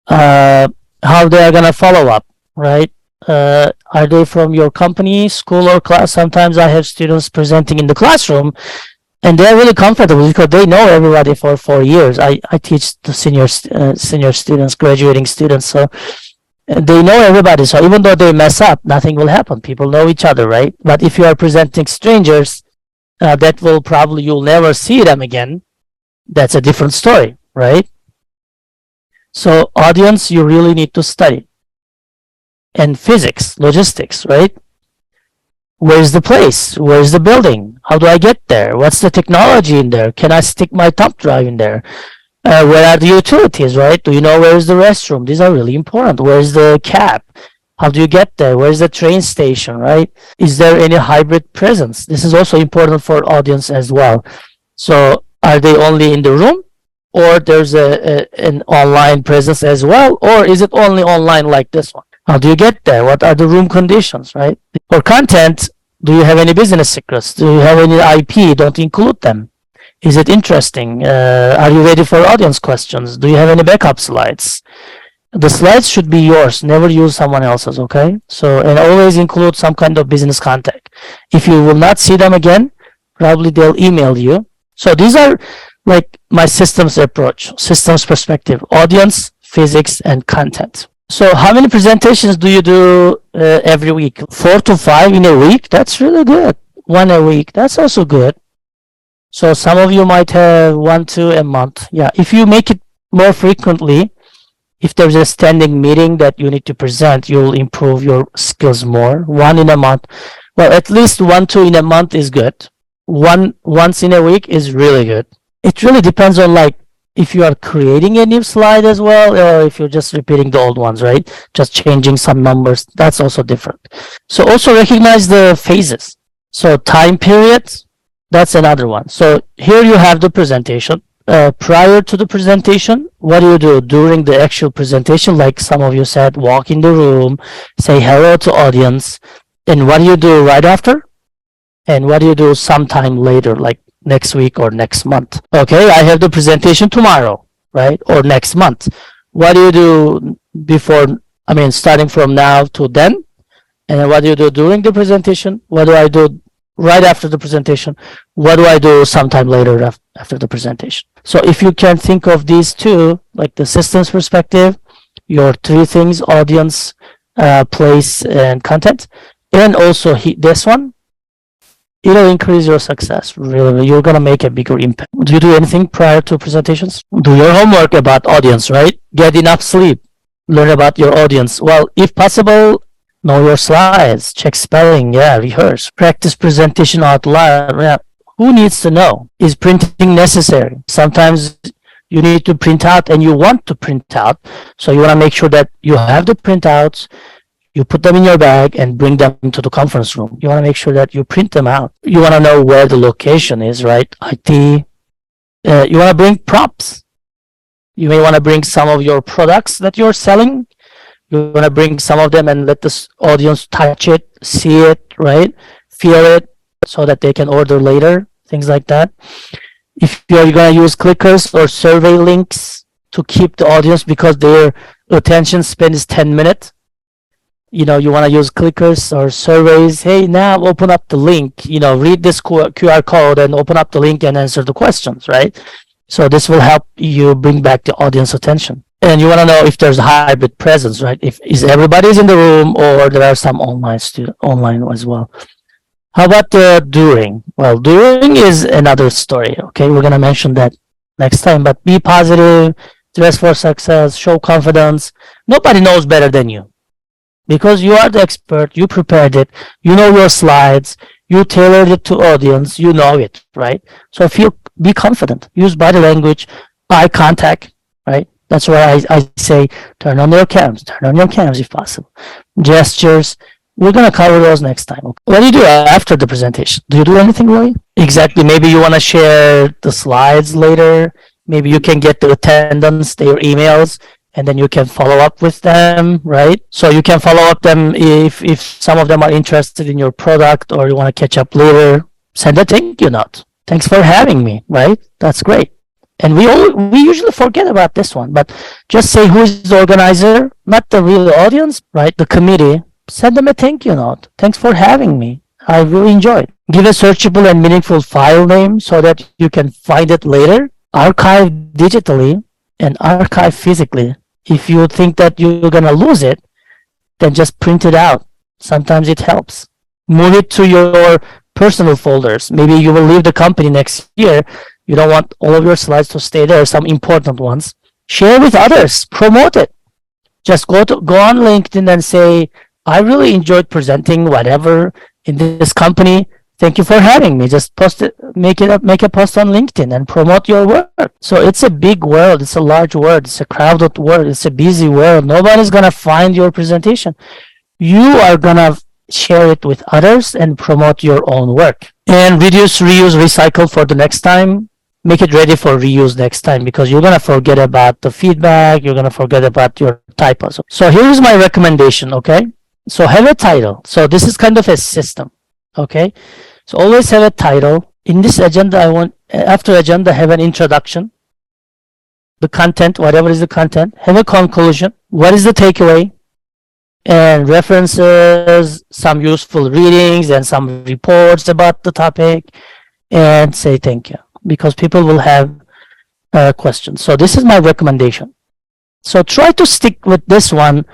How they are going to follow up, right? Are they from your company, school, or class? Sometimes I have students presenting in the classroom and they're really comfortable because they know everybody for 4 years. I teach the senior students, graduating students, so they know everybody. So even though they mess up, nothing will happen. People know each other, right? But if you are presenting strangers, that will probably, you'll never see them again. That's a different story, right? So audience, you really need to study. And physics, logistics, right? Where's the place? Where's the building? How do I get there? What's the technology in there? Can I stick my thumb drive in there? Where are the utilities, right? Do you know where's the restroom? These are really important. Where's the cab? How do you get there? Where's the train station, right? Is there any hybrid presence? This is also important for audience as well. So are they only in the room? Or there's an online presence as well? Or is it only online like this one? How do you get there? What are the room conditions, right? For content, do you have any business secrets? Do you have any IP? Don't include them. Is it interesting? Are you ready for audience questions? Do you have any backup slides? The slides should be yours. Never use someone else's, okay? So, and always include some kind of business contact. If you will not see them again, probably they'll email you. So these are like my systems approach, systems perspective, audience, physics, and content. So how many presentations do you do every week? 4 to 5 in a week? That's really good. One a week, that's also good. So some of you might have 1 to a month. Yeah, if you make it more frequently, if there's a standing meeting that you need to present, you'll improve your skills more. One in a month. Well, at least 1, 2 in a month is good. Once in a week is really good. It really depends on like if you are creating a new slide as well, or if you're just repeating the old ones, right? Just changing some numbers. That's also different. So also recognize the phases. So time periods, that's another one. So here you have the presentation. Prior to the presentation, what do you do during the actual presentation? Like some of you said, walk in the room, say hello to audience. And what do you do right after? And what do you do sometime later, like next week or next month? Okay, I have the presentation tomorrow, right? Or next month. What do you do before, starting from now to then? And then what do you do during the presentation? What do I do right after the presentation? What do I do sometime later after the presentation? So if you can think of these two, like the systems perspective, your three things, audience, place, and content, and also this one, it'll increase your success. Really, you're gonna make a bigger impact. Do you do anything prior to presentations? Do your homework about audience, right? Get enough sleep. Learn about your audience. Well, if possible, know your slides, check spelling, rehearse, practice presentation out loud. Yeah. Who needs to know? Is printing necessary? Sometimes you need to print out and you want to print out. So you want to make sure that you have the printouts, you put them in your bag and bring them to the conference room. You want to make sure that you print them out. You want to know where the location is, right? IT. You want to bring props. You may want to bring some of your products that you're selling. You want to bring some of them and let the audience touch it, see it, right? Feel it so that they can order later, things like that. If you're going to use clickers or survey links to keep the audience because their attention span is 10 minutes, you want to use clickers or surveys. Hey, now open up the link, read this QR code and open up the link and answer the questions, right? So this will help you bring back the audience attention. And you want to know if there's a hybrid presence, right? Is everybody's in the room or there are some online as well. How about the during? Well, during is another story. Okay, we're gonna mention that next time. But be positive, dress for success, show confidence. Nobody knows better than you, because you are the expert. You prepared it. You know your slides. You tailored it to audience. You know it, right? So be confident. Use body language, eye contact, right? That's why I say turn on your cams if possible. Gestures. We're going to cover those next time. What do you do after the presentation? Do you do anything, Roy? Exactly. Maybe you want to share the slides later. Maybe you can get the attendance, their emails, and then you can follow up with them, right? So you can follow up them if some of them are interested in your product or you want to catch up later. Send a thank you note. Thanks for having me, right? That's great. And we usually forget about this one, but just say who is the organizer, not the real audience, right? The committee. Send them a thank you note. Thanks for having me. I really enjoyed. Give a searchable and meaningful file name so that you can find it later. Archive digitally and archive physically. If you think that you're going to lose it, then just print it out. Sometimes it helps. Move it to your personal folders. Maybe you will leave the company next year. You don't want all of your slides to stay there, some important ones. Share with others. Promote it. Just go on LinkedIn and say, I really enjoyed presenting whatever in this company. Thank you for having me. Just post it, make a post on LinkedIn and promote your work. So it's a big world. It's a large world. It's a crowded world. It's a busy world. Nobody's going to find your presentation. You are going to share it with others and promote your own work. And reduce, reuse, recycle for the next time. Make it ready for reuse next time, because you're going to forget about the feedback. You're going to forget about your typos. So here's my recommendation, okay? So have a title. So this is kind of a system, okay? So always have a title. In this agenda, after agenda, have an introduction, the content, whatever is the content, have a conclusion. What is the takeaway? And references, some useful readings and some reports about the topic, and say thank you. Because people will have question. So this is my recommendation. So try to stick with this one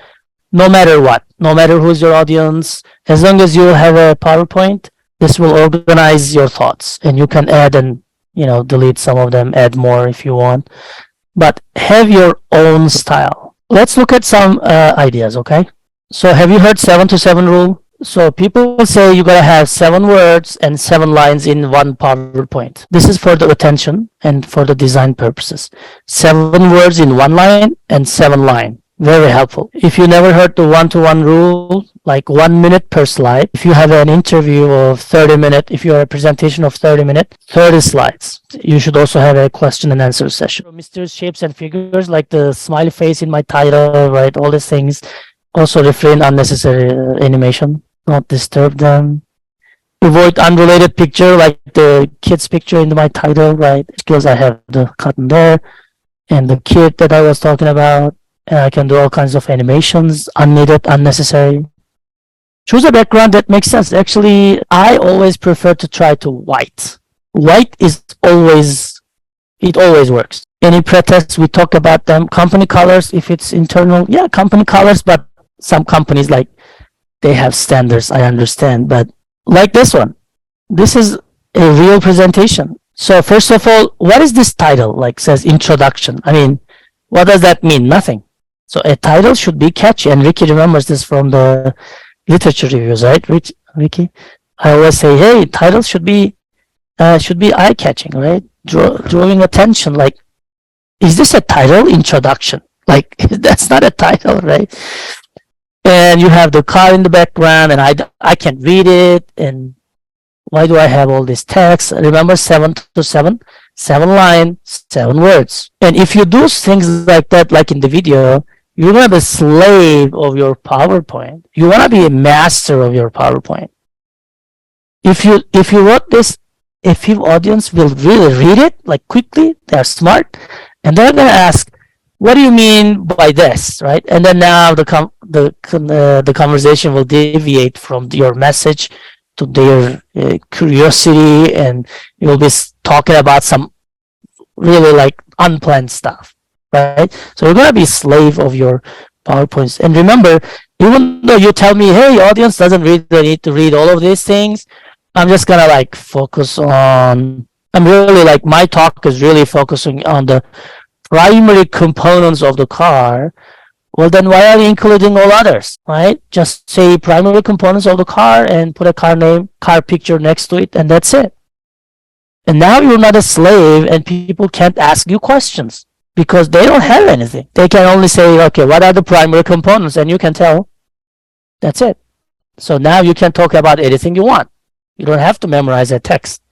no matter what, no matter who's your audience. As long as you have a PowerPoint, this will organize your thoughts, and you can add and delete some of them, add more if you want, but have your own style. Let's look at some ideas, okay? So have you heard 7 to 7 rule? So people will say you gotta have 7 words and 7 lines in one PowerPoint. This is for the attention and for the design purposes. 7 words in one line and 7 line. Very helpful. If you never heard the 1-to-1 rule, like 1 minute per slide, if you have an interview of 30 minutes, if you have a presentation of 30 minutes, 30 slides. You should also have a question and answer session. Mysterious shapes and figures, like the smiley face in my title, right? All these things. Also refrain unnecessary animation. Don't disturb them. Avoid unrelated picture, like the kid's picture in my title, right? Because I have the cotton there and the kid that I was talking about. And I can do all kinds of animations, unneeded, unnecessary. Choose a background that makes sense. Actually, I always prefer to try to white. White is always, it always works. Any pretext, we talk about them. Company colors, if it's internal, yeah, company colors, but some companies, like, they have standards, I understand. But like this one, this is a real presentation. So first of all, what is this title? Like, says introduction. I mean, what does that mean? Nothing. So a title should be catchy, and Ricky remembers this from the literature reviews, right, Ricky? I always say, hey, titles should be eye-catching, right? Drawing attention. Like, is this a title? Introduction. Like, that's not a title, right? And you have the car in the background, and I can't read it. And why do I have all this text? Remember, 7 to 7, 7 lines, 7 words. And if you do things like that, like in the video, you're gonna be a slave of your PowerPoint. You wanna be a master of your PowerPoint. If you wrote this, if your audience will really read it, like, quickly, they're smart, and they're gonna ask, what do you mean by this, right? And then now the conversation will deviate from your message to their curiosity, and you'll be talking about some really, like, unplanned stuff, right? So you're gonna be a slave of your PowerPoints. And remember, even though you tell me, hey, audience doesn't really need to read all of these things, I'm just gonna, like, focus on, I'm really, like, my talk is really focusing on the primary components of the car. Well, then why are you including all others, right? Just say primary components of the car and put a car name, car picture next to it, and that's it. And now you're not a slave, and people can't ask you questions because they don't have anything. They can only say, okay, what are the primary components? And you can tell. That's it. So now you can talk about anything you want. You don't have to memorize a text.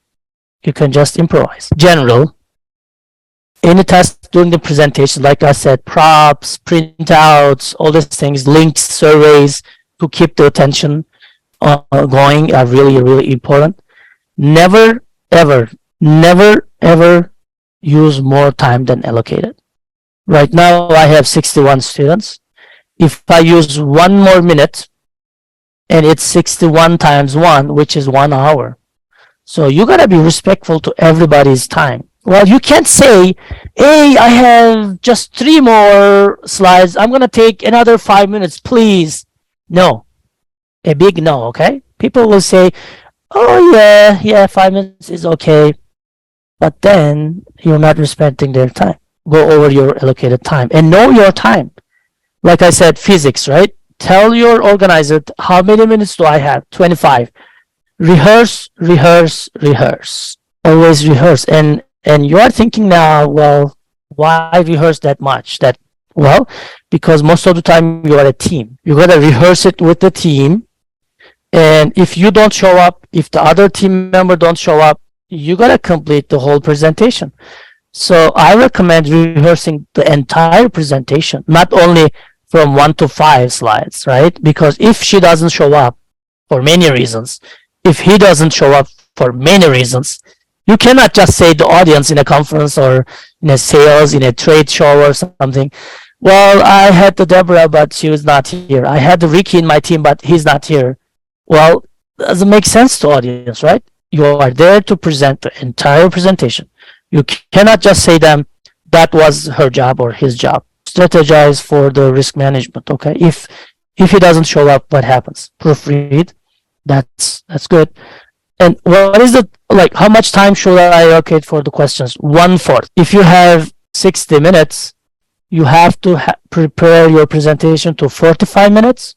You can just improvise. General. Any task during the presentation, like I said, props, printouts, all these things, links, surveys to keep the attention going are really, really important. Never, ever, never, ever use more time than allocated. Right now, I have 61 students. If I use 1 more minute, and it's 61 times 1, which is 1 hour. So you gotta be respectful to everybody's time. Well, you can't say, hey, I have just 3 more slides. I'm gonna take another 5 minutes, please. No. A big no, okay? People will say, oh yeah, 5 minutes is okay. But then you're not respecting their time. Go over your allocated time and know your time. Like I said, physics, right? Tell your organizer, how many minutes do I have? 25. Rehearse, rehearse, rehearse. Always rehearse. And you are thinking now, well, why rehearse that much? Well, because most of the time you are a team. You gotta rehearse it with the team. And if you don't show up, if the other team member don't show up, you gotta complete the whole presentation. So I recommend rehearsing the entire presentation, not only from 1 to 5 slides, right? Because if she doesn't show up for many reasons, if he doesn't show up for many reasons, you cannot just say the audience in a conference or in a sales, in a trade show or something, well, I had the Deborah, but she was not here. I had the Ricky in my team, but he's not here. Well, doesn't make sense to audience, right? You are there to present the entire presentation. You cannot just say them, that was her job or his job. Strategize for the risk management. Okay, if he doesn't show up, what happens? Proofread. That's good. And what is the, like, how much time should I allocate for the questions? 1/4. If you have 60 minutes, you have to prepare your presentation to 45 minutes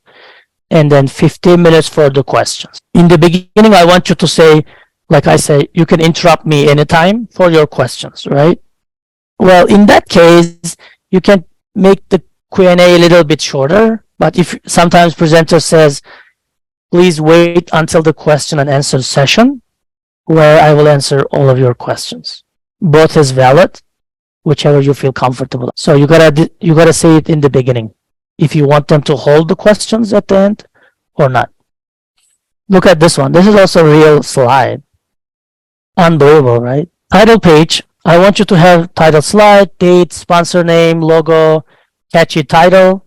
and then 15 minutes for the questions. In the beginning, I want you to say, like I say, you can interrupt me anytime for your questions, right? Well, in that case, you can make the Q&A a little bit shorter, but if sometimes presenter says, please wait until the question and answer session where I will answer all of your questions. Both is valid, whichever you feel comfortable. So you gotta say it in the beginning if you want them to hold the questions at the end or not. Look at this one. This is also a real slide. Unbelievable, right? Title page. I want you to have title slide, date, sponsor name, logo, catchy title.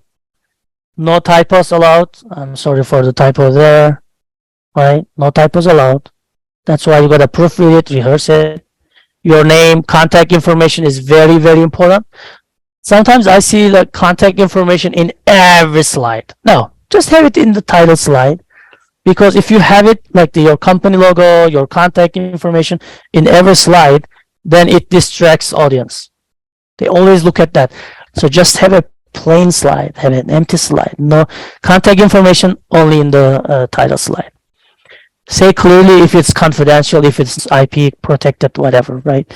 No typos allowed. I'm sorry for the typo there. Right? No typos allowed. That's why you gotta proofread it, rehearse it. Your name, contact information is very, very important. Sometimes I see the contact information in every slide. No, just have it in the title slide. Because if you have it like your company logo, your contact information in every slide, then it distracts audience. They always look at that. So just have a plain slide, have an empty slide. No contact information, only in the title slide. Say clearly if it's confidential, if it's IP protected, whatever, right?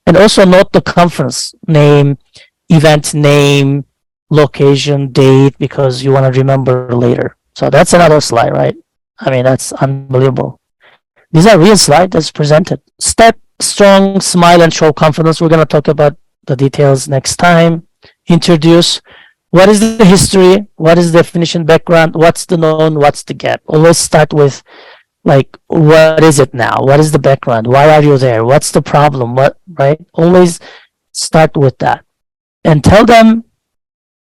And also note the conference name, event name, location, date, because you want to remember later. So that's another slide, right? I mean, that's unbelievable. These are real slides that's presented. Step strong, smile, and show confidence. We're going to talk about the details next time. Introduce. What is the history? What is the definition, background? What's the known? What's the gap? Always start with, like, what is it now? What is the background? Why are you there? What's the problem? What, right? Always start with that. And tell them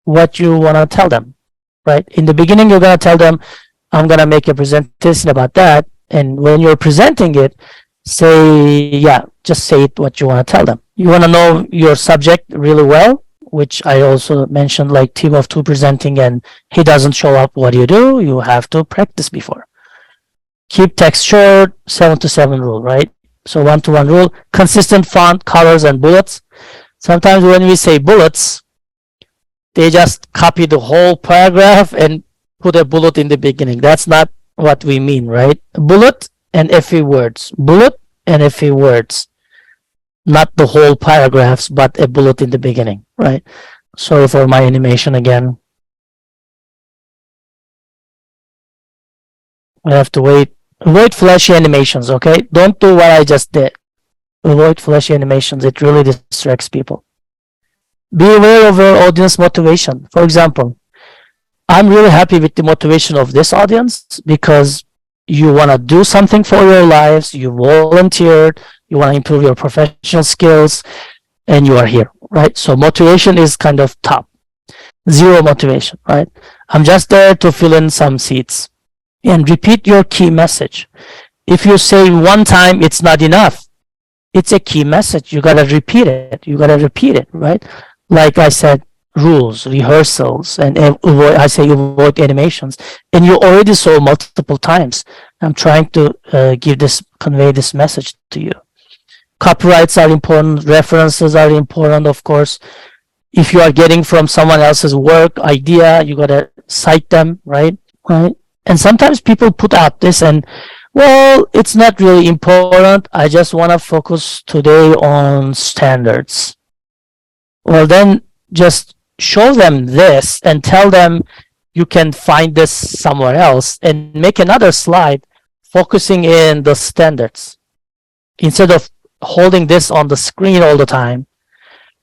what you want to tell them, right? In the beginning, you're going to tell them, I'm going to make a presentation about that. And when you're presenting it, just say it what you want to tell them. You want to know your subject really well, which I also mentioned, like team of two presenting and he doesn't show up. What do? You have to practice before. Keep text short, 7-to-7 rule, right? So 1-to-1 rule, consistent font, colors, and bullets. Sometimes when we say bullets, they just copy the whole paragraph and put a bullet in the beginning. That's not what we mean, right? Bullet and a few words. Bullet and a few words. Not the whole paragraphs, but a bullet in the beginning, right? Sorry for my animation again. I have to wait. Avoid flashy animations, okay? Don't do what I just did. Avoid flashy animations. It really distracts people. Be aware of your audience motivation. For example, I'm really happy with the motivation of this audience because you want to do something for your lives, you volunteered, you want to improve your professional skills, and you are here, right? So motivation is kind of top. Zero motivation, right? I'm just there to fill in some seats. And repeat your key message. If you say one time, it's not enough. It's a key message. You got to repeat it. You got to repeat it, right? Like I said, rules, rehearsals, and avoid animations. And you already saw multiple times. I'm trying to convey this message to you. Copyrights are important. References are important, of course. If you are getting from someone else's work, idea, you got to cite them, right? Right. And sometimes people put out this and, well, it's not really important. I just want to focus today on standards. Well, then just show them this and tell them you can find this somewhere else and make another slide focusing in the standards. Instead of holding this on the screen all the time,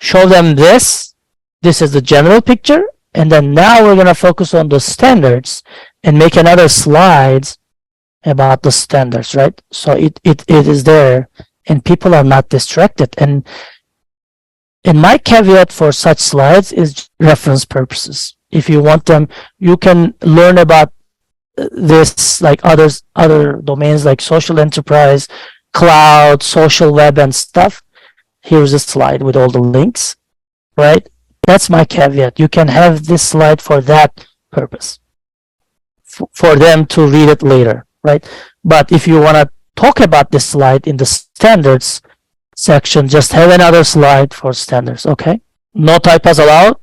show them this. This is the general picture. And then now we're going to focus on the standards and make another slides about the standards, right? So it is there and people are not distracted. And my caveat for such slides is reference purposes. If you want them, you can learn about this like other domains like social enterprise, cloud, social web and stuff. Here's a slide with all the links. right? That's my caveat. You can have this slide for that purpose, for them to read it later, right? But if you want to talk about this slide in the standards section, just have another slide for standards, okay? No typos allowed.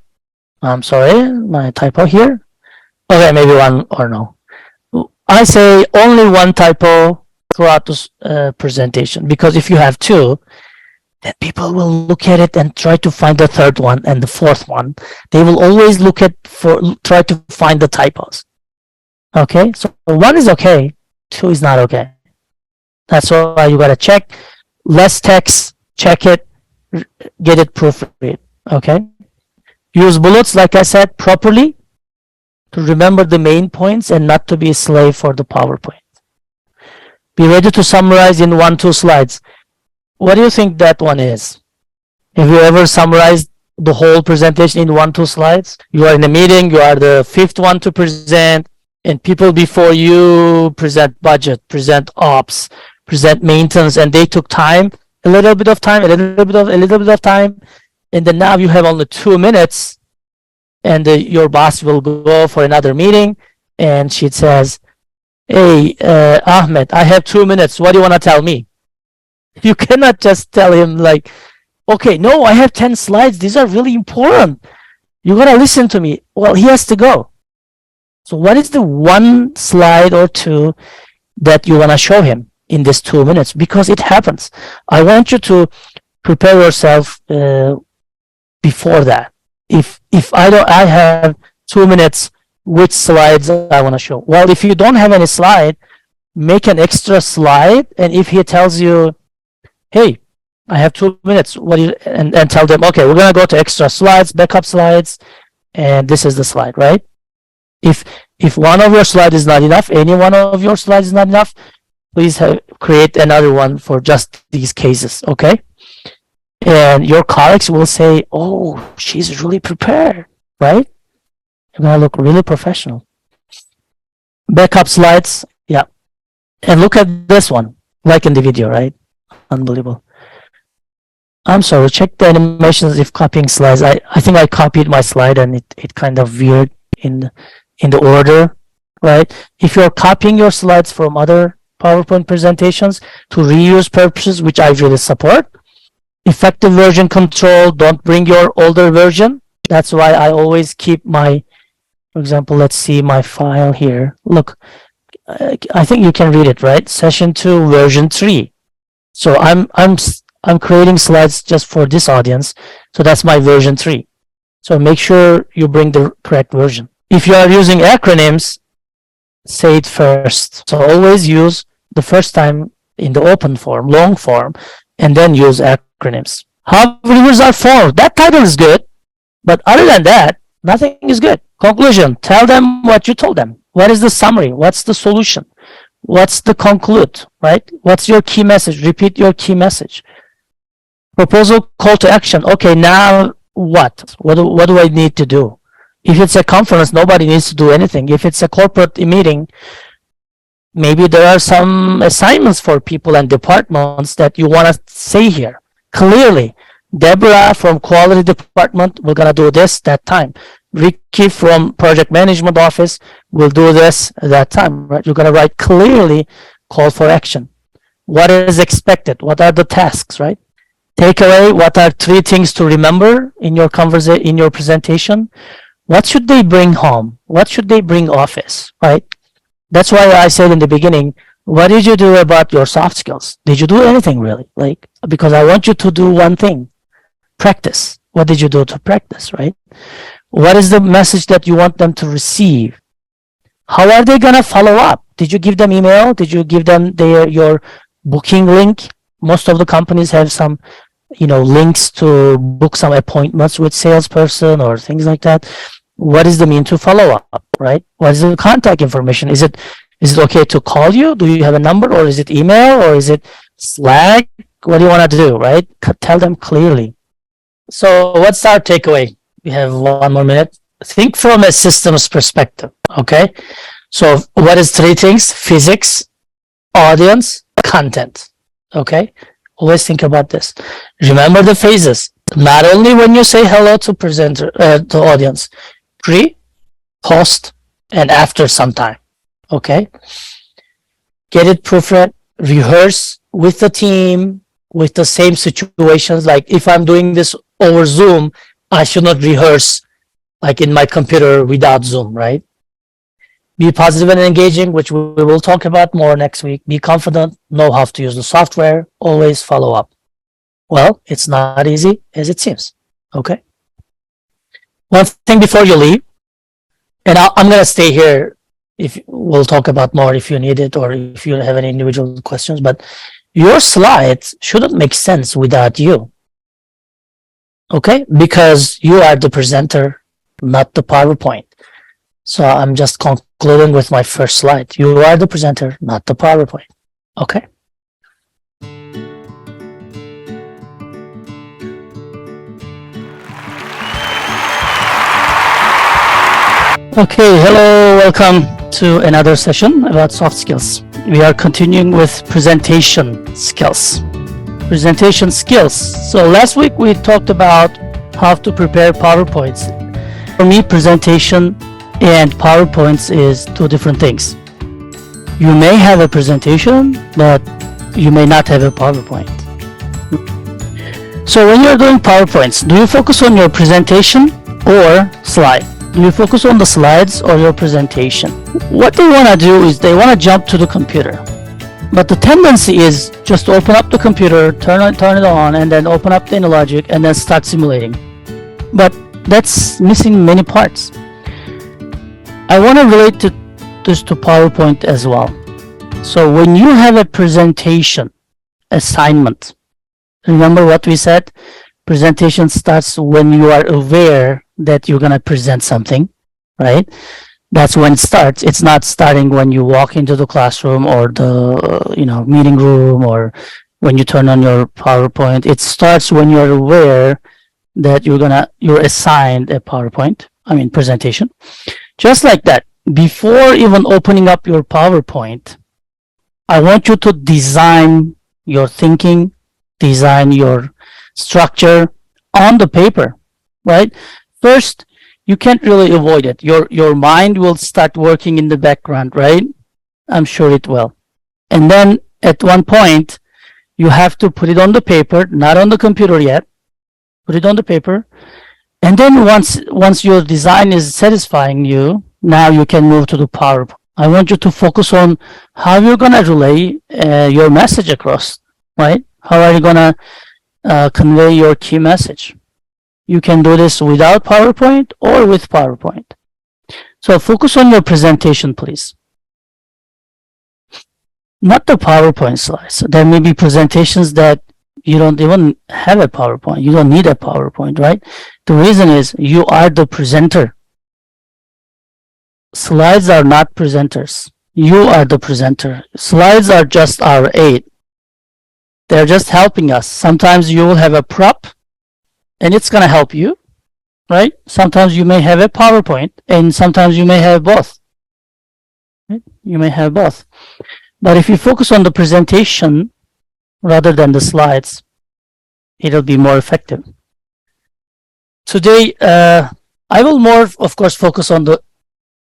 I'm sorry, my typo here. Okay, maybe one or no. I say only one typo throughout this presentation, because if you have two, then people will look at it and try to find the third one and the fourth one. They will always try to find the typos. Okay, so one is okay, two is not okay. That's why you gotta check. Less text, check it, get it proofread. Okay, use bullets, like I said, properly to remember the main points and not to be a slave for the PowerPoint. Be ready to summarize in 1-2 slides. What do you think that one is? Have you ever summarized the whole presentation in 1-2 slides? You are in a meeting, you are the fifth one to present, and people before you present budget, present ops, present maintenance, and they took time, a little bit of time, a little bit of time, and then now you have only 2 minutes, and your boss will go for another meeting, and she says, hey, Ahmed, I have 2 minutes. What do you want to tell me? You cannot just tell him like, okay, no, I have 10 slides. These are really important. You got to listen to me. Well, he has to go. So what is the one slide or two that you want to show him in this 2 minutes? Because it happens. I want you to prepare yourself before that. If I have 2 minutes, which slides I want to show? Well, if you don't have any slide, make an extra slide. And if he tells you, hey, I have 2 minutes, what do you, and tell them, okay, we're going to go to extra slides, backup slides, and this is the slide, right? If one of your slides is not enough, any one of your slides is not enough, please create another one for just these cases, okay? And your colleagues will say, oh, she's really prepared, right? You're going to look really professional. Backup slides, yeah. And look at this one, like in the video, right? Unbelievable. I'm sorry, check the animations if copying slides. I think I copied my slide and it kind of veered in the order, right? If you're copying your slides from other PowerPoint presentations to reuse purposes, which I really support, effective version control, don't bring your older version. That's why I always keep my, for example, let's see my file here. Look, I think you can read it, right? Session 2, version 3. So I'm creating slides just for this audience. So that's my version 3. So make sure you bring the correct version. If you are using acronyms, say it first. So always use the first time in the open form, long form, and then use acronyms. How reviewers are formed. That title is good, but other than that, nothing is good. Conclusion, tell them what you told them. What is the summary? What's the solution? What's the conclude, right? What's your key message? Repeat your key message. Proposal, call to action. Okay, now what? What do I need to do? If it's a conference, nobody needs to do anything. If it's a corporate meeting, maybe there are some assignments for people and departments that you want to say here. Clearly, Deborah from quality department, we're going to do this that time. Ricky from project management office will do this at that time, right? You're going to write clearly call for action. What is expected? What are the tasks, right? Takeaway, what are 3 things to remember in your in your presentation? What should they bring home? What should they bring office, right? That's why I said in the beginning, what did you do about your soft skills? Did you do anything really? Like, because I want you to do one thing, practice. What did you do to practice, right? What is the message that you want them to receive? How are they going to follow up? Did you give them email? Did you give them your booking link? Most of the companies have some, links to book some appointments with salesperson or things like that. What is the mean to follow up, right? What is the contact information? Is it okay to call you? Do you have a number, or is it email, or is it Slack? What do you want to do, right? Tell them clearly. So what's our takeaway? We have 1 more minute. Think from a systems perspective, okay? So what is 3 things? Physics, audience, content, okay? Always think about this. Remember the phases. Not only when you say hello to presenter, to audience, pre, post, and after some time. Okay? Get it proofread, rehearse with the team, with the same situations. Like if I'm doing this over Zoom, I should not rehearse like in my computer without Zoom, right? Be positive and engaging, which we will talk about more next week. Be confident, know how to use the software, always follow up. Well, it's not easy as it seems. Okay. One thing before you leave, and I'm going to stay here if we'll talk about more if you need it or if you have any individual questions, but your slides shouldn't make sense without you. Okay? Because you are the presenter, not the PowerPoint. So I'm just concluding with my first slide. You are the presenter, not the PowerPoint. Okay? Okay, hello, welcome to another session about soft skills. We are continuing with presentation skills. Presentation skills. So last week we talked about how to prepare PowerPoints. For me, presentation and PowerPoints is two different things. You may have a presentation, but you may not have a PowerPoint. So when you're doing PowerPoints, do you focus on your presentation or slide? Do you focus on the slides or your presentation? What they want to do is they want to jump to the computer. But the tendency is just to open up the computer, turn it on, and then open up the InnoLogic and then start simulating. But that's missing many parts. I want to relate this to PowerPoint as well. So when you have a presentation assignment, remember what we said? Presentation starts when you are aware that you're going to present something, right? That's when it starts. It's not starting when you walk into the classroom or the meeting room or when you turn on your PowerPoint. It starts when you're aware that you're assigned a presentation. Just like that, before even opening up your PowerPoint, I want you to design your thinking, design your structure on the paper, right? First, you can't really avoid it. Your mind will start working in the background, right? I'm sure it will. And then at one point, you have to put it on the paper, not on the computer yet. Put it on the paper. And then once your design is satisfying you, now you can move to the PowerPoint. I want you to focus on how you're going to relay your message across, right? How are you going to convey your key message? You can do this without PowerPoint or with PowerPoint. So focus on your presentation, please. Not the PowerPoint slides. There may be presentations that you don't even have a PowerPoint. You don't need a PowerPoint, right? The reason is you are the presenter. Slides are not presenters. You are the presenter. Slides are just our aid. They're just helping us. Sometimes you will have a prop and it's going to help you, right? Sometimes you may have a PowerPoint and sometimes you may have both. Right? You may have both. But if you focus on the presentation rather than the slides, it'll be more effective. Today, I will more, of course, focus on the,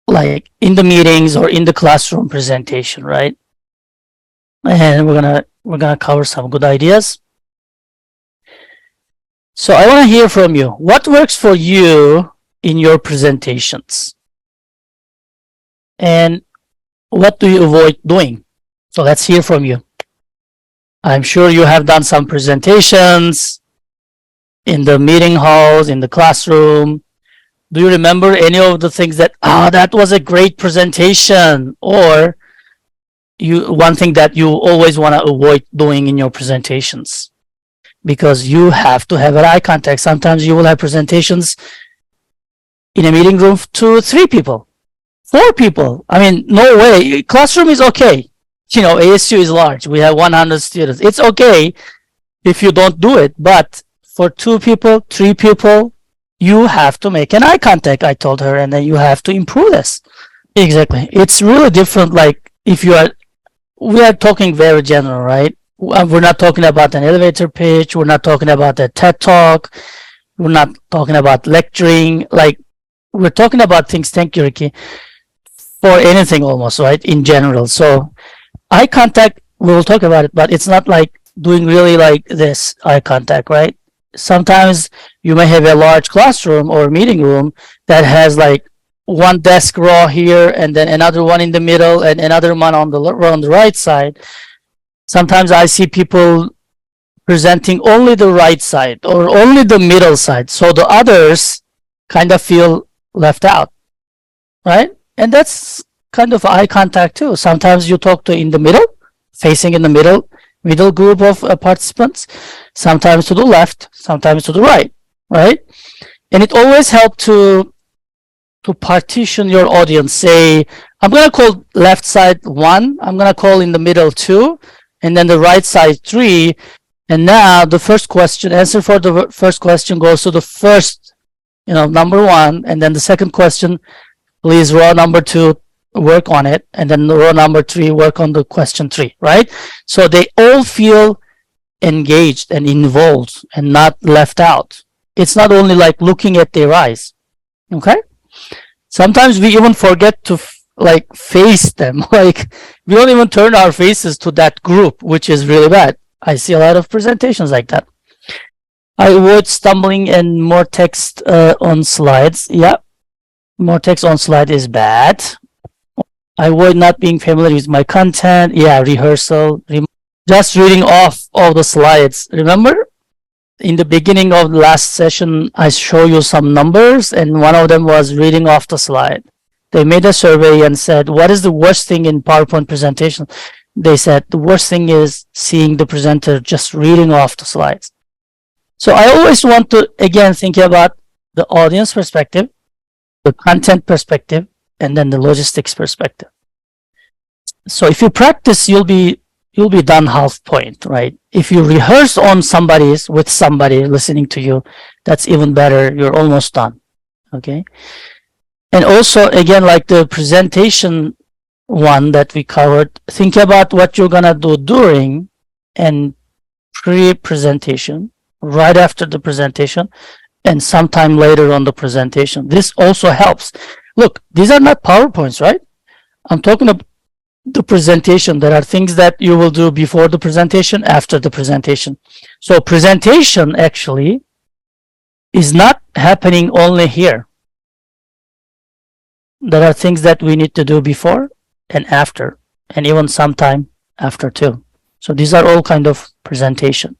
like in the meetings or in the classroom presentation, right? And we're gonna cover some good ideas. So I want to hear from you. What works for you in your presentations? And what do you avoid doing? So let's hear from you. I'm sure you have done some presentations in the meeting halls, in the classroom. Do you remember any of the things that, that was a great presentation? Or one thing that you always want to avoid doing in your presentations? Because you have to have an eye contact. Sometimes you will have presentations in a meeting room to 3 people, 4 people. I mean, no way. Classroom is okay. ASU is large. We have 100 students. It's okay if you don't do it. But for 2 people, 3 people, you have to make an eye contact, I told her, and then you have to improve this. Exactly. It's really different. Like we are talking very general, right? We're not talking about an elevator pitch. We're not talking about a TED talk. We're not talking about lecturing. Like, we're talking about things, thank you, Ricky, for anything almost, right? In general. So eye contact, we will talk about it, but it's not like doing really like this eye contact, right? Sometimes you may have a large classroom or meeting room that has like one desk row here and then another one in the middle and another one on the right side. Sometimes I see people presenting only the right side or only the middle side, so the others kind of feel left out, right? And that's kind of eye contact too. Sometimes you talk to in the middle, facing in the middle group of participants, sometimes to the left, sometimes to the right, right? And it always helps to partition your audience. Say, I'm going to call left side 1, I'm going to call in the middle 2, and then the right side 3. And now the first question, answer for the first question goes to the first, number 1, and then the second question, please row number 2 work on it, and then row number 3 work on the question 3, right? So they all feel engaged and involved and not left out. It's not only like looking at their eyes. Okay? Sometimes we even forget to like face them. Like, we don't even turn our faces to that group, which is really bad. I see a lot of presentations like that. I avoid stumbling and more text on slides. Yeah, more text on slide is bad. I avoid not being familiar with my content. Yeah, rehearsal. Just reading off all the slides. Remember, in the beginning of the last session, I show you some numbers, and one of them was reading off the slide. They made a survey and said, what is the worst thing in PowerPoint presentation? They said the worst thing is seeing the presenter just reading off the slides. So I always want to, again, think about the audience perspective, the content perspective, and then the logistics perspective. So if you practice, you'll be done half point, right? If you rehearse on with somebody listening to you, that's even better. You're almost done. Okay. And also, again, like the presentation one that we covered, think about what you're gonna do during and pre-presentation, right after the presentation, and sometime later on the presentation. This also helps. Look, these are not PowerPoints, right? I'm talking about the presentation. There are things that you will do before the presentation, after the presentation. So presentation actually is not happening only here. There are things that we need to do before and after, and even sometime after too. So these are all kind of presentation.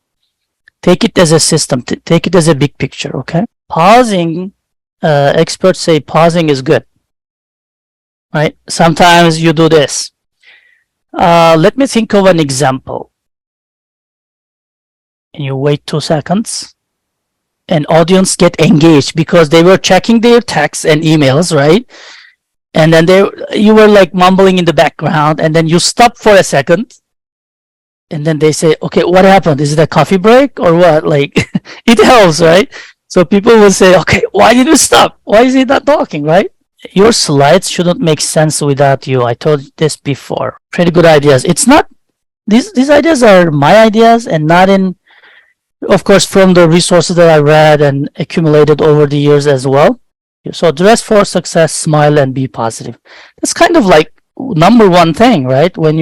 Take it as a system. Take it as a big picture, okay? Pausing, experts say pausing is good, right? Sometimes you do this. Let me think of an example. And you wait 2 seconds, and audience get engaged because they were checking their texts and emails, right? And then you were like mumbling in the background, and then you stop for a second, and then they say, okay, what happened? Is it a coffee break or what? Like, it helps, right? So people will say, okay, why did you stop? Why is he not talking, right? Your slides shouldn't make sense without you. I told you this before. Pretty good ideas. It's not, these ideas are my ideas and not in, of course, from the resources that I read and accumulated over the years as well. So dress for success, smile, and be positive. That's kind of like number one thing, right? When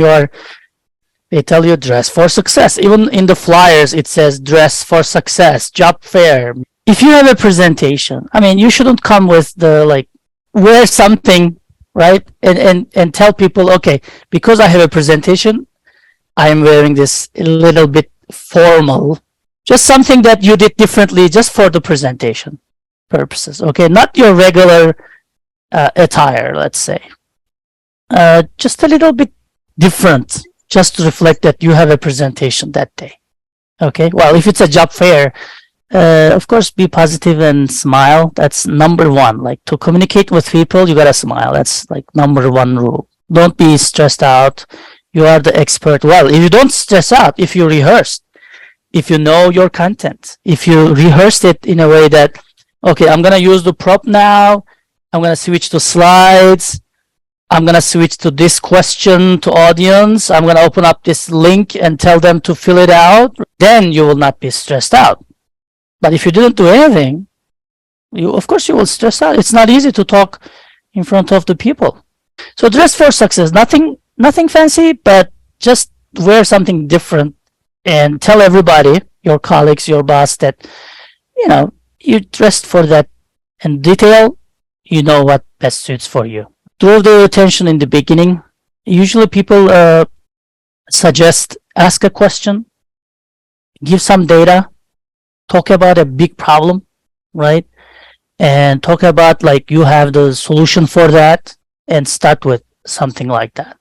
they tell you dress for success. Even in the flyers, it says dress for success, job fair. If you have a presentation, I mean, you shouldn't come with the like, wear something, right? And tell people, okay, because I have a presentation, I am wearing this a little bit formal, just something that you did differently just for the presentation purposes, okay? Not your regular attire, let's say. Just a little bit different, just to reflect that you have a presentation that day, okay? Well, if it's a job fair, of course, be positive and smile. That's number one. Like, to communicate with people, you gotta smile. That's like number one rule. Don't be stressed out. You are the expert. Well, if you don't stress out, if you rehearsed, if you know your content, if you rehearsed it in a way that, okay, I'm gonna use the prop now, I'm gonna switch to slides, I'm going to switch to this question to audience. I'm going to open up this link and tell them to fill it out. Then you will not be stressed out. But if you didn't do anything, of course you will stress out. It's not easy to talk in front of the people. So dress for success. Nothing fancy, but just wear something different and tell everybody, your colleagues, your boss, that you dressed for that in detail. You know what best suits for you. Draw their attention in the beginning. Usually people suggest ask a question, give some data, talk about a big problem, right? And talk about like you have the solution for that, and start with something like that.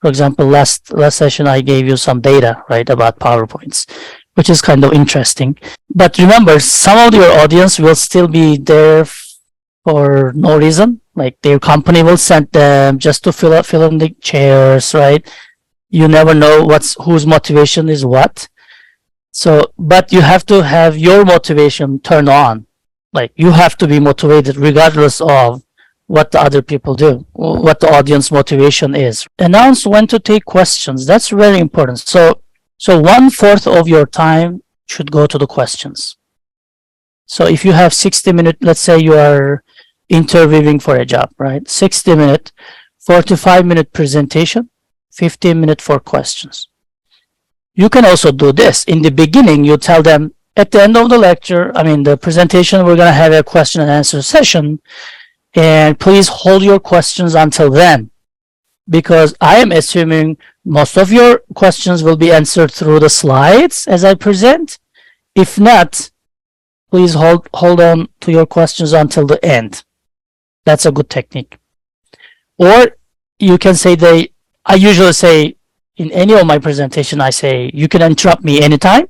For example, last session I gave you some data, right, about PowerPoints, which is kind of interesting. But remember, some of your audience will still be there for no reason. Like their company will send them just to fill in the chairs, right? You never know whose motivation is what. So, but you have to have your motivation turn on. Like you have to be motivated regardless of what the other people do, what the audience motivation is. Announce when to take questions. That's very important. So 1/4 of your time should go to the questions. So if you have 60 minutes, let's say you are interviewing for a job, right? 60-minute, 45-minute presentation, 15-minute for questions. You can also do this. In the beginning, you tell them at the end of the lecture, the presentation, we're going to have a question and answer session. And please hold your questions until then, because I am assuming most of your questions will be answered through the slides as I present. If not, please hold on to your questions until the end. That's a good technique. Or you can say I usually say in any of my presentation, I say, you can interrupt me anytime.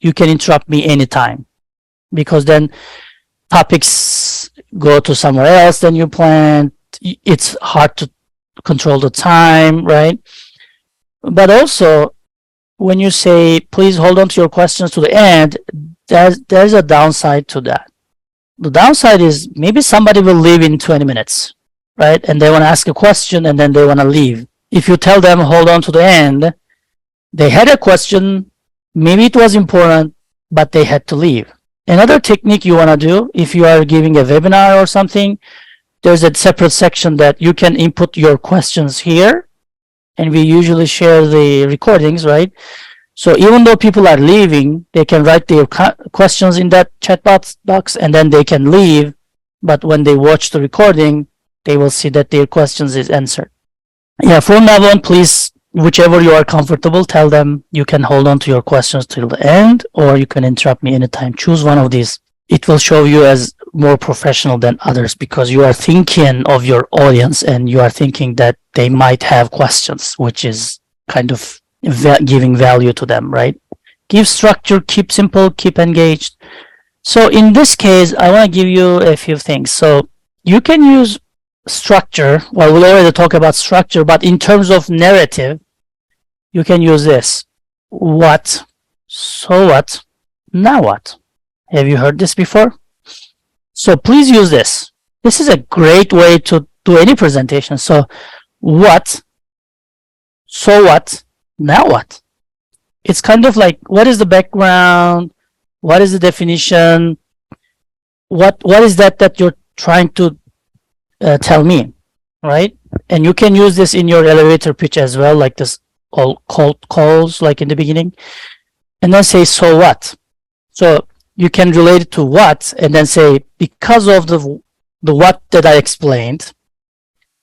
You can interrupt me anytime, because then topics go to somewhere else than you planned. It's hard to control the time, right? But also, when you say, please hold on to your questions to the end, there's a downside to that. The downside is maybe somebody will leave in 20 minutes, right? And they want to ask a question and then they want to leave. If you tell them, hold on to the end, they had a question, maybe it was important, but they had to leave. Another technique you want to do, if you are giving a webinar or something, there's a separate section that you can input your questions here, and we usually share the recordings, right? So even though people are leaving, they can write their questions in that chat box, and then they can leave. But when they watch the recording, they will see that their questions is answered. Yeah, from now on, please, whichever you are comfortable, tell them you can hold on to your questions till the end, or you can interrupt me anytime. Choose one of these. It will show you as more professional than others, because you are thinking of your audience and you are thinking that they might have questions, which is kind of giving value to them, right? Give structure, keep simple, keep engaged. So in this case, I want to give you a few things. So you can use structure. Well, we'll already talk about structure, but in terms of narrative, you can use this. What? So what? Now what? Have you heard this before? So please use this. This is a great way to do any presentation. So what? So what? Now what? It's kind of like, what is the background? What is the definition? What is that you're trying to tell me, right? And you can use this in your elevator pitch as well, like this all cold calls, like in the beginning, and then say, so what? So you can relate it to what, and then say, because of the what that I explained,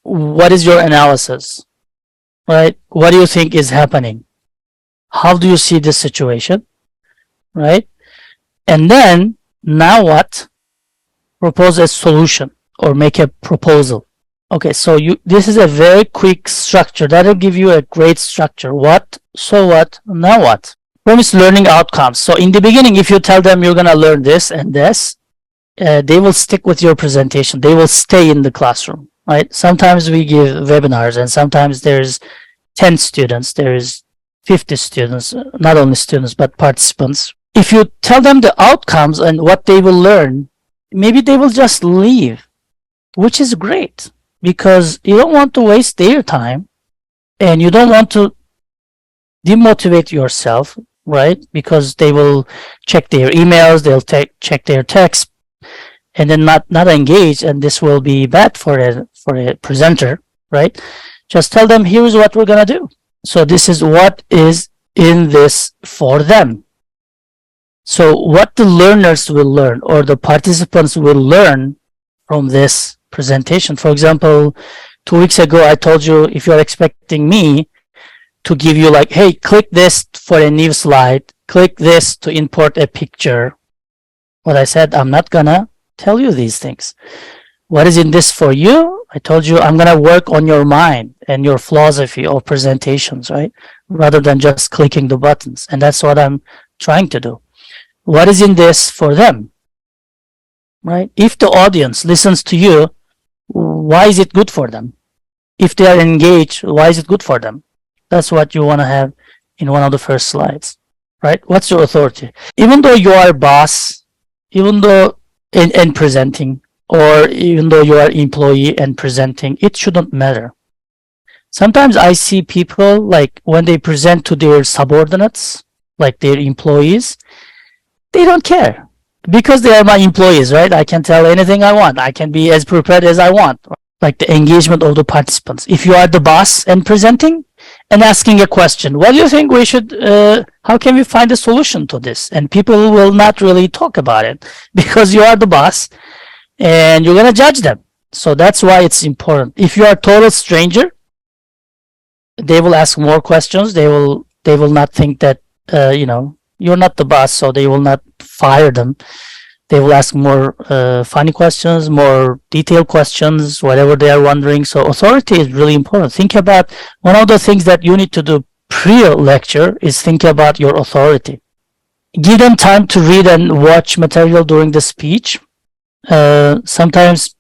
what is your analysis, right? What do you think is happening? How do you see this situation, right? And then, now what? Propose a solution or make a proposal. Okay, so this is a very quick structure. That'll give you a great structure. What, so what, now what? Promise learning outcomes. So in the beginning, if you tell them you're going to learn this and this, they will stick with your presentation. They will stay in the classroom, right? Sometimes we give webinars, and sometimes there's 10 students, there's 50 students, not only students, but participants. If you tell them the outcomes and what they will learn, maybe they will just leave, which is great. because you don't want to waste their time and you don't want to demotivate yourself, right? Because they will check their emails, they'll check their texts, and then not engage, and this will be bad for a presenter, right? Just tell them, here's what we're gonna do. So this is what is in this for them. So what the learners will learn, or the participants will learn from this presentation. For example, 2 weeks ago, I told you, if you're expecting me to give you like, hey, click this for a new slide, click this to import a picture. What I said, I'm not gonna tell you these things. What is in this for you? I told you I'm gonna work on your mind and your philosophy of presentations, right? Rather than just clicking the buttons. And that's what I'm trying to do. What is in this for them, right? If the audience listens to you, why is it good for them? If they are engaged, why is it good for them? That's what you want to have in one of the first slides, right? What's your authority? Even though you are boss, even though in presenting, or even though you are employee and presenting, it shouldn't matter. Sometimes I see people, like when they present to their subordinates, like their employees, they don't care because they are my employees, right? I can tell anything I want. I can be as prepared as I want. Like the engagement of the participants. If you are the boss and presenting and asking a question, what do you think we should, how can we find a solution to this? And people will not really talk about it because you are the boss and you're going to judge them. So that's why it's important. If you are a total stranger, they will ask more questions. They will not think that, you're not the boss, so they will not fire them. They will ask more funny questions, more detailed questions, whatever they are wondering. So authority is really important. Think about, one of the things that you need to do pre-lecture is think about your authority. Give them time to read and watch material during the speech. Sometimes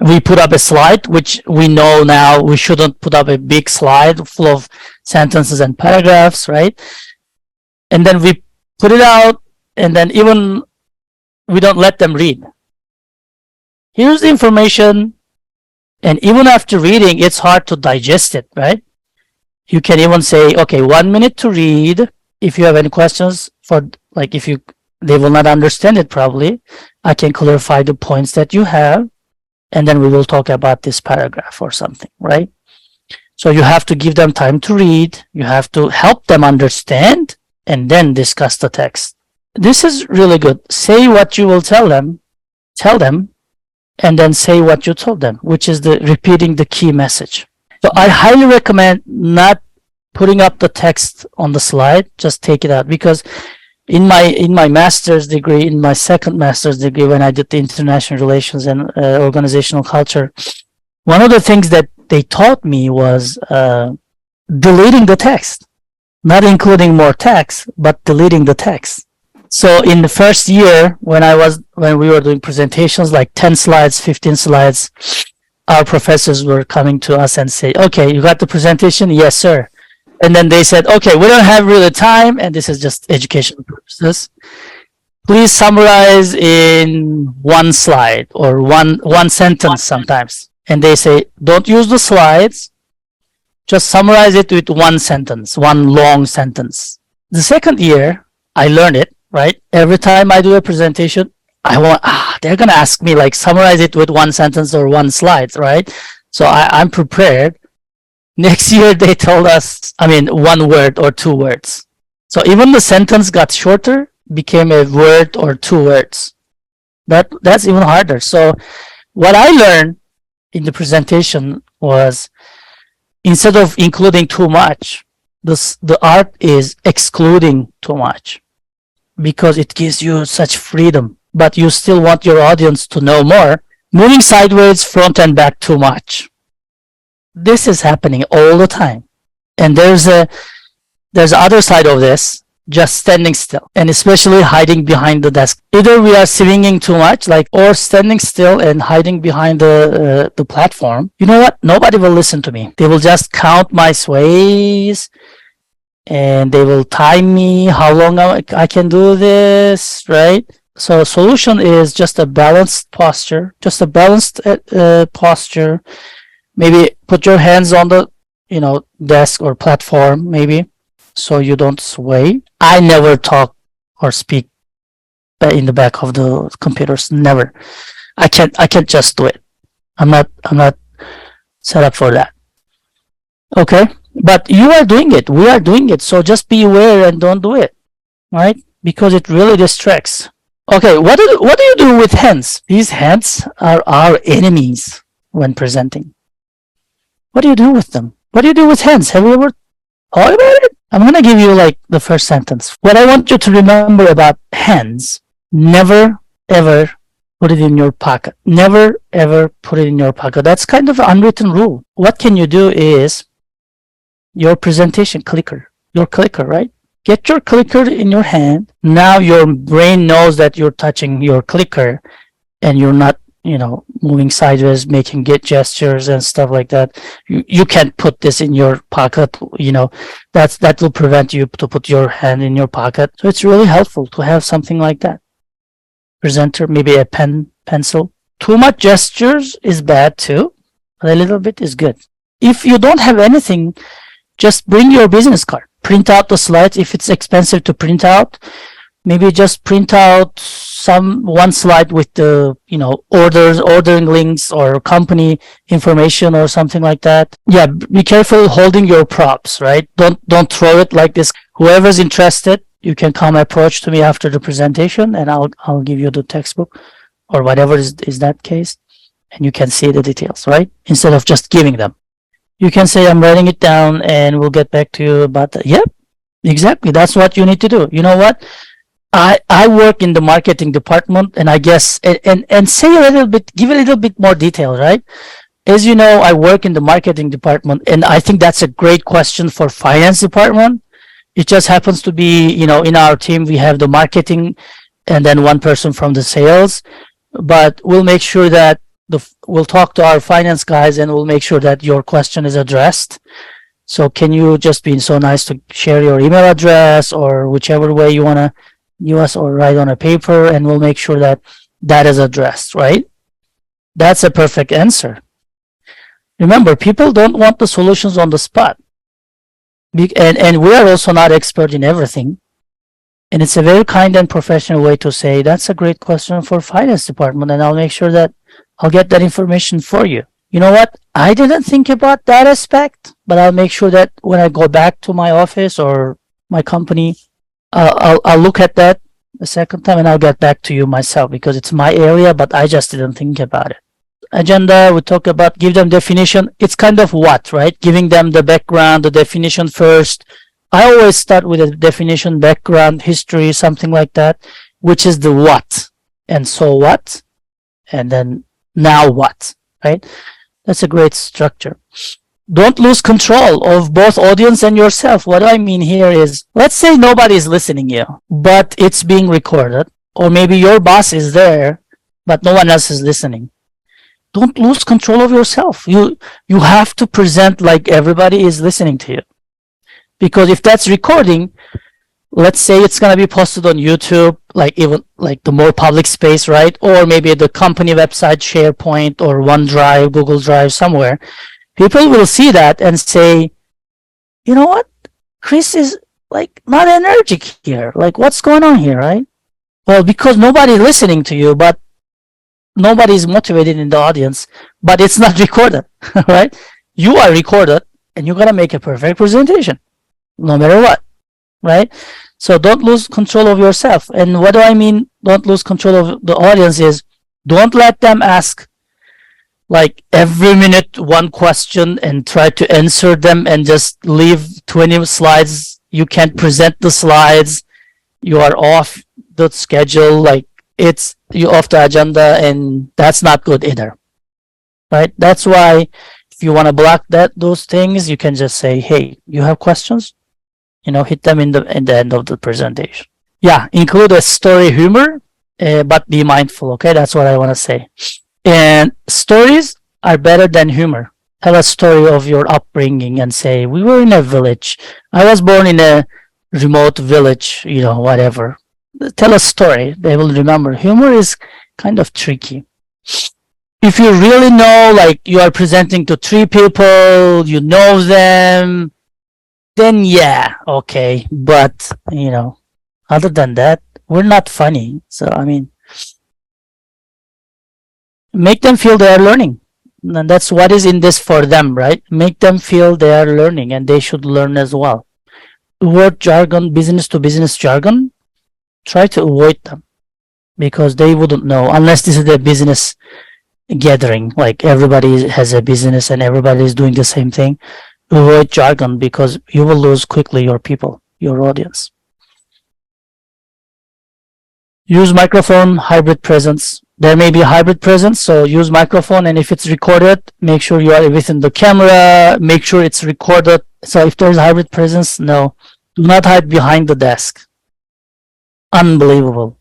we put up a slide, which we know now we shouldn't put up a big slide full of sentences and paragraphs, right? And then we put it out, and then even we don't let them read. Here's the information, and even after reading, it's hard to digest it, right? You can even say, okay, 1 minute to read. If you have any questions, for like they will not understand it probably, I can clarify the points that you have, and then we will talk about this paragraph or something, right? So you have to give them time to read. You have to help them understand, and then discuss the text. This is really good. Say what you will tell them, and then say what you told them, which is the repeating the key message. So I highly recommend not putting up the text on the slide. Just take it out, because in my master's degree, in my second master's degree, when I did the international relations and organizational culture, one of the things that they taught me was deleting the text. Not including more text, but deleting the text. So in the first year, when we were doing presentations, like 10 slides, 15 slides, our professors were coming to us and say, okay, you got the presentation? Yes, sir. And then they said, okay, we don't have really time, and this is just educational purposes. Please summarize in one slide or one sentence sometimes. And they say, don't use the slides. Just summarize it with one sentence, one long sentence. The second year, I learned it, right? Every time I do a presentation, they're going to ask me, like, summarize it with one sentence or one slide, right? So I'm prepared. Next year, they told us, one word or 2 words. So even the sentence got shorter, became a word or 2 words. That's even harder. So what I learned in the presentation was, instead of including too much, the art is excluding too much, because it gives you such freedom, but you still want your audience to know more. Moving sideways, front and back too much. This is happening all the time. And there's other side of this, just standing still, and especially hiding behind the desk. Either we are swinging too much, or standing still and hiding behind the platform. You know what? Nobody will listen to me. They will just count my sways, and they will time me how long I can do this, right? So solution is just a balanced posture, posture. Maybe put your hands on the, desk or platform, maybe, so you don't sway. I never talk or speak in the back of the computers. Never. I can't just do it. I'm not set up for that. Okay. But you are doing it. We are doing it. So just be aware and don't do it. Right? Because it really distracts. Okay, what do you do with hands? These hands are our enemies when presenting. What do you do with them? What do you do with hands? Have you ever thought about it? I'm going to give you like the first sentence. What I want you to remember about hands, never ever put it in your pocket. Never ever put it in your pocket. That's kind of an unwritten rule. What can you do is your presentation clicker, your clicker, right? Get your clicker in your hand. Now your brain knows that you're touching your clicker and you're not, moving sideways, making gestures and stuff like that. You can't put this in your pocket, that will prevent you to put your hand in your pocket. So it's really helpful to have something like that. Presenter, maybe a pencil. Too much gestures is bad too, but a little bit is good. If you don't have anything, just bring your business card. Print out the slides. If it's expensive to print out, maybe just print out one slide with the, ordering links or company information or something like that. Yeah, be careful holding your props, right? Don't throw it like this. Whoever's interested, you can come approach to me after the presentation and I'll give you the textbook or whatever is that case. And you can see the details, right? Instead of just giving them. You can say, I'm writing it down and we'll get back to you about that. Yep, exactly. That's what you need to do. You know what? I work in the marketing department and I guess, and say a little bit, give a little bit more detail, right? As you know, I work in the marketing department and I think that's a great question for finance department. It just happens to be, in our team, we have the marketing and then one person from the sales, but we'll make sure that we'll talk to our finance guys and we'll make sure that your question is addressed. So can you just be so nice to share your email address or whichever way you want to use or write on a paper and we'll make sure that is addressed, right? That's a perfect answer. Remember, people don't want the solutions on the spot. And we are also not expert in everything. And it's a very kind and professional way to say, that's a great question for finance department and I'll make sure that I'll get that information for you. You know what? I didn't think about that aspect, but I'll make sure that when I go back to my office or my company, I'll look at that a second time and I'll get back to you myself because it's my area, but I just didn't think about it. Agenda, we talk about, give them definition. It's kind of what, right? Giving them the background, the definition first. I always start with a definition, background, history, something like that, which is the what. And so what? And then now what, right? That's a great structure. Don't lose control of both audience and yourself. What I mean here is, let's say nobody is listening to you, but it's being recorded, or maybe your boss is there, but no one else is listening. Don't lose control of yourself. You have to present like everybody is listening to you. Because if that's recording, let's say it's going to be posted on YouTube, like even like the more public space, right? Or maybe the company website, SharePoint or OneDrive, Google Drive, somewhere. People will see that and say, you know what? Chris is like not energetic here. Like what's going on here, right? Well, because nobody's listening to you, but nobody's motivated in the audience, but it's not recorded, right? You are recorded and you're going to make a perfect presentation, no matter what, right? So don't lose control of yourself. And what do I mean don't lose control of the audience is don't let them ask like every minute one question and try to answer them and just leave 20 slides. You can't present the slides. You are off the schedule. Like you off the agenda and that's not good either, right? That's why if you want to block those things, you can just say, hey, you have questions? Hit them in the end of the presentation. Yeah, include a story humor, but be mindful, okay? That's what I want to say. And stories are better than humor. Tell a story of your upbringing and say, we were in a village. I was born in a remote village, whatever. tell a story, they will remember. Humor is kind of tricky. If you really know, like you are presenting to 3 people, you know them, then yeah, okay. But, other than that, we're not funny. So, make them feel they are learning. And that's what is in this for them, right? Make them feel they are learning and they should learn as well. Word jargon, business to business jargon, try to avoid them because they wouldn't know unless this is a business gathering, like everybody has a business and everybody is doing the same thing. Avoid jargon because you will lose quickly your people, your audience. Use microphone, hybrid presence. There may be hybrid presence, so use microphone, and if it's recorded, make sure you are within the camera, make sure it's recorded. So if there's hybrid presence, no, do not hide behind the desk. Unbelievable.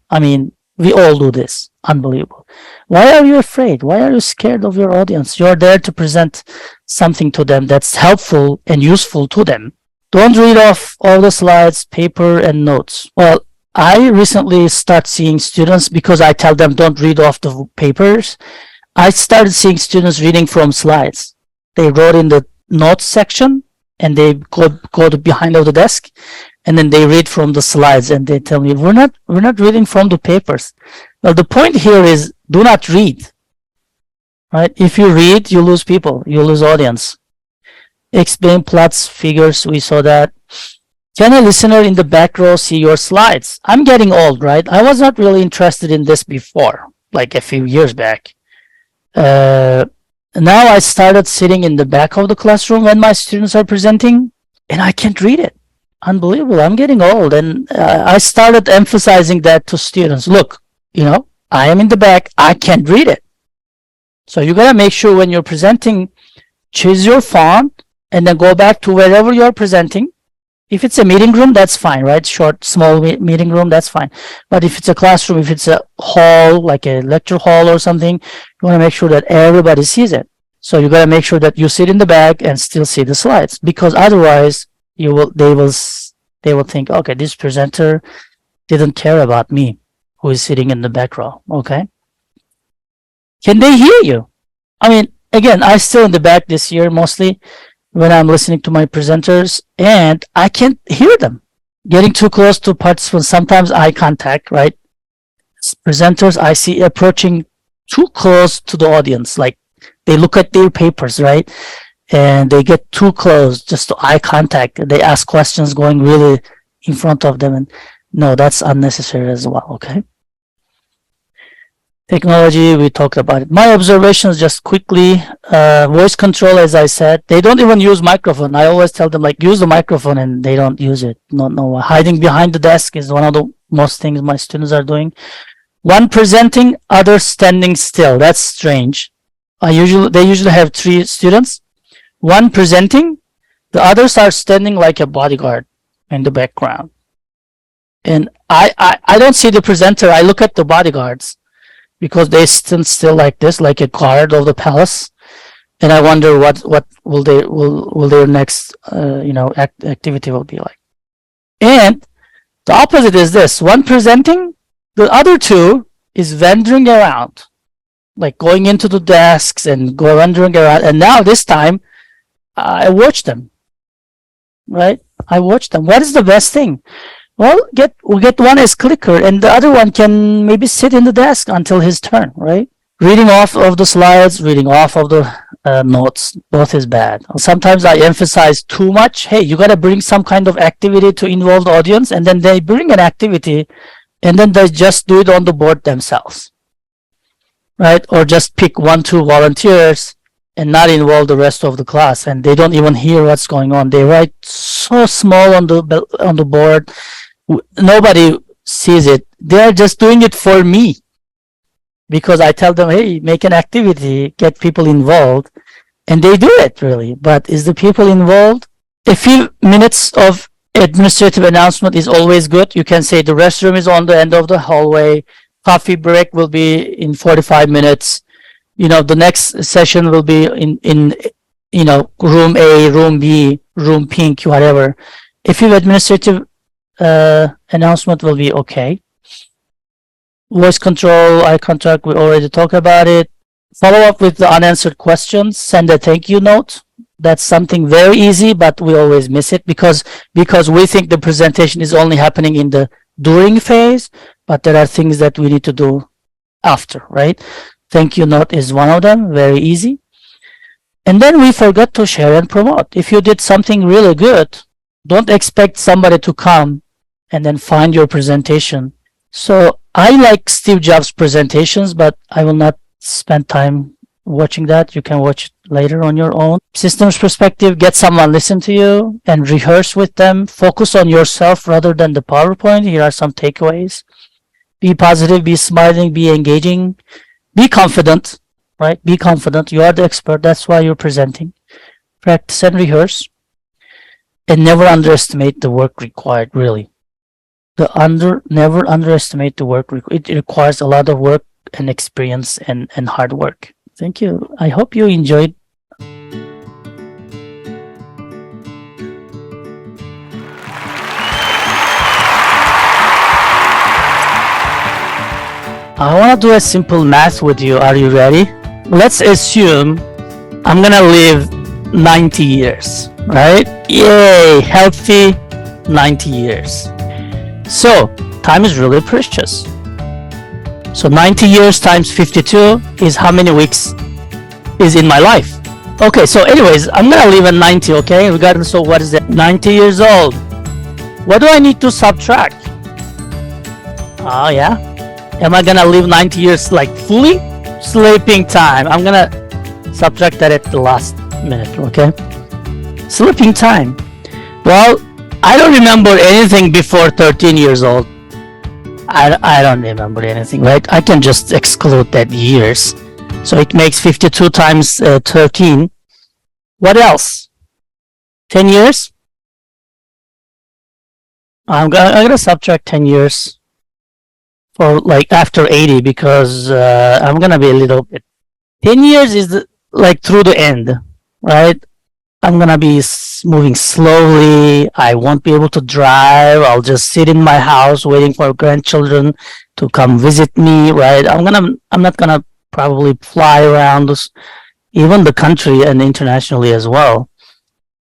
We all do this. Unbelievable. Why are you afraid? Why are you scared of your audience? You're there to present something to them that's helpful and useful to them. Don't read off all the slides, paper, and notes. Well, I recently start seeing students, because I tell them don't read off the papers, I started seeing students reading from slides. They wrote in the notes section and they go to behind of the desk and then they read from the slides and they tell me, we're not reading from the papers. Well, the point here is do not read, right? If you read, you lose people, you lose audience. Explain plots, figures, we saw that. Can a listener in the back row see your slides? I'm getting old, right? I was not really interested in this before, like a few years back. Now I started sitting in the back of the classroom when my students are presenting, and I can't read it. Unbelievable. I'm getting old, and I started emphasizing that to students. Look, I am in the back. I can't read it. So you gotta make sure when you're presenting, choose your font, and then go back to wherever you're presenting. If it's a meeting room, that's fine, right? Short, small meeting room, that's fine. But if it's a classroom, if it's a hall, like a lecture hall or something, you want to make sure that everybody sees it. So you got to make sure that you sit in the back and still see the slides, because otherwise they will think, okay, this presenter didn't care about me, who is sitting in the back row. Okay. Can they hear you? Again, I still in the back this year mostly, when I'm listening to my presenters, and I can't hear them. Getting too close to participants, sometimes eye contact, right? Presenters I see approaching too close to the audience, like they look at their papers, right? And they get too close, just to eye contact. They ask questions going really in front of them, and no, that's unnecessary as well, okay? Technology, we talked about it. My observations just quickly, voice control, as I said, they don't even use microphone. I always tell them, like, use the microphone, and they don't use it. No, hiding behind the desk is one of the most things my students are doing. One presenting, other standing still. That's strange. They usually have 3 students. One presenting, the others are standing like a bodyguard in the background. And I don't see the presenter. I look at the bodyguards, because they stand still like this, like a guard of the palace, and I wonder what will their next activity will be like. And the opposite is this: one presenting, the other 2 is wandering around, like going into the desks and wandering around. And now this time, I watch them, right? I watch them. What is the best thing? Well, we'll get one as clicker, and the other one can maybe sit in the desk until his turn, right? Reading off of the slides, reading off of the notes, both is bad. Sometimes I emphasize too much. Hey, you got to bring some kind of activity to involve the audience, and then they bring an activity, and then they just do it on the board themselves, right? Or just pick 1, 2 volunteers and not involve the rest of the class, and they don't even hear what's going on. They write so small on the board. Nobody sees it. They're just doing it for me, because I tell them, hey, make an activity, get people involved, and they do it really. But is the people involved? A few minutes of administrative announcement is always good. You can say the restroom is on the end of the hallway. Coffee break will be in 45 minutes. The next session will be in room A, room B, room pink, whatever. A few administrative announcement will be okay. Voice control, eye contact, we already talked about it. Follow up with the unanswered questions, send a thank you note. That's something very easy, but we always miss it because we think the presentation is only happening in the during phase, but there are things that we need to do after, right? Thank you note is one of them, very easy. And then we forgot to share and promote. If you did something really good, don't expect somebody to come and then find your presentation. So I like Steve Jobs' presentations, but I will not spend time watching that. You can watch it later on your own. Systems perspective, get someone listen to you and rehearse with them. Focus on yourself rather than the PowerPoint. Here are some takeaways. Be positive, be smiling, be engaging, be confident, right? Be confident. You are the expert. That's why you're presenting. Practice and rehearse. And never underestimate the work required, really. Never underestimate the work. It requires a lot of work and experience and hard work. Thank you. I hope you enjoyed. I want to do a simple math with you. Are you ready? Let's assume I'm gonna live 90 years, right? Yay, healthy 90 years. So, time is really precious. So 90 years times 52 is how many weeks is in my life? Okay, so anyways, I'm gonna live at 90, okay? Regardless of what is it, 90 years old. What do I need to subtract? Oh yeah? Am I gonna live 90 years like fully? Sleeping time. I'm gonna subtract that at the last minute, okay? Sleeping time. Well, I don't remember anything before 13 years old. I don't remember anything, right? I can just exclude that years. So it makes 52 times 13. What else? 10 years? I'm gonna subtract 10 years for like after 80 because I'm gonna be a little bit. 10 years is like through the end, right? I'm gonna be moving slowly. I won't be able to drive. I'll just sit in my house waiting for grandchildren to come visit me, right? I'm not gonna probably fly around even the country and internationally as well.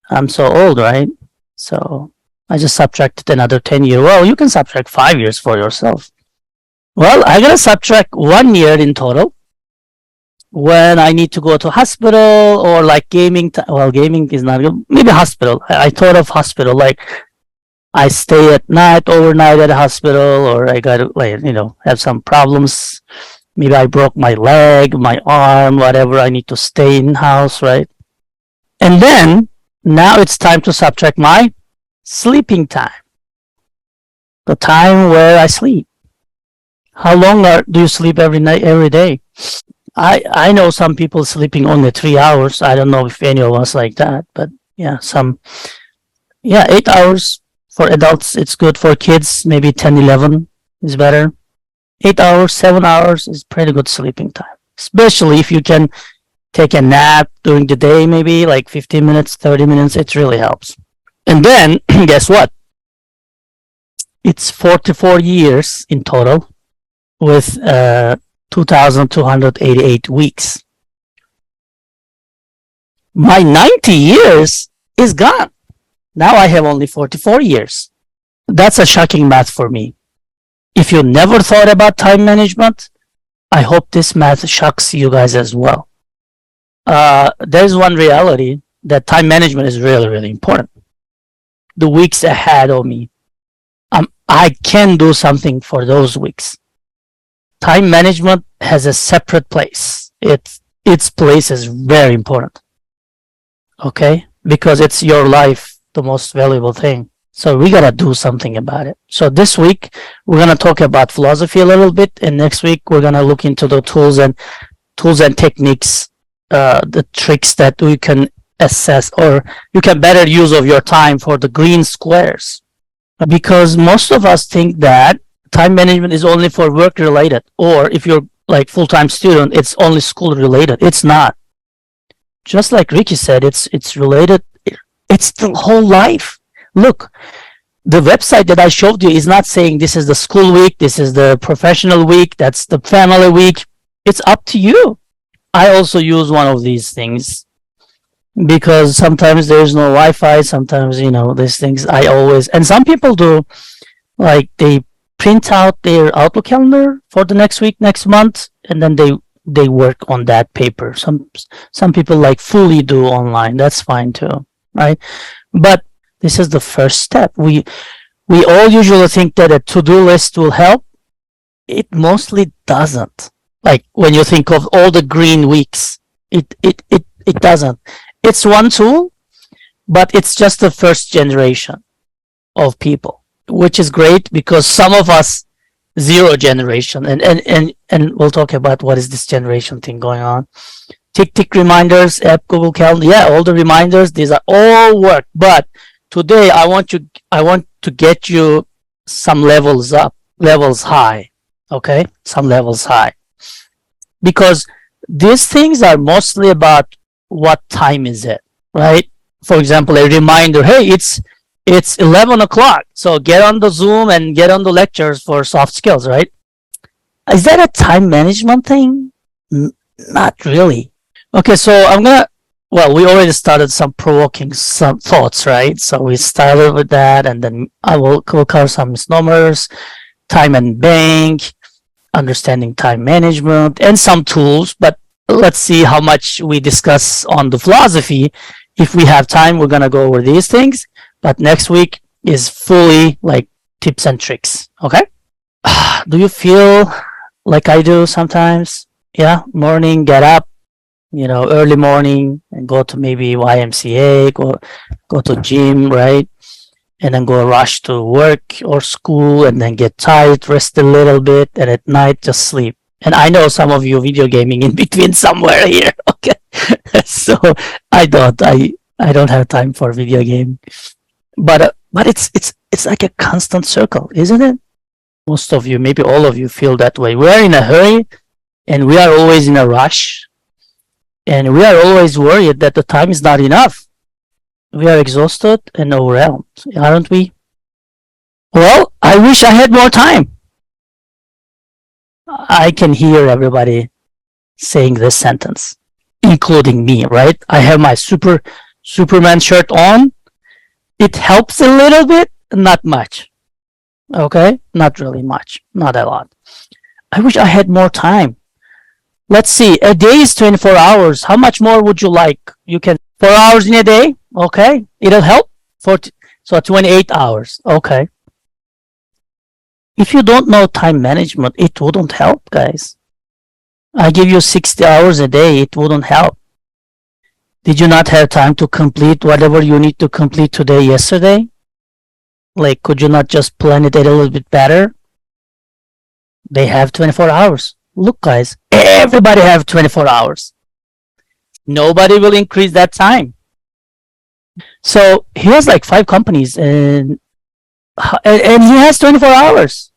I'm so old, right? So I just subtracted another 10 years. Well, you can subtract 5 years for yourself. Well, I gotta subtract 1 year in total when I need to go to hospital or like gaming. Well, gaming is not good. Maybe hospital. I thought of hospital, like I stay at night, overnight at a hospital, or I got to like, have some problems. Maybe I broke my leg, my arm, whatever. I need to stay in house, right? And then now it's time to subtract my sleeping time. The time where I sleep. How long do you sleep every night, every day? I know some people sleeping only 3 hours. I don't know if any of us like that, but yeah, 8 hours for adults. It's good for kids. Maybe 10, 11 is better. 8 hours, 7 hours is pretty good sleeping time, especially if you can take a nap during the day, maybe like 15 minutes, 30 minutes. It really helps. And then guess what? It's 44 years in total with 2,288 weeks. My 90 years is gone. Now I have only 44 years. That's a shocking math for me. If you never thought about time management, I hope this math shocks you guys as well. There's one reality that time management is really, really important. The weeks ahead of me, I can do something for those weeks. Time management has a separate place. Its place is very important. Okay? Because it's your life, the most valuable thing. So we gotta do something about it. So this week we're gonna talk about philosophy a little bit, and next week we're gonna look into the tools and techniques, the tricks that we can assess or you can better use of your time for the green squares. Because most of us think that time management is only for work related, or if you're like full-time student, it's only school related. It's not. Just like Ricky said, it's related. It's the whole life. Look, the website that I showed you is not saying this is the school week, this is the professional week, that's the family week. It's up to you. I also use one of these things because sometimes there's no Wi-Fi. Sometimes, these things I always, and some people do, like they print out their Outlook calendar for the next week, next month, and then they work on that paper. Some people like fully do online. That's fine too, right? But this is the first step. We all usually think that a to-do list will help. It mostly doesn't. Like when you think of all the green weeks, it doesn't. It's one tool, but it's just the first generation of people, which is great because some of us zero generation, and we'll talk about what is this generation thing going on. Tick reminders, app, Google Calendar, yeah, all the reminders, these are all work. But today I want to get you some levels up, levels high, okay, some levels high, because these things are mostly about what time is it, right? For example, a reminder, hey, it's 11 o'clock, so get on the Zoom and get on the lectures for soft skills, right? Is that a time management thing? Not really. Okay, so we already started some provoking some thoughts, right? So we started with that, and then I will cover some misnomers, time and bank, understanding time management, and some tools. But let's see how much we discuss on the philosophy. If we have time, we're going to go over these things. But next week is fully like tips and tricks. Okay? Do you feel like I do sometimes? Yeah, morning, get up, early morning and go to maybe YMCA, go to gym, right? And then go rush to work or school and then get tired, rest a little bit, and at night just sleep. And I know some of you video gaming in between somewhere here. Okay. So I don't have time for video game. But it's like a constant circle, isn't it? Most of you, maybe all of you feel that way. We are in a hurry and we are always in a rush. And we are always worried that the time is not enough. We are exhausted and overwhelmed, aren't we? Well, I wish I had more time. I can hear everybody saying this sentence, including me, right? I have my Superman shirt on. It helps a little bit, not much. Okay? Not really much, not a lot. I wish I had more time. Let's see, a day is 24 hours. How much more would you like? You can 4 hours in a day. Okay, it'll help. So 28 hours. Okay. If you don't know time management, it wouldn't help, guys. I give you 60 hours a day. It wouldn't help. Did you not have time to complete whatever you need to complete today, yesterday? Like, could you not just plan it a little bit better? They have 24 hours. Look, guys, everybody have 24 hours. Nobody will increase that time. So he has like 5 companies and he has 24 hours.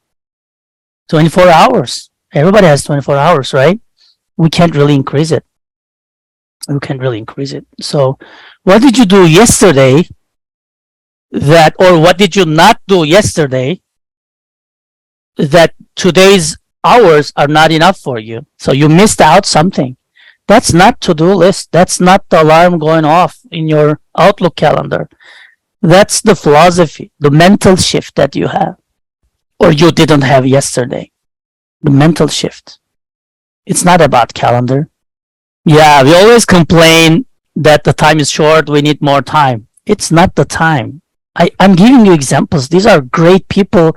24 hours. Everybody has 24 hours, right? We can't really increase it. We can't really increase it. So what did you do yesterday or what did you not do yesterday that today's hours are not enough for you? So you missed out something. That's not to-do list. That's not the alarm going off in your Outlook calendar. That's the philosophy, the mental shift that you have or you didn't have yesterday. The mental shift. It's not about calendar. Yeah, we always complain that the time is short, we need more time. It's not the time. I'm giving you examples. These are great people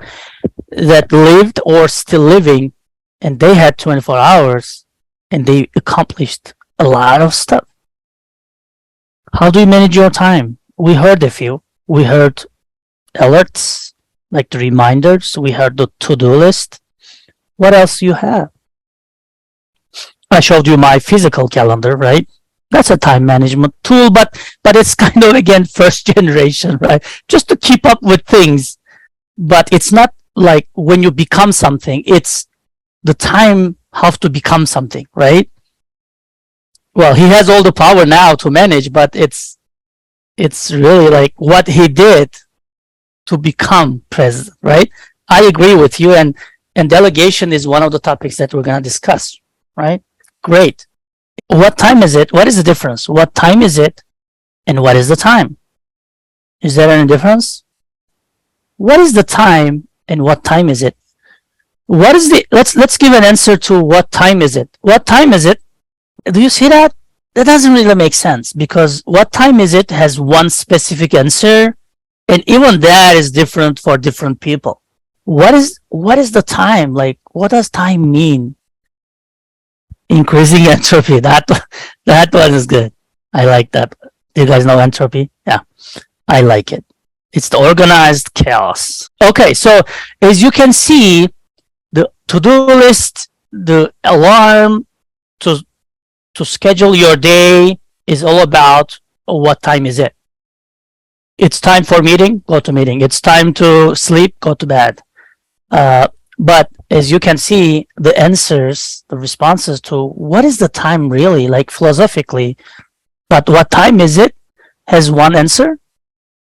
that lived or still living, and they had 24 hours and they accomplished a lot of stuff. How do you manage your time? We heard a few. We heard alerts, like the reminders. We heard the to-do list. What else do you have? I showed you my physical calendar, right? That's a time management tool, but it's kind of, again, first generation, right? Just to keep up with things. But it's not like when you become something, it's the time have to become something, right? Well, he has all the power now to manage, but it's really like what he did to become president, right? I agree with you, and delegation is one of the topics that we're going to discuss, right? Great. What time is it? What is the difference? What time is it, and what is the time? Is there any difference? What is the time, and what time is it? What is the let's give an answer to what time is it? What time is it? Do you see that? That doesn't really make sense, because what time is it has one specific answer, and even that is different for different people. What is the time? Like, what does time mean? Increasing entropy. That one is good. I like that. Do you guys know entropy? Yeah, I like it. It's the organized chaos. Okay, so as you can see, the to-do list, the alarm to schedule your day is all about what time is it. It's time for meeting, go to meeting. It's time to sleep, go to bed. But as you can see, the answers, the responses to what is the time really, like philosophically, but what time is it has one answer.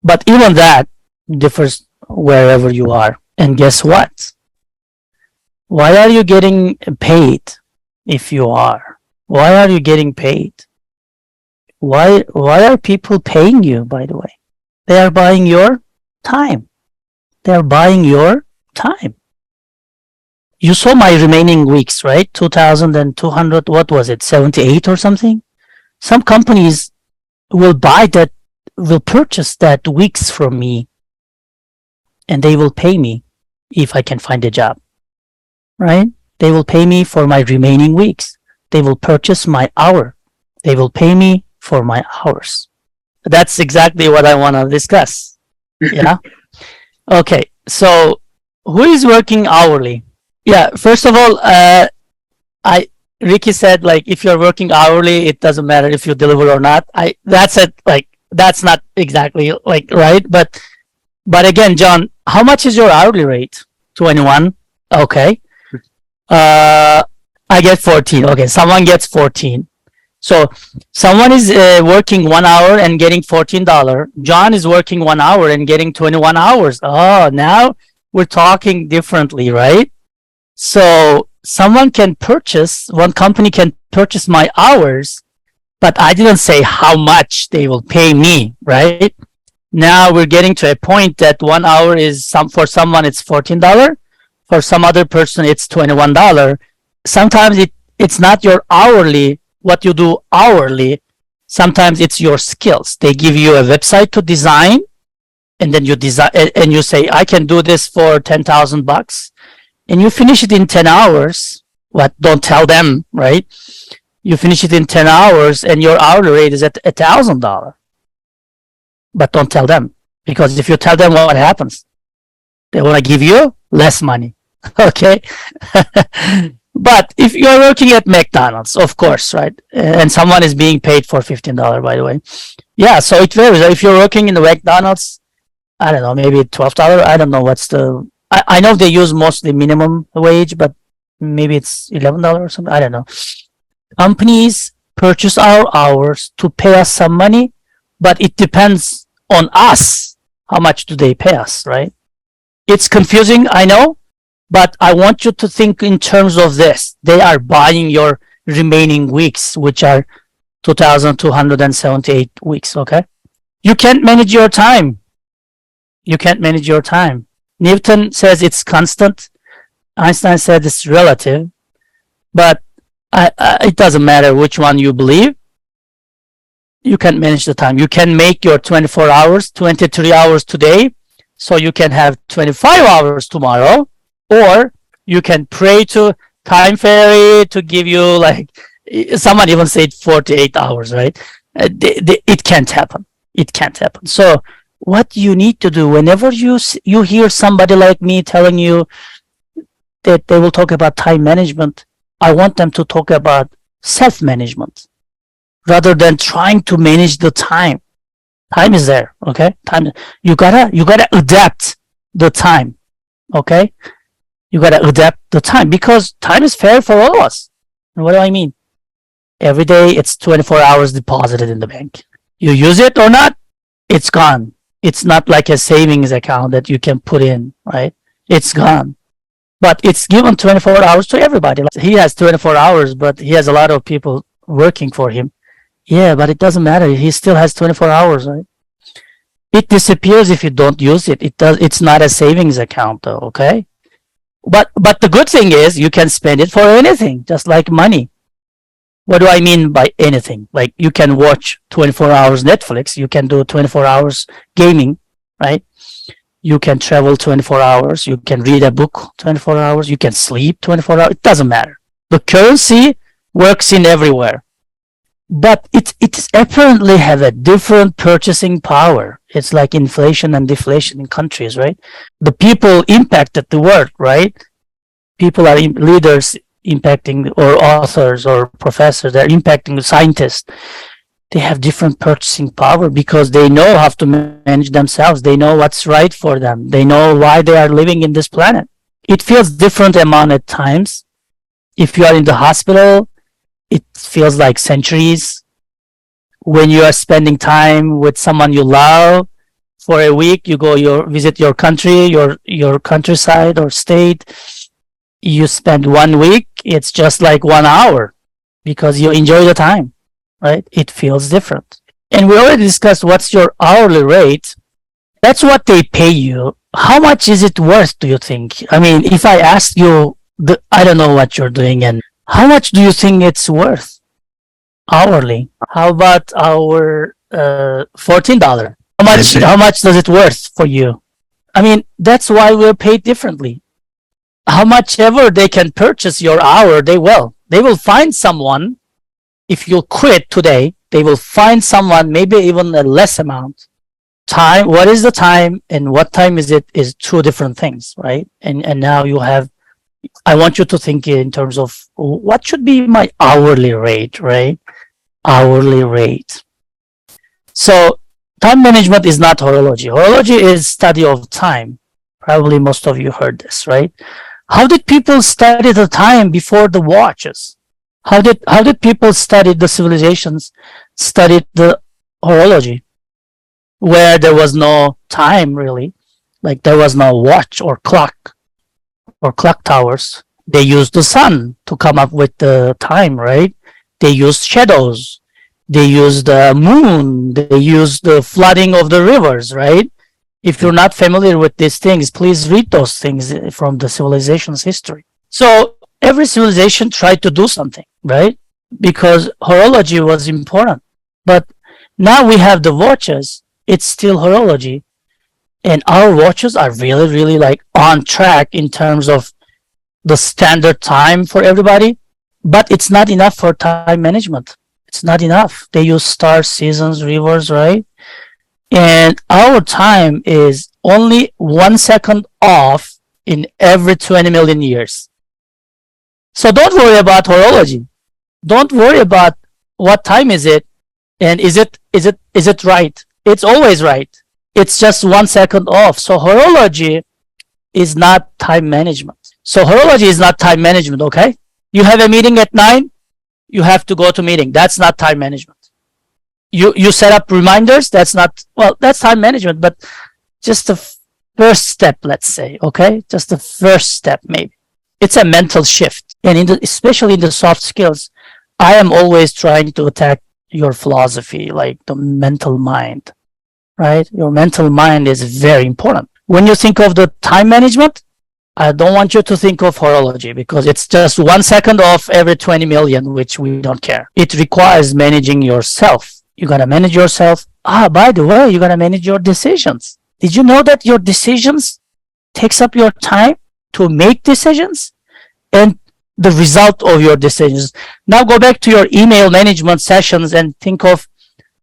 But even that differs wherever you are. And guess what? Why are you getting paid if you are? Why are you getting paid? Why are people paying you, by the way? They are buying your time. They are buying your time. You saw my remaining weeks, right? 2,200, what was it, 78 or something? Some companies will buy that, will purchase that weeks from me, and they will pay me if I can find a job, right? They will pay me for my remaining weeks. They will purchase my hour. They will pay me for my hours. That's exactly what I want to discuss. Yeah. Okay. So who is working hourly? Yeah. First of all, Ricky said, like, if you're working hourly, it doesn't matter if you deliver or not. That's it. Like, that's not exactly like right. But again, John, how much is your hourly rate? 21. Okay. I get 14. Okay. Someone gets 14. So someone is working 1 hour and getting $14. John is working 1 hour and getting 21 hours. Oh, now we're talking differently, right? So someone can purchase, one company can purchase my hours, but I didn't say how much they will pay me, right? Now we're getting to a point that 1 hour is for someone it's $14. For some other person it's $21. Sometimes it's not your hourly, what you do hourly. Sometimes it's your skills. They give you a website to design, and then you design and you say, I can do this for $10,000, and you finish it in 10 hours. What? Don't tell them, right? You finish it in 10 hours and your hourly rate is at $1,000. But don't tell them, because if you tell them, what happens? They want to give you less money. Okay. But if you're working at McDonald's, of course, right? And someone is being paid for $15, by the way. Yeah, so it varies. If you're working in the McDonald's, I don't know, maybe $12. I don't know what's the, I know they use mostly minimum wage, but maybe it's $11 or something. I don't know. Companies purchase our hours to pay us some money, but it depends on us. How much do they pay us, right? It's confusing, I know, but I want you to think in terms of this. They are buying your remaining weeks, which are 2,278 weeks, okay? You can't manage your time. You can't manage your time. Newton says it's constant. Einstein said it's relative. But it doesn't matter which one you believe. You can't manage the time. You can make your 24 hours, 23 hours today, so you can have 25 hours tomorrow. Or you can pray to Time Fairy to give you, like, someone even said 48 hours, right? It can't happen. It can't happen. So what you need to do whenever you hear somebody like me telling you that they will talk about time management, I want them to talk about self-management rather than trying to manage the time. Time is there, okay? Time, you gotta adapt the time, okay? You gotta adapt the time, because time is fair for all of us. And what do I mean? Every day it's 24 hours deposited in the bank. You use it or not, it's gone. It's not like a savings account that you can put in, right? It's gone. But it's given 24 hours to everybody. Like, he has 24 hours, but he has a lot of people working for him. Yeah, but it doesn't matter. He still has 24 hours, right? It disappears if you don't use it. It's not a savings account though, okay? But the good thing is you can spend it for anything, just like money. What do I mean by anything? Like you can watch 24 hours Netflix, you can do 24 hours gaming, right? You can travel 24 hours, you can read a book 24 hours, you can sleep 24 hours. It doesn't matter. The currency works in everywhere. But it apparently have a different purchasing power. It's like inflation and deflation in countries, right? The people impacted the world, right? People are leaders impacting, or authors or professors, they're impacting the scientists. They have different purchasing power because they know how to manage themselves. They know what's right for them. They know why they are living in this planet. It feels different amount at times. If you are in the hospital, it feels like centuries. When you are spending time with someone you love for a week, you go visit your country, your countryside or state. You spend 1 week, it's just like 1 hour because you enjoy the time, right? It feels different. And we already discussed what's your hourly rate. That's what they pay you. How much is it worth, do you think? I mean, if I ask you, I don't know what you're doing, and how much do you think it's worth hourly? How about our $14? How much does it worth for you? I mean, that's why we're paid differently. How much ever they can purchase your hour, they will. They will find someone. If you quit today, they will find someone, maybe even a less amount. Time, what is the time and what time is it, is two different things, right? And now you have, I want you to think in terms of what should be my hourly rate, right? Hourly rate. So time management is not horology. Horology is study of time. Probably most of you heard this, right? How did people study the time before the watches? How did people study the civilizations, study the horology, where there was no time really, like there was no watch or clock towers. They used the sun to come up with the time, right? They used shadows. They used the moon. They used the flooding of the rivers, right? If you're not familiar with these things, please read those things from the civilization's history. So every civilization tried to do something, right? Because horology was important. But now we have the watches. It's still horology. And our watches are really, really like on track in terms of the standard time for everybody. But it's not enough for time management. It's not enough. They use stars, seasons, rivers, right? And our time is only 1 second off in every 20 million years. So don't worry about horology. Don't worry about what time is it and is it right? It's always right. It's just 1 second off. So horology is not time management. So horology is not time management, okay? You have a meeting at 9, you have to go to meeting. That's not time management. You set up reminders. That's not, well, that's time management, but just the first step, let's say, okay? Just the first step, maybe. It's a mental shift. And especially in the soft skills, I am always trying to attack your philosophy, like the mental mind, right? Your mental mind is very important. When you think of the time management, I don't want you to think of horology because it's just 1 second off every 20 million, which we don't care. It requires managing yourself. You gotta manage yourself. By the way, you gotta manage your decisions. Did you know that your decisions takes up your time to make decisions and the result of your decisions? Now go back to your email management sessions and think of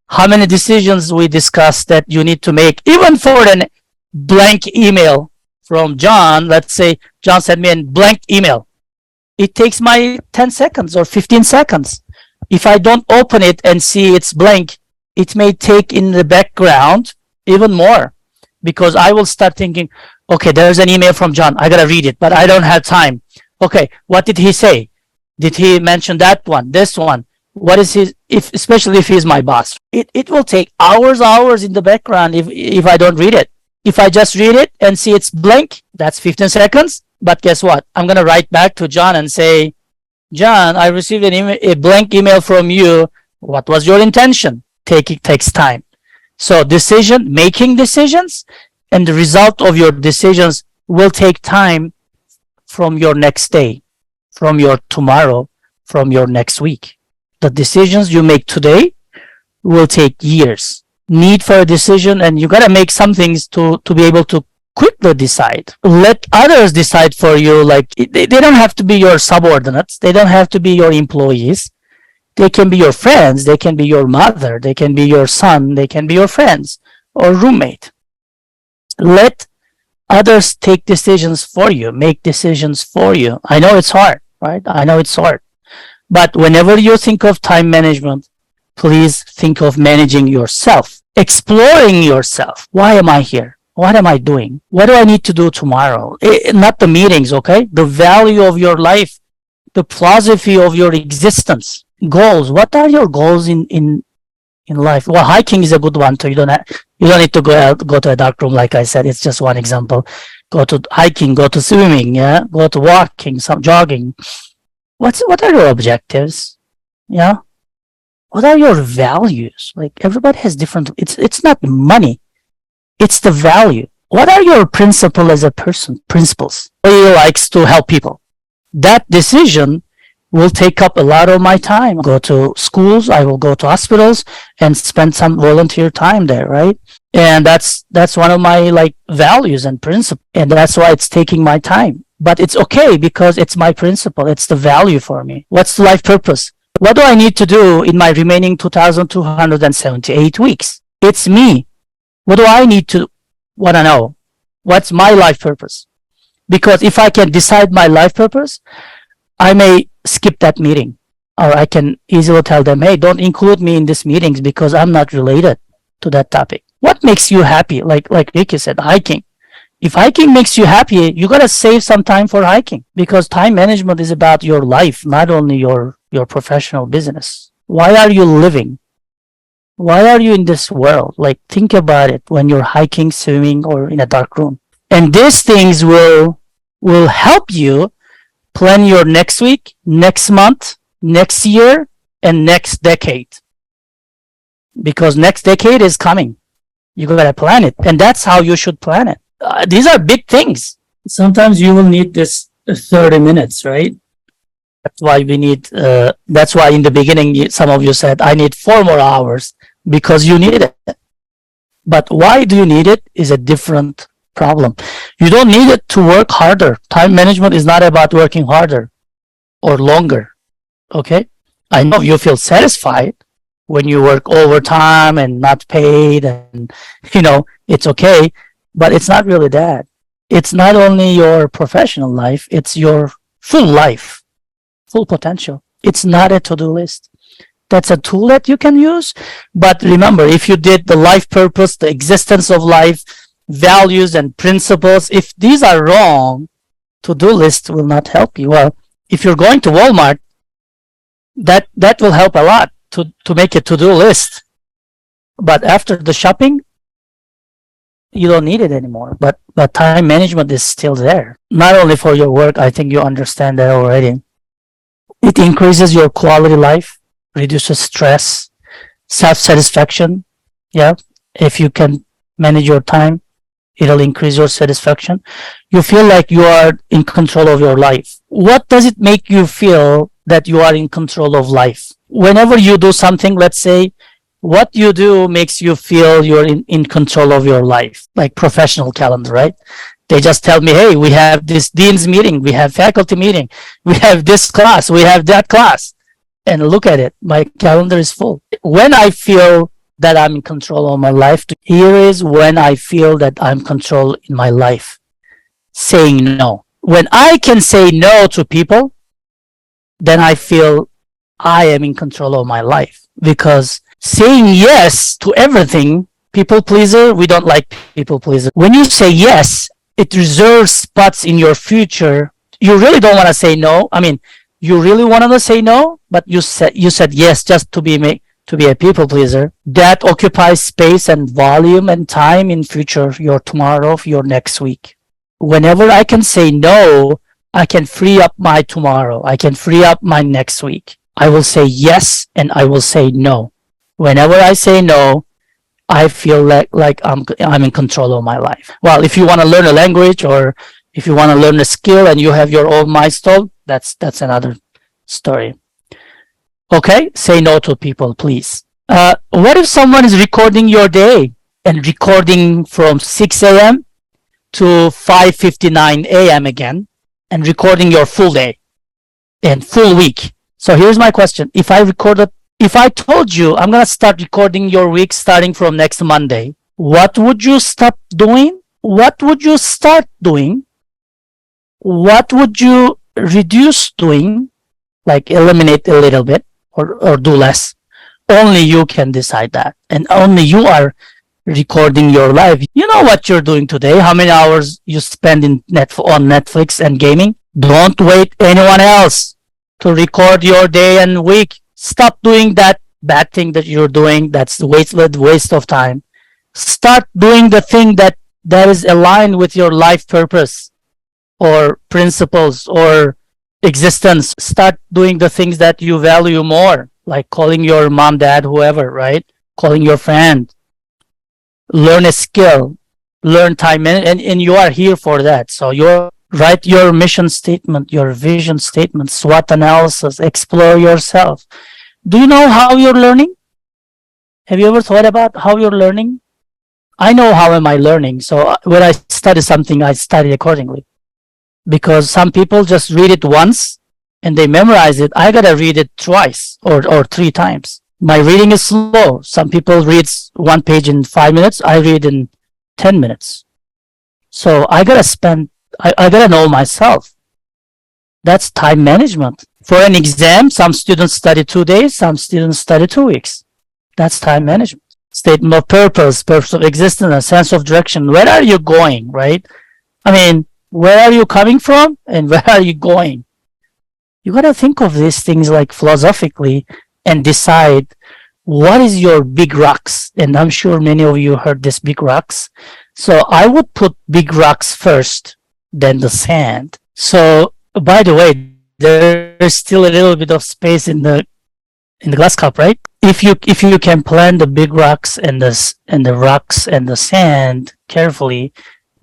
how many decisions we discussed that you need to make, even for a blank email from John. Let's say John sent me a blank email. It takes my 10 seconds or 15 seconds. If I don't open it and see it's blank, it may take in the background even more because I will start thinking, okay, there's an email from John. I gotta read it, but I don't have time. Okay, what did he say? Did he mention that one, this one? What is his, if especially if he's my boss, it will take hours in the background if I don't read it. If I just read it and see it's blank, that's 15 seconds. But guess what? I'm going to write back to John and say, John, I received a blank email from you. What was your intention? It takes time. So making decisions and the result of your decisions will take time from your next day, from your tomorrow, from your next week. The decisions you make today will take years. Need for a decision, and you got to make some things to be able to quickly decide. Let others decide for you. Like they don't have to be your subordinates. They don't have to be your employees. They can be your friends. They can be your mother. They can be your son. They can be your friends or roommate. Let others take decisions for you, make decisions for you. I know it's hard, right? I know it's hard. But whenever you think of time management, please think of managing yourself, exploring yourself. Why am I here? What am I doing? What do I need to do tomorrow? Not the meetings, okay? The value of your life, the philosophy of your existence, goals. What are your goals in life? Well, hiking is a good one too. You don't need to go to a dark room, like I said. It's just one example. Go to hiking, go to swimming, yeah, go to walking, some jogging. What are your objectives? Yeah. What are your values? Like everybody has different. It's not money. It's the value. What are your principles as a person? Principles. He likes to help people. That decision will take up a lot of my time. Go to schools. I will go to hospitals and spend some volunteer time there, right? And that's one of my like values and principles. And that's why it's taking my time. But it's okay because it's my principle. It's the value for me. What's the life purpose? What do I need to do in my remaining 2,278 weeks? It's me. What do I need to want to know? What's my life purpose? Because if I can decide my life purpose, I may skip that meeting. Or I can easily tell them, hey, don't include me in these meetings because I'm not related to that topic. What makes you happy? Like Ricky said, hiking. If hiking makes you happy, you got to save some time for hiking because time management is about your life, not only your professional business. Why are you living? Why are you in this world? Like, think about it when you're hiking, swimming, or in a dark room. And these things will help you plan your next week, next month, next year, and next decade. Because next decade is coming. You gotta plan it. And that's how you should plan it. These are big things. Sometimes you will need this 30 minutes, right? That's why that's why in the beginning, some of you said, I need 4 more hours because you need it. But why do you need it is a different problem. You don't need it to work harder. Time management is not about working harder or longer. Okay? I know you feel satisfied when you work overtime and not paid and, it's okay, but it's not really that. It's not only your professional life, it's your full life, full potential. It's not a to-do list. That's a tool that you can use. But remember, if you did the life purpose, the existence of life, values and principles, if these are wrong, to-do list will not help you. Well, if you're going to Walmart, that will help a lot to make a to-do list. But after the shopping, you don't need it anymore. But time management is still there. Not only for your work, I think you understand that already. It increases your quality life, reduces stress, self-satisfaction. Yeah, if you can manage your time, it'll increase your satisfaction. You feel like you are in control of your life. What does it make you feel that you are in control of life? Whenever you do something, let's say, what you do makes you feel you're in control of your life, like professional calendar, right? They just tell me, hey, we have this dean's meeting, we have faculty meeting, we have this class, we have that class. And look at it, my calendar is full. When I feel that I'm in control of my life, here is when I feel that I'm control in my life. Saying no. When I can say no to people, then I feel I am in control of my life. Because saying yes to everything, people pleaser, we don't like people pleaser. When you say yes, it reserves spots in your future. You really don't want to say no. I mean, you really wanted to say no, but you said yes just to be a people pleaser. That occupies space and volume and time in future, your tomorrow, your next week. Whenever I can say no, I can free up my tomorrow. I can free up my next week. I will say yes and I will say no. Whenever I say no, I feel like I'm in control of my life. Well, if you want to learn a language or if you want to learn a skill and you have your own milestone, that's another story. Okay, say no to people, please. What if someone is recording your day and recording from 6 a.m. to 5:59 a.m. again and recording your full day and full week? So here's my question. If I told you I'm going to start recording your week starting from next Monday, what would you stop doing? What would you start doing? What would you reduce doing? Like eliminate a little bit or do less? Only you can decide that. And only you are recording your life. You know what you're doing today, how many hours you spend on Netflix and gaming. Don't wait anyone else to record your day and week. Stop doing that bad thing that you're doing. That's waste of time. Start doing the thing that is aligned with your life purpose or principles or existence. Start doing the things that you value more, like calling your mom, dad, whoever, right? Calling your friend. Learn a skill, learn time, and you are here for that. So write your mission statement, your vision statement, SWOT analysis, explore yourself. Do you know how you're learning? Have you ever thought about how you're learning? I know how am I learning. So when I study something, I study accordingly. Because some people just read it once and they memorize it. I gotta read it twice or 3 times. My reading is slow. Some people read 1 page in 5 minutes. I read in 10 minutes. So I gotta know myself. That's time management. For an exam, some students study 2 days, some students study 2 weeks. That's time management. Statement of purpose of existence, a sense of direction. Where are you going, right? I mean, where are you coming from and where are you going? You gotta think of these things like philosophically and decide what is your big rocks. And I'm sure many of you heard this big rocks. So I would put big rocks first, then the sand. So by the way, there's still a little bit of space in the glass cup, right? If you can plan the big rocks and the rocks and the sand carefully,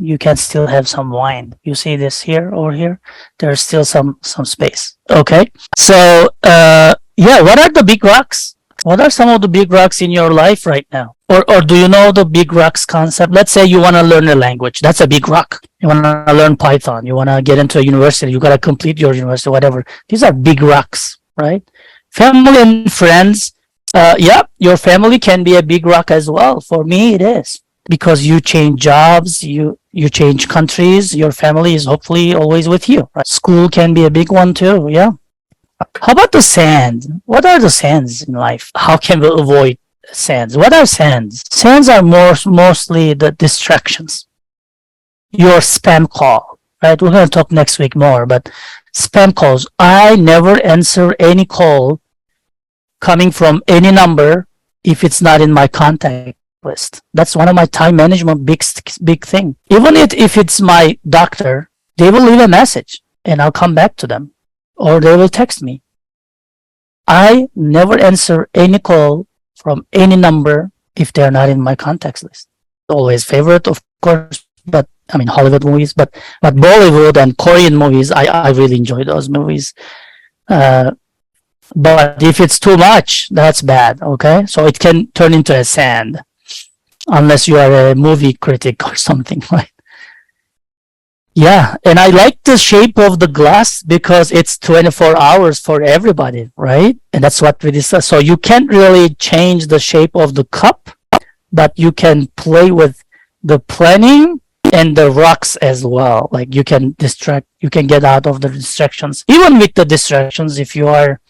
you can still have some wine. You see this here or here? There's still some space. Okay. So yeah, what are the big rocks? What are some of the big rocks in your life right now? Or do you know the big rocks concept? Let's say you want to learn a language. That's a big rock. You want to learn Python. You want to get into a university. You got to complete your university, whatever. These are big rocks, right? Family and friends. Yeah, your family can be a big rock as well. For me, it is. Because you change jobs, you change countries, your family is hopefully always with you. Right? School can be a big one too, yeah. How about the sand? What are the sands in life? How can we avoid sands? What are sands? Sands are mostly the distractions. Your spam call, right? We're going to talk next week more, but spam calls. I never answer any call coming from any number if it's not in my contact list. That's one of my time management big thing. Even if it's my doctor, they will leave a message and I'll come back to them or they will text me. I never answer any call from any number if they're not in my contacts list. Always favorite, of course, but I mean Hollywood movies, but Bollywood and Korean movies, I really enjoy those movies. But if it's too much, that's bad, okay? So it can turn into a sand. Unless you are a movie critic or something, right? Yeah, and I like the shape of the glass because it's 24 hours for everybody, right? And that's what we discussed. So you can't really change the shape of the cup, but you can play with the planning and the rocks as well. Like you can get out of the distractions. Even with the distractions, if you are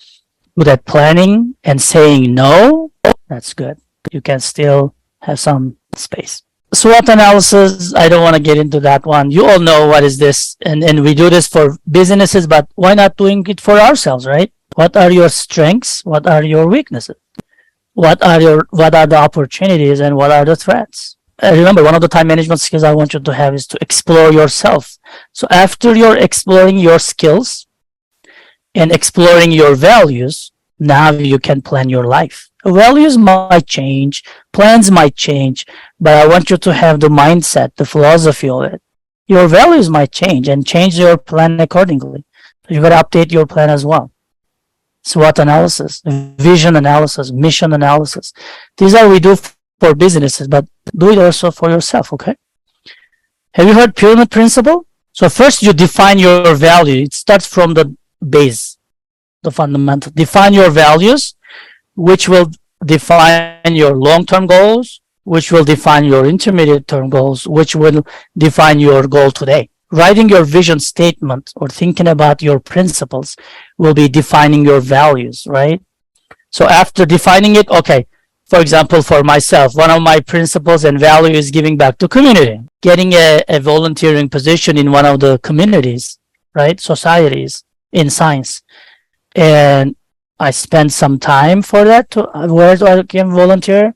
good at planning and saying no, that's good. You can still have some space. SWOT analysis, I don't want to get into that one. You all know what is this, and we do this for businesses, but why not doing it for ourselves, right? What are your strengths? What are your weaknesses? What are the opportunities and what are the threats? Remember, one of the time management skills I want you to have is to explore yourself. So after you're exploring your skills and exploring your values, now you can plan your life. Values might change, plans might change, but I want you to have the mindset, the philosophy of it. Your values might change and change your plan accordingly. You got to update your plan as well. SWOT analysis, vision analysis, mission analysis. These are we do for businesses, but do it also for yourself, okay? Have you heard pyramid principle? So first you define your value. It starts from the base, the fundamental. Define your values, which will define your long-term goals, which will define your intermediate-term goals, which will define your goal today. Writing your vision statement or thinking about your principles will be defining your values, right? So after defining it, okay, for example, for myself, one of my principles and value is giving back to community, getting a volunteering position in one of the communities, right? Societies in science. And I spent some time for that to where I can volunteer.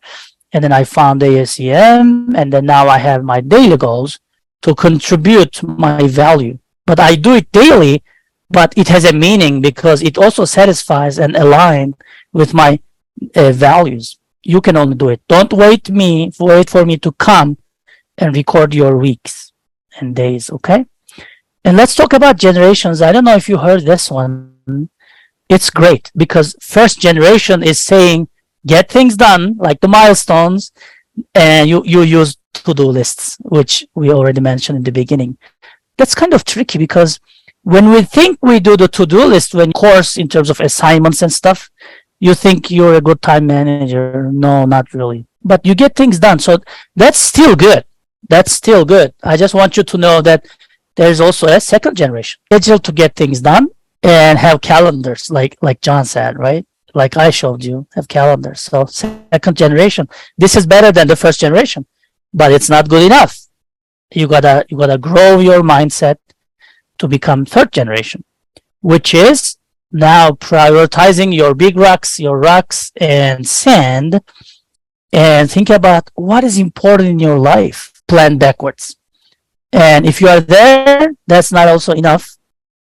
And then I found ASEM, and then now I have my daily goals to contribute my value. But I do it daily, but it has a meaning because it also satisfies and aligns with my values. You can only do it. Don't wait for me to come and record your weeks and days, okay? And let's talk about generations. I don't know if you heard this one. It's great because first generation is saying get things done, like the milestones, and you use to-do lists, which we already mentioned in the beginning. That's kind of tricky because when we think we do the to-do list, when course in terms of assignments and stuff, you think you're a good time manager. No, not really. But you get things done. So that's still good. That's still good. I just want you to know that there's also a second generation. Schedule to get things done and have calendars, like John said, right? Like I showed you, have calendars. So second generation. This is better than the first generation, but it's not good enough. You gotta grow your mindset to become third generation, which is now prioritizing your big rocks, your rocks and sand, and think about what is important in your life. Plan backwards. And if you are there, that's not also enough.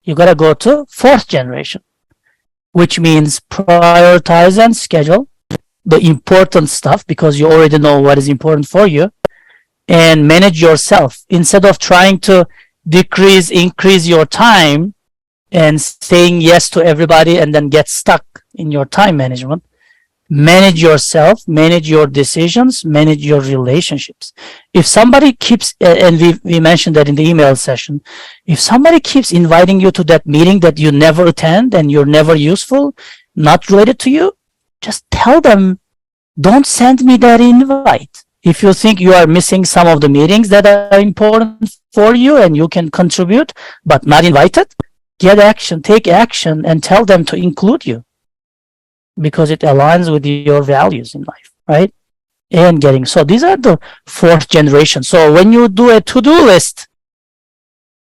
You gotta go to fourth generation, which means prioritize and schedule the important stuff because you already know what is important for you, and manage yourself instead of trying to increase your time and saying yes to everybody and then get stuck in your time management. Manage yourself, manage your decisions, manage your relationships. If somebody keeps, and we mentioned that in the email session, if somebody keeps inviting you to that meeting that you never attend and you're never useful, not related to you, just tell them, don't send me that invite. If you think you are missing some of the meetings that are important for you and you can contribute, but not invited, get action, take action, and tell them to include you because it aligns with your values in life, right? And getting, so these are the fourth generation. So when you do a to-do list,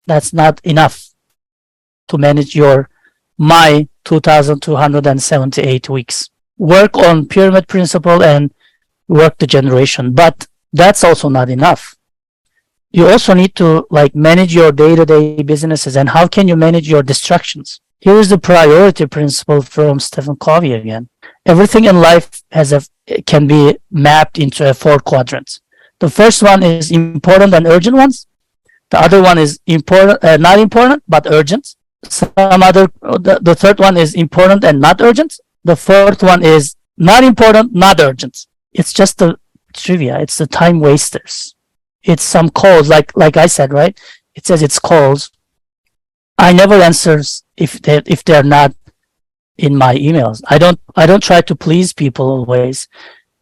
that's not enough to manage my 2,278 weeks. Work on pyramid principle and work the generation, but that's also not enough. You also need to manage your day-to-day businesses. And how can you manage your distractions? Here is the priority principle from Stephen Covey again. Everything in life can be mapped into 4 quadrants. The first one is important and urgent ones. The other one is important, not important but urgent. The third one is important and not urgent. The fourth one is not important, not urgent. It's just the trivia. It's the time wasters. It's some calls, like I said, right? It says it's calls. I never answer if they're not in my emails. I don't try to please people always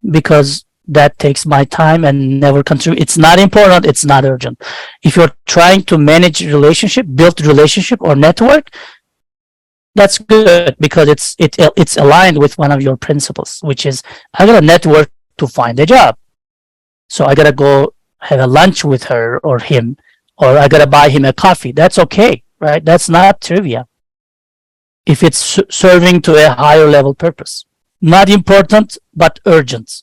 because that takes my time and never contribute. It's not important. It's not urgent. If you're trying to manage relationship, build relationship or network, that's good because it's aligned with one of your principles, which is I gotta network to find a job. So I gotta go have a lunch with her or him, or I gotta buy him a coffee. That's okay, right? That's not trivia. If it's serving to a higher level purpose. Not important, but urgent.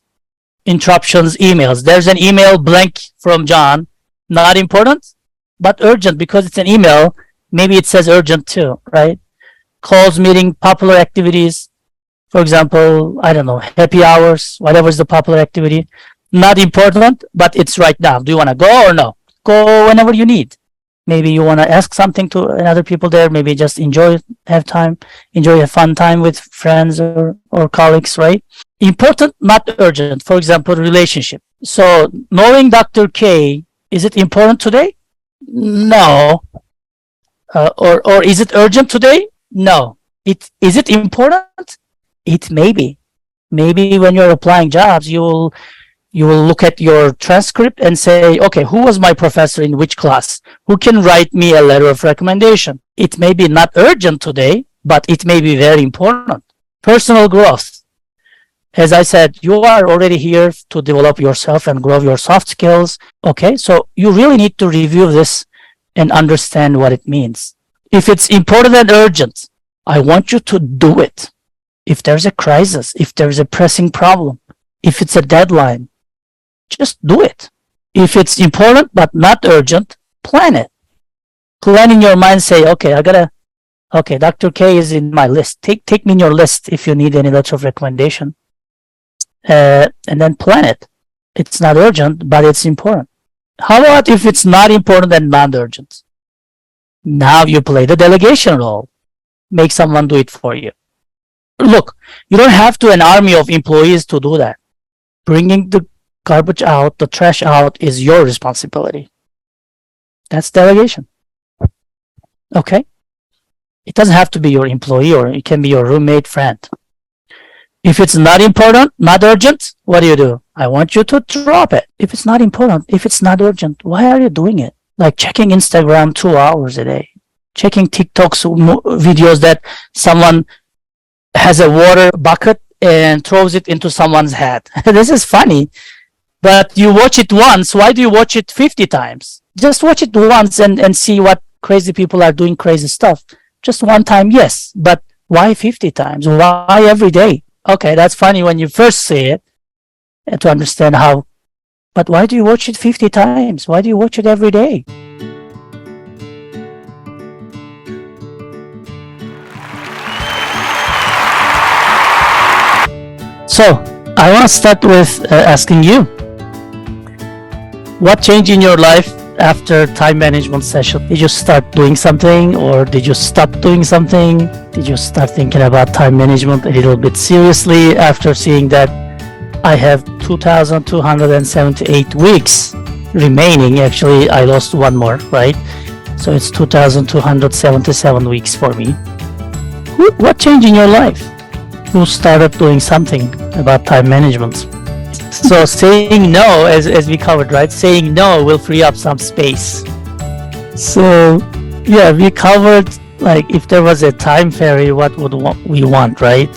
Interruptions, emails. There's an email blank from John. Not important, but urgent because it's an email. Maybe it says urgent too, right? Calls, meeting, popular activities. For example, I don't know, happy hours, whatever is the popular activity. Not important, but it's right now. Do you want to go or no? Go whenever you need. Maybe you want to ask something to other people there. Maybe just enjoy a fun time with friends or colleagues, right? Important, not urgent. For example, relationship. So knowing Dr. K, is it important today? No. Or is it urgent today? No. Is it important? It may be. Maybe when you're applying jobs, you will look at your transcript and say, okay, who was my professor in which class? Who can write me a letter of recommendation? It may be not urgent today, but it may be very important. Personal growth. As I said, you are already here to develop yourself and grow your soft skills. Okay, so you really need to review this and understand what it means. If it's important and urgent, I want you to do it. If there's a crisis, if there's a pressing problem, if it's a deadline, just do it. If it's important but not urgent, plan it. Plan in your mind, say, okay, Dr. K is in my list. Take me in your list if you need any letter of recommendation. And then plan it. It's not urgent, but it's important. How about if it's not important and non-urgent? Now you play the delegation role. Make someone do it for you. Look, you don't have to an army of employees to do that. Bringing the garbage out, the trash out is your responsibility. That's delegation. Okay? It doesn't have to be your employee, or it can be your roommate, friend. If it's not important, not urgent, what do? I want you to drop it. If it's not important, if it's not urgent, why are you doing it? Like checking Instagram 2 hours a day, checking TikTok's videos that someone has a water bucket and throws it into someone's head. This is funny, but you watch it once. Why do you watch it 50 times? Just watch it once and see what crazy people are doing crazy stuff. Just one time, yes, but why 50 times? Why every day? Okay, that's funny when you first see it and to understand how, but why do you watch it 50 times? Why do you watch it every day? So, I want to start with asking you, what changed in your life after time management session? Did you start doing something, or did you stop doing something? Did you start thinking about time management a little bit seriously after seeing that I have 2,278 weeks remaining? Actually, I lost one more, right? So it's 2,277 weeks for me. What changed in your life? Who started doing something about time management? So saying no, as we covered, right? Saying no will free up some space. So yeah, we covered, like, if there was a time fairy, what would we want, right?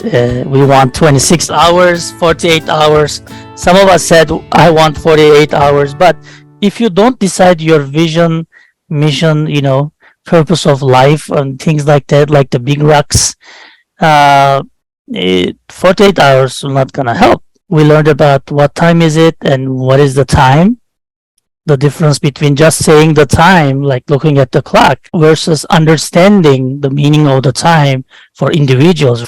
We want 26 hours, 48 hours. Some of us said, I want 48 hours. But if you don't decide your vision, mission, purpose of life and things like that, like the big rocks, 48 hours will not gonna help. We learned about what time is it and what is the time. The difference between just saying the time, like looking at the clock, versus understanding the meaning of the time for individuals,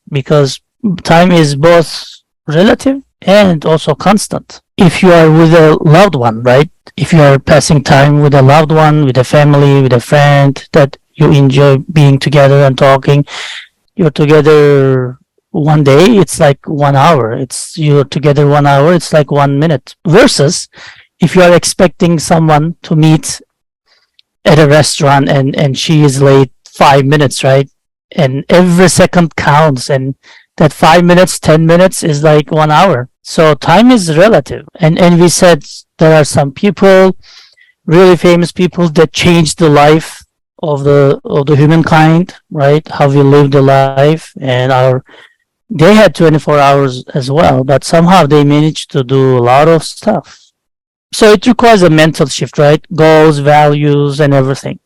because time is both relative and also constant. If you are with a loved one, right? If you are passing time with a loved one, with a family, with a friend that you enjoy being together and talking, you're together one day, it's like 1 hour. You're together 1 hour, it's like 1 minute. Versus if you are expecting someone to meet at a restaurant and she is late 5 minutes, right? And every second counts, and that 5 minutes, 10 minutes is like 1 hour. So time is relative. And we said there are some people, really famous people, that changed the life of the humankind, right? How we live the life, and they had 24 hours as well, but somehow they managed to do a lot of stuff. So it requires a mental shift, right? Goals, values, and everything.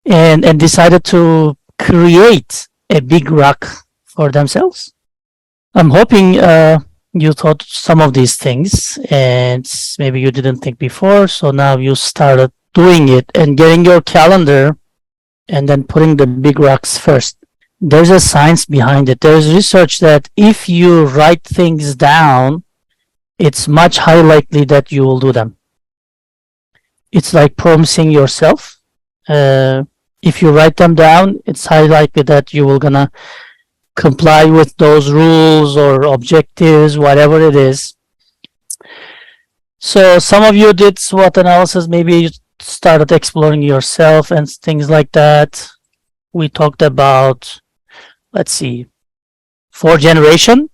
And decided to create a big rock for themselves. I'm hoping you thought some of these things and maybe you didn't think before. So now you started doing it and getting your calendar and then putting the big rocks first. There's a science behind it. There's research that if you write things down, it's much higher likely that you will do them. It's like promising yourself. If you write them down, it's highly likely that you will gonna comply with those rules or objectives, whatever it is. So some of you did SWOT analysis. Maybe you started exploring yourself and things like that. We talked about, let's see, 4th-generation.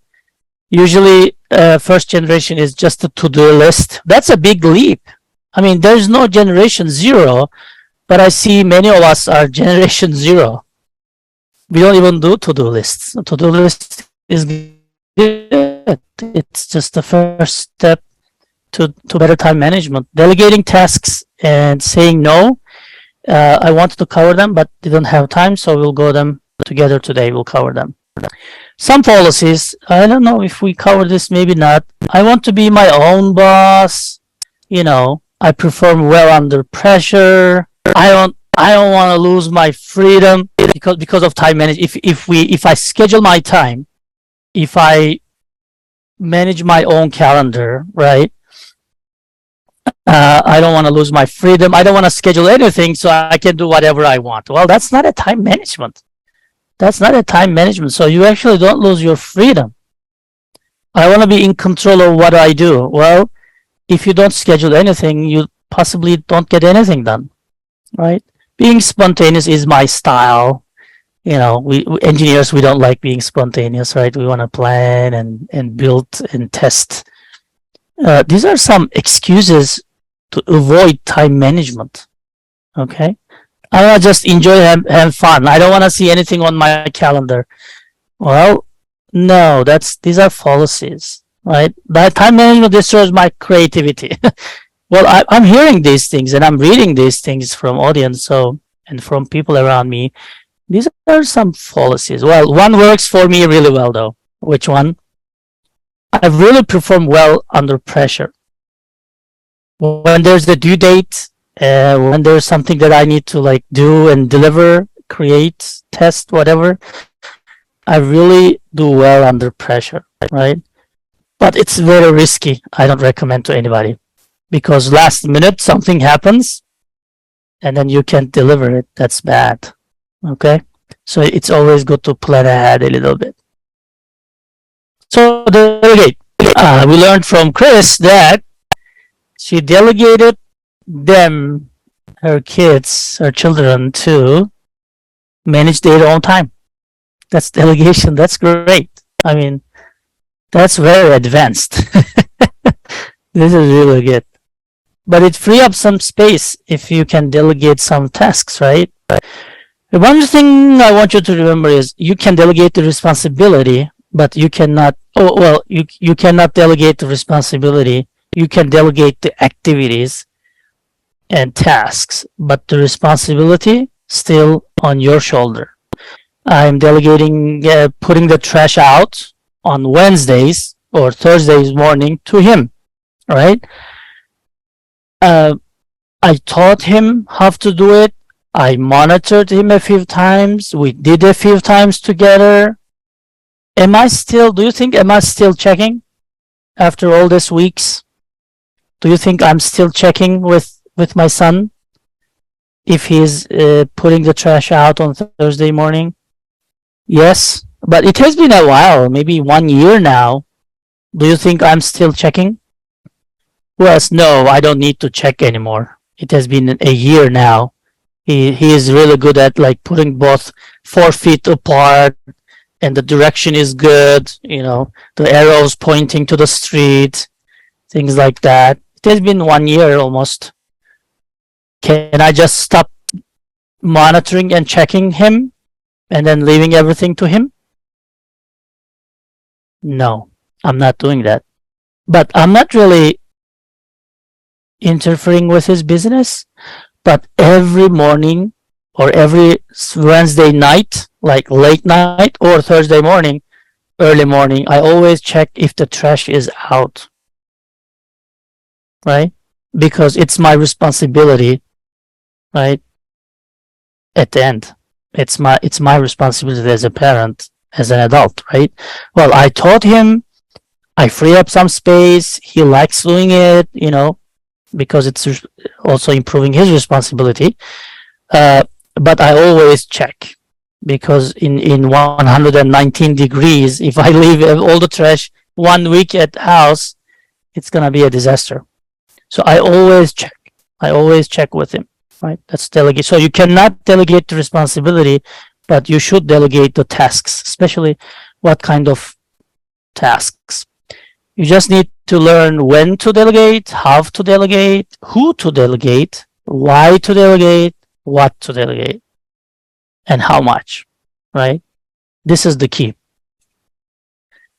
Usually, first generation is just a to-do list. That's a big leap. I mean, there's no generation 0, but I see many of us are generation 0. We don't even do to-do lists. A to-do list is good. It's just the first step to better time management. Delegating tasks and saying no. I wanted to cover them, but didn't have time, so we'll go them together today. We'll cover them. Some policies, I don't know if we cover this, maybe not. I want to be my own boss. I perform well under pressure. I don't want to lose my freedom because of time management. If I schedule my time, if I manage my own calendar, right? I don't want to lose my freedom. I don't want to schedule anything so I can do whatever I want. Well, that's not a time management. That's not a time management. So you actually don't lose your freedom. I want to be in control of what I do. Well, if you don't schedule anything, you possibly don't get anything done, right? Being spontaneous is my style. We engineers, we don't like being spontaneous, right? We want to plan and build and test. These are some excuses to avoid time management. Okay, I want to just enjoy have fun. I don't want to see anything on my calendar. Well, no, these are fallacies, right? That time management destroys my creativity. Well, I'm hearing these things and I'm reading these things from audience, and from people around me. These are some fallacies. Well, one works for me really well though. Which one? I really perform well under pressure. When there's a due date, when there's something that I need to do and deliver, create, test, whatever, I really do well under pressure, right? But it's very risky. I don't recommend to anybody because last minute something happens and then you can't deliver it. That's bad. Okay? So it's always good to plan ahead a little bit. So delegate. We learned from Chris that she delegated her children, to manage their own time. That's delegation. That's great. I mean, that's very advanced. This is really good. But it free up some space if you can delegate some tasks, right? One thing I want you to remember is you can delegate the responsibility, but you cannot, you cannot delegate the responsibility. You can delegate the activities and tasks, but the responsibility still on your shoulder. I'm delegating putting the trash out on Wednesdays or Thursdays morning to him, right? I taught him how to do it. I monitored him a few times. We did a few times together. Do you think, am I still checking after all these weeks? Do you think I'm still checking with my son if he's putting the trash out on Thursday morning? Yes, but it has been a while, maybe 1 year now. Do you think I'm still checking? Well, no, I don't need to check anymore. It has been a year now. He is really good at putting both 4 feet apart, and the direction is good. The arrows pointing to the street, things like that. It has been 1 year almost. Can I just stop monitoring and checking him and then leaving everything to him? No, I'm not doing that. But I'm not really interfering with his business, but every morning or every Wednesday night, like late night or Thursday morning, early morning, I always check if the trash is out, right? Because it's my responsibility, right? At the end, it's my responsibility as a parent, as an adult, right? Well, I taught him, I free up some space. He likes doing it, because it's also improving his responsibility. But I always check, because in 119 degrees, if I leave all the trash 1 week at house, it's gonna be a disaster. So I always check. I always check with him, right? That's delegate. So you cannot delegate the responsibility, but you should delegate the tasks, especially what kind of tasks. You just need to learn when to delegate, how to delegate, who to delegate, why to delegate, what to delegate, and how much, right? This is the key.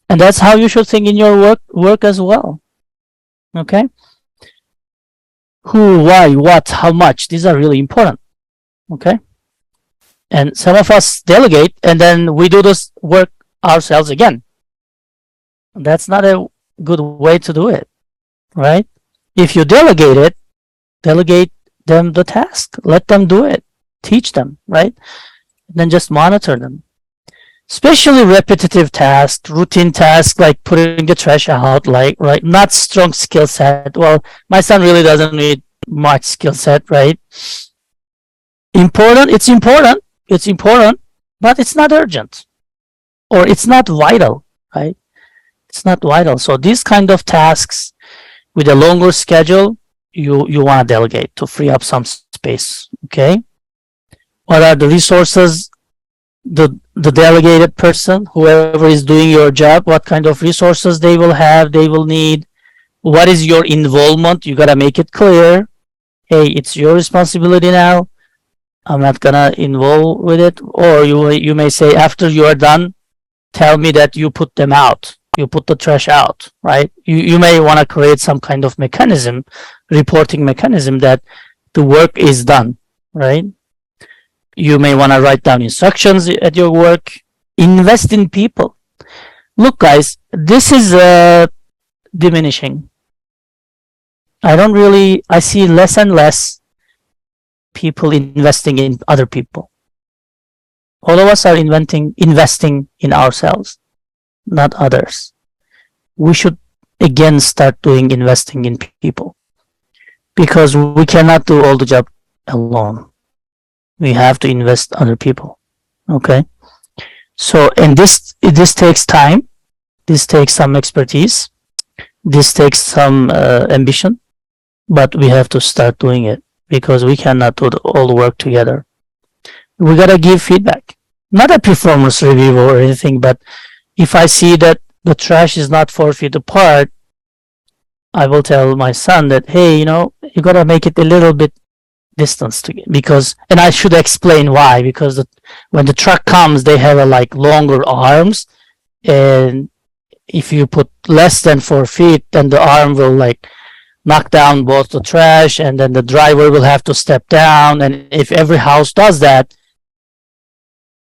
And that's how you should think in your work as well. Okay? Who, why, what, how much, these are really important. Okay? And some of us delegate and then we do this work ourselves again. That's not a good way to do it, right? If you delegate it, delegate them the task, let them do it, teach them, right? Then just monitor them. Especially repetitive tasks, routine tasks like putting the trash out, like, right? Not strong skill set. Well, my son really doesn't need much skill set, right? Important, it's important, but it's not urgent or it's not vital, right? It's not vital. So these kind of tasks with a longer schedule, you want to delegate to free up some space. Okay. What are the resources? The delegated person, whoever is doing your job, what kind of resources they will have, they will need. What is your involvement? You gotta make it clear. Hey, it's your responsibility now. I'm not gonna involve with it. Or you may say, after you are done, tell me that you put them out. You put the trash out, right? You may want to create some kind of mechanism, reporting mechanism, that the work is done, right? You may want to write down instructions at your work. Invest in people. Look, guys, this is diminishing. I see less and less people investing in other people. All of us are investing in ourselves, not others. We should again start doing investing in people, because we cannot do all the job alone. We have to invest other people. Okay. So, and this takes time. This takes some expertise. This takes some ambition, but we have to start doing it, because we cannot do all the work together. We gotta give feedback, not a performance review or anything, but if I see that the trash is not 4 feet apart, I will tell my son that, hey, you gotta make it a little bit distance to get, because, and I should explain why, because when the truck comes, they have longer arms, and if you put less than 4 feet, then the arm will knock down both the trash, and then the driver will have to step down, and if every house does that,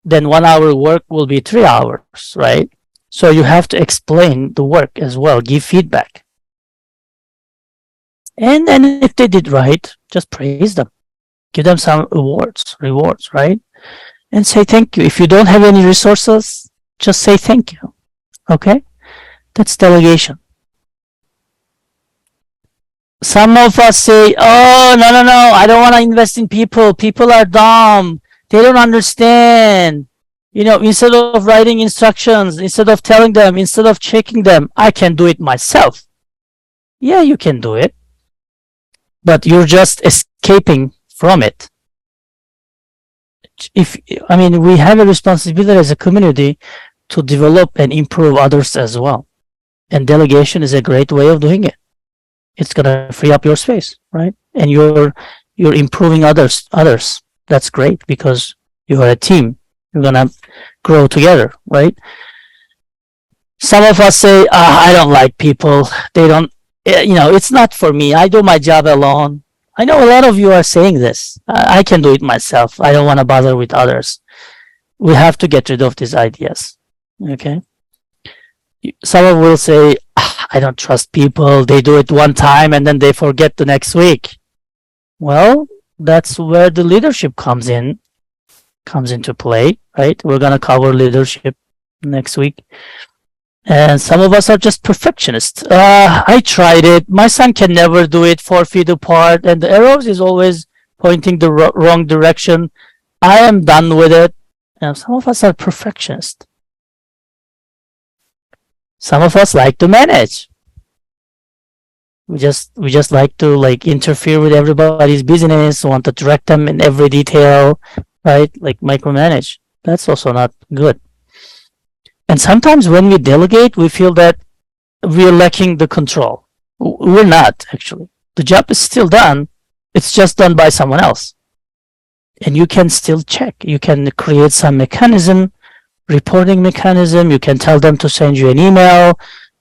then 1 hour work will be 3 hours, right? So you have to explain the work as well, give feedback. And then if they did right, just praise them. Give them some rewards, right? And say thank you. If you don't have any resources, just say thank you. Okay? That's delegation. Some of us say, oh, no, I don't want to invest in people. People are dumb. They don't understand. Instead of writing instructions, instead of telling them, instead of checking them, I can do it myself. Yeah, you can do it. But you're just escaping from it. We have a responsibility as a community to develop and improve others as well. And delegation is a great way of doing it. It's gonna free up your space, right? And you're improving others. That's great, because you are a team. You're gonna grow together, right? Some of us say, I don't like people. They don't it's not for me. I do my job alone. I know a lot of you are saying this. I can do it myself. I don't want to bother with others. We have to get rid of these ideas. Okay. Someone will say, I don't trust people. They do it one time and then they forget the next week. Well, that's where the leadership comes into play, right? We're going to cover leadership next week. And some of us are just perfectionists. I tried it. My son can never do it 4 feet apart, and the arrows is always pointing the wrong direction. I am done with it. And some of us are perfectionists. Some of us like to manage. We just like to interfere with everybody's business, want to direct them in every detail, right? Like micromanage. That's also not good. And sometimes when we delegate, we feel that we're lacking the control. We're not, actually. The job is still done. It's just done by someone else. And you can still check. You can create some mechanism, reporting mechanism. You can tell them to send you an email.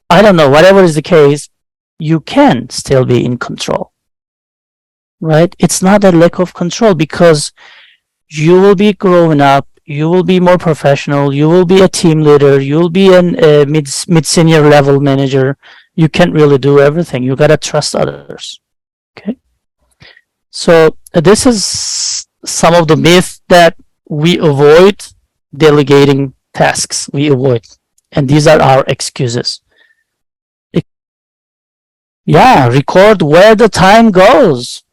I don't know, whatever is the case, you can still be in control, right? It's not a lack of control because you will be growing up. You will be more professional. You will be a team leader. You will be a mid-senior level manager. You can't really do everything. You got to trust others. Okay. So this is some of the myths that we avoid delegating tasks. We avoid. And these are our excuses. Yeah, record where the time goes.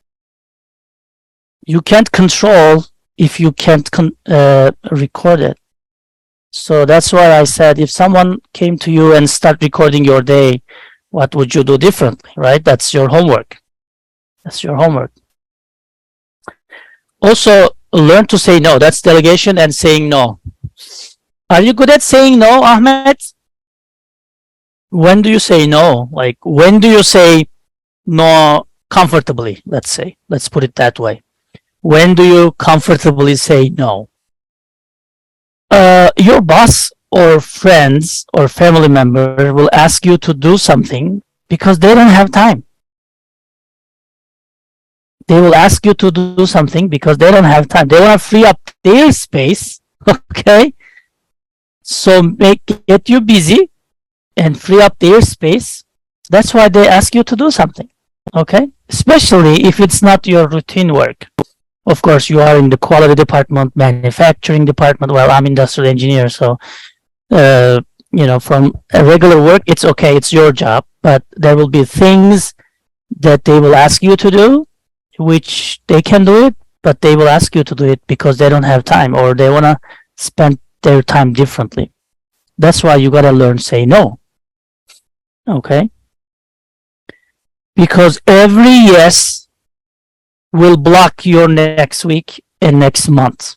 You can't control if you can't record it. So that's why I said if someone came to you and start recording your day, what would you do differently, right? That's your homework. That's your homework. Also, learn to say no. That's delegation and saying no. Are you good at saying no, Ahmed? When do you say no? Like, when do you say no comfortably, let's say? Let's put it that way. When do you comfortably say no? Your boss or friends or family member will ask you to do something because they don't have time. They will ask you to do something because they don't have time. They want to free up their space, okay? So get you busy and free up their space. That's why they ask you to do something, okay? Especially if it's not your routine work. Of course, you are in the quality department, manufacturing department. Well, I'm industrial engineer, so from a regular work, it's okay. It's your job, but there will be things that they will ask you to do, which they can do it, but they will ask you to do it because they don't have time or they want to spend their time differently. That's why you got to learn say no. Okay? Because every yes will block your next week and next month.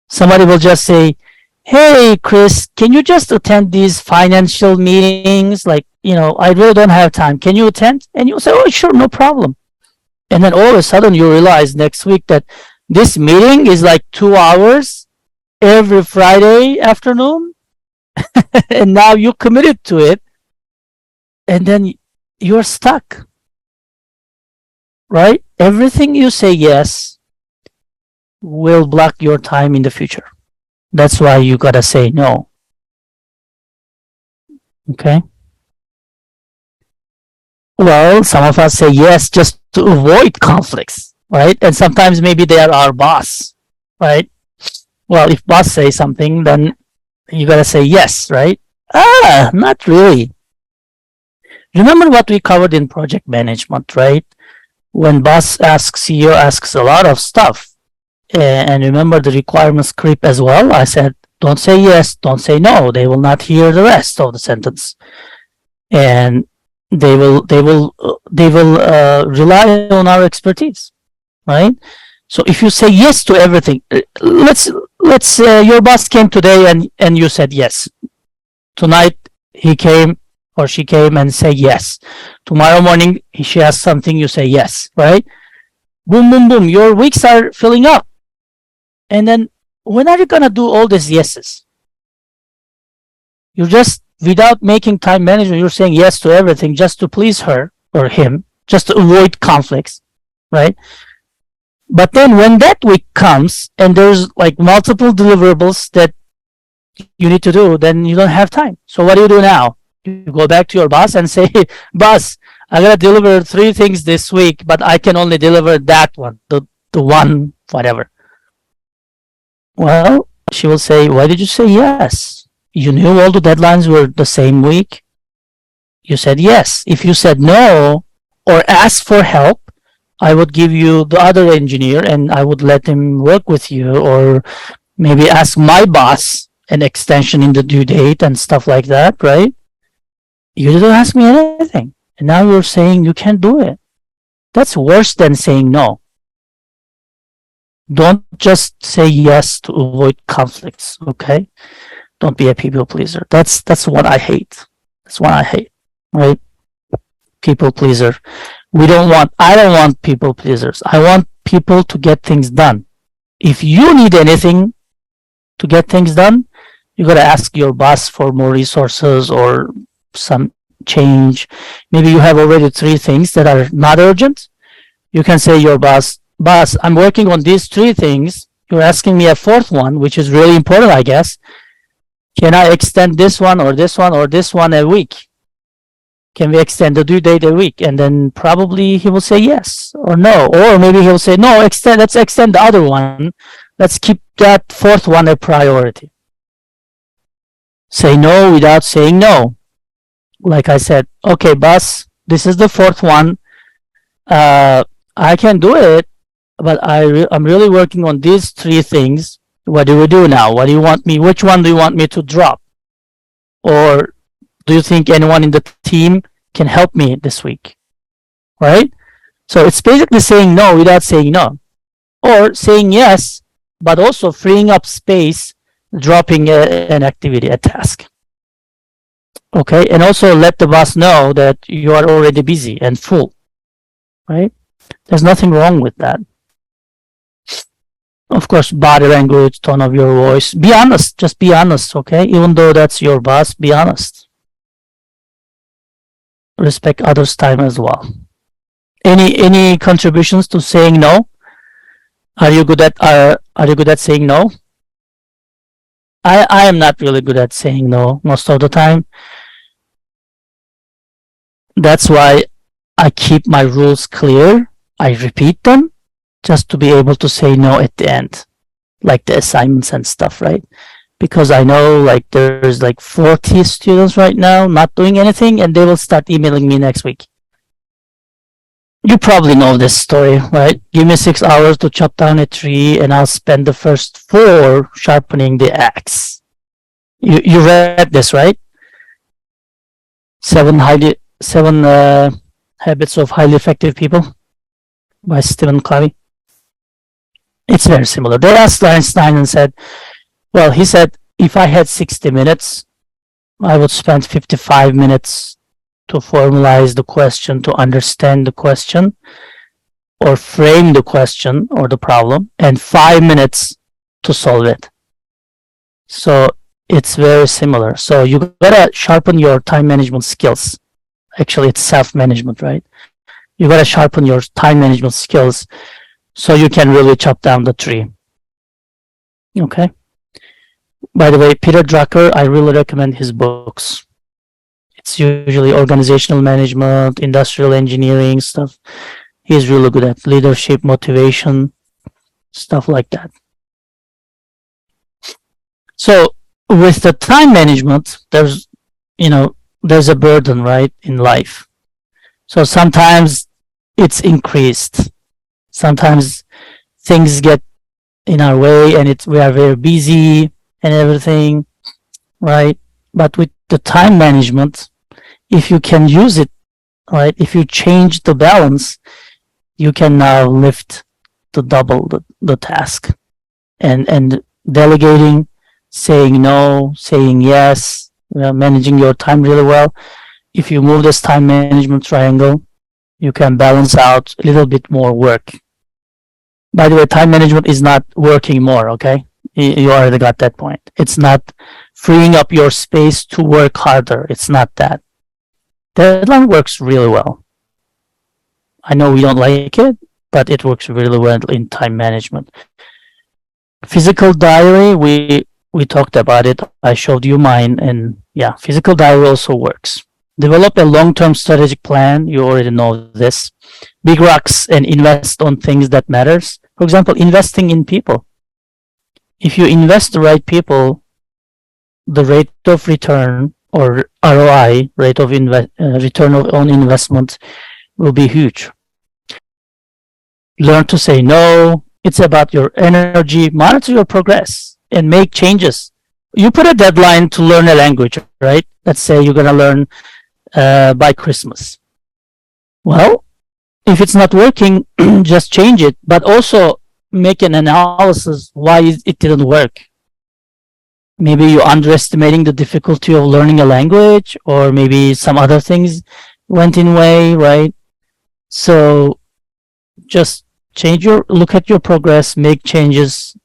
Somebody will just say, hey, Chris, can you just attend these financial meetings? Like, I really don't have time. Can you attend? And you'll say, oh, sure, no problem. And then all of a sudden you realize next week that this meeting is like 2 hours every Friday afternoon. And now you committed to it. And then you're stuck. Right? Everything you say yes will block your time in the future. That's why you gotta say no. Okay? Well, some of us say yes just to avoid conflicts, right? And sometimes maybe they are our boss, right? Well, if boss says something, then you gotta say yes, right? Not really. Remember what we covered in project management, right? When boss asks, CEO asks a lot of stuff. And remember the requirements creep as well. I said, don't say yes, don't say no. They will not hear the rest of the sentence. And they will rely on our expertise, right? So if you say yes to everything, let's your boss came today and you said yes. Tonight he came or she came and say yes. Tomorrow morning she asked something, you say yes, right? Boom, boom, boom. Your weeks are filling up. And then when are you gonna do all these yeses? You're just without making time management, you're saying yes to everything just to please her or him, just to avoid conflicts, right? But then when that week comes and there's like multiple deliverables that you need to do, then you don't have time. So what do you do now? You go back to your boss and say, boss, I gotta deliver 3 things this week, but I can only deliver that one, the one, whatever. Well, she will say, why did you say yes? You knew all the deadlines were the same week. You said yes. If you said no or asked for help, I would give you the other engineer and I would let him work with you, or maybe ask my boss an extension in the due date and stuff like that, right? You didn't ask me anything. And now you're saying you can't do it. That's worse than saying no. Don't just say yes to avoid conflicts, okay? Don't be a people pleaser. That's what I hate. That's what I hate, right? People pleaser. I don't want people pleasers. I want people to get things done. If you need anything to get things done, you gotta ask your boss for more resources or some change. Maybe you have already 3 things that are not urgent. You can say your boss, I'm working on these 3 things. You're asking me a 4th one, which is really important, I guess. Can I extend this one or this one or this one a week? Can we extend the due date a week? And then probably he will say yes or no. Or maybe he'll say, no, let's extend the other one. Let's keep that 4th one a priority. Say no without saying no. Like I said, okay, boss, this is the 4th one. I can do it, but I'm really working on these 3 things. What do we do now? What do you want me? Which one do you want me to drop? Or do you think anyone in the team can help me this week? Right? So it's basically saying no without saying no. Or saying yes, but also freeing up space, dropping an activity, a task. Okay? And also let the boss know that you are already busy and full. Right? There's nothing wrong with that. Of course, body language, tone of your voice. Be honest. Just be honest, okay? Even though that's your boss, be honest. Respect others' time as well. Any contributions to saying no? Are you good at saying no? I am not really good at saying no most of the time. That's why I keep my rules clear. I repeat them just to be able to say no at the end, like the assignments and stuff, right? Because I know like there's like 40 students right now not doing anything, and they will start emailing me next week. You probably know this story, right? Give me 6 hours to chop down a tree and I'll spend the first 4 sharpening the axe. You read this, right? 7 Habits of Highly Effective People by Stephen Covey. It's very similar. They asked Einstein and said, well, he said, if I had 60 minutes, I would spend 55 minutes to formalize the question, to understand the question, or frame the question or the problem, and 5 minutes to solve it. So it's very similar. So you gotta sharpen your time management skills. Actually, it's self-management, right? You gotta sharpen your time management skills so you can really chop down the tree. Okay? By the way, Peter Drucker, I really recommend his books. It's usually organizational management, industrial engineering stuff. He's really good at leadership, motivation, stuff like that. So with the time management, there's a burden, right, in life. So sometimes it's increased. Sometimes things get in our way and we are very busy and everything, right? But with the time management, if you can use it, right, if you change the balance, you can now lift to double the task. And delegating, saying no, saying yes, managing your time really well. If you move this time management triangle, you can balance out a little bit more work. By the way, time management is not working more, okay? You already got that point. It's not freeing up your space to work harder. It's not that. Deadline works really well. I know we don't like it, but it works really well in time management. Physical diary, we talked about it. I showed you mine, and yeah, physical diary also works. Develop a long-term strategic plan. You already know this. Big rocks and invest on things that matters. For example, investing in people. If you invest the right people, the rate of return or ROI, rate of return on investment, will be huge. Learn to say no. It's about your energy. Monitor your progress and make changes. You put a deadline to learn a language, right? Let's say you're going to learn by Christmas. Well, if it's not working, just change it, but also make an analysis why it didn't work. Maybe you're underestimating the difficulty of learning a language, or maybe some other things went in way, right? So just look at your progress, make changes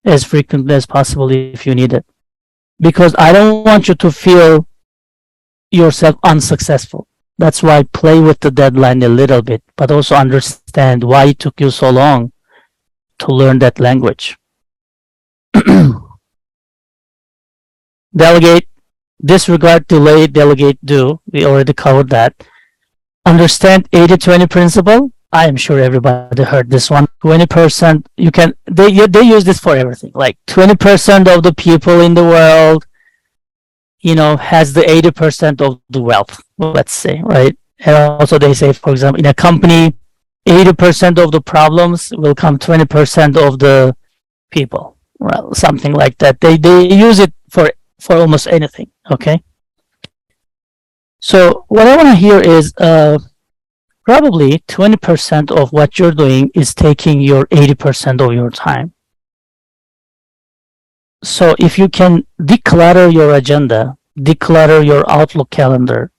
as frequently as possible if you need it. Because I don't want you to feel yourself unsuccessful. That's why play with the deadline a little bit, but also understand why it took you so long to learn that language. Delegate, disregard, delay, delegate, do. We already covered that. Understand 80-20 principle. I am sure everybody heard this one. 20%, they use this for everything. Like 20% of the people in the world, has the 80% of the wealth, let's say, right? And also they say, for example, in a company, 80% of the problems will come 20% of the people. Well, something like that. They use it for almost anything, okay? So what I want to hear is probably 20% of what you're doing is taking your 80% of your time. So if you can declutter your agenda, declutter your Outlook calendar,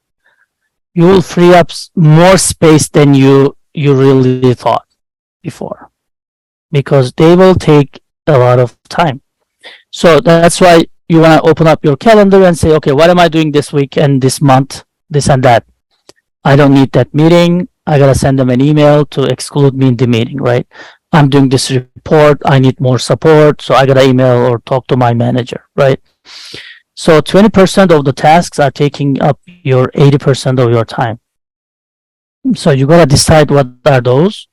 you will free up more space than you really thought before, because they will take a lot of time. So that's why you want to open up your calendar and say, okay, what am I doing this week and this month, this and that? I don't need that meeting. I got to send them an email to exclude me in the meeting, right? I'm doing this report. I need more support. So I got to email or talk to my manager, right? So 20% of the tasks are taking up your 80% of your time. So you got to decide what are those.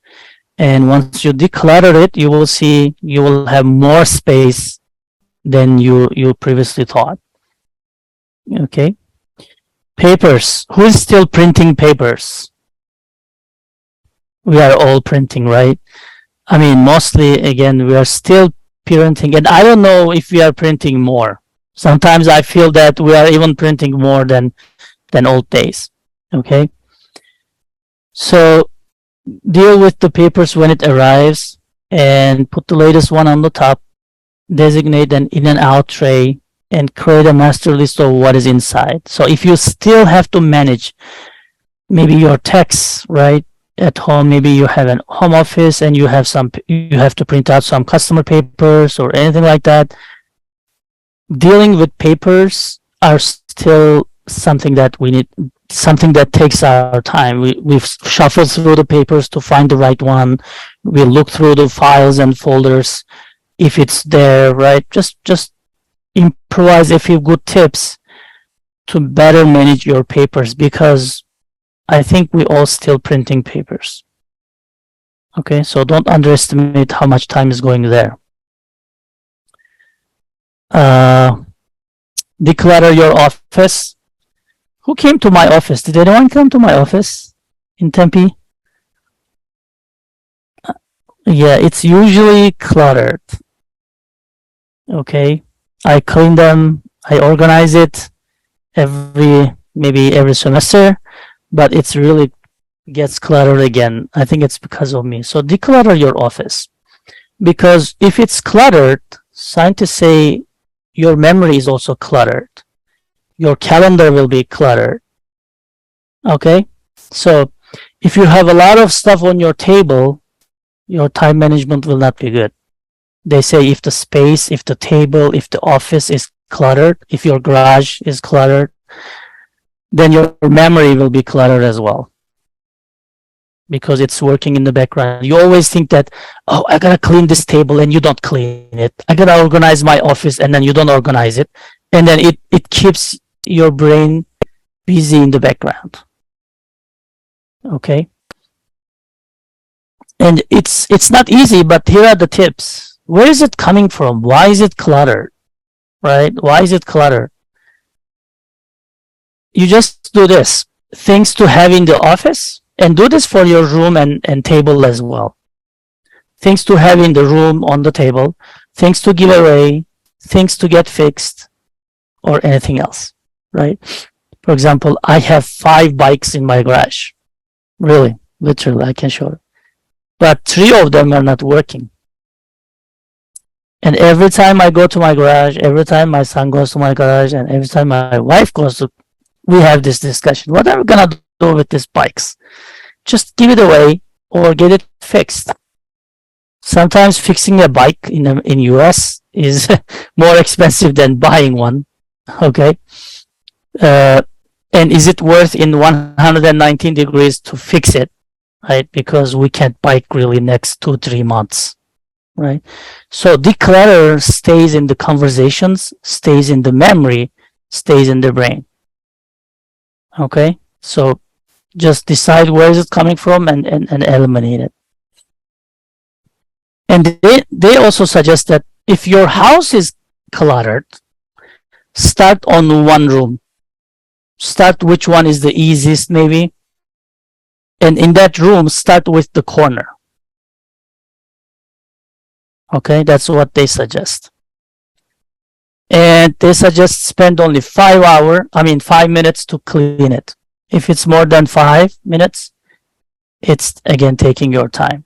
And once you declutter it, you will see you will have more space than you previously thought. Okay. Papers. Who is still printing papers? We are all printing, right? I mean, mostly, again, we are still printing. And I don't know if we are printing more. Sometimes I feel that we are even printing more than old days. Okay. So deal with the papers when it arrives and put the latest one on the top. Designate an in and out tray and create a master list of what is inside. So if you still have to manage maybe your texts, right, at home, maybe you have an home office and you have to print out some customer papers or anything like that. Dealing with papers are still something that we need, something that takes our time. We've shuffled through the papers to find the right one. We look through the files and folders if it's there, right? Just improvise a few good tips to better manage your papers, because I think we all still printing papers. Okay, so don't underestimate how much time is going there. Declutter your office. Who came to my office? Did anyone come to my office in Tempe? Yeah, it's usually cluttered. Okay, I clean them, I organize it maybe every semester, but it's really gets cluttered again. I think it's because of me. So declutter your office, because if it's cluttered, scientists say your memory is also cluttered. Your calendar will be cluttered. Okay, so if you have a lot of stuff on your table, your time management will not be good. They say if the space, if the table, if the office is cluttered, if your garage is cluttered, then your memory will be cluttered as well, because it's working in the background. You always think that, oh, I gotta clean this table, and you don't clean it. I gotta organize my office, and then you don't organize it. And then it keeps your brain busy in the background. Okay? And it's not easy, but here are the tips. Where is it coming from? Why is it cluttered? Right? Why is it cluttered? You just do this. Things to have in the office, and do this for your room and table as well. Things to have in the room, on the table, things to give away, things to get fixed, or anything else, right? For example, I have 5 bikes in my garage. Really, literally, I can show you. But 3 of them are not working. And every time I go to my garage, every time my son goes to my garage, and every time my wife goes to, we have this discussion. What are we gonna do with these bikes? Just give it away or get it fixed. Sometimes fixing a bike in US is more expensive than buying one. Okay. And is it worth in 119 degrees to fix it? Right? Because we can't bike really next 2-3 months. Right? So declutter stays in the conversations, stays in the memory, stays in the brain. Okay? So just decide where is it coming from and eliminate it. And they also suggest that if your house is cluttered, start on one room. Start which one is the easiest maybe. And in that room, start with the corner. Okay, that's what they suggest. And they suggest spend only 5 minutes to clean it. If it's more than 5 minutes, it's again taking your time.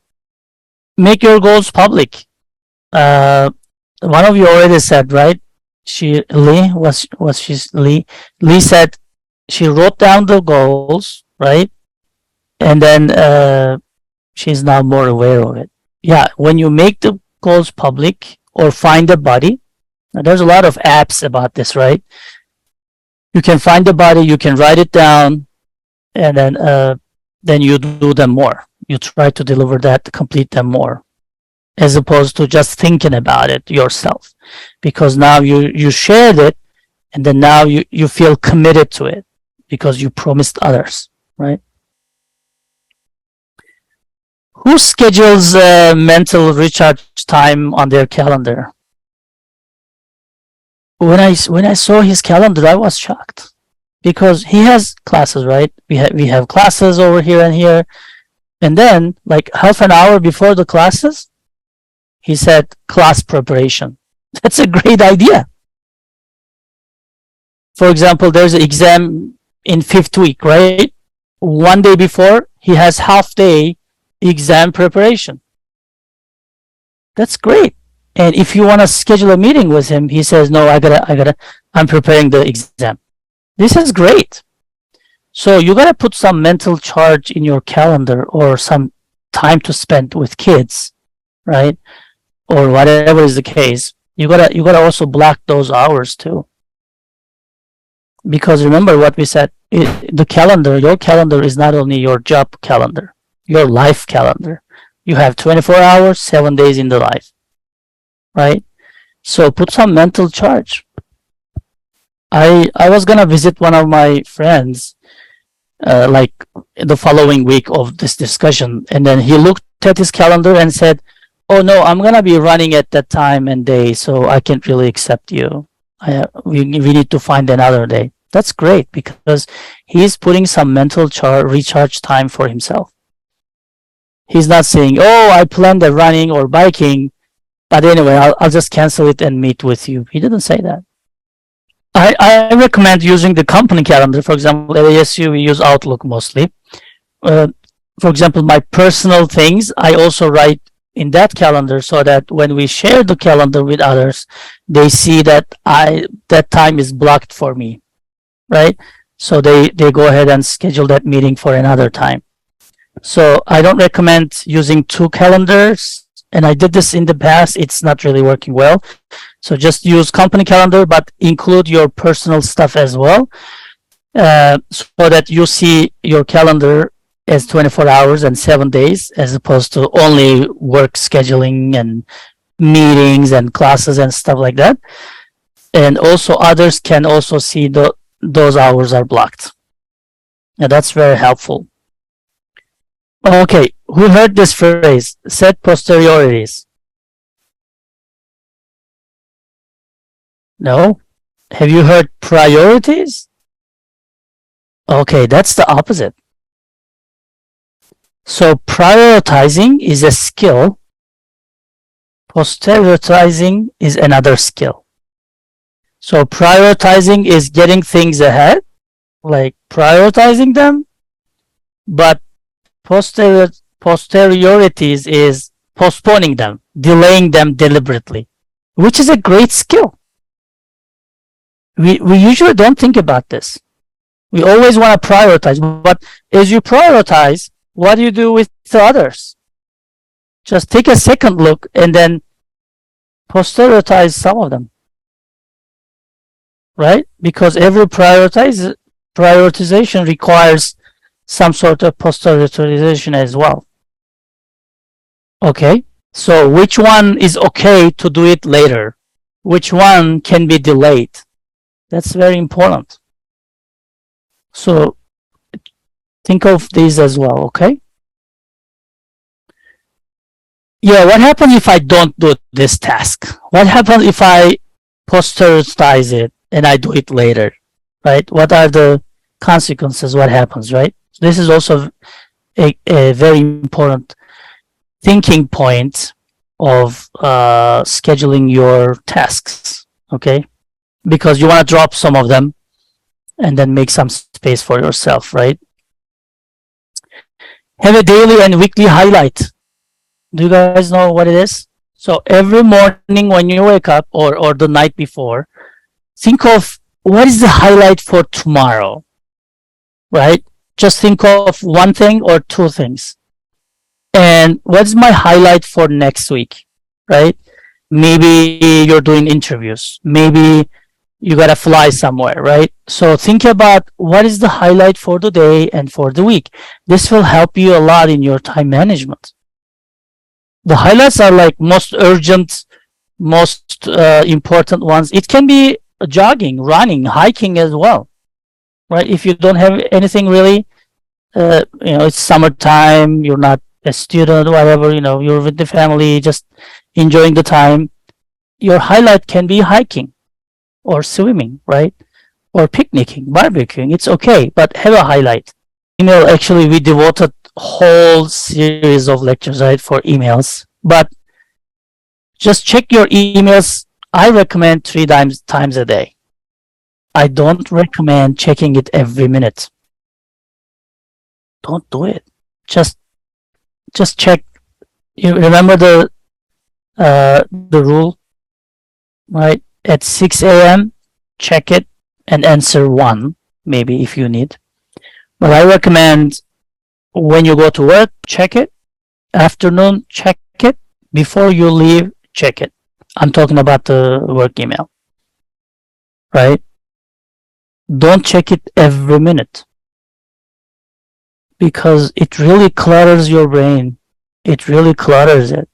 Make your goals public. One of you already said, right? Lee said she wrote down the goals, right? And then she's now more aware of it. Yeah, when you make the goals public or find a buddy, there's a lot of apps about this, right? You can find a buddy, you can write it down, and then you do them more. You try to deliver that, complete them more, as opposed to just thinking about it yourself. Because now you shared it, and then now you feel committed to it because you promised others, right? Who schedules mental recharge time on their calendar? When I saw his calendar, I was shocked because he has classes, right? We have classes over here and here, and then like half an hour before the classes, he said class preparation. That's a great idea. For example, there's an exam in 5th week, right? One day before, he has half day exam preparation. That's great. And if you want to schedule a meeting with him, he says, no, I'm preparing the exam. This is great. So you gotta put some mental charge in your calendar or some time to spend with kids, right? Or whatever is the case. You gotta also block those hours too. Because remember what we said, your calendar is not only your job calendar, your life calendar. You have 24 hours, 7 days in the life, right? So put some mental charge. I was gonna visit one of my friends like the following week of this discussion, and then he looked at his calendar and said, oh no, I'm gonna be running at that time and day, so I can't really accept you. We need to find another day. That's great because he's putting some mental recharge time for himself. He's not saying, oh, I planned a running or biking, but anyway, I'll just cancel it and meet with you. He didn't say that. I recommend using the company calendar. For example, at ASU, we use Outlook mostly. For example, my personal things, I also write in that calendar so that when we share the calendar with others, they see that that time is blocked for me, right? So they go ahead and schedule that meeting for another time. So I don't recommend using 2 calendars and I did this in the past, it's not really working well. So just use company calendar, but include your personal stuff as well, so that you see your calendar as 24 hours and 7 days, as opposed to only work scheduling and meetings and classes and stuff like that. And also others can also see those hours are blocked. Yeah, that's very helpful. Okay, who heard this phrase? Set posteriorities. No? Have you heard priorities? Okay, that's the opposite. So prioritizing is a skill. Posteriorizing is another skill. So prioritizing is getting things ahead, like prioritizing them, but posteriorities is postponing them, delaying them deliberately, which is a great skill. We usually don't think about this. We always want to prioritize, but as you prioritize, what do you do with the others? Just take a second look and then posteriorize some of them, right? Because every prioritization requires some sort of posteriorization as well. Okay, so which one is okay to do it later? Which one can be delayed? That's very important. So think of these as well, okay? Yeah, what happens if I don't do this task? What happens if I posteriorize it and I do it later, right? What are the consequences? What happens, right? This is also a very important thinking point of scheduling your tasks, okay? Because you want to drop some of them and then make some space for yourself, right? Have a daily and weekly highlight. Do you guys know what it is? So every morning when you wake up, or the night before, think of what is the highlight for tomorrow, right? Just think of one thing or two things. And what's my highlight for next week, right? Maybe you're doing interviews. Maybe you got to fly somewhere, right? So think about what is the highlight for the day and for the week. This will help you a lot in your time management. The highlights are like most urgent, most important ones. It can be jogging, running, hiking as well, right? If you don't have anything really, it's summertime, you're not a student, whatever, you're with the family, just enjoying the time. Your highlight can be hiking or swimming, right? Or picnicking, barbecuing. It's okay, but have a highlight. Email, actually, we devoted whole series of lectures, right, for emails. But just check your emails. I recommend 3 times a day. I don't recommend checking it every minute. Don't do it. Just check. You remember the rule, right? At 6 a.m., check it and answer one, maybe if you need. But I recommend when you go to work, check it. Afternoon, check it. Before you leave, check it. I'm talking about the work email, right? Don't check it every minute because it really clutters your brain. It really clutters it.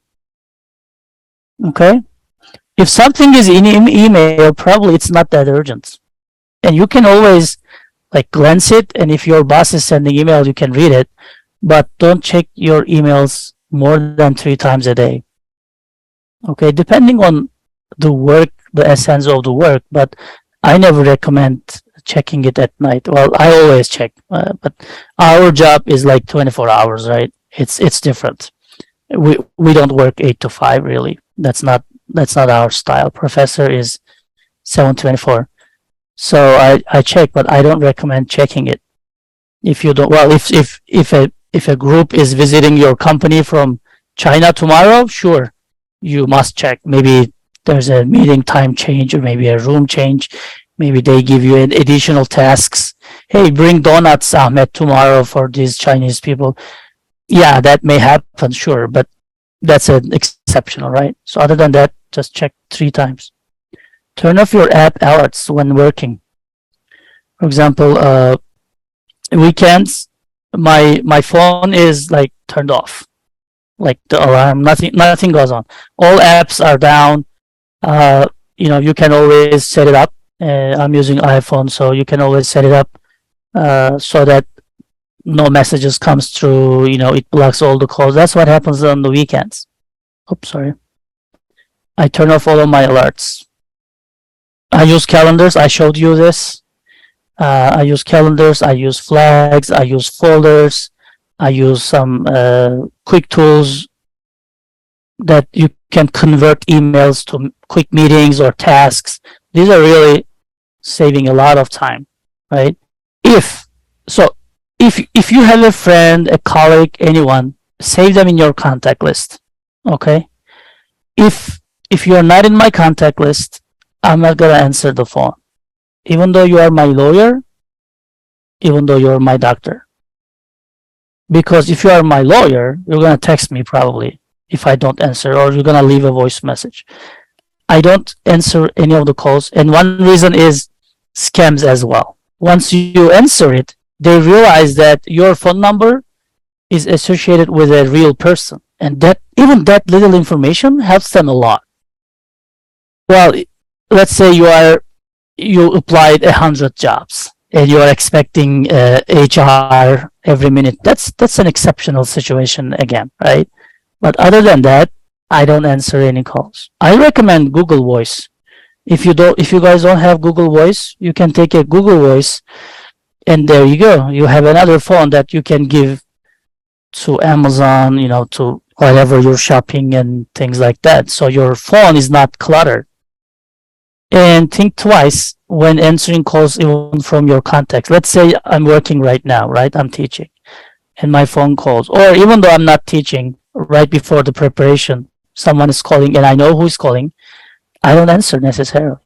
Okay? If something is in email, probably it's not that urgent. And you can always glance it, and if your boss is sending email, you can read it, but don't check your emails more than 3 times a day. Okay, depending on the work, the essence of the work, but I never recommend checking it at night. Well, I always check, but our job is 24 hours, right? It's different. We don't work 8 to 5 really. That's not our style. Professor is 7/24. So I check, but I don't recommend checking it. If you don't, well, if a group is visiting your company from China tomorrow, sure, you must check. Maybe there's a meeting time change or maybe a room change. Maybe they give you additional tasks. Hey, bring donuts, Ahmed, tomorrow for these Chinese people. Yeah, that may happen, sure, but that's an exception exceptional, right? So other than that, just check 3 times. Turn off your app alerts when working. For example, weekends, my phone is like turned off, like the alarm, nothing goes on. All apps are down. You can always set it up. I'm using iPhone, so you can always set it up so that no messages comes through. It blocks all the calls. That's what happens on the weekends. Oops, sorry. I turn off all of my alerts. I use calendars. I showed you this. I use calendars. I use flags. I use folders. I use some quick tools that you can convert emails to quick meetings or tasks. These are really saving a lot of time, right? If you have a friend, a colleague, anyone, save them in your contact list. Okay? If you're not in my contact list, I'm not gonna answer the phone. Even though you are my lawyer, even though you're my doctor. Because if you are my lawyer, you're gonna text me probably if I don't answer, or you're gonna leave a voice message. I don't answer any of the calls, and one reason is scams as well. Once you answer it, they realize that your phone number is associated with a real person, and that even that little information helps them a lot. Well, let's say you applied 100 jobs and you are expecting HR every minute. That's an exceptional situation again, right? But other than that, I don't answer any calls. I recommend Google Voice. If you guys don't have Google Voice, you can take a Google Voice, and there you go. You have another phone that you can give to Amazon, to whatever you're shopping and things like that. So your phone is not cluttered. And think twice when answering calls even from your contacts. Let's say I'm working right now, right? I'm teaching, and my phone calls, or even though I'm not teaching, right before the preparation, someone is calling and I know who is calling, I don't answer necessarily.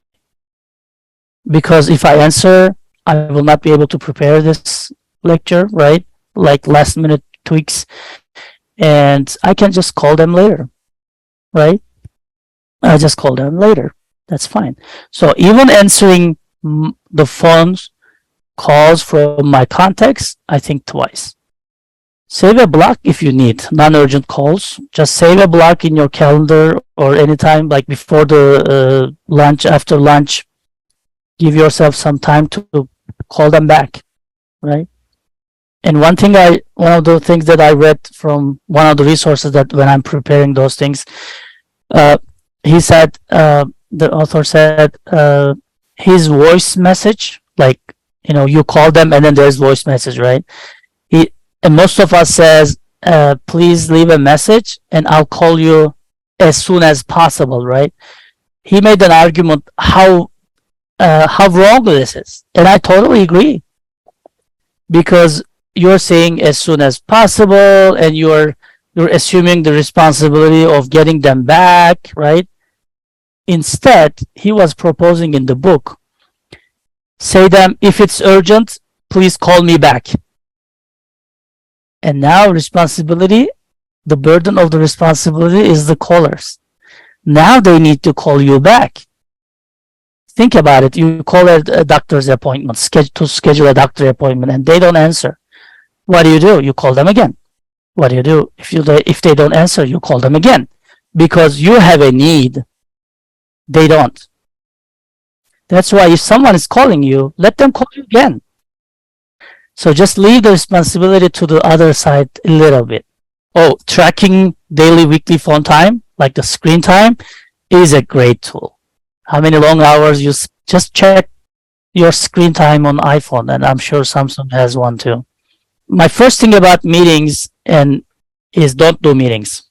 Because if I answer, I will not be able to prepare this lecture, right? Like last minute tweaks, and I can just call them later, right? I just call them later. That's fine. So even answering the phone's calls from my contacts, I think twice. Save a block if you need non-urgent calls. Just save a block in your calendar or anytime, like before the lunch, after lunch. Give yourself some time to call them back, right? And one of the things that I read from one of the resources that when I'm preparing those things, he said, the author said, his voice message, like, you call them and then there's voice message, right? And most of us says, please leave a message and I'll call you as soon as possible, right? He made an argument how wrong this is. And I totally agree. Because you're saying as soon as possible and you're assuming the responsibility of getting them back, right? Instead, he was proposing in the book, say them, if it's urgent, please call me back. And now the burden of the responsibility is the callers. Now they need to call you back. Think about it. You call a doctor's appointment, to schedule a doctor appointment, and they don't answer. What do? You call them again. What do you do? If they don't answer, you call them again. Because you have a need. They don't. That's why if someone is calling you, let them call you again. So just leave the responsibility to the other side a little bit. Oh, tracking daily, weekly phone time, like the screen time, is a great tool. How many long hours you just check your screen time on iPhone, and I'm sure Samsung has one too. My first thing about meetings is don't do meetings.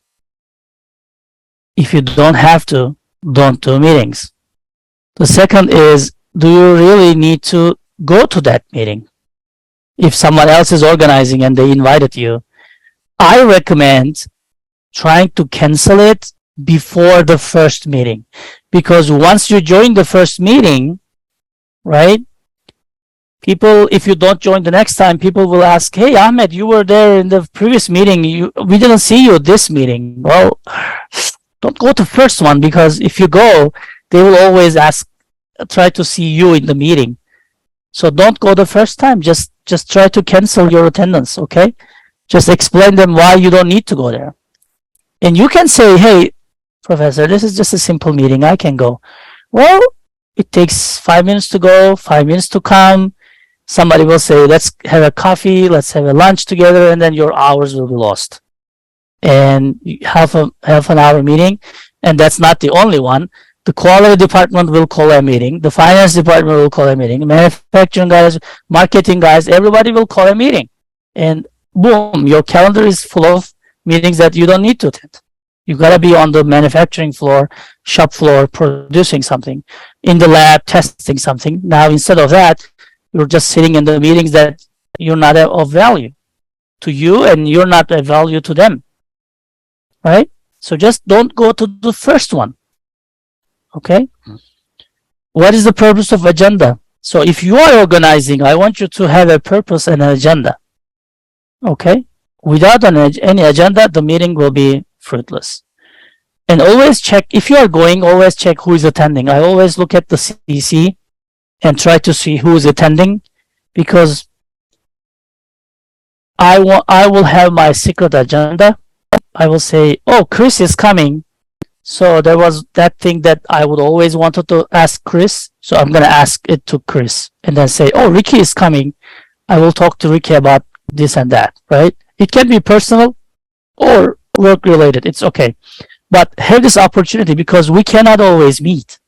If you don't have to, don't do meetings. The second is, do you really need to go to that meeting? If someone else is organizing and they invited you, I recommend trying to cancel it before the first meeting. Because once you join the first meeting, right, people, if you don't join the next time, people will ask, hey, Ahmed, you were there in the previous meeting. We didn't see you at this meeting. Well, Don't go to first one, because if you go, they will always try to see you in the meeting. So don't go the first time. Just try to cancel your attendance, okay? Just explain them why you don't need to go there. And you can say, hey, professor, this is just a simple meeting. I can go. Well, it takes 5 minutes to go, 5 minutes to come. Somebody will say, let's have a coffee, let's have a lunch together, and then your hours will be lost. And half an hour meeting, and that's not the only one. The quality department will call a meeting. The finance department will call a meeting. Manufacturing guys, marketing guys, everybody will call a meeting. And boom, your calendar is full of meetings that you don't need to attend. You gotta be on the manufacturing floor, shop floor, producing something, in the lab, testing something. Now, instead of that, you're just sitting in the meetings that you're not of value to you, and you're not of value to them. Right? So just don't go to the first one. Okay? What is the purpose of agenda? So if you are organizing, I want you to have a purpose and an agenda. Okay? Without any agenda, the meeting will be fruitless. And always check, if you are going, always check who is attending. I always look at the CC and try to see who is attending, because I will have my secret agenda. I will say, oh, Chris is coming. So there was that thing that I would always wanted to ask Chris. So I'm going to ask it to Chris, and then say, oh, Ricky is coming. I will talk to Ricky about this and that, right? It can be personal or work related. It's okay. But have this opportunity, because we cannot always meet,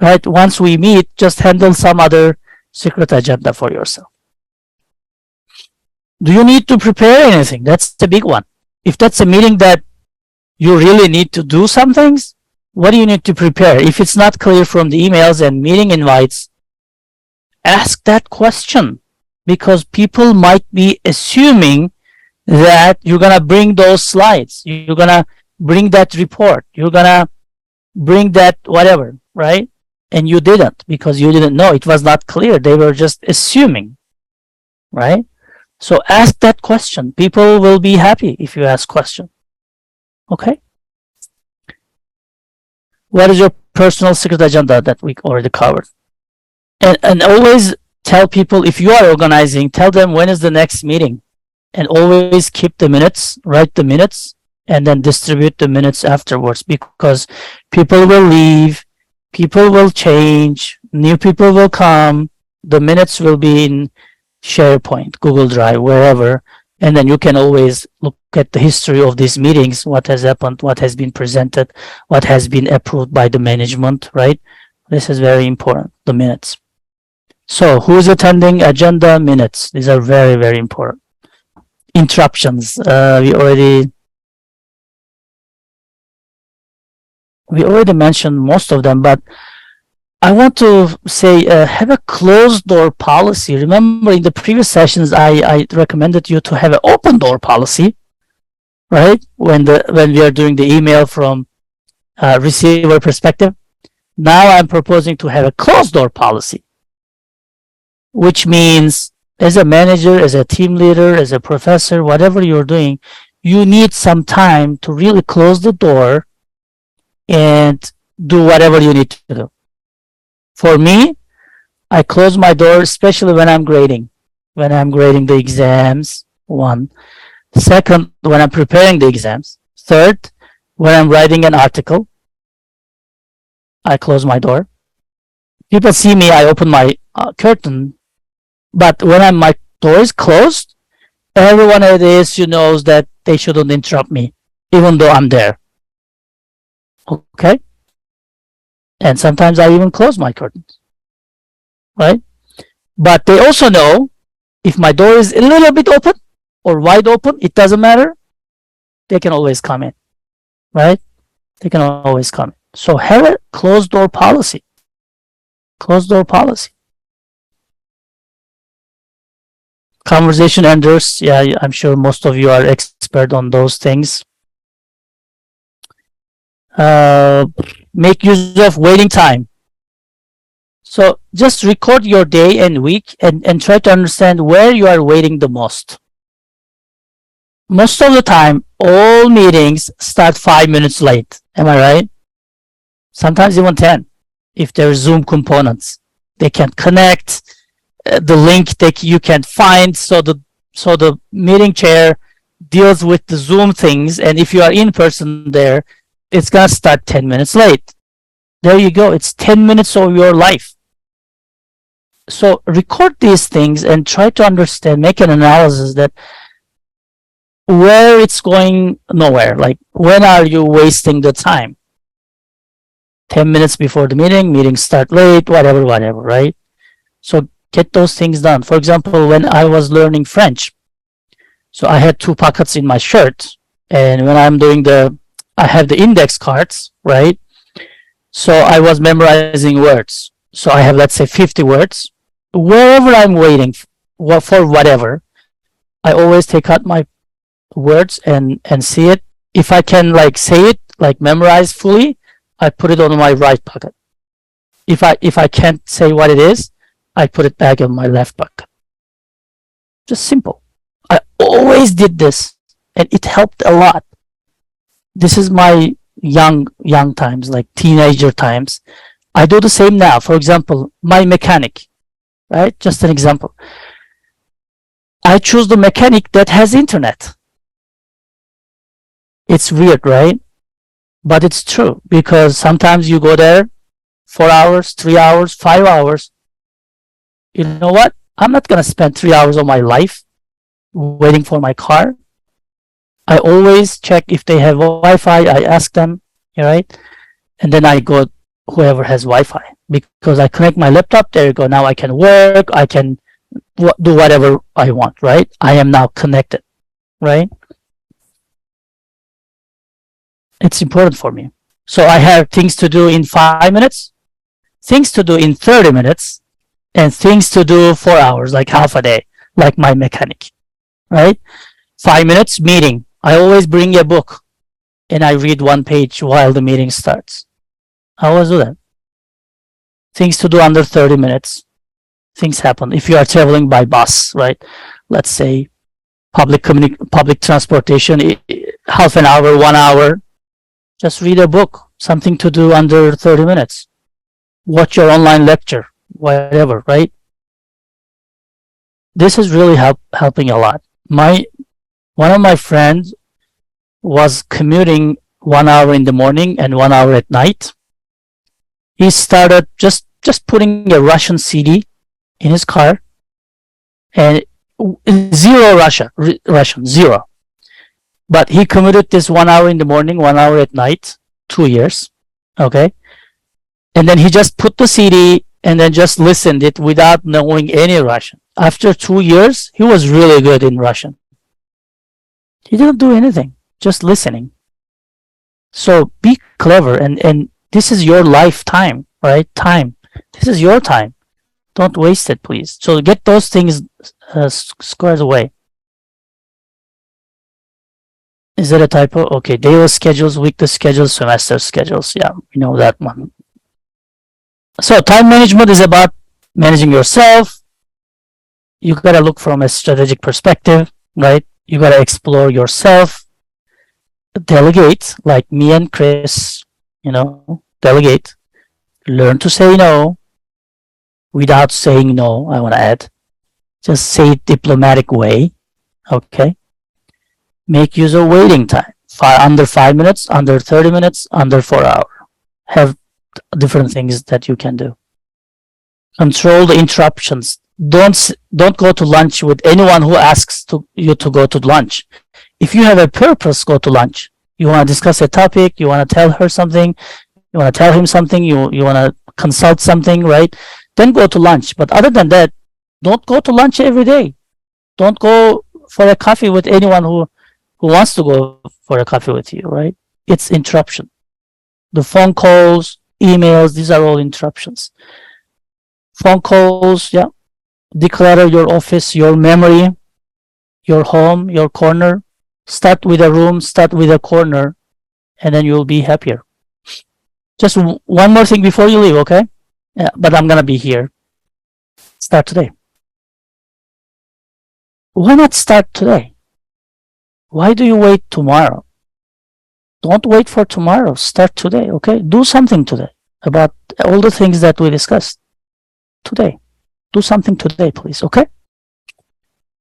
right? Once we meet, just handle some other secret agenda for yourself. Do you need to prepare anything? That's the big one. If that's a meeting that you really need to do some things, what do you need to prepare? If it's not clear from the emails and meeting invites, ask that question, because people might be assuming that you're going to bring those slides, you're going to bring that report, you're going to bring that whatever, right? And you didn't, because you didn't know. It was not clear. They were just assuming, right? So ask that question. People will be happy if you ask question. Okay? What is your personal secret agenda that we already covered? And always tell people, if you are organizing, tell them when is the next meeting. And always keep the minutes, write the minutes, and then distribute the minutes afterwards, because people will leave, people will change, new people will come, the minutes will be in SharePoint, Google Drive, wherever, and then you can always look at the history of these meetings, what has happened, what has been presented, what has been approved by the management, right? This is very important, the minutes. So who's attending, agenda, minutes? These are very, very important. Interruptions. We already mentioned most of them, but I want to say, have a closed door policy. Remember, in the previous sessions, I recommended you to have an open door policy, right? When we are doing the email from receiver perspective. Now I'm proposing to have a closed door policy, which means as a manager, as a team leader, as a professor, whatever you're doing, you need some time to really close the door and do whatever you need to do. For me, I close my door, especially when I'm grading. When I'm grading the exams, one. Second, when I'm preparing the exams. Third, when I'm writing an article, I close my door. People see me, I open my curtain, but when my door is closed, everyone at the ASU knows that they shouldn't interrupt me, even though I'm there. Okay? And sometimes I even close my curtains, right? But they also know if my door is a little bit open or wide open, it doesn't matter. They can always come in, right? They can always come in. So have a closed door policy. Closed door policy. Conversation enders. Yeah, I'm sure most of you are expert on those things. Make use of waiting time. So just record your day and week and try to understand where you are waiting the most. most of the time, all meetings start 5 minutes late. Am I right? Sometimes even 10, if there's Zoom components. They can't connect. The link that you can't find, so the meeting chair deals with the Zoom things, and if you are in person there, it's gonna start 10 minutes late. There you go. It's 10 minutes of your life. So record these things and try to understand, make an analysis that where it's going nowhere. Like, when are you wasting the time? 10 minutes before the meeting start late, whatever, right? So get those things done. For example, when I was learning French, so I had 2 pockets in my shirt, and when I'm doing I have the index cards, right? So I was memorizing words. So I have, let's say, 50 words. Wherever I'm waiting for whatever, I always take out my words and see it. If I can like say it, like memorize fully, I put it on my right pocket. If I can't say what it is, I put it back in my left pocket. Just simple. I always did this, and it helped a lot. This is my young times, like teenager times. I do the same now. For example, my mechanic, right? Just an example. I choose the mechanic that has internet. It's weird, right? But it's true, because sometimes you go there 4 hours, 3 hours, 5 hours. You know what? I'm not going to spend 3 hours of my life waiting for my car. I always check if they have Wi-Fi. I ask them, right? And then I go whoever has Wi-Fi, because I connect my laptop. There you go. Now I can work. I can do whatever I want, right? I am now connected, right? It's important for me. So I have things to do in 5 minutes, things to do in 30 minutes, and things to do 4 hours, like half a day, like my mechanic, right? 5 minutes meeting. I always bring a book and I read 1 page while the meeting starts. I always do that. Things to do under 30 minutes. Things happen. If you are traveling by bus, right? Let's say public transportation, half an hour, 1 hour. Just read a book. Something to do under 30 minutes. Watch your online lecture, whatever, right? This is really helping a lot. One of my friends was commuting 1 hour in the morning and 1 hour at night. He started just putting a Russian CD in his car, and zero Russian, zero. But he commuted this 1 hour in the morning, 1 hour at night, 2 years. Okay. And then he just put the CD and then just listened it without knowing any Russian. After 2 years, he was really good in Russian. He didn't do anything, just listening. So be clever, and this is your lifetime, right? Time. This is your time. Don't waste it, please. So get those things squared away. Is that a typo? Okay, daily schedules, weekly schedules, semester schedules. Yeah, we know that one. So time management is about managing yourself. You gotta look from a strategic perspective, right? You gotta explore yourself. Delegate, like me and Chris, delegate. Learn to say no without saying no, I want to add. Just say it diplomatic way, okay? Make use of waiting time. Under 5 minutes, under 30 minutes, under 4 hours. Have different things that you can do. Control the interruptions. Don't go to lunch with anyone who asks you to go to lunch. If you have a purpose, go to lunch. You want to discuss a topic, you want to tell her something, you want to tell him something, you want to consult something, right? Then go to lunch. But other than that, don't go to lunch every day. Don't go for a coffee with anyone who wants to go for a coffee with you, right? It's interruption. The phone calls, emails, these are all interruptions. Phone calls, yeah. Declutter your office, your memory, your home, your corner. Start with a room, start with a corner, and then you'll be happier. Just one more thing before you leave, okay? Yeah, but I'm going to be here. Start today. Why not start today? Why do you wait tomorrow? Don't wait for tomorrow. Start today, okay? Do something today about all the things that we discussed today. Do something today, please, okay?